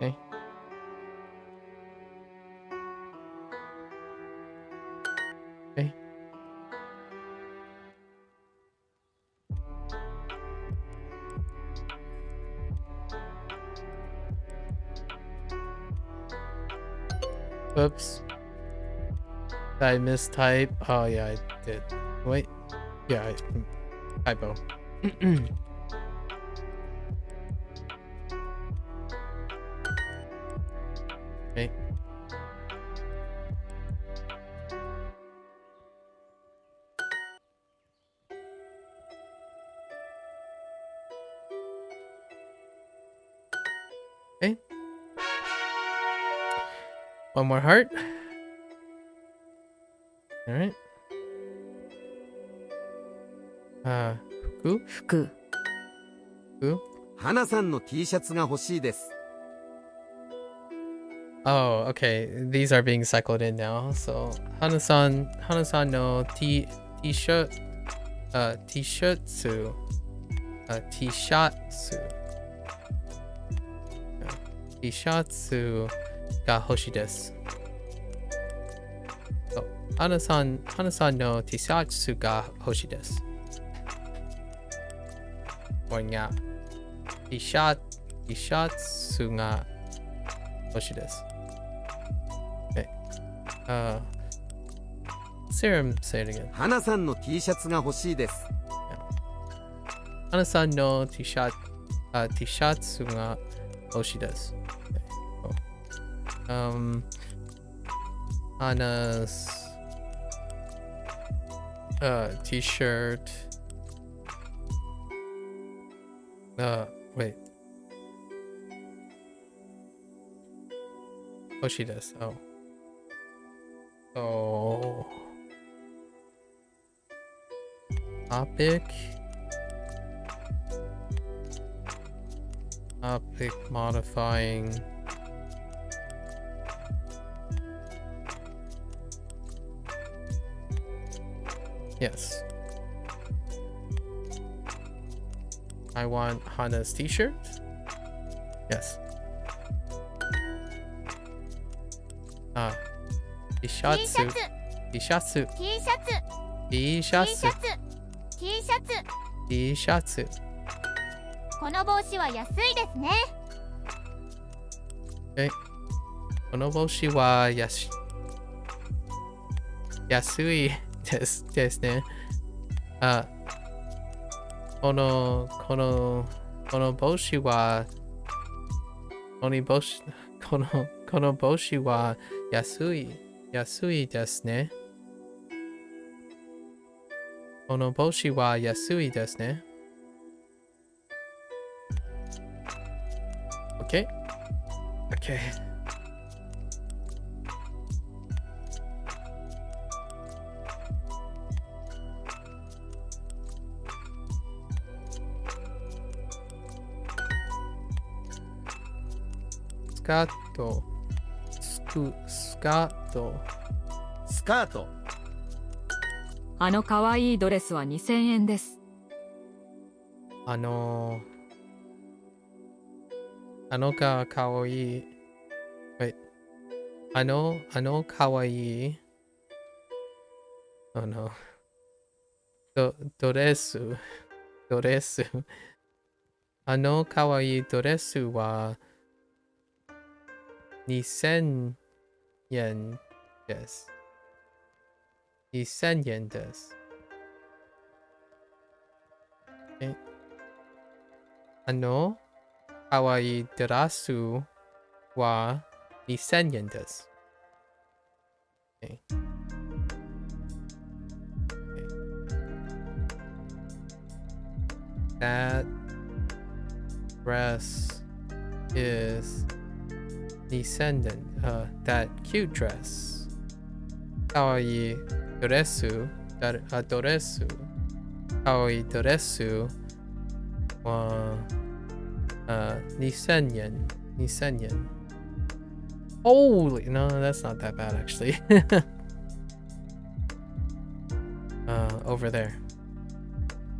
え Okay. Oops. Did I mistype? Oh yeah, I did. Wait. Yeah, typo. Okay. Okay. One more heart. All right. Who? 服。 Who? 花さんの T シャツが欲しいです。 Oh, okay. These are being cycled in now. So Hana-san no t-shirt, t-shirtsu, t-shirtsu ga hoshi desu. So Hana-san no t-shirtsu ga hoshi desu. Or nga t-shirtsu ga hoshi desu. Okay. Serum, say it again. 花さんの T シャツが欲しいです。Hana-san no T-shirt ga hoshi desu. Hana's T-shirt. Wait. Hoshi desu. Oh. So topic modifying yes. I want Hana's t-shirt. Yes. T-shirts. T-shirts. T-shirts. T-shirts. この帽子は安いですね。この帽子は安いですね。この帽子はこの帽子は安いですね。この帽子は安いですね。Okay.スカート。あの可愛いドレスは2000円です。あのがかわいい。Wait. あのかわいい。ドレス。あのかわいいドレスは2000円です。2000円です。あのかわいいドレスは2000円です。That dress is2000円。That cute dress. かわいいドレス。かわいいドレスは2000円。Holy, no, that's not that bad actually. Over there.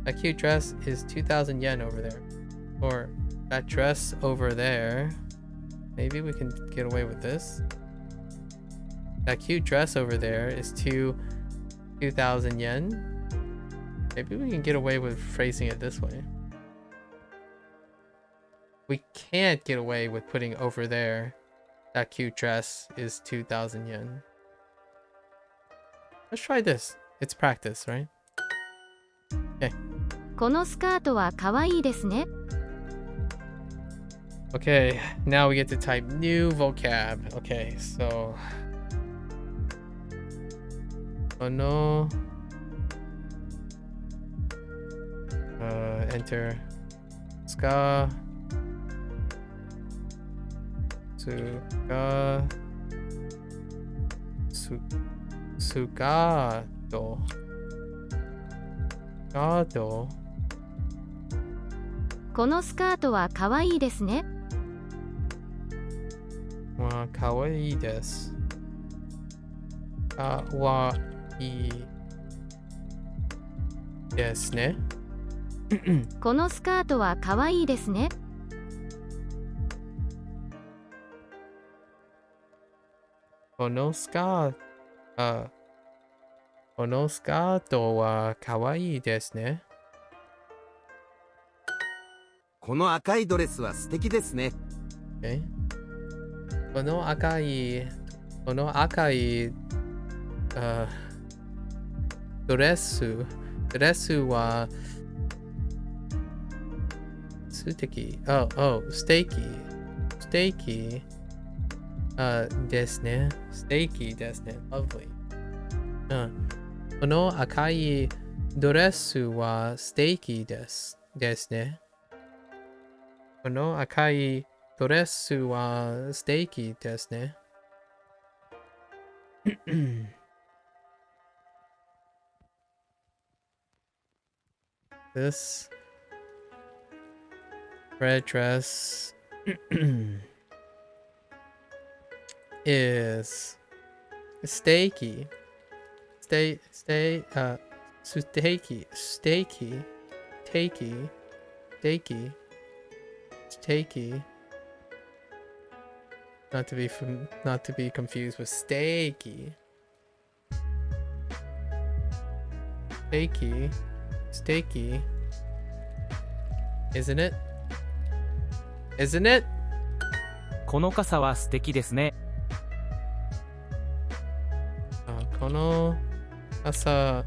That cute dress is 2,000 yen over there. Or that dress over there. Maybe we can get away with this. That cute dress over there is 2,000 yen. Maybe we can get away with phrasing it this way. We can't get away with putting over there. That cute dress is 2,000 yen. Let's try this. It's practice, right? Okay. このスカートは可愛いですね。Okay, now we get to type new vocab. Okay, so このenter スカートこのスカートは可愛いですね。わ、かわいいです。かわいいですね。このスカートは可愛いですね。このスカートはかわいいですね。この赤いドレスは素敵ですね。Okay. この赤いドレスは数的。ステーキですね。ステーキですね。Lovely。この赤いドレスはステーキですね。この赤いドレスはステーキですね。This red dress is steaky. Steaky. Not to be confused with steaky. Steaky. Isn't it? この傘は素敵ですね。この傘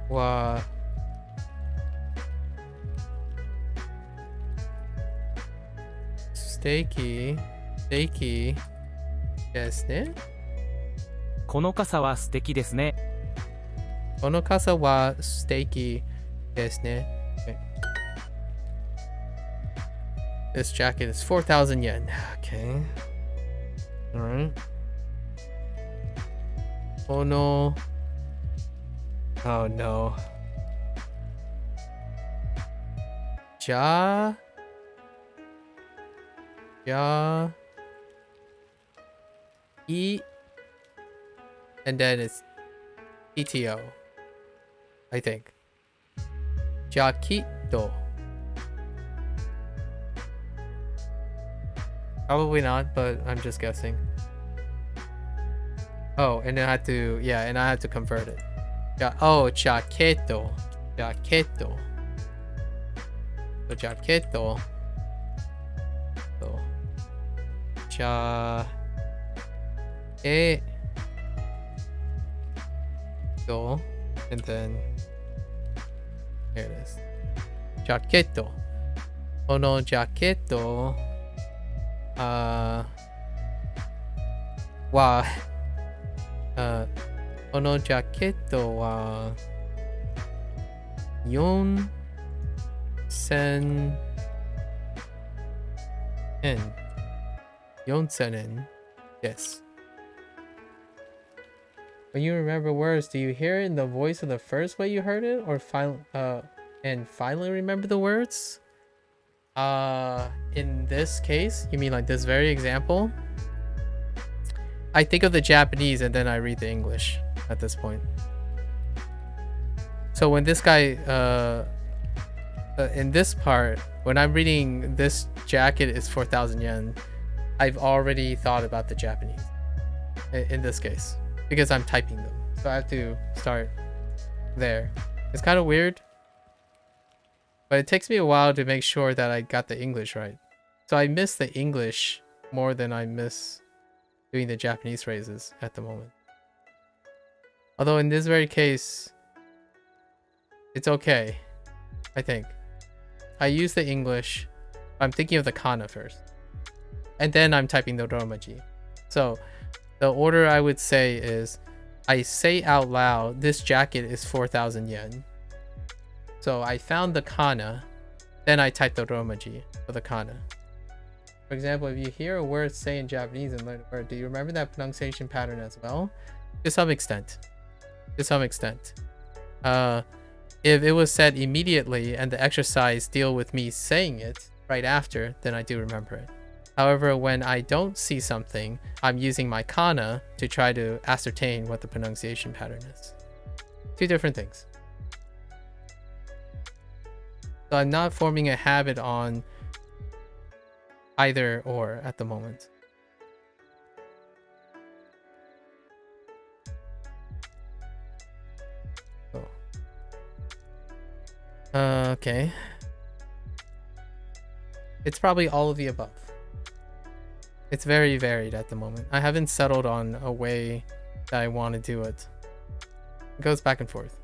はステーキですね。この傘は素敵ですね。この傘はステーキですね。Okay. This jacket is 4,000 yen. Okay. Alright. Oh no. Oh no. じゃあ E and then it's ETO, I think. Jaquito. Probably not, but I'm just guessing. Oh, and I had to, and I had to convert it. Jaqueto. So jaqueto. So, and then here it is. Jaqueto. Ono jaqueto. Ono jaqueto wa 4,000 yen. 4,000 yen. Yes. When you remember words, do you hear it in the voice of the first way you heard it, or finally remember the words? In this case, you mean like this very example? I think of the Japanese and then I read the English at this point. So when this guy, in this part, when I'm reading this jacket is 4,000 yen, I've already thought about the Japanese in this case because I'm typing them. So I have to start there. It's kind of weird, but it takes me a while to make sure that I got the English right. So I miss the English more than I miss doing the Japanese phrases at the moment. Although in this very case, it's okay, I think. I use the English. I'm thinking of the kana first. And then I'm typing the romaji. So the order I would say is, I say out loud, this jacket is 4,000 yen. So I found the kana, then I type the romaji for the kana. For example, if you hear a word say in Japanese and learn a word, do you remember that pronunciation pattern as well? To some extent. If it was said immediately and the exercise deal with me saying it right after, then I do remember it. However, when I don't see something, I'm using my kana to try to ascertain what the pronunciation pattern is. Two different things. So I'm not forming a habit on either or at the moment. Okay. It's probably all of the above. It's very varied at the moment. I haven't settled on a way that I want to do it. It goes back and forth.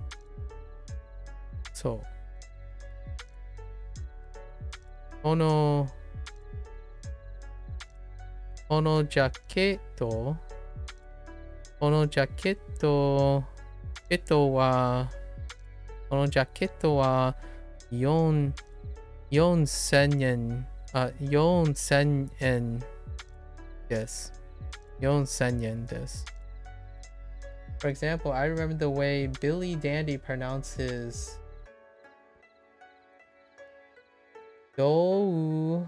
So, このジャケットこのジャケットは4000円4000円です4000円です For example, I remember the way Billy Dandy pronounces ど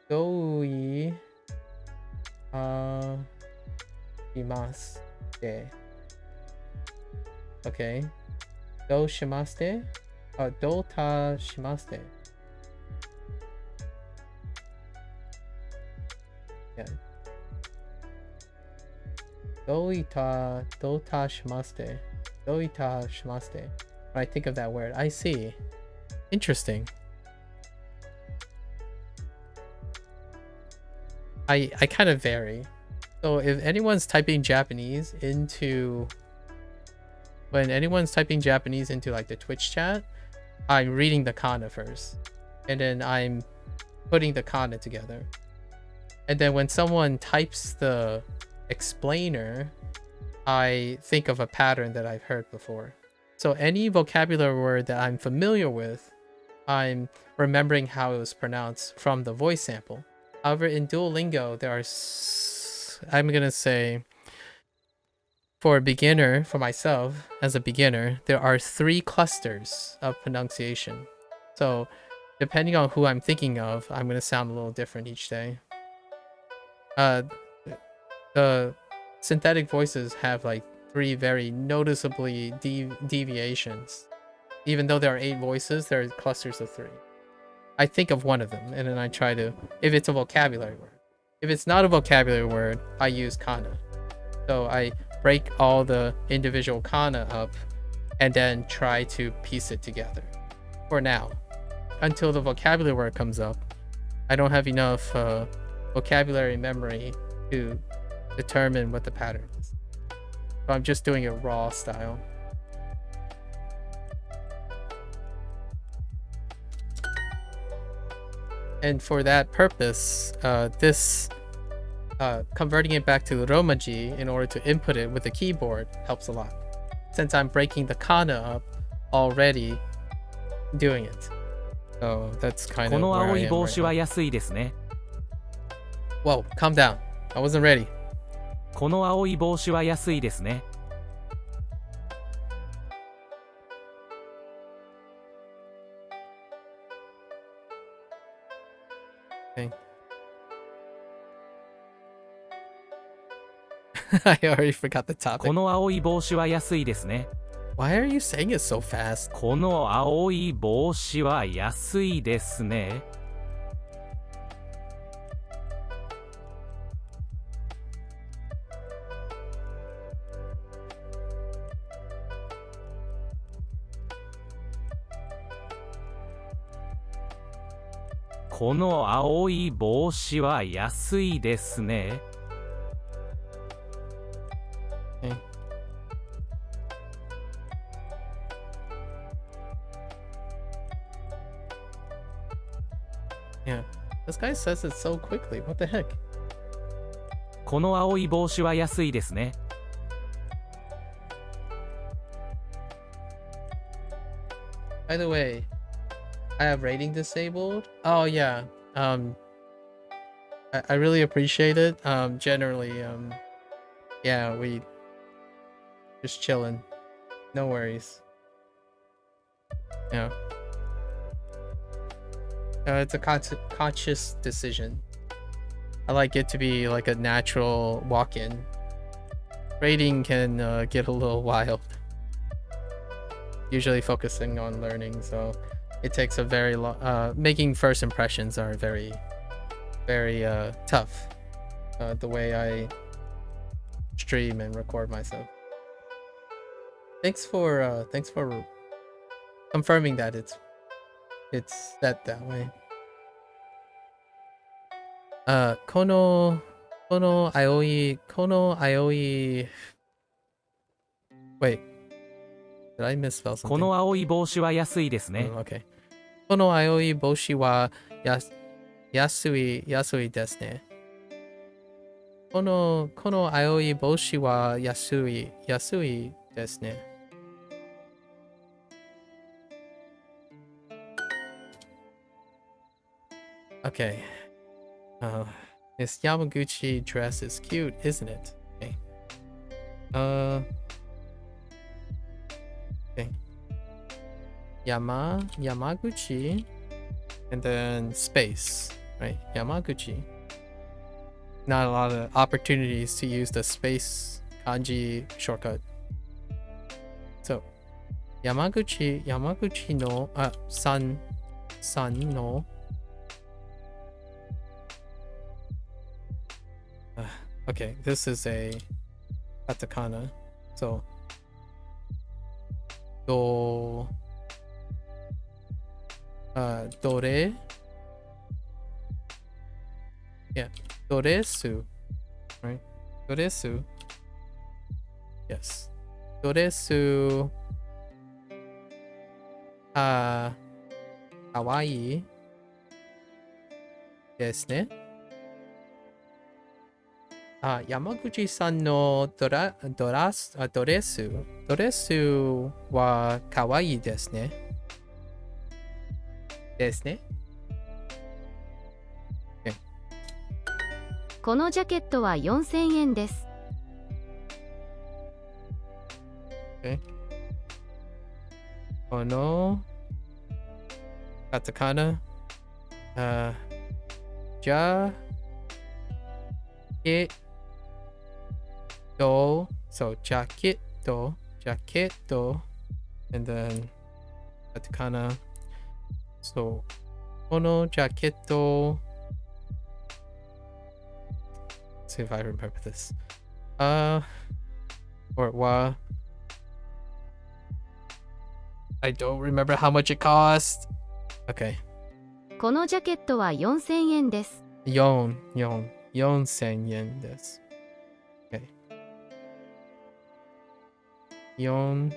ういいますて Okay. どうしますてどうたしますて Yeah. どういたしますて どういたしますて When I think of that word, I see. Interesting. I kind of vary. So if anyone's typing Japanese into when anyone's typing Japanese into like the Twitch chat, I'm reading the kana first, and then I'm putting the kana together. And then when someone types the explainer, I think of a pattern that I've heard before. So any vocabulary word that I'm familiar with, I'm remembering how it was pronounced from the voice sample. However, in Duolingo, there are, I'm going to say, for a beginner, for myself, as a beginner, there are 3 clusters of pronunciation. So depending on who I'm thinking of, I'm going to sound a little different each day. The synthetic voices have like 3 very noticeably deviations. Even though there are 8 voices, there are clusters of 3. I think of one of them, and then I try to, if it's a vocabulary word. If it's not a vocabulary word, I use kana. So I break all the individual kana up, and then try to piece it together. For now. Until the vocabulary word comes up, I don't have enough vocabulary memory to determine what the pattern is. So I'm just doing it raw style. And for that purpose, converting it back to Romaji in order to input it with the keyboard helps a lot. Since I'm breaking the kana up already doing it. So that's kind of where I am right now. Whoa, calm down. I wasn't ready. この青い帽子は安いですね。Okay. I already forgot the topic. この青い帽子は安いですね。 Why are you saying it so fast? この青い帽子は安いですね。この青い帽子は安いですね。Okay. Yeah, this guy says it so quickly. What the heck? この青い帽子は安いですね。By the way, I have rating disabled. Oh yeah. I really appreciate it. Generally, yeah, we just chilling. No worries. Yeah. It's a conscious decision. I like it to be like a natural walk-in. Rating can get a little wild. Usually focusing on learning, so it takes a very long. Making first impressions are very, very tough. The way I stream and record myself. Thanks for confirming that it's set that way. この青い Wait. Did I misspell こ something? の青い帽子は安いですね。 Okay. この青い帽子は安いですね。この青い帽子は安いですね。Okay. This Yamaguchi dress is cute, isn't it? Okay. Okay. Yamaguchi, and then space, right? Yamaguchi. Not a lot of opportunities to use the space kanji shortcut. So, Yamaguchi no san no. Okay, this is a katakana. So, dore. Yeah, doresu, right? Doresu. Yes. Doresu. Kawaii. Desu ne. Yamaguchi-san no doresu wa kawaii desu ne. Desu ne. このジャケットは4000円です。Okay. このカタカナジャケット so ジャケット and then カタカナ so このジャケット see if I remember this. Or wa. I don't remember how much it cost. Okay. このジャケットは4000円です。4000円です。Okay. 4000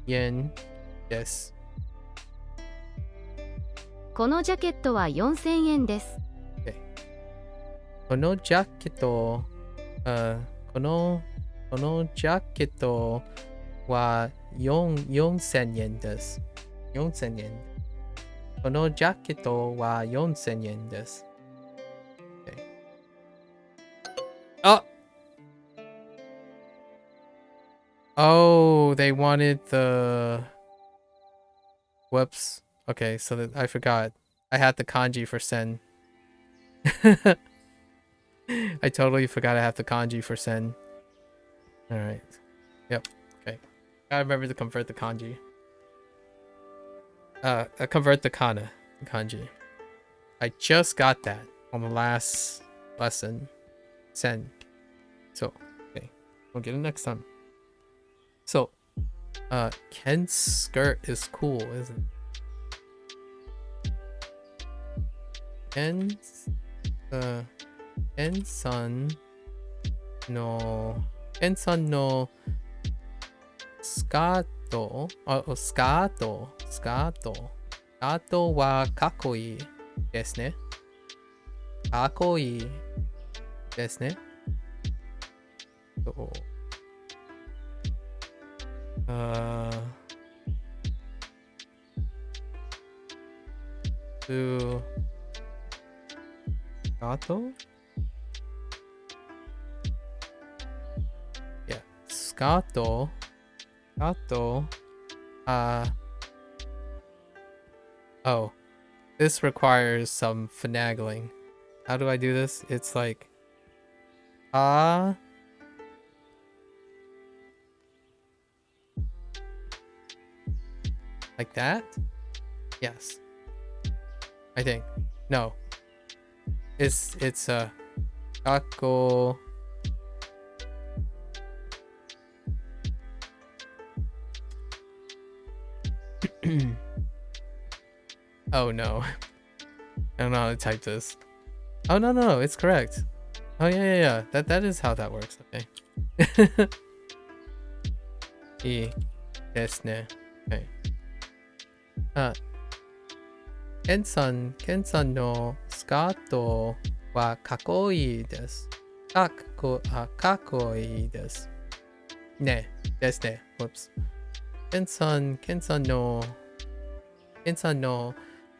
円です。このジャケットは4000円です。Okay. このジャケット、このジャケットは4000円です。4000円。このジャケットは4000円です。Okay. Oh, they wanted the... Whoops. Okay, so that I forgot. I had the kanji for sen. I totally forgot I have the kanji for sen. Alright. Yep. Okay. Gotta remember to convert the kanji. Convert the kanji. I just got that on the last lesson. Sen. So, okay. We'll get it next time. So, Ken's skirt is cool, isn't it? Ken-san no skato wa kakkoi desu ne. Kakkoi desu ne. So, Scato? Yeah, Scato. Oh, this requires some finagling. How do I do this? It's like, like that? Yes. I think. No. It's kako. Oh no. I don't know how to type this. Oh, no, it's correct. Oh, yeah. That is how that works. Okay. いいですね。Okay. ケンさんのスカートはかっこいいです。かっこいいです。ね。ですね。Whoops. ケンさんの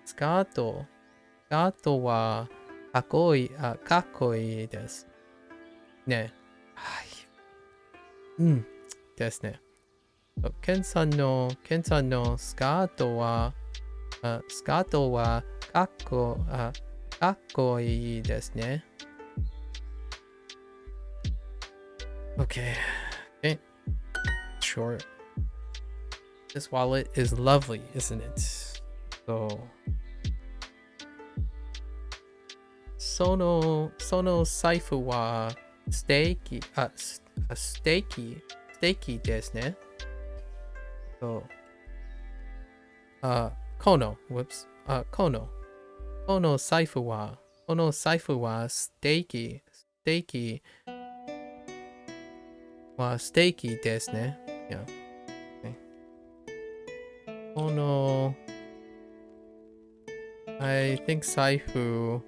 スカートはかっこいいです。ね。はい。ですね。ケンさんのスカートはかっこいいですね。Okay. Sure. This wallet is lovely, isn't it? So その財布はステーキですね。この財布はステーキですね。Yeah. Okay. I think 財布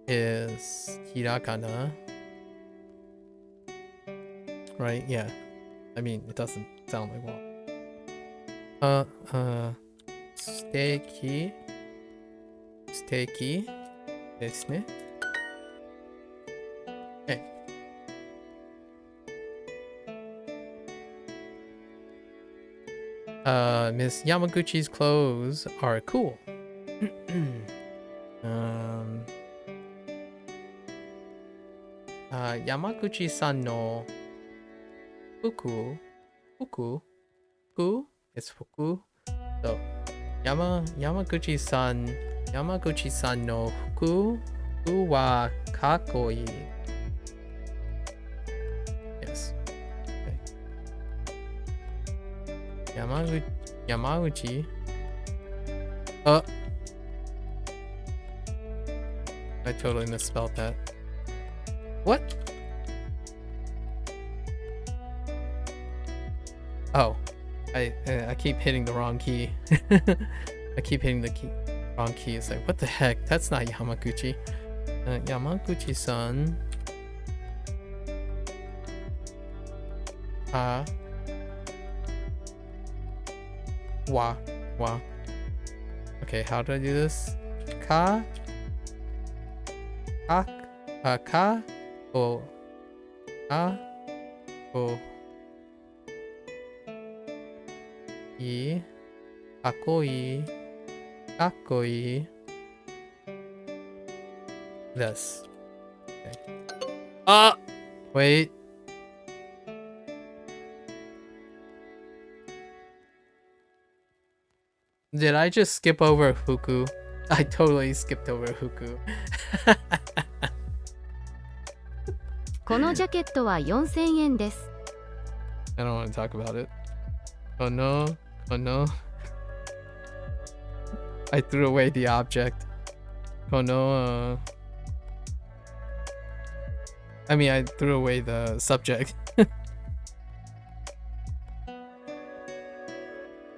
is hirakana. Right? Yeah. I mean, it doesn't sound like one. ステーキですね。Okay. Miss Yamaguchi's clothes are cool. Yamaguchi-san no fuku is fuku. So Yamaguchi-san no fuku wa kakkoi. Yes. Okay. Yamaguchi. I totally misspelled that. What? Oh, I keep hitting the wrong key. I keep hitting the wrong key. It's like, what the heck? That's not Yamaguchi. Yamaguchi-san. Wa. Okay, how do I do this? Ka o i kakoi this. Okay. Wait. Did I just skip over Fuku? I totally skipped over Fuku. このジャケットは4000円です。I don't want to talk about it. Oh no. I threw away the object. Oh no. I mean, I threw away the subject.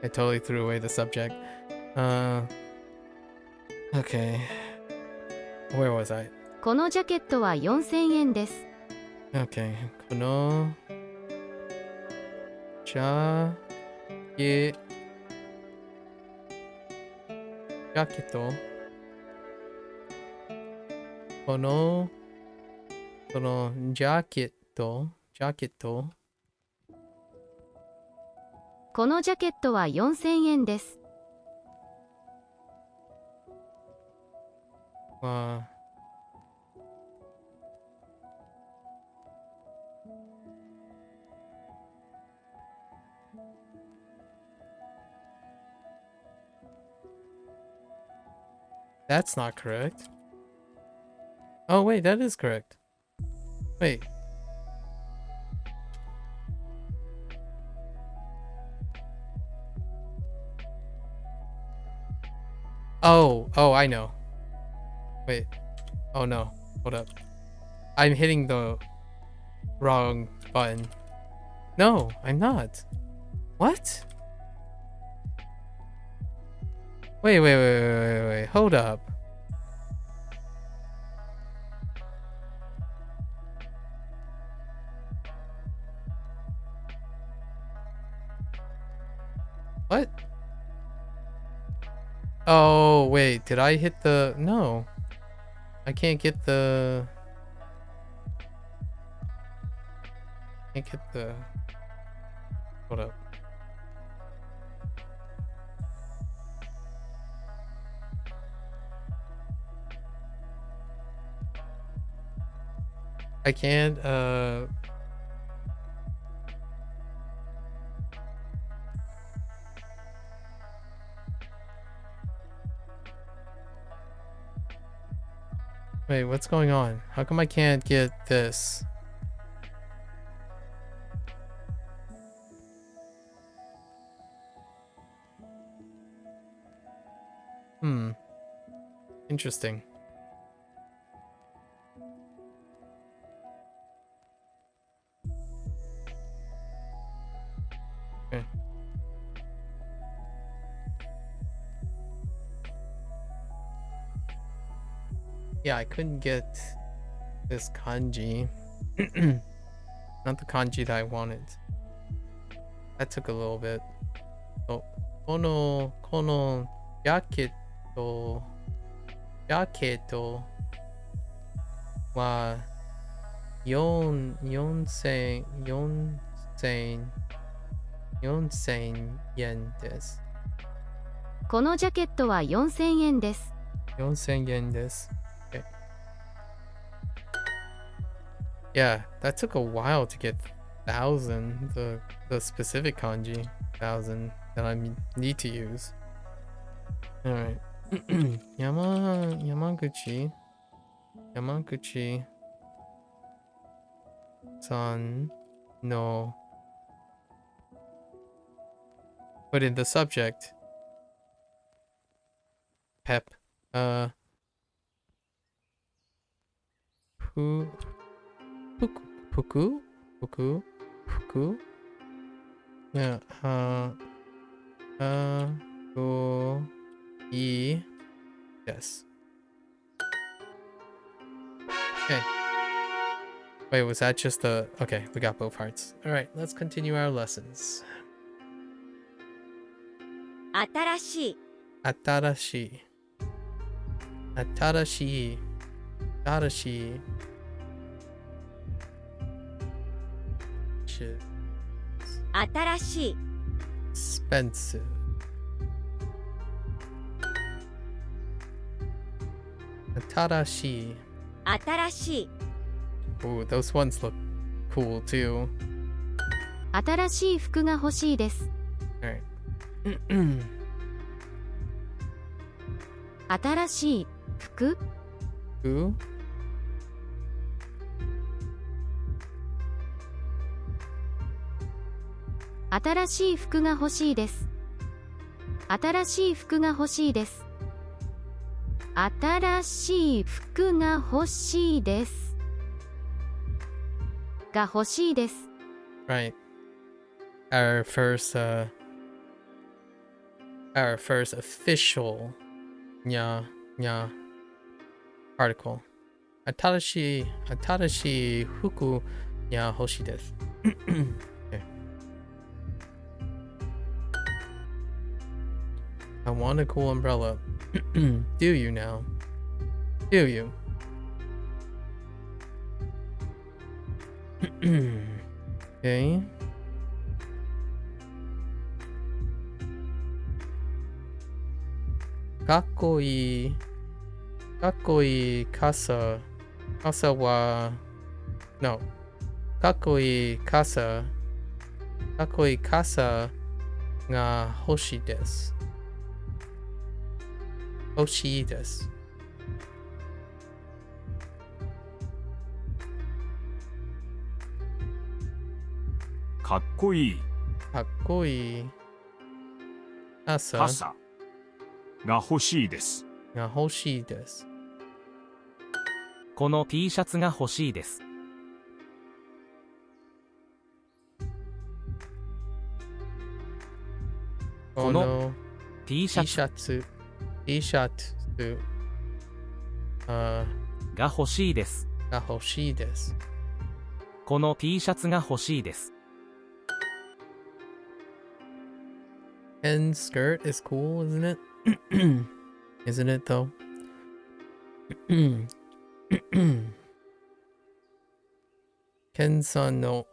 I totally threw away the subject. Okay. Where was I? このジャケットは4000円です。Okay. このジャケット。このジャケット。このジャケットは4000円です。That's not correct. Oh, wait, that is correct. Wait. Oh, I know. Wait. Oh no. Hold up. I'm hitting the wrong button. No, I'm not. What? Wait. Hold up. What? Oh, wait. Did I hit the... No. I can't get the... Can't get the... Hold up. I can't, Wait, what's going on? How come I can't get this? Interesting. Okay. Yeah, I couldn't get this kanji. Not the kanji that I wanted. That took a little bit. Oh, kono yaketo wa 4000円です。このジャケットは4000円です。4000円です。Okay. Yeah, that took a while to get 1000, the specific kanji 1000 that I need to use. Alright. Yamaguchi san no. Put in the subject. Pep. Puku? Yeah. Go. Yes. Okay. Wait, was that just the... Okay, we got both parts. Alright, let's continue our lessons. 新しい Atarashi. Shit. 新しい Expensive. Atarashi. 新しい Ooh, those ones look cool too. 新しい服が欲しいです。 Alright. 新しい服 Who? 新しい服が欲しいです。新しい服が欲しいです。新しい服が欲しいです。が欲しいです。 Right. Our first official nya article. Atarashi fuku ya hoshi desu. Okay. I want a cool umbrella. Do you now? Do you? Okay. Kakkoi kasa wa no. Kakkoi kasa ga hoshi desu. Hoshi desu. かっこいい Kakkoi kasa 傘が欲しいです。が欲しいです。この T シャツが欲しいです。この T シャツ T シャツが欲しいです。が欲しいです。この T シャツが欲しいです。Ken skirt is cool, isn't it? Isn't it though? Ken-san no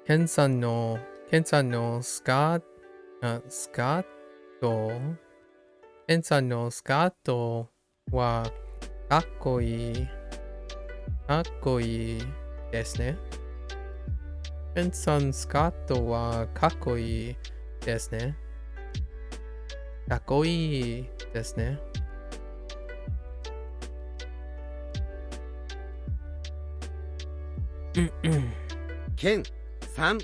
Ken-san noスカートKen-sanのスカートはかっこいいですね。Ken-sanスカートはかっこいいですね。かっこいいですね。ケンさん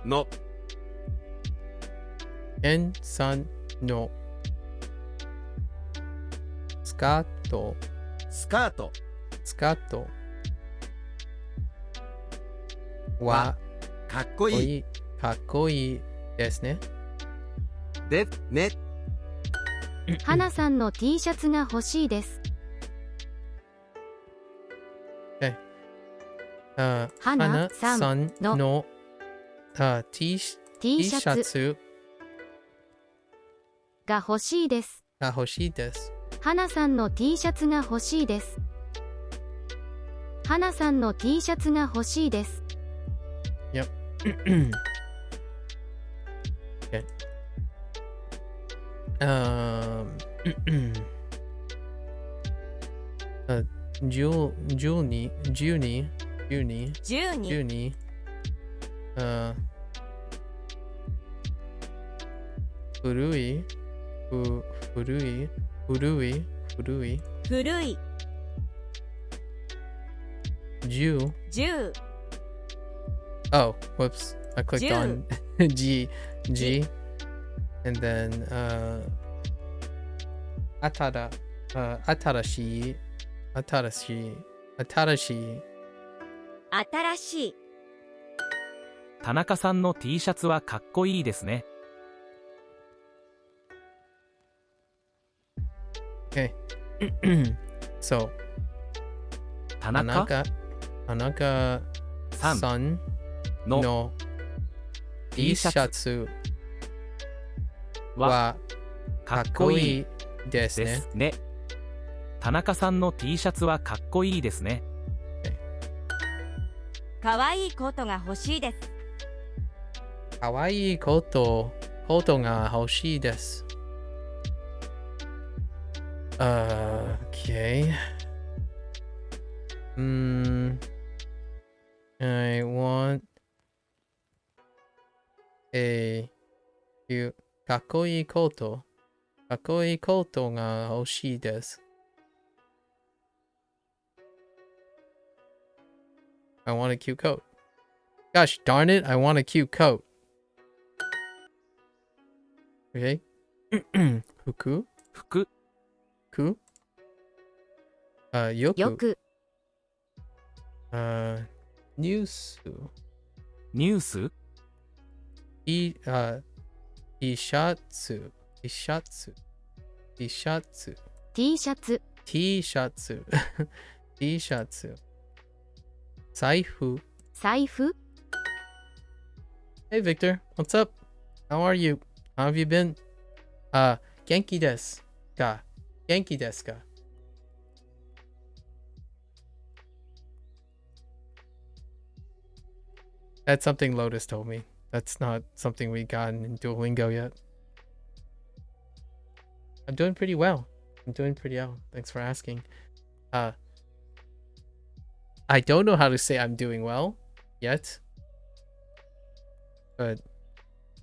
のKen-sanのスカートはかっこいいかっこいいですね。でね。花さんの T シャツが欲しいです。花さんのT シャツが欲しいです。花さんの T シャツが欲しいです。花さんの T シャツが欲しいです。Yep. Okay. Junie. 古い。10. Oh, whoops. I clicked on G. And then, Atarashi. 新しい。田中さんの T シャツはかっこいいですね。Okay. So, 田中さんの T シャツはかっこいいですね。田中さんの T シャツはかっこいいですね。かわいいコートが欲しいです。かわいいコートが欲しいです。Okay. I want a かっこいいコートが欲しいです。I want a cute coat. Gosh darn it, I want a cute coat. Okay. 服よくニュース T シャツT シャツ財布 Hey Victor, what's up? How are you? How have you been? 元気ですか? That's something Lotus told me. That's not something we got in Duolingo yet. I'm doing pretty well. Thanks for asking. I don't know how to say I'm doing well yet. But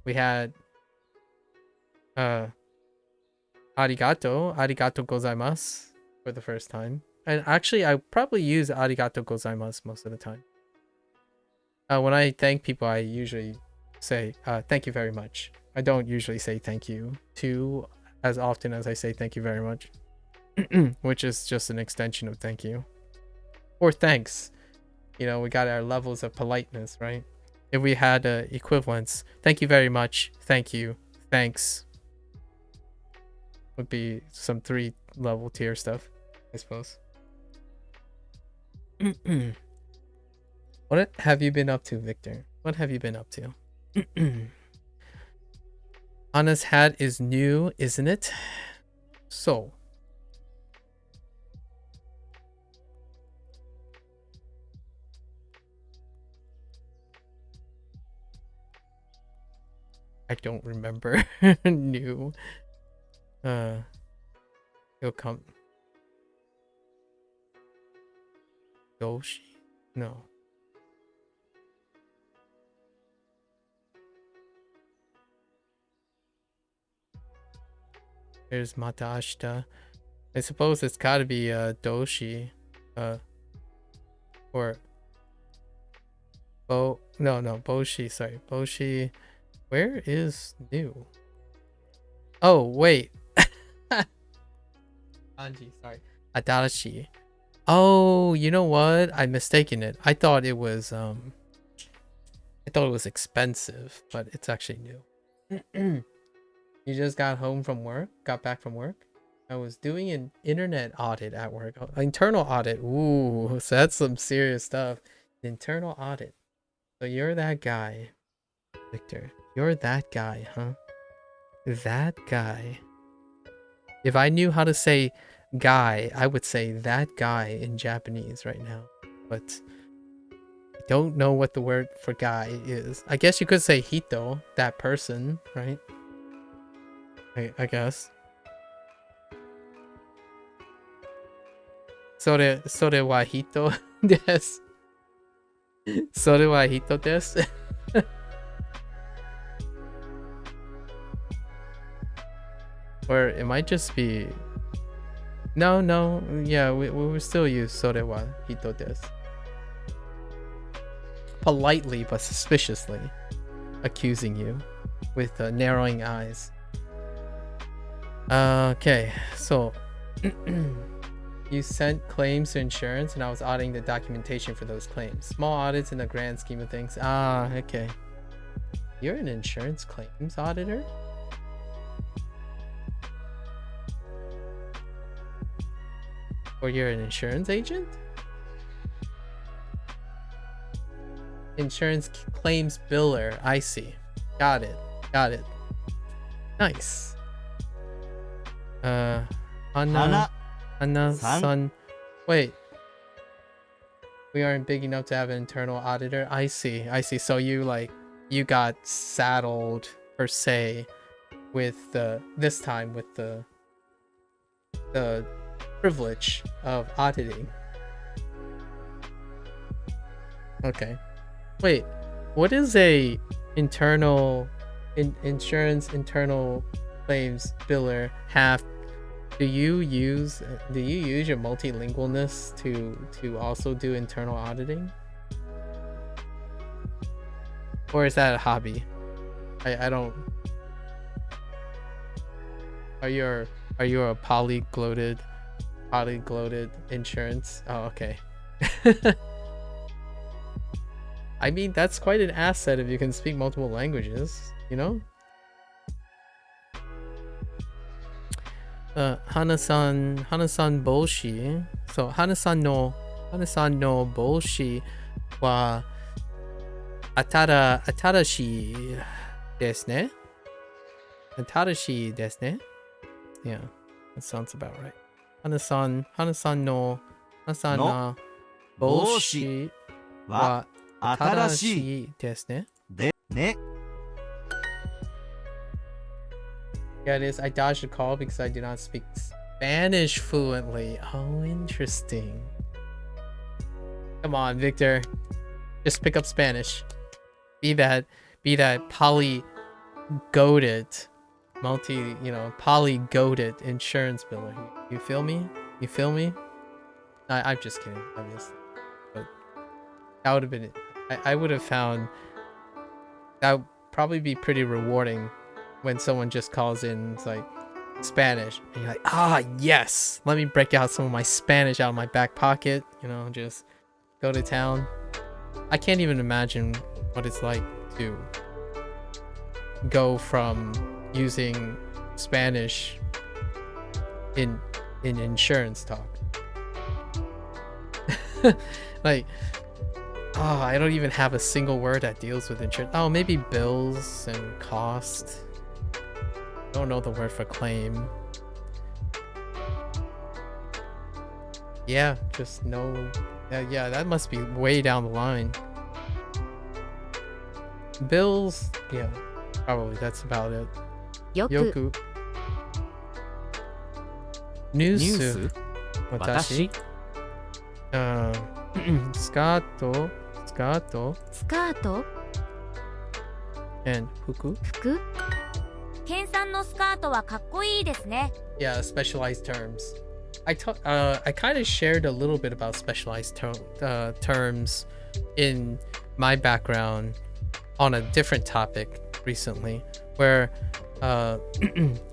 we had arigato gozaimasu for the first time. And actually, I probably use arigato gozaimasu most of the time. When I thank people, I usually say thank you very much. I don't usually say thank you too as often as I say thank you very much, which is just an extension of thank you or thanks. You know, we got our levels of politeness, right? If we had equivalents, thank you very much, thank you, thanks would be some 3-level tier stuff, I suppose. What have you been up to, Victor? What have you been up to? Anna's hat is new, isn't it? So. I don't remember. New. It'll come. Doshi? No. There's Matashita. I suppose it's gotta be Doshi. Or Boshi, sorry. Boshi. Where is new? Oh, wait. Anji, sorry. Adarashi. Oh, you know what? I'm mistaken it. I thought it was expensive, but it's actually new. You just got back from work? I was doing an internet audit at work. Internal audit. Ooh, so that's some serious stuff. Internal audit. So you're that guy, Victor. You're that guy, huh? That guy. If I knew how to say guy, I would say that guy in Japanese right now. But I don't know what the word for guy is. I guess you could say hito, that person, right? I guess. Sore wa hito desu. Sore wa hito desu. Or it might just be... No. Yeah, we will still use sore wa hito desu. Politely but suspiciously accusing you with narrowing eyes. Okay, so you sent claims to insurance and I was auditing the documentation for those claims. Small audits in the grand scheme of things. Ah, okay. You're an insurance claims auditor? Or you're an insurance agent? Insurance claims biller. I see. Got it. Nice. Anna-san. Wait. We aren't big enough to have an internal auditor. I see. So you got saddled per se with this time with the privilege of auditing. Okay. Wait. What is a insurance internal claims biller have? Do you use your multilingualness to also do internal auditing? Or is that a hobby? I don't... Are you a polyglotted insurance? Oh, okay. I mean, that's quite an asset if you can speak multiple languages, you know? Hana-san boshi. So Hana-san no boshi wa atarashi desu ne? Atarashi desu ne? Yeah, that sounds about right. Hana-san no boshi wa atarashi desu ne? Yeah, it is. I dodged a call because I do not speak Spanish fluently. Oh, interesting. Come on, Victor. Just pick up Spanish. Be that poly-goated, poly-goated insurance biller. You feel me? You feel me? I'm just kidding, obviously. But that would have been. I would have found that would probably be pretty rewarding when someone just calls in. It's like Spanish, and you're like, ah, yes. Let me break out some of my Spanish out of my back pocket. Just go to town. I can't even imagine what it's like to go from using Spanish in insurance talk. Like, I don't even have a single word that deals with insurance. Oh, maybe bills and cost. Don't know the word for claim. Yeah, just no. Yeah, that must be way down the line. Bills, yeah, probably that's about it. Yoku. News. 私スカートスカート and 服ケンさんのスカートはかっこいいですね。 Yeah, specialized terms. I kind of shared a little bit about specialized terms in my background on a different topic recently, where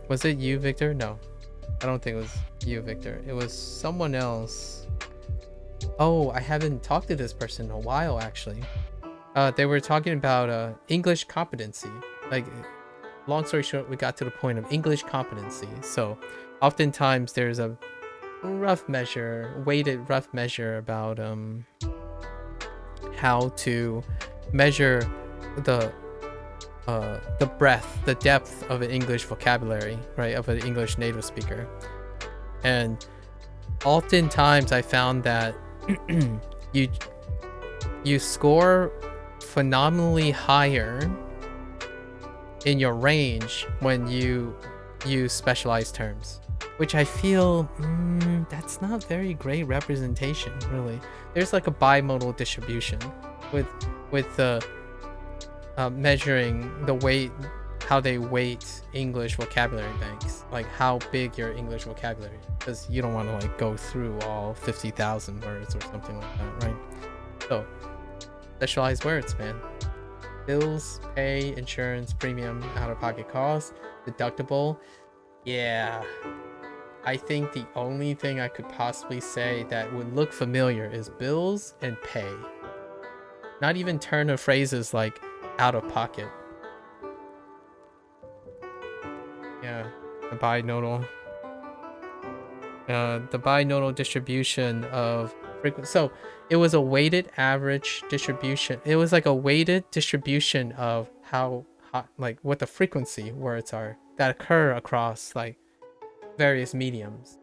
was it you, Victor? No, I don't think it was you, Victor. It was someone else. Oh, I haven't talked to this person in a while, actually. They were talking about English competency. Like, long story short, we got to the point of English competency. So oftentimes there's a weighted rough measure about how to measure the breadth, the depth of an English vocabulary, right, of an English native speaker. And oftentimes I found that you score phenomenally higher in your range when you use specialized terms, which I feel that's not very great representation, really. There's like a bimodal distribution with the measuring the weight, how they weight English vocabulary banks, like how big your English vocabulary, because you don't want to like go through all 50,000 words or something like that, right? So specialized words, man. Bills, pay, insurance, premium, out-of-pocket costs, deductible. Yeah, I think the only thing I could possibly say that would look familiar is bills and pay. Not even turn of phrases like out-of-pocket. Yeah, the binodal distribution of frequency. So it was a weighted average distribution. It was like a weighted distribution of how like what the frequency words are that occur across like various mediums,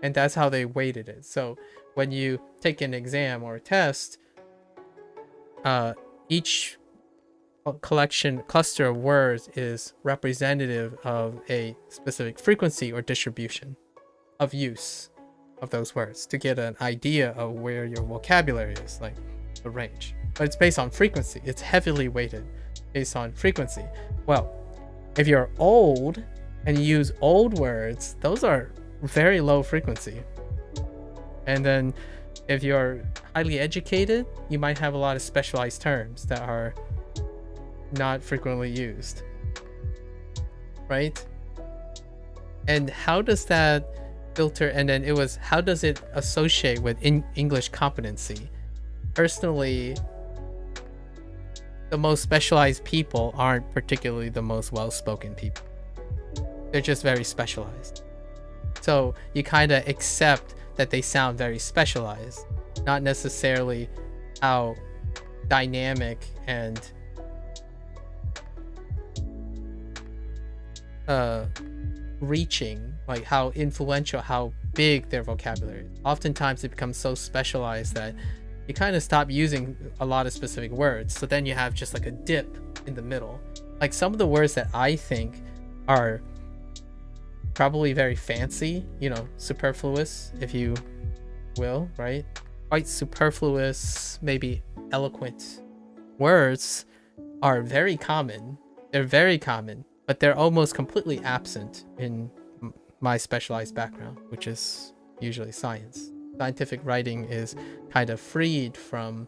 and that's how they weighted it. So when you take an exam or a test, each cluster of words is representative of a specific frequency or distribution of use of those words to get an idea of where your vocabulary is, like the range. But it's based on frequency. It's heavily weighted based on frequency. Well, if you're old and you use old words, those are very low frequency. And then if you're highly educated, you might have a lot of specialized terms that are not frequently used, right? And how does that filter? And then it was, how does it associate with English competency? Personally, the most specialized people aren't particularly the most well-spoken people. They're just very specialized. So you kind of accept that they sound very specialized, not necessarily how dynamic and reaching, like how influential, how big their vocabulary is. Oftentimes it becomes so specialized that you kind of stop using a lot of specific words. So then you have just like a dip in the middle. Like some of the words that I think are probably very fancy, superfluous, if you will, right? Quite superfluous, maybe eloquent words are very common. They're very common, but they're almost completely absent in my specialized background, which is usually science. Scientific writing is kind of freed from,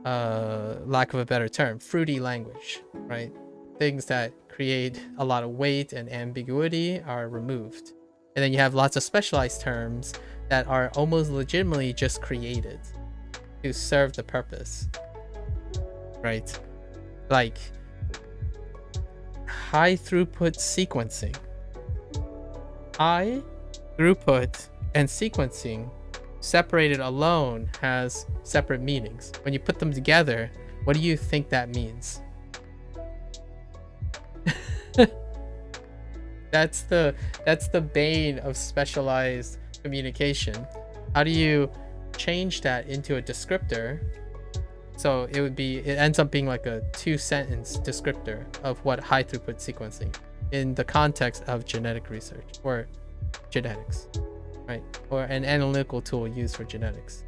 lack of a better term, fruity language, right? Things that create a lot of weight and ambiguity are removed. And then you have lots of specialized terms that are almost legitimately just created to serve the purpose, right? Like high throughput sequencing. High throughput and sequencing separated alone has separate meanings. When you put them together, what do you think that means? That's the bane of specialized communication. How do you change that into a descriptor? So it ends up being like a 2-sentence descriptor of what high throughput sequencing in the context of genetic research or genetics, right? Or an analytical tool used for genetics.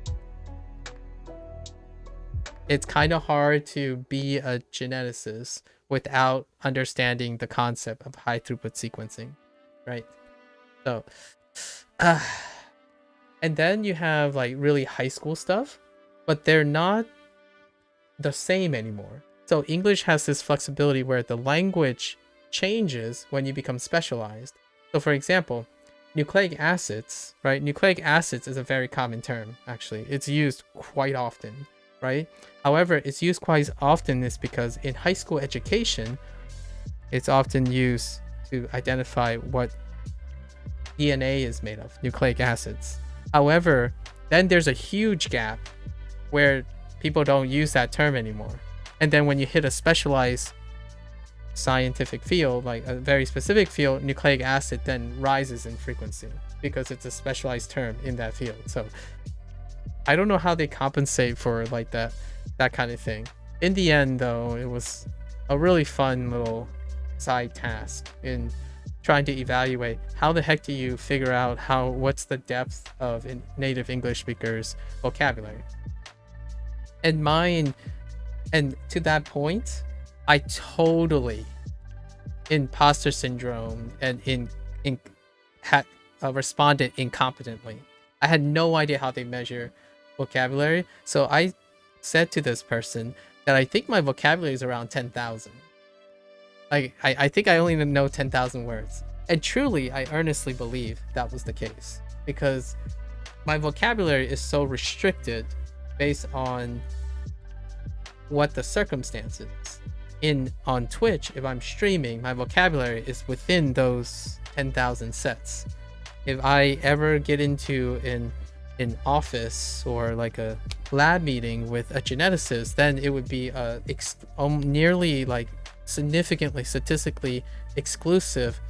It's kind of hard to be a geneticist without understanding the concept of high throughput sequencing, right? So, and then you have like really high school stuff, but they're not the same anymore. So English has this flexibility where the language changes when you become specialized. So for example, nucleic acids, right? Nucleic acids is a very common term, actually. It's used quite often, right? However, it's used quite often is because in high school education, it's often used to identify what DNA is made of, nucleic acids. However, then there's a huge gap where people don't use that term anymore. And then when you hit a specialized scientific field, like a very specific field, nucleic acid then rises in frequency because it's a specialized term in that field. So I don't know how they compensate for like that kind of thing. In the end, though, it was a really fun little side task in trying to evaluate how the heck do you figure out what's the depth of native English speakers' vocabulary. And mine, and to that point, I totally imposter syndrome and responded incompetently. I had no idea how they measure vocabulary, so I said to this person that I think my vocabulary is around 10,000. Like I think I only know 10,000 words, and truly, I earnestly believe that was the case because my vocabulary is so restricted based on what the circumstances. On Twitch, if I'm streaming, my vocabulary is within those 10,000 sets. If I ever get into an office or like a lab meeting with a geneticist, then it would be a nearly like significantly statistically exclusive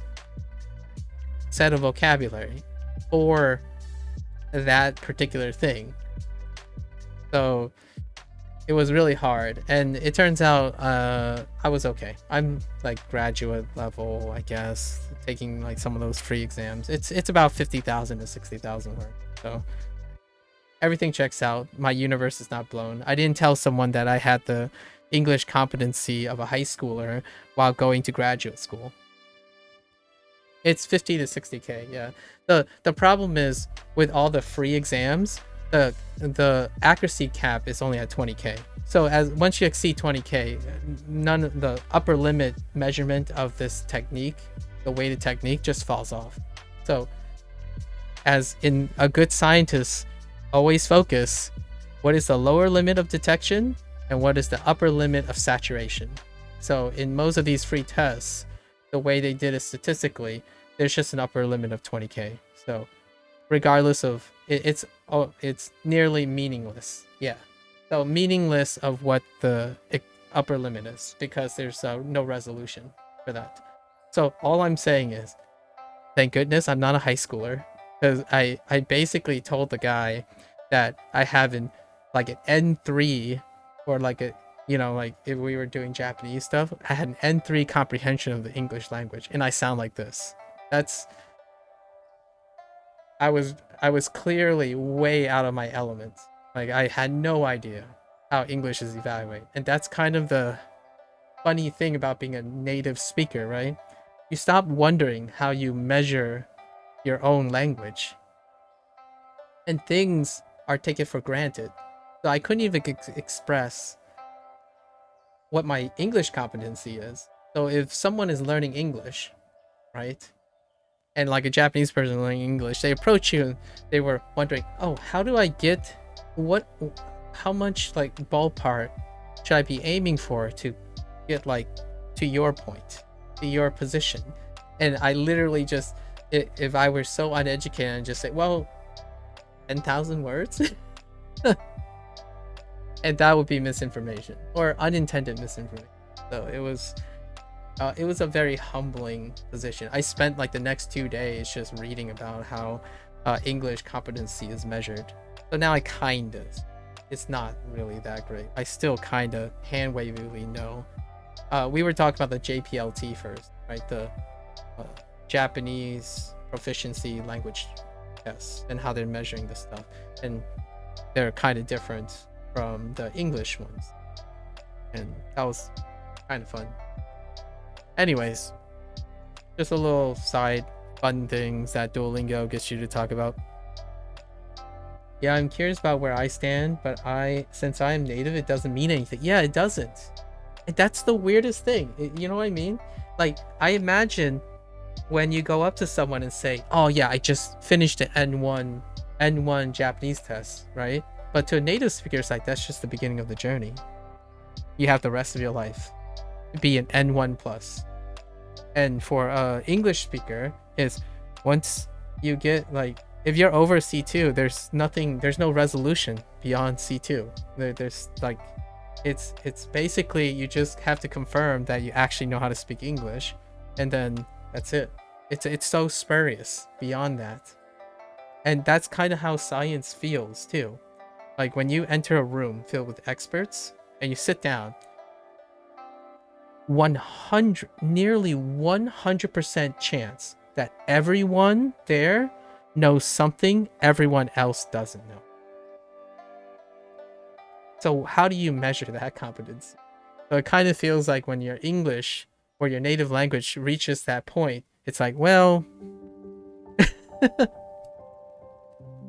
set of vocabulary for that particular thing. So it was really hard, and it turns out I was okay. I'm like graduate level, I guess, taking like some of those free exams. It's about 50,000 to 60,000 words, so everything checks out. My universe is not blown. I didn't tell someone that I had the English competency of a high schooler while going to graduate school. It's 50 to 60k, yeah. The problem is with all the free exams, the accuracy cap is only at 20k. So once you exceed 20k, none of the upper limit measurement of this technique, the weighted technique, just falls off. So as in a good scientist, always focus what is the lower limit of detection and what is the upper limit of saturation. So in most of these free tests, the way they did it statistically, there's just an upper limit of 20k. So regardless of it's nearly meaningless. Yeah. So meaningless of what the upper limit is because there's no resolution for that. So all I'm saying is, thank goodness I'm not a high schooler, because I basically told the guy that I have an N3, or like a, you know, like if we were doing Japanese stuff, I had an N3 comprehension of the English language, and I sound like this. I was clearly way out of my element. Like I had no idea how English is evaluated. And that's kind of the funny thing about being a native speaker, right? You stop wondering how you measure your own language, and things are taken for granted. So I couldn't even express what my English competency is. So if someone is learning English, right, and like a Japanese person learning English, they approach you and they were wondering, oh, how do I get how much like ballpark should I be aiming for to get like to your point, to your position? And I literally just, if I were so uneducated, and just say, well, 10,000 words, and that would be misinformation or unintended misinformation. So it was a very humbling position. I spent like the next 2 days just reading about how English competency is measured. So now I kind of, it's not really that great. I still kind of hand-wavily know. We were talking about the JPLT first, right? The Japanese proficiency language tests and how they're measuring this stuff. And they're kind of different from the English ones. And that was kind of fun. Anyways, just a little side fun things that Duolingo gets you to talk about. Yeah, I'm curious about where I stand, but since I am native, it doesn't mean anything. Yeah, it doesn't. And that's the weirdest thing. You know what I mean? Like, I imagine when you go up to someone and say, oh yeah, I just finished the N1 Japanese test, right? But to a native speaker, it's like, that's just the beginning of the journey. You have the rest of your life to be an N1 plus. And for a English speaker, is once you get like, if you're over C2, there's no resolution beyond C2. There's like, it's basically, you just have to confirm that you actually know how to speak English, and then that's it. It's so spurious beyond that. And that's kind of how science feels too. Like when you enter a room filled with experts and you sit down, nearly 100% chance that everyone there knows something everyone else doesn't know. So how do you measure that competence? So it kind of feels like when your English or your native language reaches that point, it's like, well,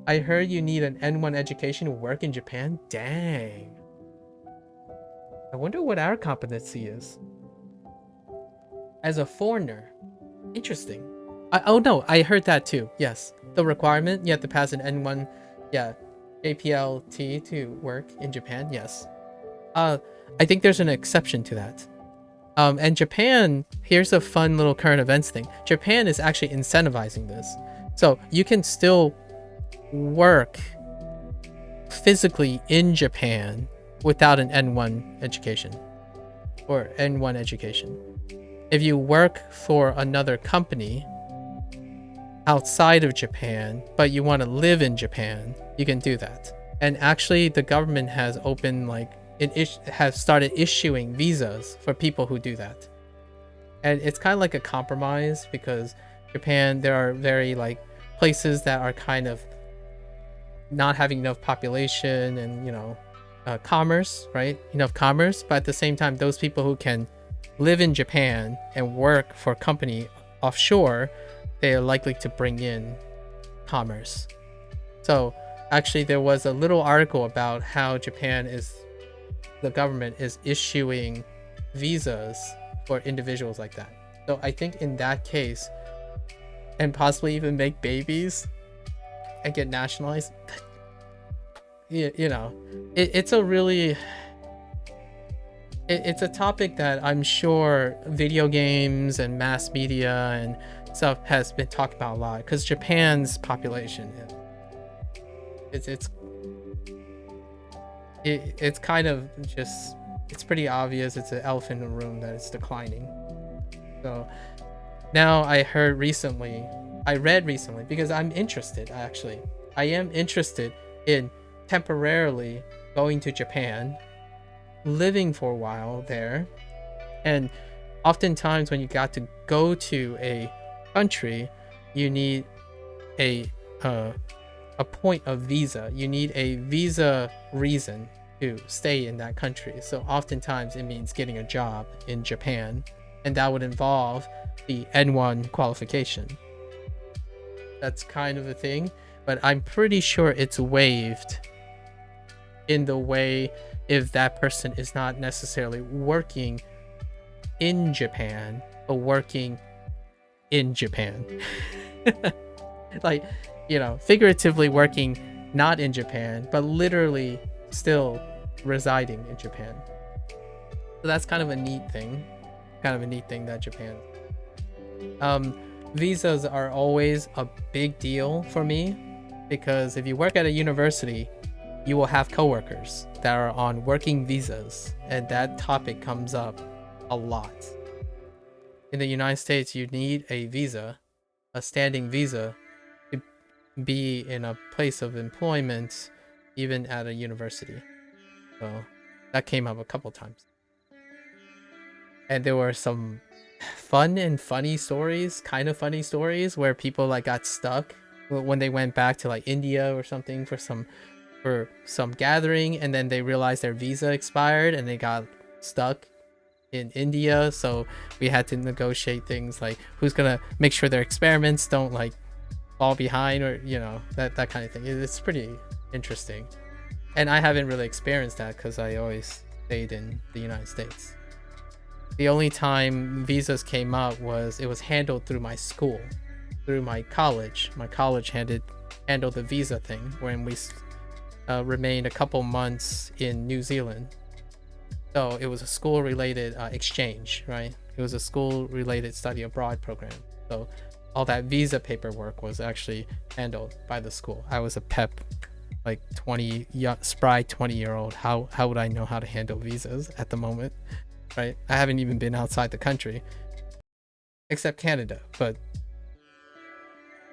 I heard you need an N1 education to work in Japan. Dang. I wonder what our competency is. As a foreigner. Interesting. Oh no, I heard that too. Yes. The requirement, you have to pass an N1, yeah, JPLT to work in Japan. Yes. I think there's an exception to that. And Japan, here's a fun little current events thing. Japan is actually incentivizing this. So you can still work physically in Japan without an N1 education or N1 education. If you work for another company outside of Japan, but you want to live in Japan, you can do that. And actually the government has opened has started issuing visas for people who do that. And it's kind of like a compromise, because Japan, there are very like places that are kind of not having enough population and, you know, commerce, right? Enough commerce, but at the same time, those people who can live in Japan and work for a company offshore, they are likely to bring in commerce. So actually there was a little article about how the government is issuing visas for individuals like that. So I think in that case, and possibly even make babies and get nationalized, you know, it's a topic that I'm sure video games and mass media and stuff has been talked about a lot, because Japan's population, it's kind of just, it's pretty obvious, it's an elephant in the room that it's declining. So now I read recently, because I'm interested, actually. I am interested in temporarily going to Japan, living for a while there. And oftentimes when you got to go to a country, you need a point of visa. You need a visa reason to stay in that country. So oftentimes it means getting a job in Japan, and that would involve the N1 qualification. That's kind of a thing, but I'm pretty sure it's waived in the way if that person is not necessarily working in Japan, but working in Japan. Like, you know, figuratively working not in Japan, but literally still residing in Japan. So that's kind of a neat thing. That Japan. Visas are always a big deal for me because if you work at a university, you will have coworkers that are on working visas, and that topic comes up a lot. In the United States, you need a visa, a standing visa, to be in a place of employment, even at a university. So that came up a couple times. And there were some fun and funny stories, kind of funny stories, where people like got stuck when they went back to like India or something for some gathering, and then they realized their visa expired and they got stuck in India. So we had to negotiate things like who's gonna make sure their experiments don't like fall behind, or you know, that kind of thing. It's pretty interesting, and I haven't really experienced that because I always stayed in the United States. The only time visas came up was it was handled through my school, through my college. My college handled the visa thing when we remained a couple months in New Zealand. So it was a school-related exchange, right? It was a school-related study abroad program. So all that visa paperwork was actually handled by the school. I was a pep, like spry 20-year-old. How would I know how to handle visas at the moment? Right? I haven't even been outside the country except Canada, but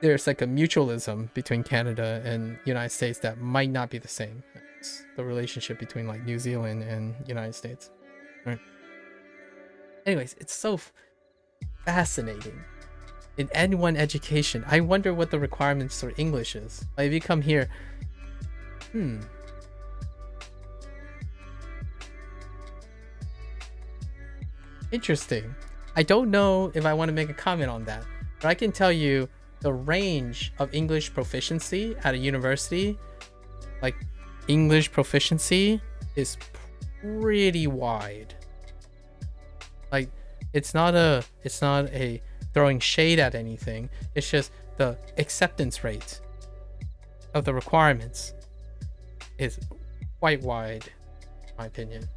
there's like a mutualism between Canada and United States that might not be the same as the relationship between like New Zealand and United States. Right? Anyways, it's so fascinating. In N1 education, I wonder what the requirements for English is. Like if you come here, interesting. I don't know if I want to make a comment on that, but I can tell you the range of English proficiency at a university, like English proficiency, is pretty wide. Like it's not a throwing shade at anything. It's just the acceptance rate of the requirements is quite wide, in my opinion.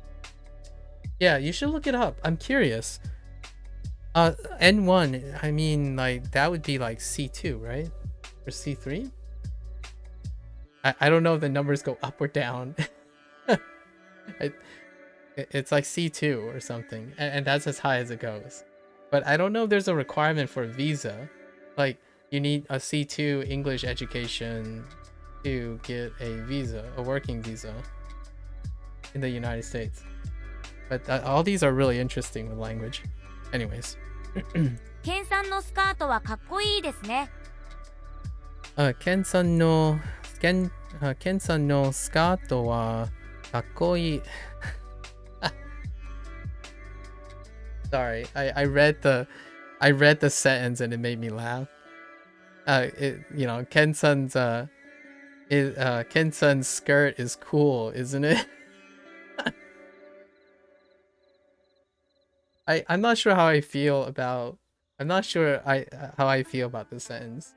Yeah, you should look it up. I'm curious. N1, I mean, like, that would be like C2, right? Or C3? I don't know if the numbers go up or down. It's like C2 or something, and that's as high as it goes. But I don't know if there's a requirement for a visa. Like, you need a C2 English education to get a visa, a working visa in the United States. But all these are really interesting with language. Anyways. ケンさんのスカートはかっこいいですね。ケンさんのスカートはかっこいい。Sorry, I read the sentence and it made me laugh. Ken-san's Ken-san's skirt is cool, isn't it? I'm not sure how I feel about this sentence.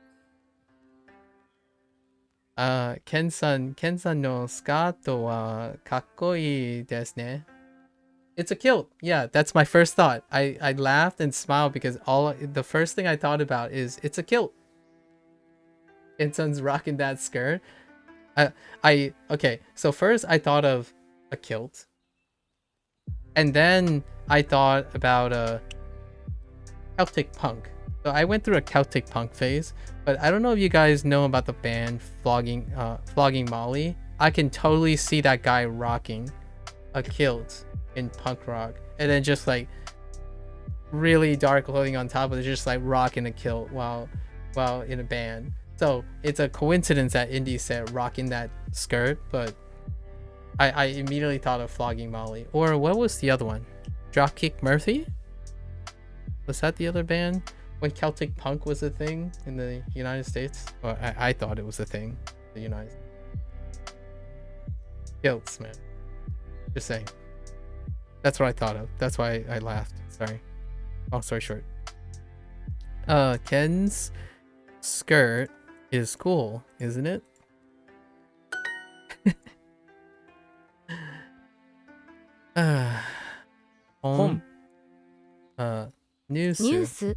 Ken-san no skato wa kakkoi desu ne. It's a kilt. Yeah, that's my first thought. I laughed and smiled because the first thing I thought about is it's a kilt. Ken-san's rocking that skirt. Okay, so first I thought of a kilt. And then I thought about a Celtic punk. So I went through a Celtic punk phase, but I don't know if you guys know about the band Flogging Molly. I can totally see that guy rocking a kilt in punk rock, and then just like really dark clothing on top of it, just like rocking a kilt while in a band. So it's a coincidence that Indy said rocking that skirt, but I immediately thought of Flogging Molly. Or what was the other one? Dropkick Murphy? Was that the other band? when Celtic punk was a thing in the United States? Or I thought it was a thing in the United States. Kilts, man. Just saying. That's what I thought of. That's why I laughed. Sorry. Long story short. Ken's skirt is cool, isn't it? Hon.ニュー News. ス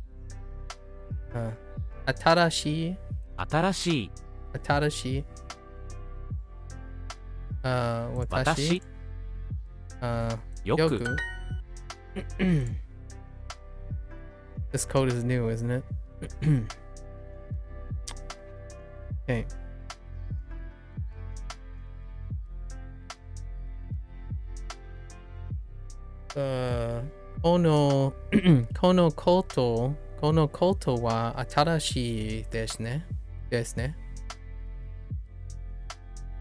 Atarashi. 新しい Atarashi. Watashi. 私 よく Yoku. This code is new, isn't it? Okay. Kono koto wa atarashi desu ne. Desu ne.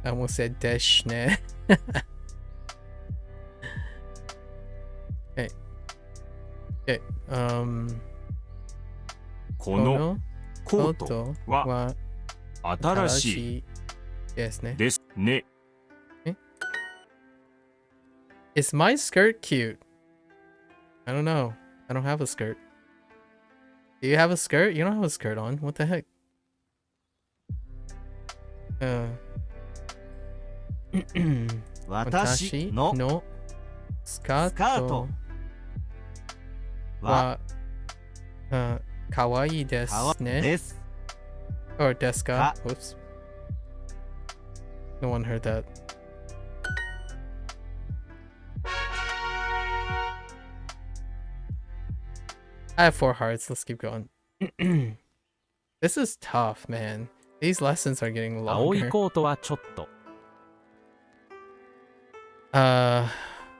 I almost said desh ne. Okay. Okay. このコート koto は wa 新しい desu ne. ですね。 Is my skirt cute? I don't know. I don't have a skirt. Do you have a skirt? You don't have a skirt on. What the heck? 私ののスカスカーートトははかわいいでかわすね。です。 Or ですかか Whoops. No one heard that. I have 4 hearts. Let's keep going. This is tough, man. These lessons are getting 青い longer. コートはちょっと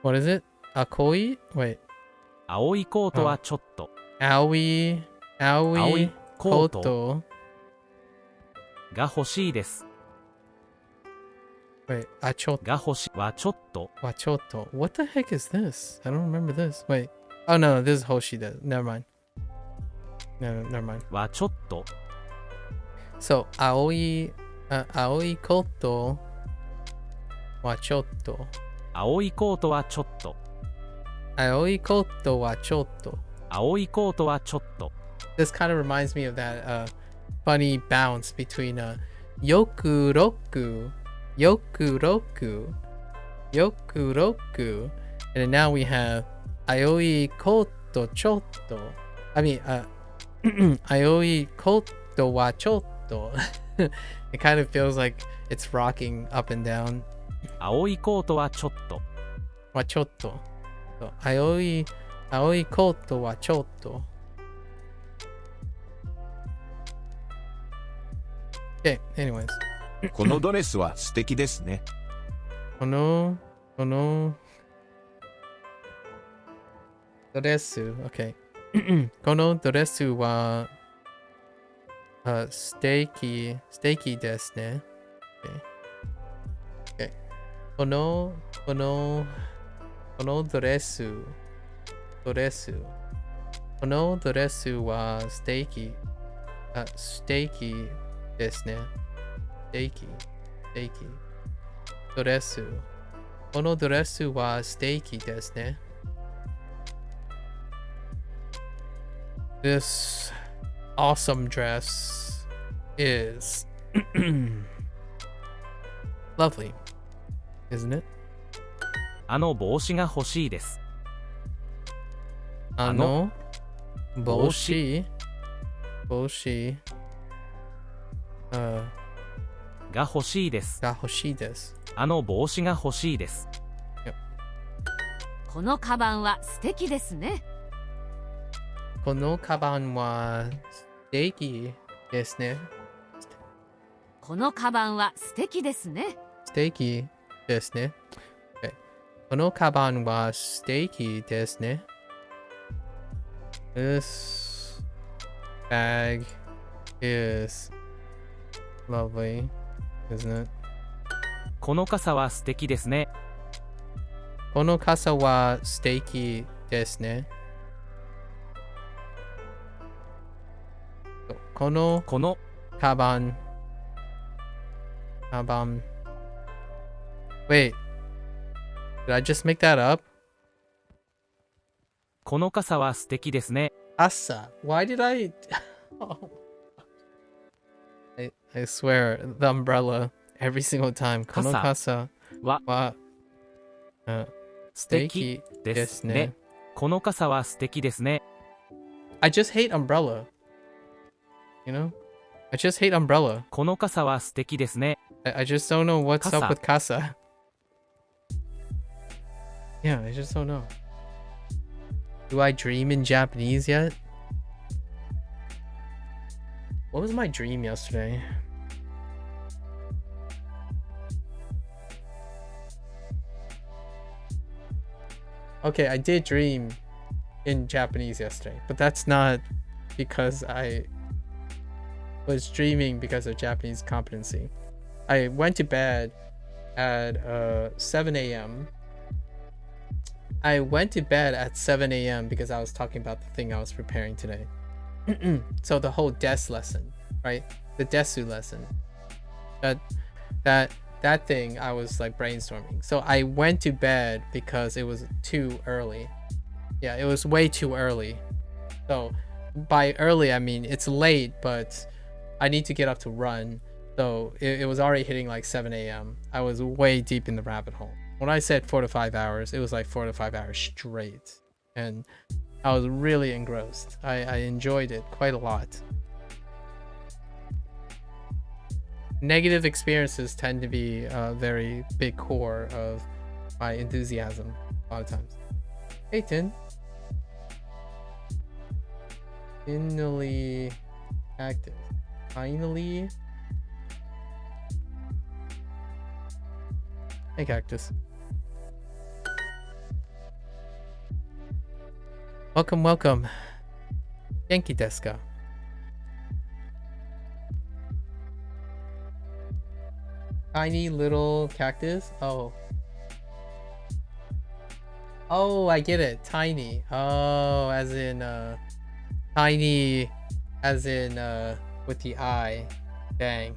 What is it? Akoi? Wait. 青いコートはちょっと Aoi. 青 Aoi. いコート Koto. が欲しいです Wait. Achoto. が欲しはちょっと Wachoto. What the heck is this? I don't remember this. Wait. Oh, no. This is Hoshida. Never mind. No, never mind. はちょっと So, Aoi. Aoi Koto. Wachoto. 青いコートはちょっと Aoi Koto Wachoto. 青いコートはちょっと This kind of reminds me of that funny bounce between Yokuroku, Yokuroku, Yokuroku, and then now we have Aoi Koto Chotto. I mean, Aoi Koto wa Chotto. It kind of feels like it's rocking up and down. 青いコートはちょっと Wa Chotto. So, Aoi Koto wa Chotto. Okay, anyways. このドレスは素敵ですね。このドレス OK このドレスはステーキですね OK このドレスこのドレスはステーキですねステーキドレスこのドレスはステーキですね This awesome dress is lovely, isn't it? あの帽子が欲しいですあの帽子が欲しいですが欲しいですあの帽子が欲しいですこのカバンは素敵ですね。このカバンはステーキですねこのカバンは素敵ですね。ステーキですね OK このカバンはステーキですね This bag is lovely, isn't it? この傘は素敵ですねこの傘はステーキですね Kono この kaban. Wait. Did I just make that up? この傘は素敵ですね。 Asa. Why did I... I swear, the umbrella every single time. Kono kasa は wa 素敵ですね。この傘は素敵ですね。 I just hate umbrella. You know? I just hate umbrella. この傘は素敵ですね。 I just don't know what's up Kasa. with casa. Yeah, I just don't know. Do I dream in Japanese yet? What was my dream yesterday? Okay, I did dream in Japanese yesterday, but that's not because I was dreaming because of Japanese competency. I went to bed at 7 a.m. I went to bed at 7 a.m. because I was talking about the thing I was preparing today. So the whole desu lesson, right? The desu lesson. That thing I was like brainstorming. So I went to bed because it was too early. Yeah, it was way too early. So by early I mean it's late, but I need to get up to run. So it was already hitting like 7 a.m. I was way deep in the rabbit hole. When I said 4 to 5 hours, it was like 4 to 5 hours straight. And I was really engrossed. I enjoyed it quite a lot. Negative experiences tend to be a very big core of my enthusiasm a lot of times. Hey, Tin. Finally active. Finally. Hey, Cactus. Welcome, welcome. Genki desu ka? Tiny little cactus? Oh. Oh, I get it. Tiny. Oh, as in, tiny, as in, with the eye. Dang.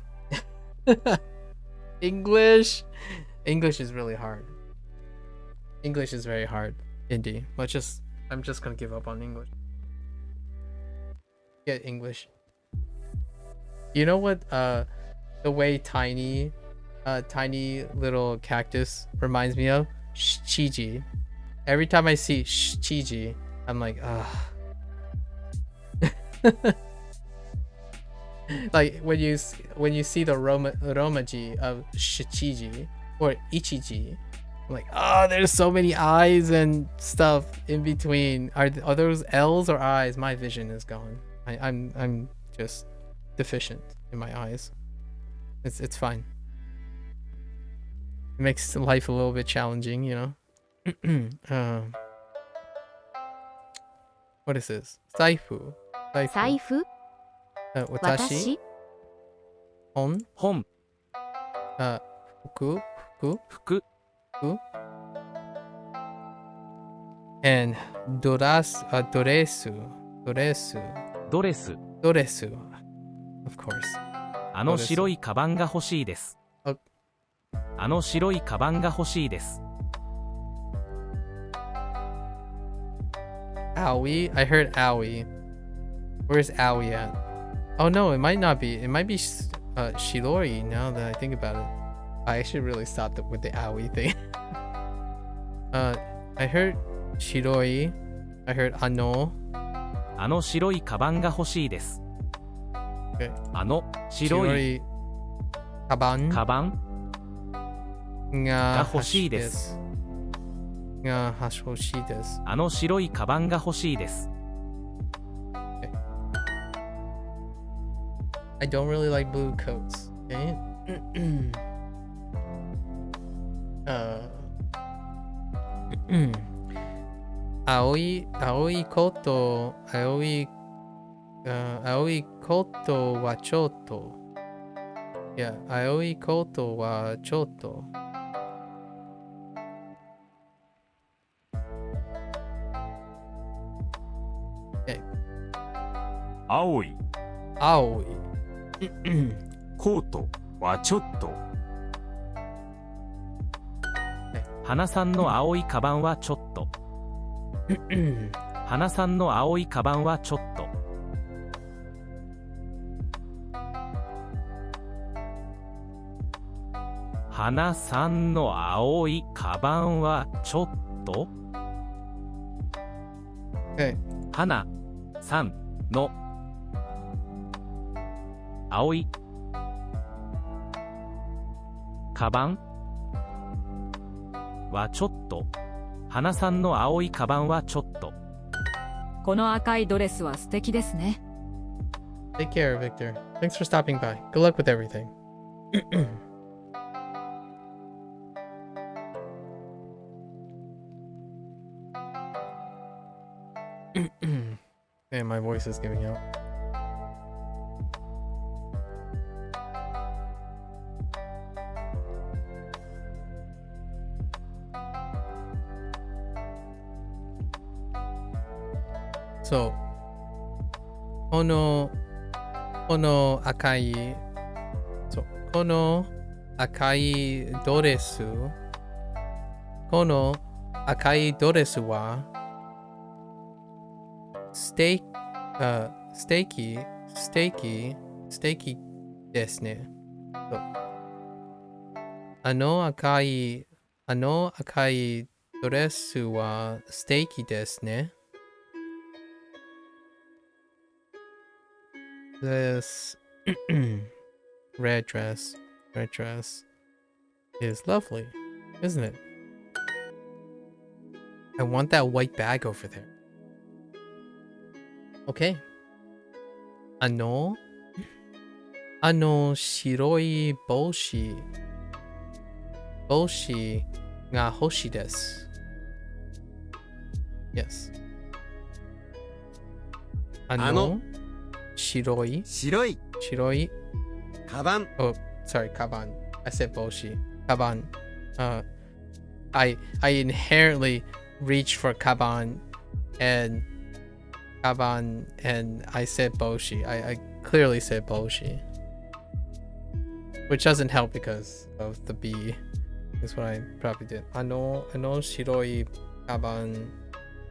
English. English is really hard. English is very hard. Indie. I'm just gonna give up on English. Get English. You know what, the way tiny little cactus reminds me of? Chiji. Every time I see Chiji, I'm like, ugh. Like when you see the romaji of Shichiji or Ichiji, I'm like, oh, there's so many eyes and stuff in between. Are those L's or I's? My vision is gone. I'm just deficient in my eyes. It's fine. It makes life a little bit challenging, you know. What is this? Saifu. 財布 Watashi. 私 Hon. 本、 Fuku. 服、 And doresu. ドレス、 Of course. あの白いカバンが欲しいです。ああの白いカバンが欲しいです。 Owie? I heard owie. Where's owie at? Oh no, it might not be. It might be Shirori now that I think about it. I actually really stopped with the owie thing. I heard Shiroi. I heard ano. あの白いカバンが欲しいです。 Okay. あの白い Shiroi kaban カバン が欲しいです。が欲しいです。あの白いカバンが欲しいです。 I don't really like blue coats. Okay. Aoi koto wa chotto. Yeah, aoi koto wa chotto. Okay. 青い、青い。コートはちょっと。花さんの青いカバンはちょっと。花さんの青いカバンはちょっと。花さんの青いカバンはちょっと。Okay. 花さんの青いカバンはちょっと。花さんの青いカバンはちょっと。この赤いドレスは素敵ですね。 Take care, Victor. Thanks for stopping by. Good luck with everything. Man, my voice is giving out. So, この赤い、そう、この赤いドレス、この赤いドレスは、ステーキですね。そう。あの赤いドレスはステーキですね。This red dress is lovely, isn't it? I want that white bag over there. Okay. あの白い帽子が欲しいです。Yes. あの白いカバン。 Oh, sorry, kaban. I said boshi. Kaban. I inherently reached for kaban and I said boshi. I clearly said boshi. Which doesn't help because of the B. Is what I probably did. Ano shiroi kaban.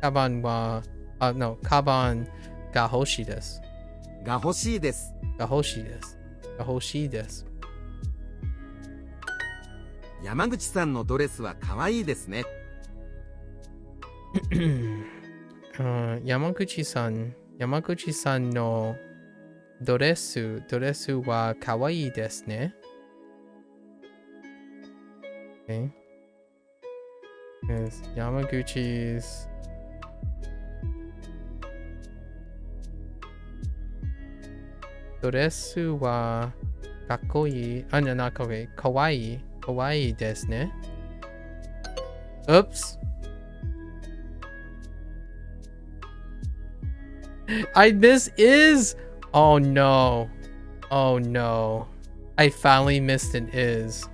Kaban wa no, kaban ga hoshi desu. が欲しいです。が欲しいです。山口さんのドレスは可愛いですね。山口さんのドレスは可愛いですね。Okay. Yes, Yamaguchi'sドレスはかっこいい。あ、じゃなくて、かわいいですね。Oops. This is. Oh no. I finally missed an is.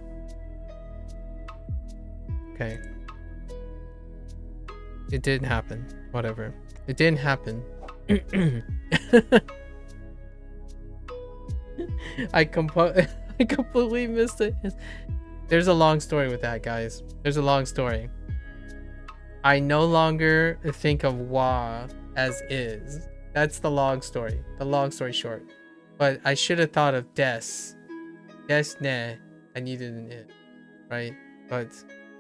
Okay. It didn't happen. Whatever. It didn't happen. I completely missed it. There's a long story with that, guys. There's a long story. I no longer think of wa as is. That's the long story. The long story short. But I should have thought of des. Des ne. I needed an it. Right? But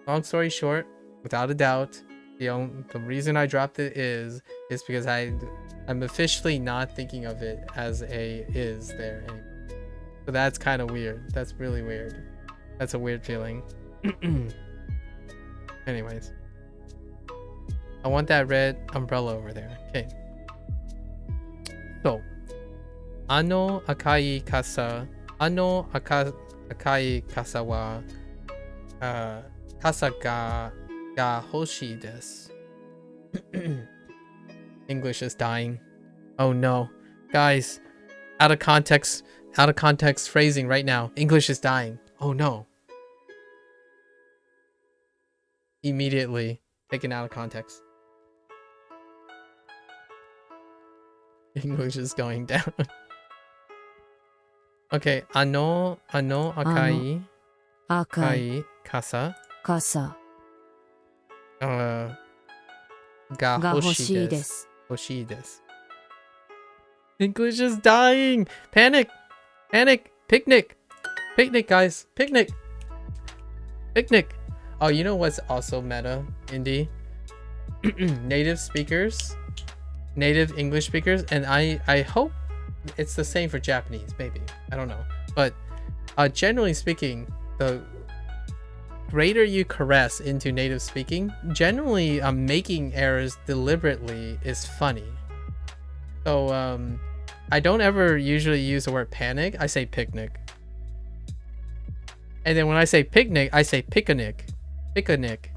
long story short, without a doubt, the reason I dropped it is because I'm officially not thinking of it as a is there anymore. So that's kind of weird. That's really weird. That's a weird feeling. Anyways. I want that red umbrella over there. Okay. So. Ano akai kasa wa kasa ga hoshi desu. English is dying. Oh no. Guys, out of context phrasing right now. English is dying. Oh no. Immediately taken out of context. English is going down. Okay, ano akai 赤い kai kasa 傘 ga が欲し hoshi いで desu. す。 Hoshi desu. English is dying. Panic. Panic. Picnic. Picnic, guys. Picnic. Picnic. Oh, you know what's also meta, Indy? Native speakers. Native English speakers. And I hope it's the same for Japanese, maybe. I don't know. But generally speaking, the greater you caress into native speaking, generally making errors deliberately is funny. So I don't ever usually use the word panic. I say picnic. And then when I say picnic, I say picnic. Picnic.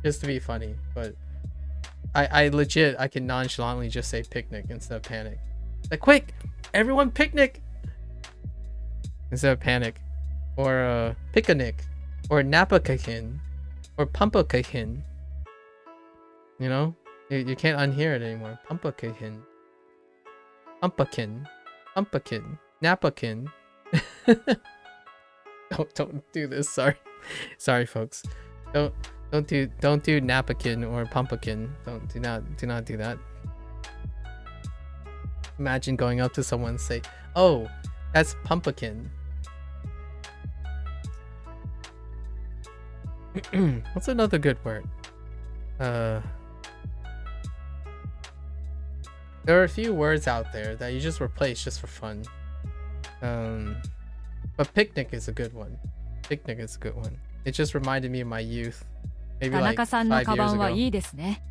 Just to be funny. But I legit, I can nonchalantly just say picnic instead of panic. Like, quick! Everyone picnic! Instead of panic. Or picnic. Or napakakin. Or pumpakakin. You know? You can't unhear it anymore. Pumpkin. Pumpkin. Pumpkin. Napakin. Don't do this. Sorry. Sorry, folks. Don't do napakin or pumpkin. Do not do that. Imagine going up to someone and say, "Oh, that's pumpkin." What's another good word? There are a few words out there that you just replace just for fun. But picnic is a good one. Picnic is a good one. It just reminded me of my youth. Maybe 田 like 中さんの 5 カバ years ンは ago. いいですね。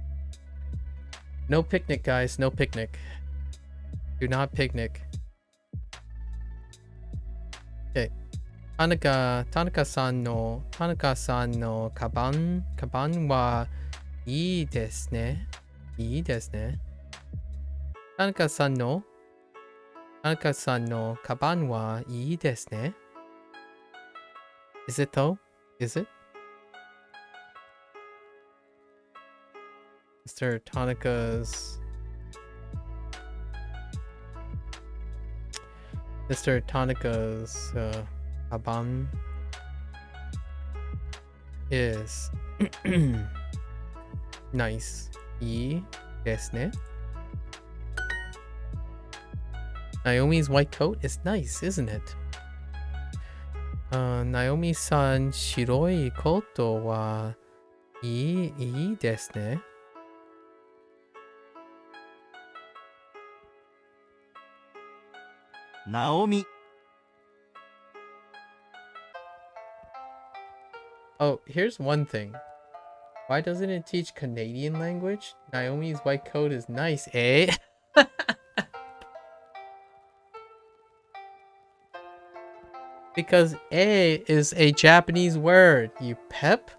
No picnic, guys. No picnic. Do not picnic. Okay. Tanaka-san no kaban wa ii desu ne. Ii desu ne. Tanaka-san no kaban wa ii desu ne. Is it though? Is it? Mr. Tanaka's kaban is nice. Ii desu ne. Naomi's white coat is nice, isn't it? Naomi-san shiroi koto wa ii desu ne. Naomi. Oh, here's one thing. Why doesn't it teach Canadian language? Naomi's white coat is nice, eh? Because "a" is a Japanese word, you pep.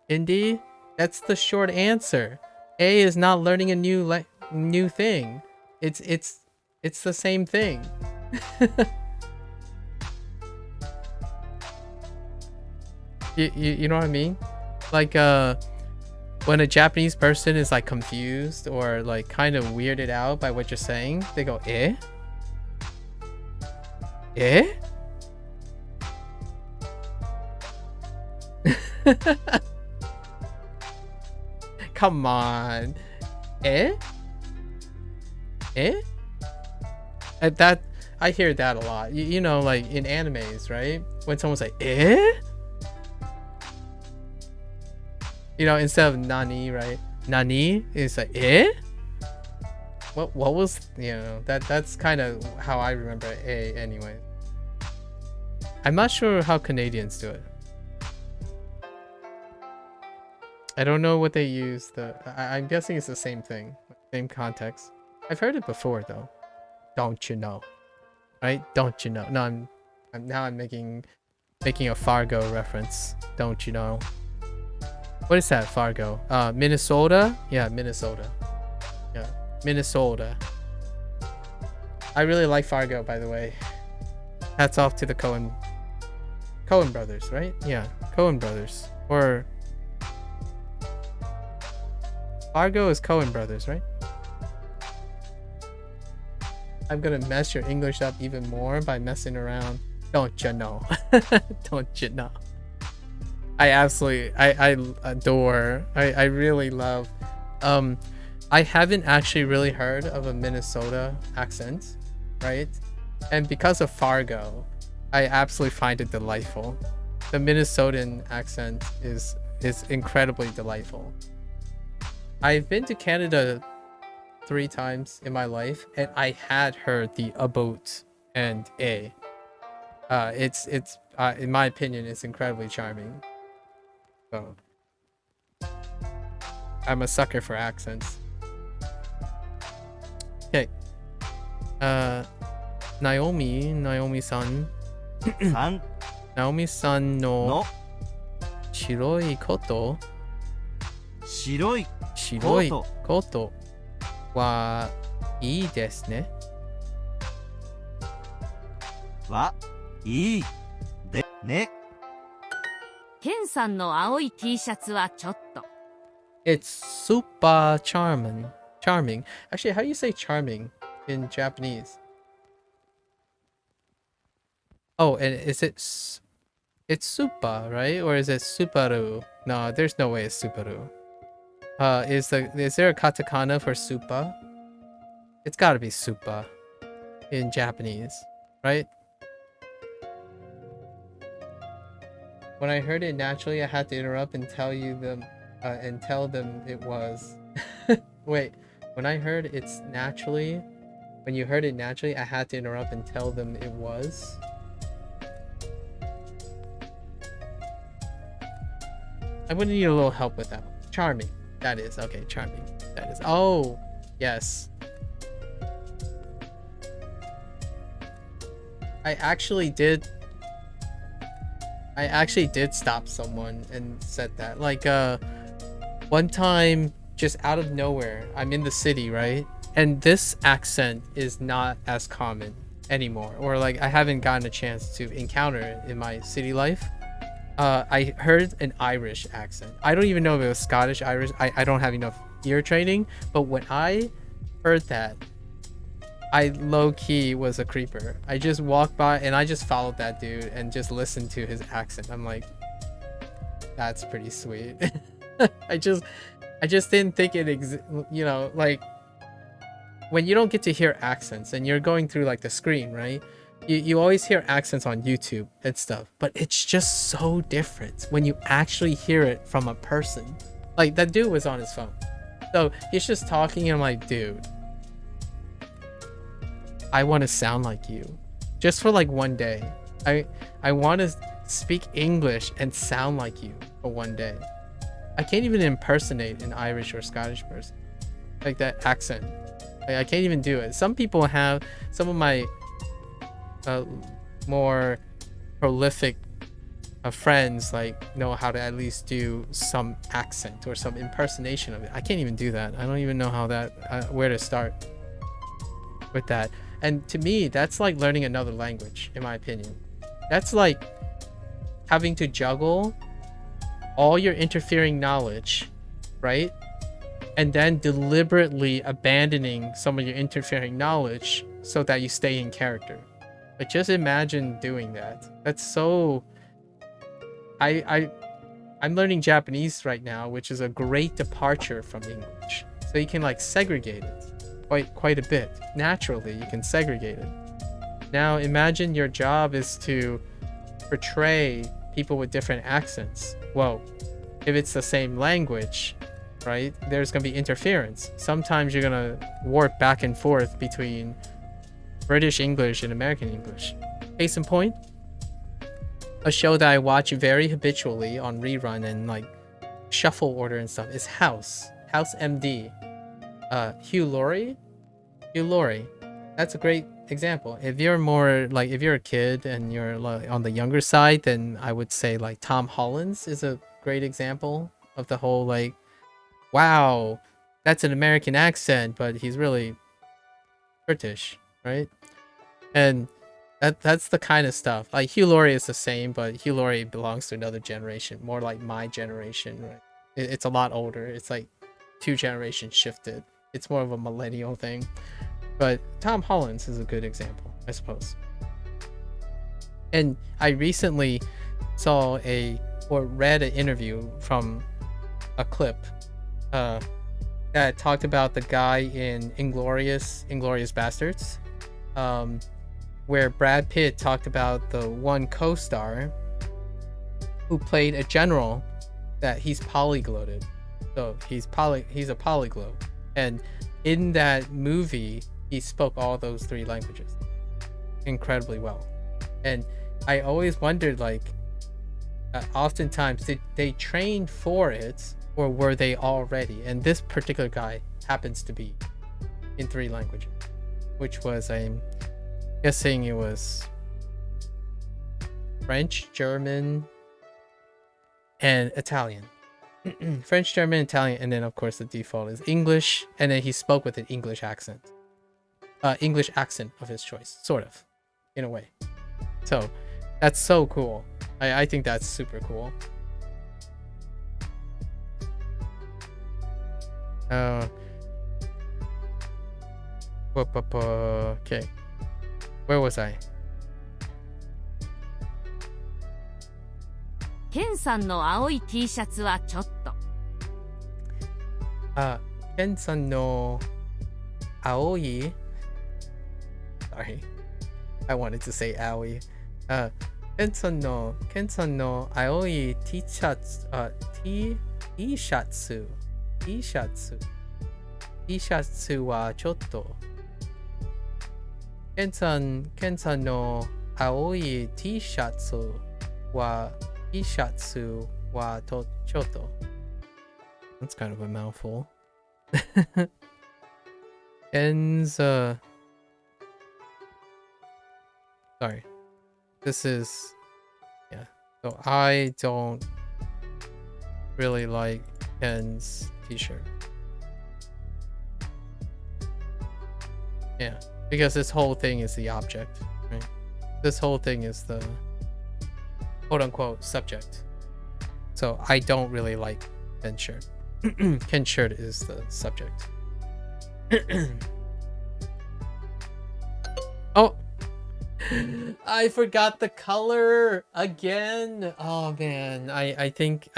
Indeed, that's the short answer. A is not learning a new thing. It's the same thing. You know what I mean? Like when a Japanese person is like confused or like kind of weirded out by what you're saying, they go "eh? Eh?" Come on. Eh? Eh? That I hear that a lot. You know, like in animes, right? When someone's like, "Eh?" You know, instead of "nani," right? "Nani" is like, "Eh?" What was, you know, that's kind of how I remember "eh" anyway. I'm not sure how Canadians do it. I don't know what they use. I'm guessing it's the same thing, same context. I've heard it before though. Don't you know? Right? Don't you know? No, I'm making a Fargo reference. Don't you know? What is that, Fargo? Minnesota? Yeah, Minnesota. Yeah, Minnesota. I really like Fargo, by the way. Hats off to the Coen brothers, right? Yeah, Coen brothers. Or Fargo is Coen brothers, right? I'm gonna mess your English up even more by messing around. Don't you know? Don't you know? I adore, I really love, I haven't actually really heard of a Minnesota accent, right? And because of Fargo, I absolutely find it delightful. The Minnesotan accent is incredibly delightful. I've been to Canada 3 times in my life, and I had heard the about and a. It's in my opinion, it's incredibly charming. So I'm a sucker for accents. Okay. Naomi-san 3 Naomi-san のの白いこと白い白いコことはいいですね。はいいでね。ケンさんの青い T シャツはちょっと。It's super charming. Charming. Actually, how do you say charming in Japanese? Oh, and is it it's super, right? Or is it subaru? No, there's no way it's subaru. Is there a katakana for super? It's got to be super in Japanese, right? When I heard it naturally, I had to interrupt and tell them it was. Wait, when you heard it naturally, I had to interrupt and tell them it was. I'm gonna need a little help with that one. Charming. That is. Okay, charming. That is. Oh, yes. I actually did stop someone and said that. Like, one time, just out of nowhere, I'm in the city, right? And this accent is not as common anymore. Or, like, I haven't gotten a chance to encounter it in my city life. I heard an Irish accent. I don't even know if it was Scottish, Irish. I don't have enough ear training. But when I heard that, I low-key was a creeper. I just walked by and I just followed that dude and just listened to his accent. I'm like, that's pretty sweet. I just didn't think it you know, like, when you don't get to hear accents and you're going through like the screen, right? You always hear accents on YouTube and stuff, but it's just so different when you actually hear it from a person. Like, that dude was on his phone, so he's just talking and I'm like, dude, I want to sound like you just for like one day. I want to speak English and sound like you for one day. I can't even impersonate an Irish or Scottish person, like that accent. I can't even do it. Some people have, some of my more prolific friends like know how to at least do some accent or some impersonation of it. I can't even do that. I don't even know how that where to start with that. And to me, that's like learning another language, in my opinion. That's like having to juggle all your interfering knowledge, right? And then deliberately abandoning some of your interfering knowledge so that you stay in character. But just imagine doing that. That's so... I'm learning Japanese right now, which is a great departure from English. So you can like segregate it quite a bit. Naturally, you can segregate it. Now imagine your job is to portray people with different accents. Well, if it's the same language, right, there's gonna be interference. Sometimes you're gonna warp back and forth between British English and American English. Case in point, a show that I watch very habitually on rerun and like shuffle order and stuff is House MD. Hugh Laurie. That's a great example. If you're more like, if you're a kid and you're like on the younger side, then I would say like Tom Holland's is a great example of the whole like, wow, that's an American accent, but he's really British, right? And that's the kind of stuff. Like Hugh Laurie is the same, but Hugh Laurie belongs to another generation, more like my generation, right? It's a lot older. It's like 2 generations shifted. It's more of a millennial thing. But Tom Holland's is a good example, I suppose. And I recently saw or read an interview from a clip that talked about the guy in Inglorious Bastards, where Brad Pitt talked about the one co-star who played a general that he's polyglotted. So he's a polyglot, and in that movie he spoke all those 3 languages incredibly well. And I always wondered, like, oftentimes did they train for it, or were they already? And this particular guy happens to be in 3 languages, which was, I'm guessing it was French, German, and Italian. French, German, Italian, and then of course the default is English, and then he spoke with an English accent. English accent of his choice, sort of, in a way. So that's so cool. I think that's super cool. Okay. Where was I? ケンさんの青い T シャツはちょっと。Ken-san no aoi. Sorry. I wanted to say aoi. Ken-san no aoi T-shirts, T-shirts wa chotto. Ken-san no aoi T-shirts wa chotto. That's kind of a mouthful. Ken's sorry. This is, yeah. So I don't really like Ken's t-shirt. Yeah, because this whole thing is the object, right? This whole thing is the quote-unquote subject. So I don't really like Ken's shirt. Ken's shirt is the subject. Oh, I forgot the color again. Oh man, I think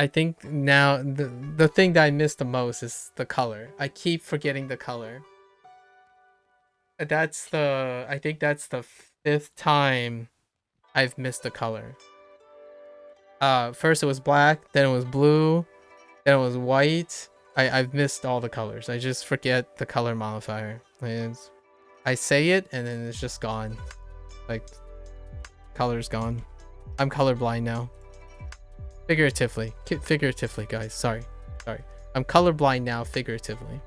now the thing that I missed the most is the color. I keep forgetting the color. I think that's the 5th time I've missed the color. First it was black, then it was blue, then it was white. I've missed all the colors. I just forget the color modifier. I say it and then it's just gone. Like, color's gone. I'm colorblind now. Figuratively, guys. Sorry. I'm colorblind now, figuratively.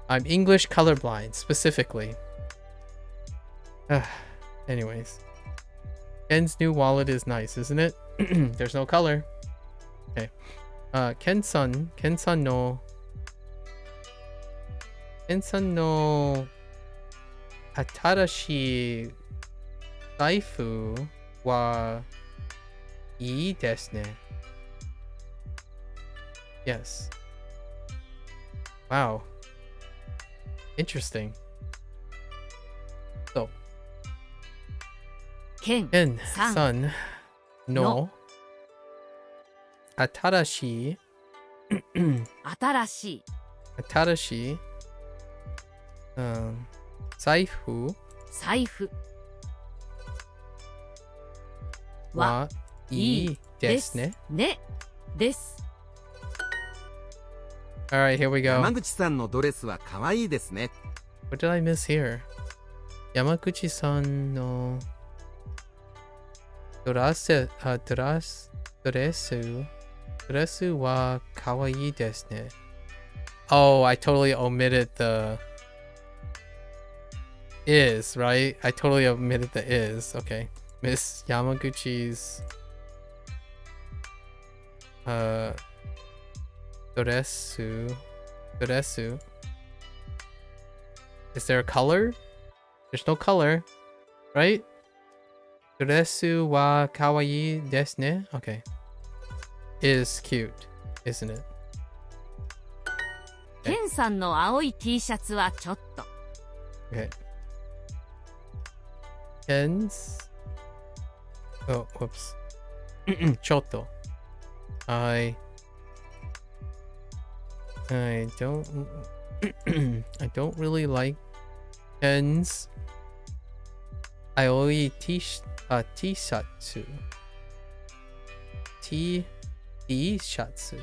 I'm English colorblind, specifically. Anyways. Ken's new wallet is nice, isn't it? There's no color. Okay. Ken-san no atarashi zaifu wa ii desu ne. Yes. Wow. Interesting. So, Ken-san no atarashi zaifu wa ii desu ne. Alright, here we go. 山口さんのドレスは可愛いですね。 What did I miss here? Yamaguchi-san no doresu wa kawaii desu ne. Oh, I totally omitted the is, right? I totally omitted the is. Okay. Miss Yamaguchi's doresu. Is there a color? There's no color, right? Doresu wa kawaii desu ne. Okay. Is cute, isn't it? ケンさんの青い T シャツはちょっと。Okay. Tens. Oh, whoops. Choto. I don't I don't really like tens. Aoi T-shatsu. T-shatsu.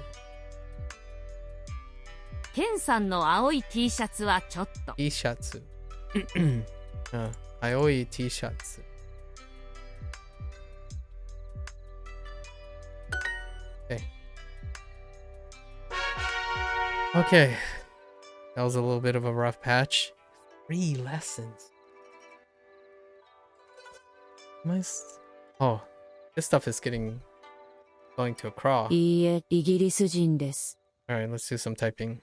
ケンさんの青い T シャツはちょっと。 T-shatsu. Aoi T-shatsu. Okay. That was a little bit of a rough patch. 3 lessons. Oh, this stuff is going to a crawl. いいえ、イギリス人です。 Alright, let's do some typing.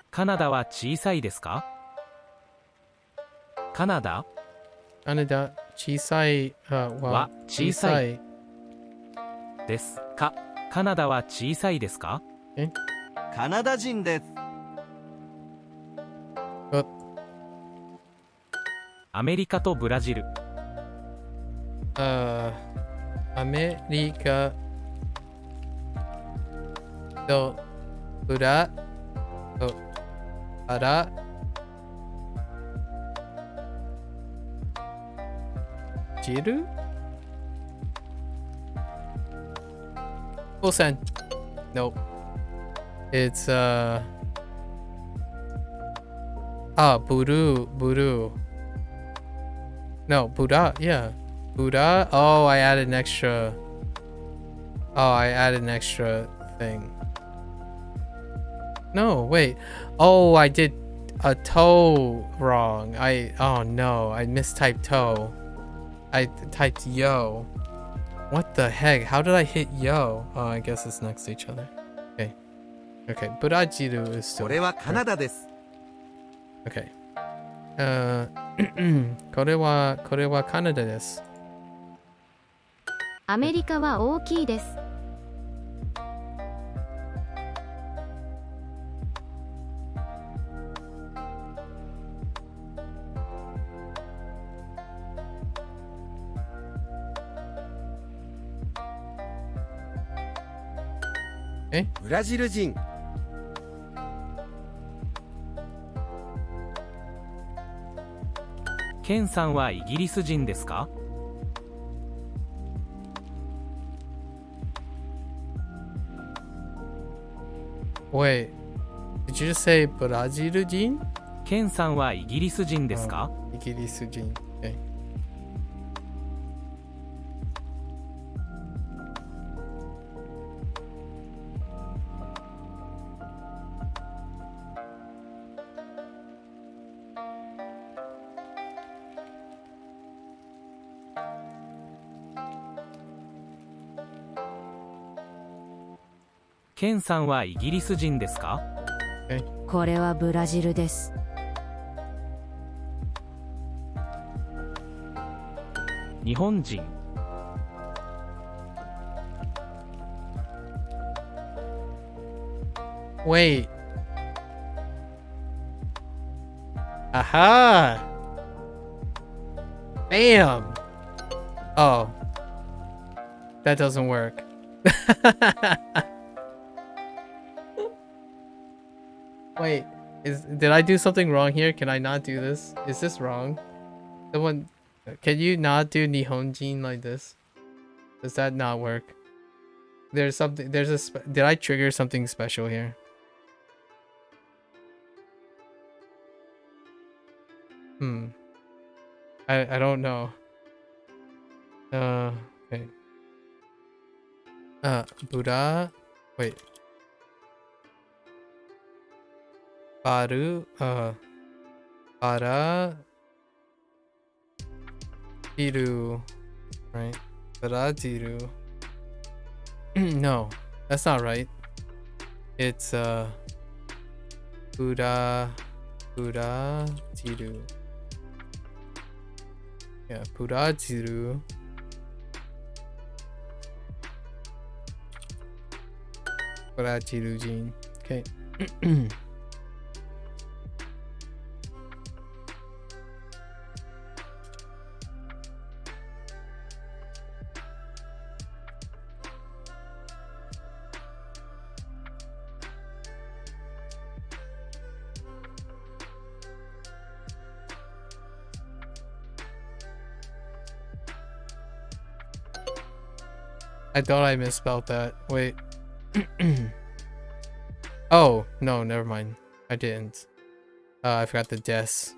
カナダは小さいですか？カナダ Canada, chisai, は小さいですか？カナダは小さいですか？カナダ人です。アメリカとブラジル。アメリカとブラジルFull-send. Nope. It's Buru. No, Buddha, yeah. Buddha. Oh, I added an extra. Oh, I added an extra thing. No, wait. Oh, I did a toe wrong. Oh no, I mistyped toe. I typed yo. What the heck? How did I hit yo? Oh, I guess it's next to each other. Okay. Okay, Burajiru is still. これはカナダです。 Okay. これはカナダです。アメリカは大きいです。ブラジル人。ケンさんはイギリス人ですか？ Wait, did you just say ブラジル人？ケンさんはイギリス人ですか？イギリス人。Okay.ケンさんはイギリス人ですか？ これはブラジルです。 日本人。 Wait. Aha! Bam! Oh. That doesn't work. Wait, did I do something wrong here? Can I not do this? Is this wrong? Someone, can you not do Nihonjin like this? Does that not work? There's something, did I trigger something special here? I don't know. Okay. Buddha, wait. Baru, Bara, Jiru, right? Barajiru. No, that's not right. It's Buddha, Jiru. Yeah, Brachirujin. Okay. I thought I misspelled that. Wait. Oh, no, never mind. I didn't. I forgot the des.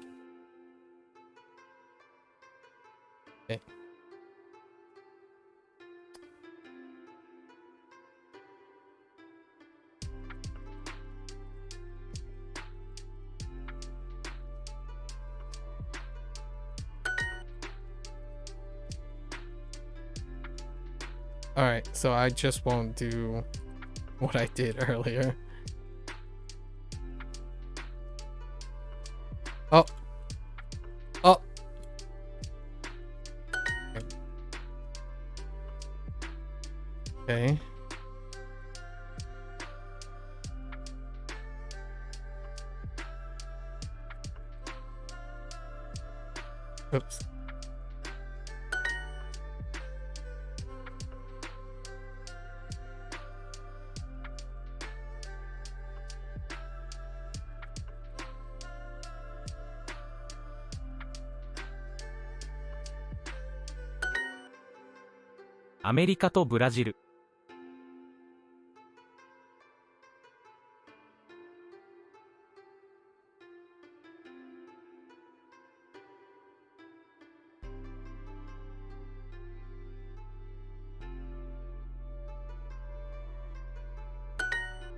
Okay. Alright, so I just won't do what I did earlier. Oh. Oh. Okay. Oops.「アメリカとブラジル」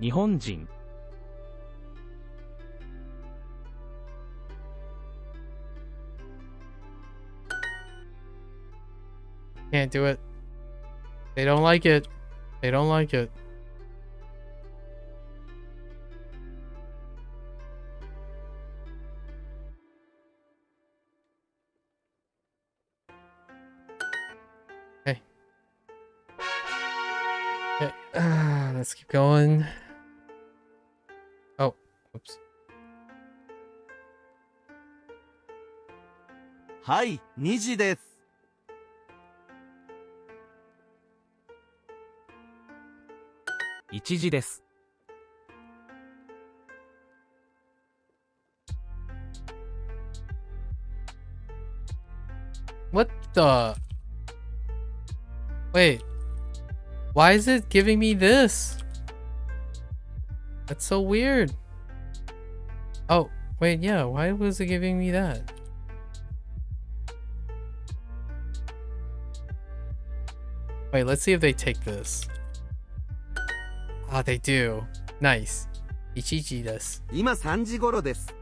「日本人」Can't do it. They don't like it. They don't like it. Okay. Okay. Let's keep going. Oh, oops. はい、2時です。1時です。What the? Wait. Why is it giving me this? That's so weird. Oh, wait, yeah. Why was it giving me that? Wait, let's see if they take this. Ah, they do. Nice. Ichichi desu. 今3時頃です。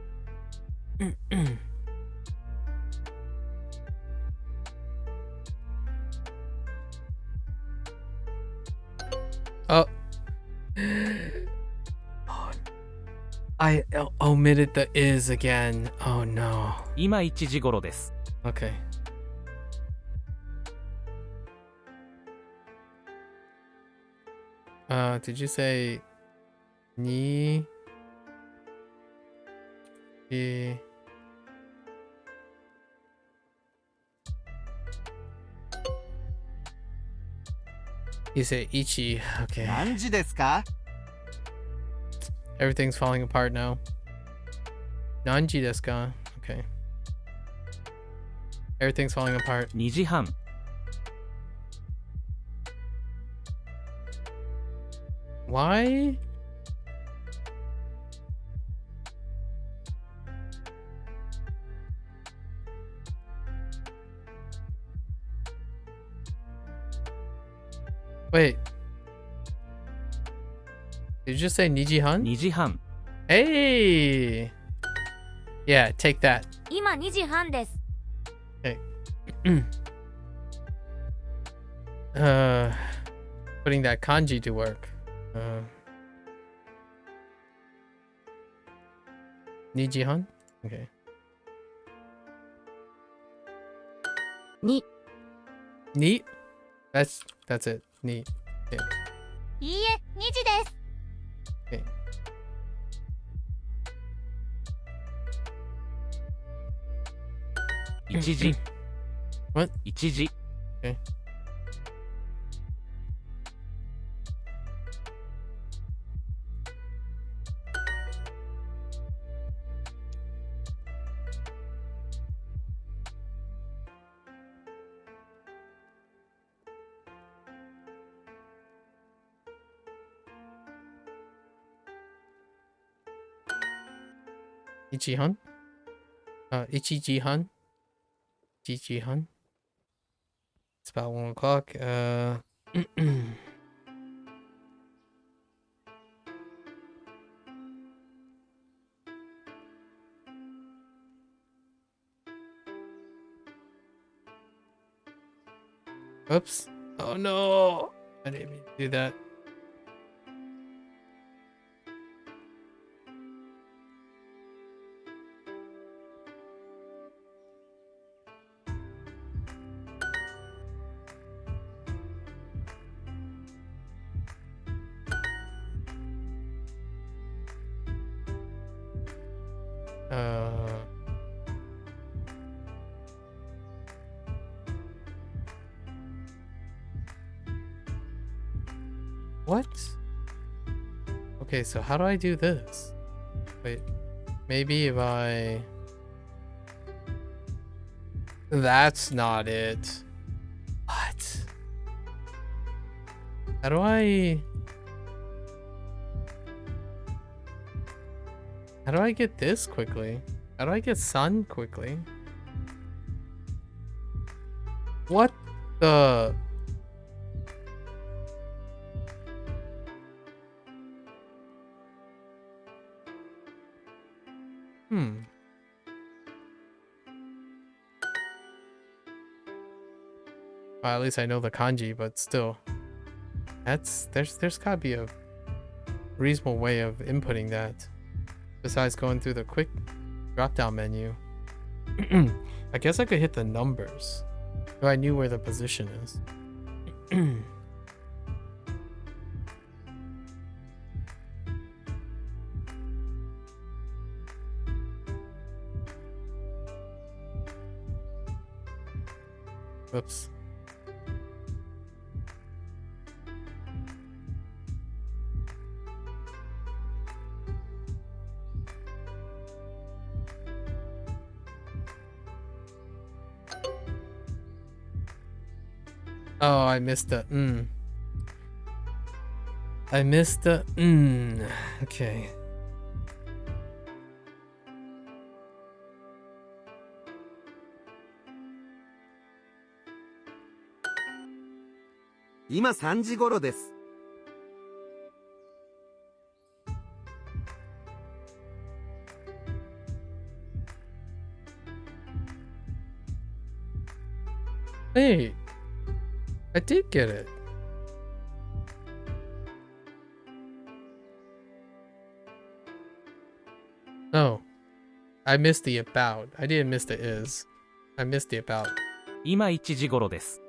Oh. I omitted the is again. Oh no. 今1時頃です。 Okay. Did you say ni? You say ichi. Okay. 何時ですか？ Everything's falling apart now. Nanji desu ka? Okay. Everything's falling apart. 2時半。 Why? Wait. Did you just say Nijihan? 2時半。 Hey! Yeah, take that. 今2時半です。 Putting that kanji to work. Nijihan? Okay. 2 Neat? That's it. Neat. Okay. いいえ、2時です。一時 What? 一時 Okay. Ichihan? Ichijihan? Ichijihan? It's about 1 o'clock. Oops. Oh no! I didn't mean to do that. What? Okay, so how do I do this? Wait, maybe if I... That's not it. What? How do I... How do I get this quickly? How do I get sun quickly? What the... Well, at least I know the kanji, but still. There's gotta be a reasonable way of inputting that. Besides going through the quick drop-down menu. I guess I could hit the numbers. If I knew where the position is. Whoops. Oh, I missed the I missed the Okay.今3時頃です。Hey, I did get it. Oh, I missed the about. I didn't miss the is. I missed the about. 今1時頃です。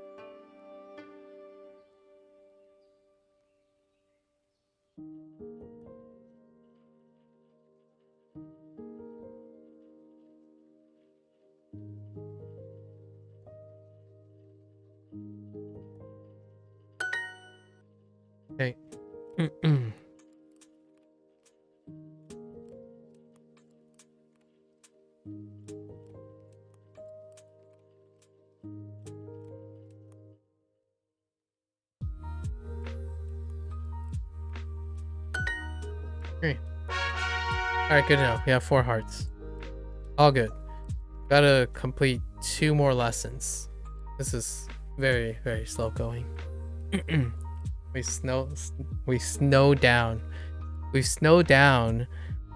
Okay. Great. Alright, good to know. We have 4 hearts. All good. Gotta complete 2 more lessons. This is very, very slow going. We snow down. We snow down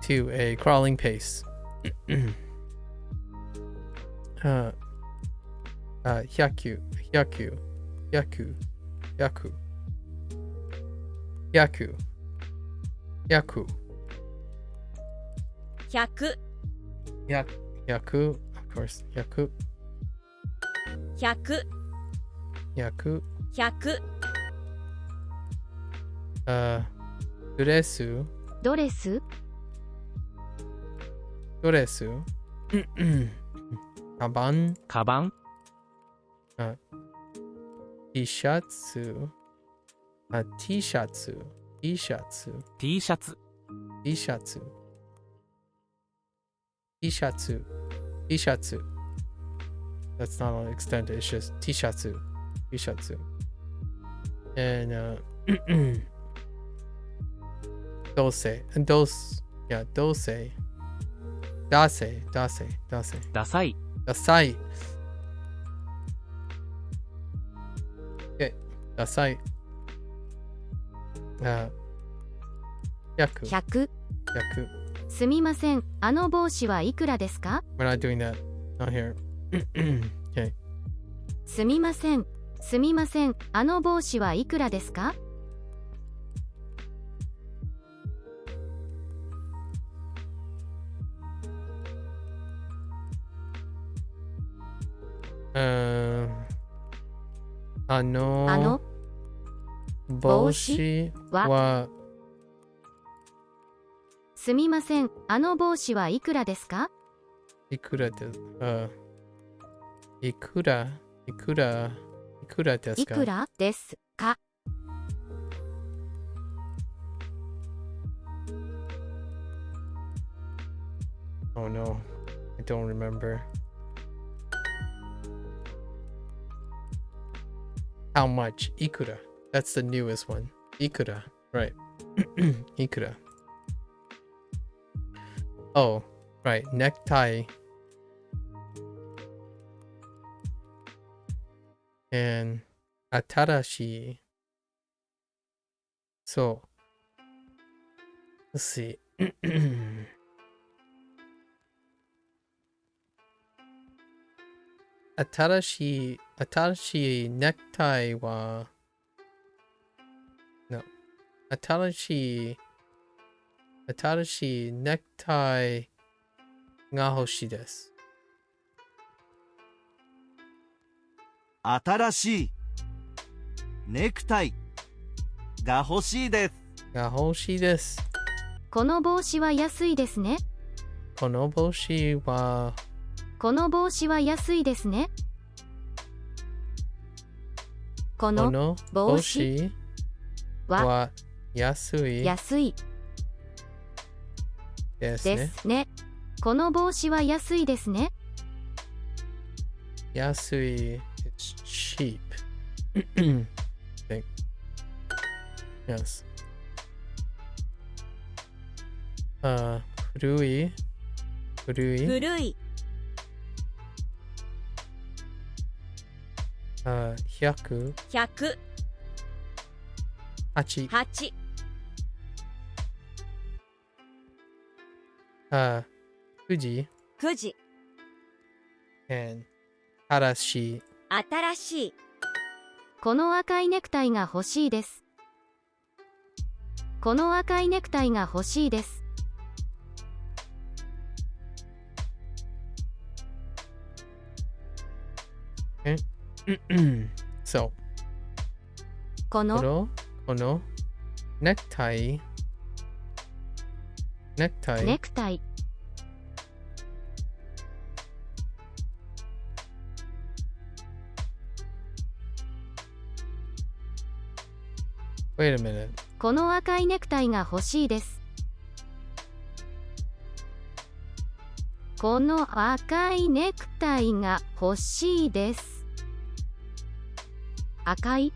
to a crawling pace. Hyaku, hyaku, hyaku, hyaku, hyaku, hyaku, 100 hyaku, of course, hyaku, 100 hyaku, 100 duresu, ドレス duresu, カバン、カバン、 T シャツ、T シャツ、T シャツ、 T シャツ、 T シャツ、T シャツ、T シャツ。That's not all extended, it's just T シャツ、T シャツ。And dose, and dose, yeah, dose, dase, dase, dase, ダサい、 dasai. Okay, dasai. 100, 100。 100. すみません、あの帽子はいくらですか？ We're not doing that. Not here. Okay. すみません、すみません、あの帽子はいくらですか？ あの帽子はすみません、あの帽子はいくらですか？いくらですいくらですか？いくらですか？ Oh no, I don't remember. How much? Ikura. That's the newest one. Ikura. Right. Ikura. Oh, right. Necktie. And atarashi. So, let's see. 新しいネクタイは、No. 新しいネクタイが欲しいです。新しいネクタイが欲しいです。この帽子は安いですね。この帽子は安いですね。この帽子は安いですね。この帽子は安いですね。安い is cheap. I think. Yes. 古い古い、 100 100、 8 8、 9時9時、 and 新しい新しい、この赤いネクタイが欲しいです。この赤いネクタイが欲しいです。So このネクタイネクタイ Wait a minute. この赤いネクタイが欲しいです。この赤いネクタイが欲しいです。赤い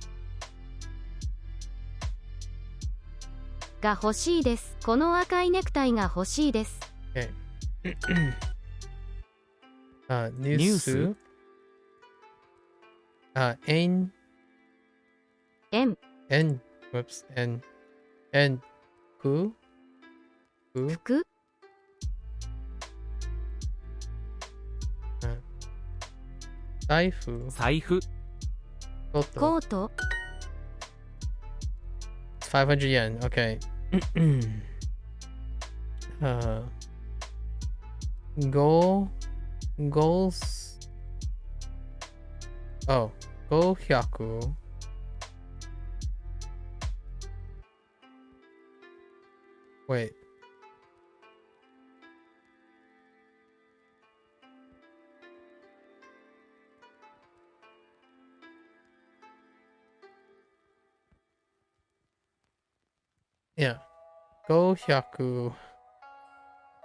が欲しいです。この赤いネクタイが欲しいです。Okay. ニュース円whoops, and 服財布財布、コートIt's 500 yen. Okay. Goals. Oh, 500. Wait. 500。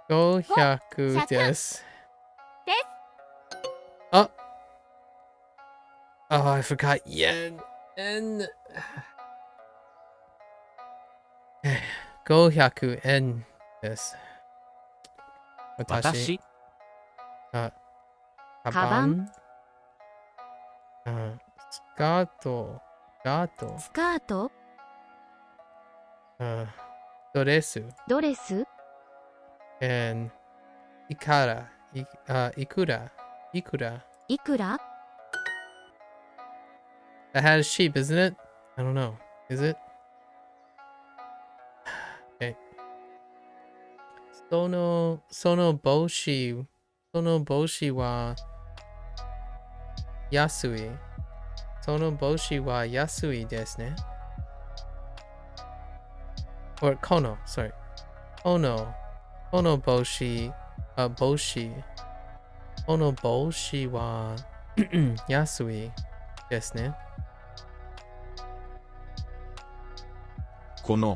500です。Oh, I forgot yen. N. 500円です。私、カカバン、スカート、スカート、ドレス、ドレス、いくら、いくら。いくら That has sheep, isn't it? I don't know. Is it? Okay. その帽子は安い。その帽子は安いですね。Or この帽子は安いですね。この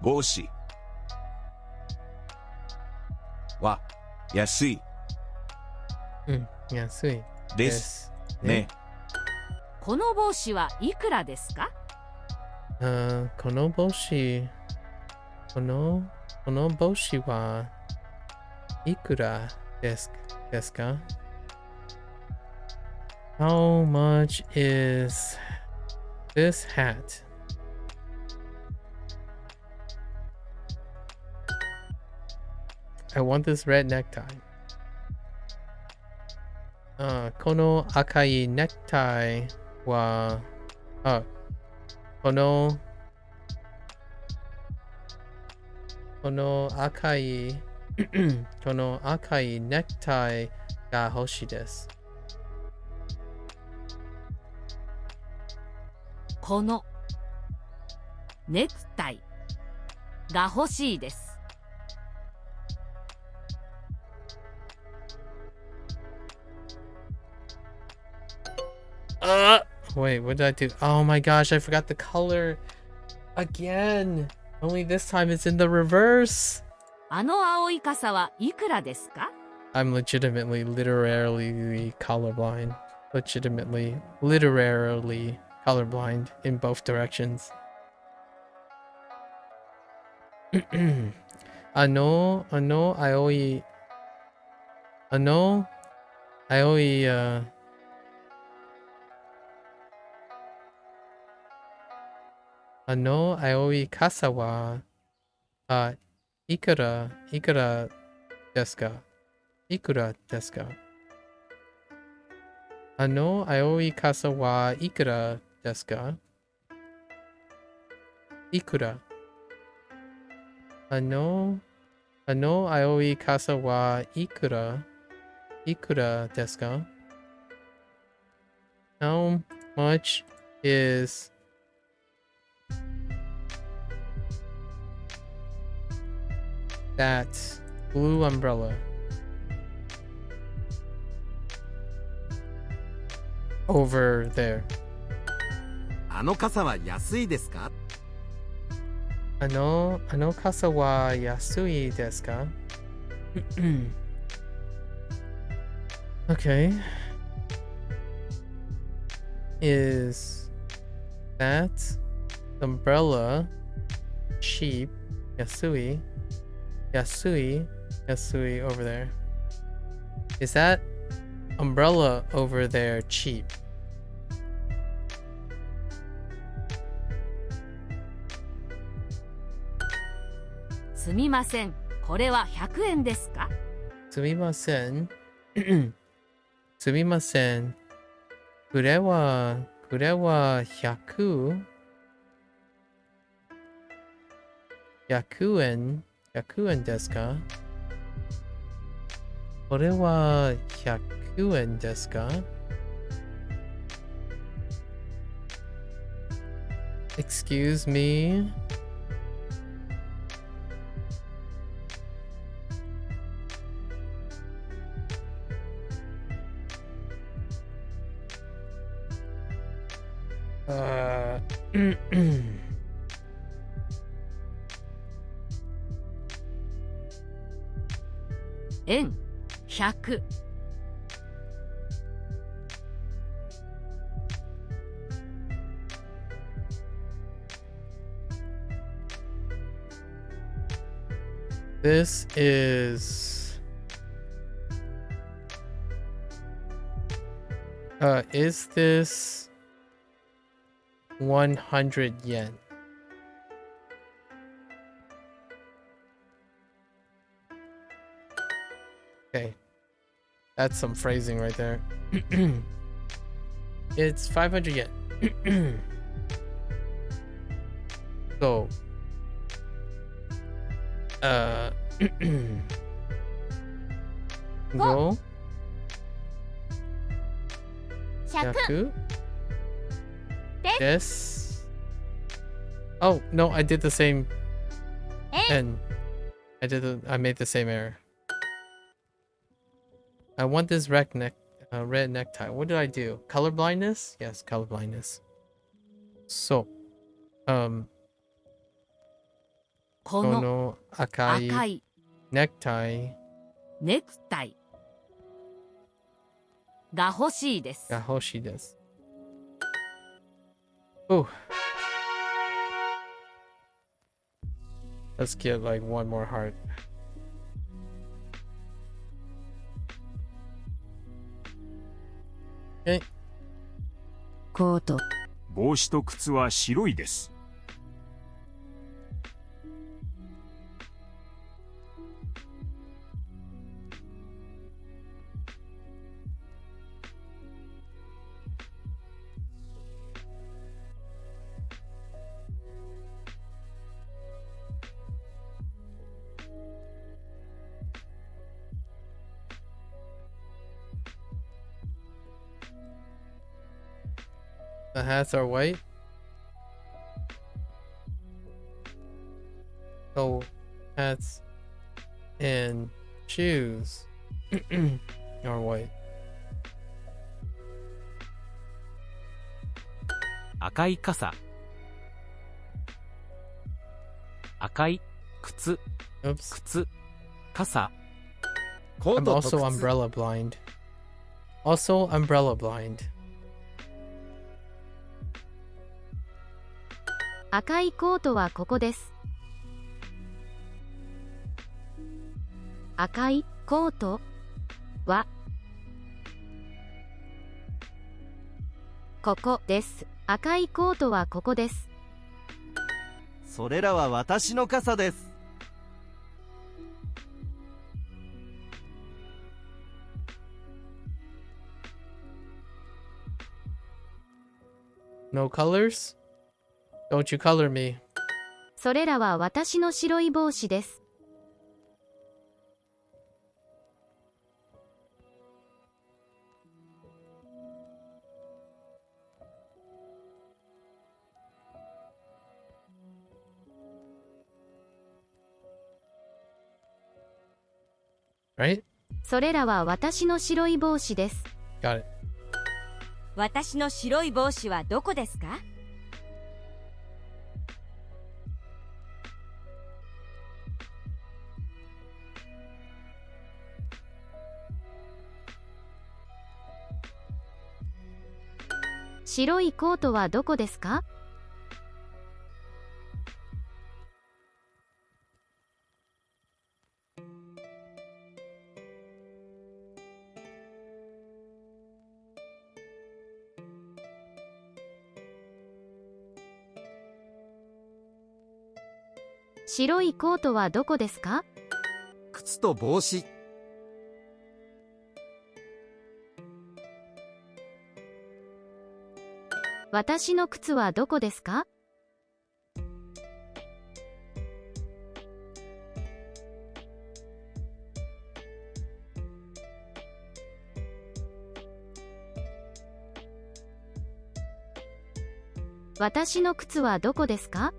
帽子は安い安いですね。この帽子はいくらですか？この帽子はいくらですか？ How much is this hat? I want this red necktie. この赤いネクタイは、この赤いネクタイが欲しいです。このネクタイが欲しいです。Wait, what did I do? Oh my gosh, I forgot the color again. Only this time it's in the reverse. あの青い傘はいくらですか？ I'm literally colorblind. Literally colorblind in both directions. 青い傘はいくらですか？いくらですか？青い傘はいくらですか？いくら青い傘はいくらですか？ How much is that blue umbrella over there? あの傘は安いですか？あの傘は安いですか？Okay. Is that umbrella cheap? Yasui over there. Is that umbrella over there cheap? すみません、これは100円ですか？すみません。すみません。これは100円ですか？これは100円ですか？ Excuse me? 円100 This is this 100 yen? Okay. That's some phrasing right there. It's 500 yen. So, go 100 100 Yes. Oh, no, I did the same. And I made the same error. I want this red necktie. What did I do? Color blindness? Yes, color blindness. So, こ こ の の赤赤いい necktie ネクタイが欲しいです。が欲しいです。Oh. Let's get like one more heart. Okay. コート帽子と靴は白いです。The hats are white. So hats and shoes are white. 赤い傘、赤い靴、 Oops. 靴、傘、 コー I'm ト also と靴 umbrella blind. Also umbrella blind. 赤いコートはここです。赤いコートはここです。赤いコートはここです。それらは私の傘です。 No colors? Don't you color me. それらは私の白い帽子です。Right? それらは私の白い帽子です。Got it. 私の白い帽子はどこですか？白いコートはどこですか？白いコートはどこですか？靴と帽子。私の靴はどこですか？私の靴はどこですか？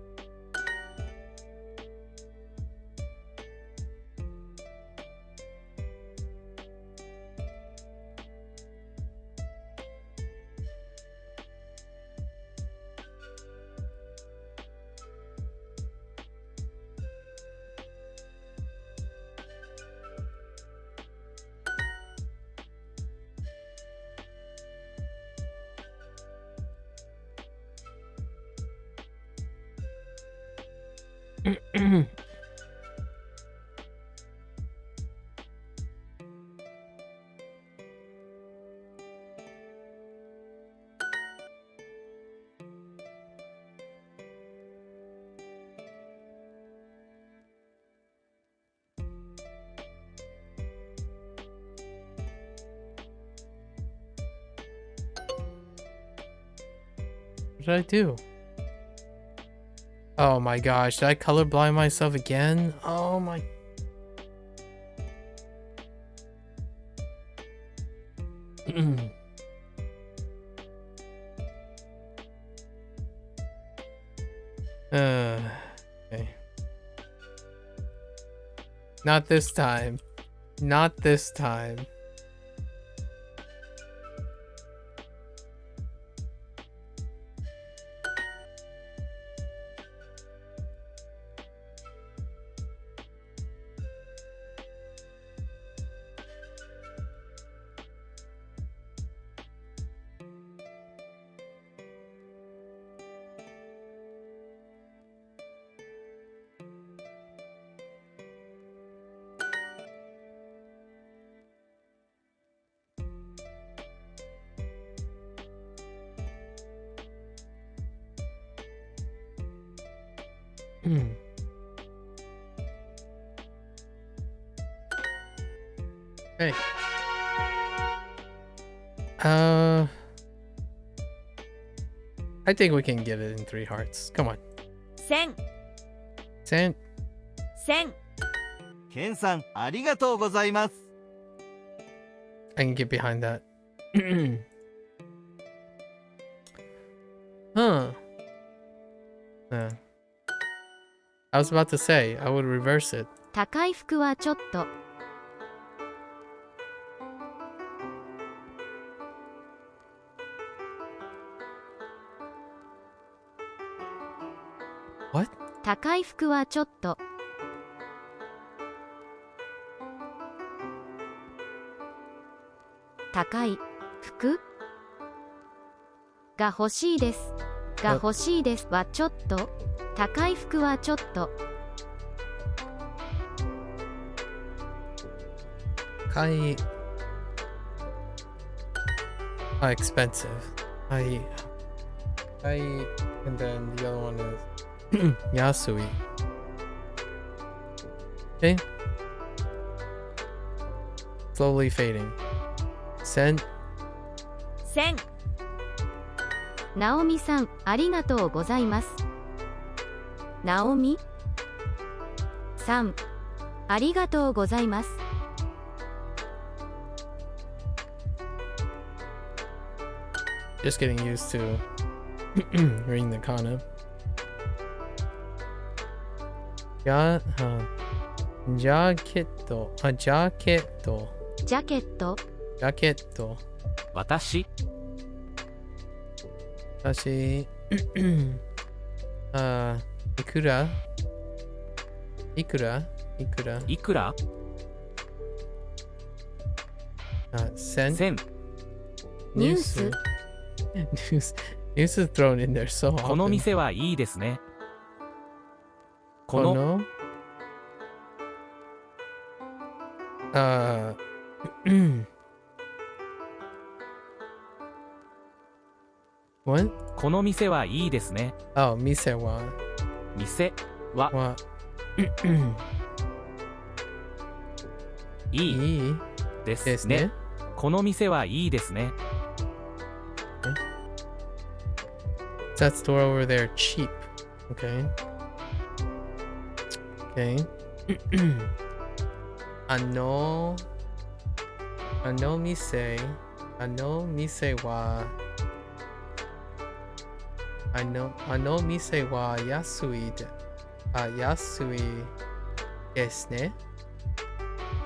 What did I do? Oh my gosh, did I colorblind myself again? Oh my... okay. Not this time. Not this time. Hey. I think we can get it in 3 hearts. Come on. 1000 10. 1000ケンさんありがとうございます。 I can get behind that. Huh. I was about to say, I would reverse it. 高い服はちょっと。What? 高い服はちょっと。高い服が欲しいです。が欲しいですはちょっと。高い服はちょっと。Kai. Expensive. I. And then the other one is Yasui. Okay. Slowly fading. Sen. 1000ナオミさん、ありがとうございます。ナオミさん、ありがとうございます。Just getting used to reading the kana. Jacket. ジャケット、 Jacket. 私私、いくらいくら1000 1000ニュース News is thrown in there so often. この店はいいですね。このこのWhat? この店はいいですね。店は店はいいいいですですね。ね。この店はいいですね。That store over there cheap. Okay. Okay. あの店は安いで、安いですね。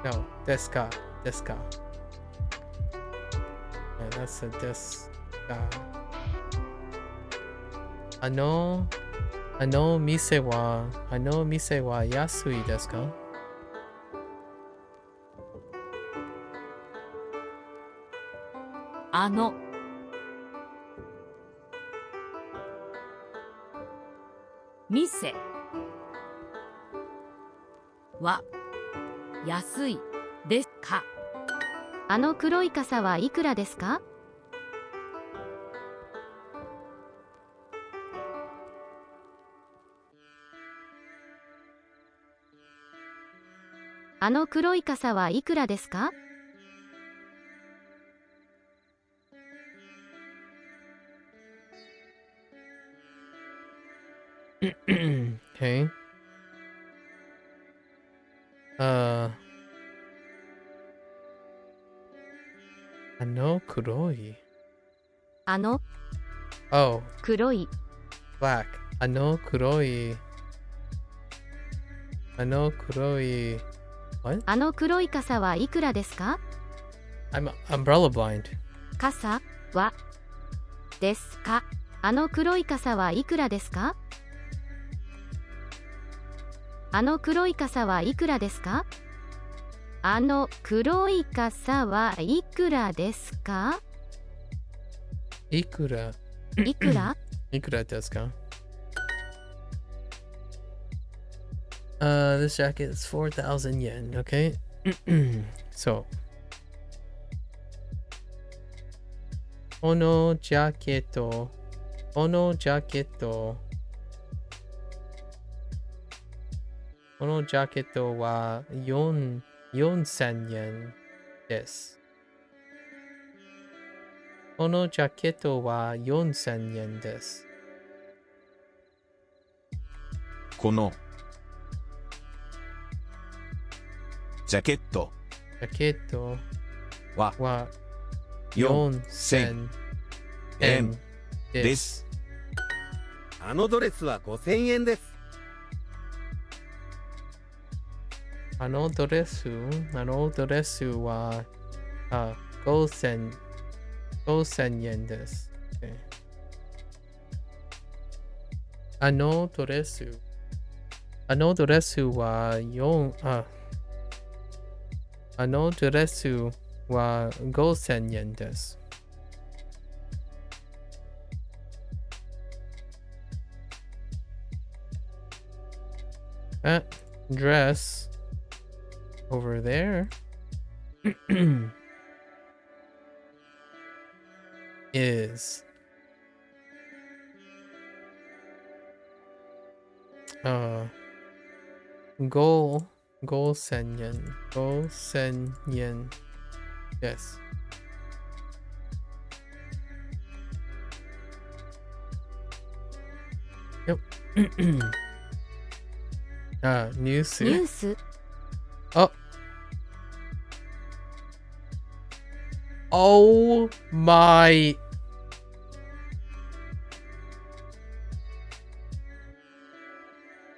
No, ですか。Yeah, that's a ですか。あの店は安いですか？あの店は安いですか？あの黒い傘はいくらですか？あの黒い傘はいくらですか？ Okay. 黒い。あの Oh, 黒い black. 黒い。黒い。What? あの黒い傘はいくらですか？ I'm umbrella blind. 傘はですか？あの黒い傘はいくらですか？あの黒い傘はいくらですか？あの黒い傘はいくらですか？いくらいくらいくらですか? This jacket is 4,000 yen, okay? So, このジャケットこのジャケットは4000円です。このジャケットは4000円です。このジャケットは4000 4000円です。あのドレスは5000円です。あのドレスは5000円です。Okay. あのドレスは5000円です。That dress over there is5000円です。よっニュースニュースOh my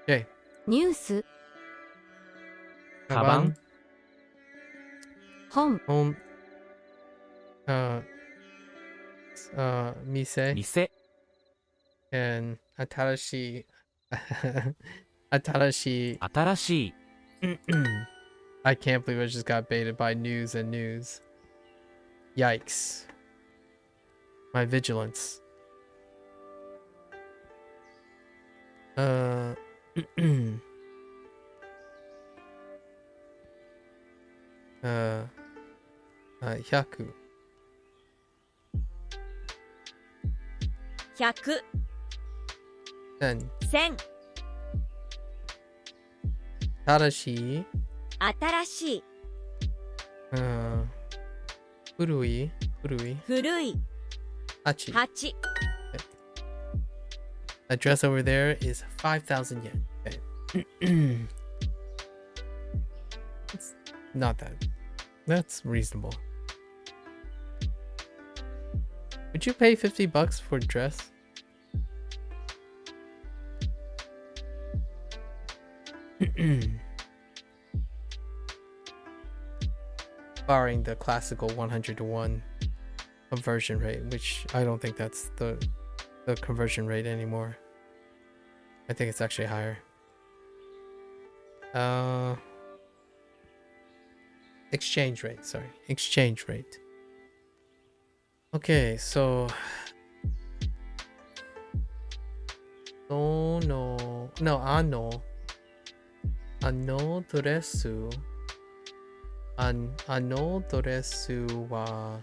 Okay. ニュースカバン本店店 and 新しい新しい I can't believe I just got baited by news and news. Yikes. My vigilance. Uh 100 100 10 1000新しい新しい古い古い8 8 A dress over there is 5,000 yen. Okay. It's not that. That's reasonable. Would you pay $50 for a dress? Barring the classical 100-to-1 conversion rate, which I don't think that's the conversion rate anymore. I think it's actually higher. Exchange rate, sorry. Exchange rate. Okay, so ドレスは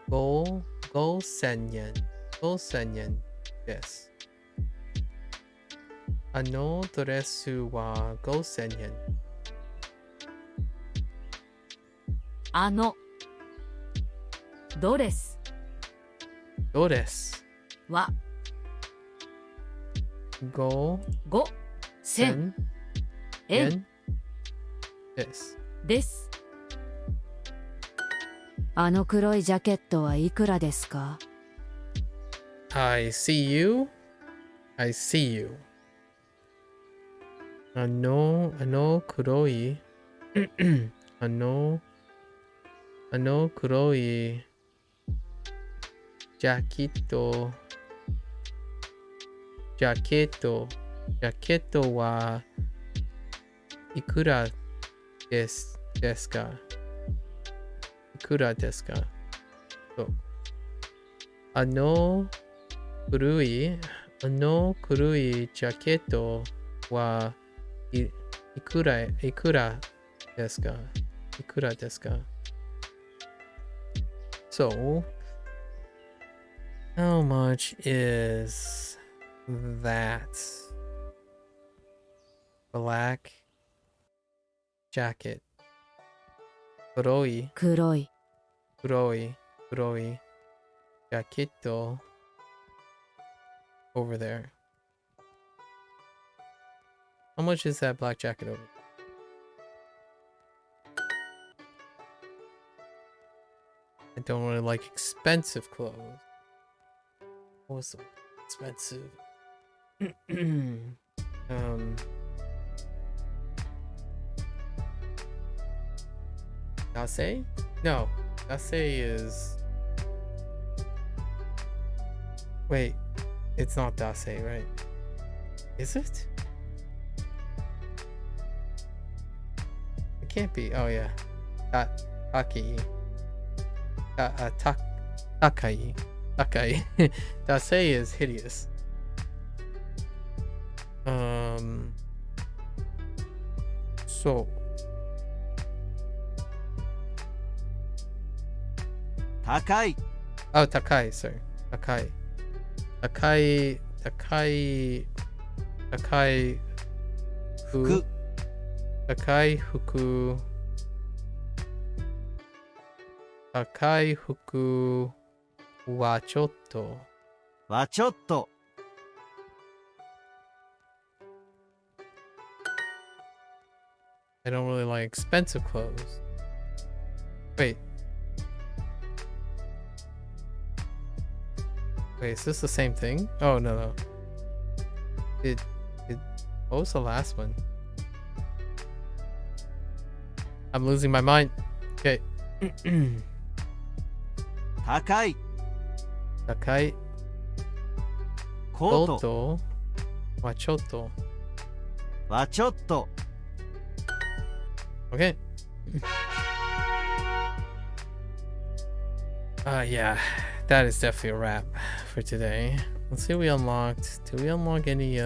5000円。5000円です。ドレスは5000円。ドレスドレスは5000 5000円です。です。あの黒いジャケットはいくらですか？ I see you. I see you. あの黒いあの黒いジャケットはいくらですか？いくらですか？そうあの古いジャケットはいくらですか？いくらですか？ So, how much is that black jacket? 黒いジャケット over there. How much is that black jacket over there? I don't really like expensive clothes. What's so expensive? Dase? No, Dase is... Wait, it's not Dase, right? Is it? It can't be. Oh yeah. Takai. Takai. Dase is hideous. So. Takai. Oh, Takai, sorry. Takai. Fuku. Takai fuku. Takai fuku wa chotto. Wa chotto. I don't really like expensive clothes. Wait, is this the same thing? Oh, no. What was the last one? I'm losing my mind. Okay. Takai. Koto. Wachotto. Okay. Yeah. That is definitely a wrap for today. Let's see what we unlocked. Did we unlock any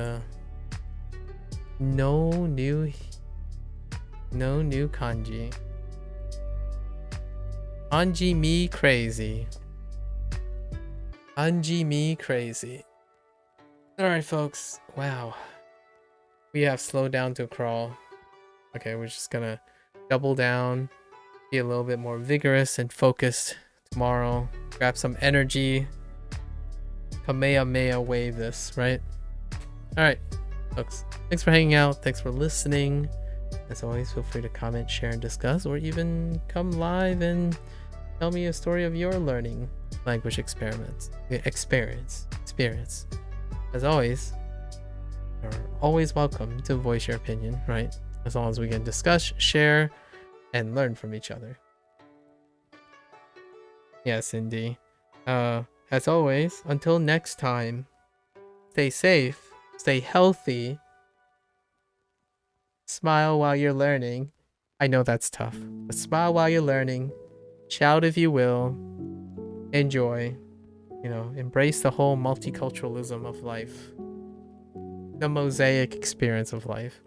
no new kanji? Kanji me crazy. Alright folks. Wow. We have slowed down to a crawl. Okay, we're just gonna double down, be a little bit more vigorous and focused tomorrow. Grab some energy. Kamehameha wave this, right? Alright, folks. Thanks for hanging out. Thanks for listening. As always, feel free to comment, share, and discuss, or even come live and tell me a story of your learning language experience. As always, you're always welcome to voice your opinion, right? As long as we can discuss, share, and learn from each other. Yes, indeed. As always, until next time, stay safe, stay healthy, smile while you're learning. I know that's tough, but smile while you're learning, shout if you will, enjoy, embrace the whole multiculturalism of life, the mosaic experience of life.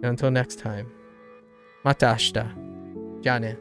Until next time. Mata ashita. じゃあね。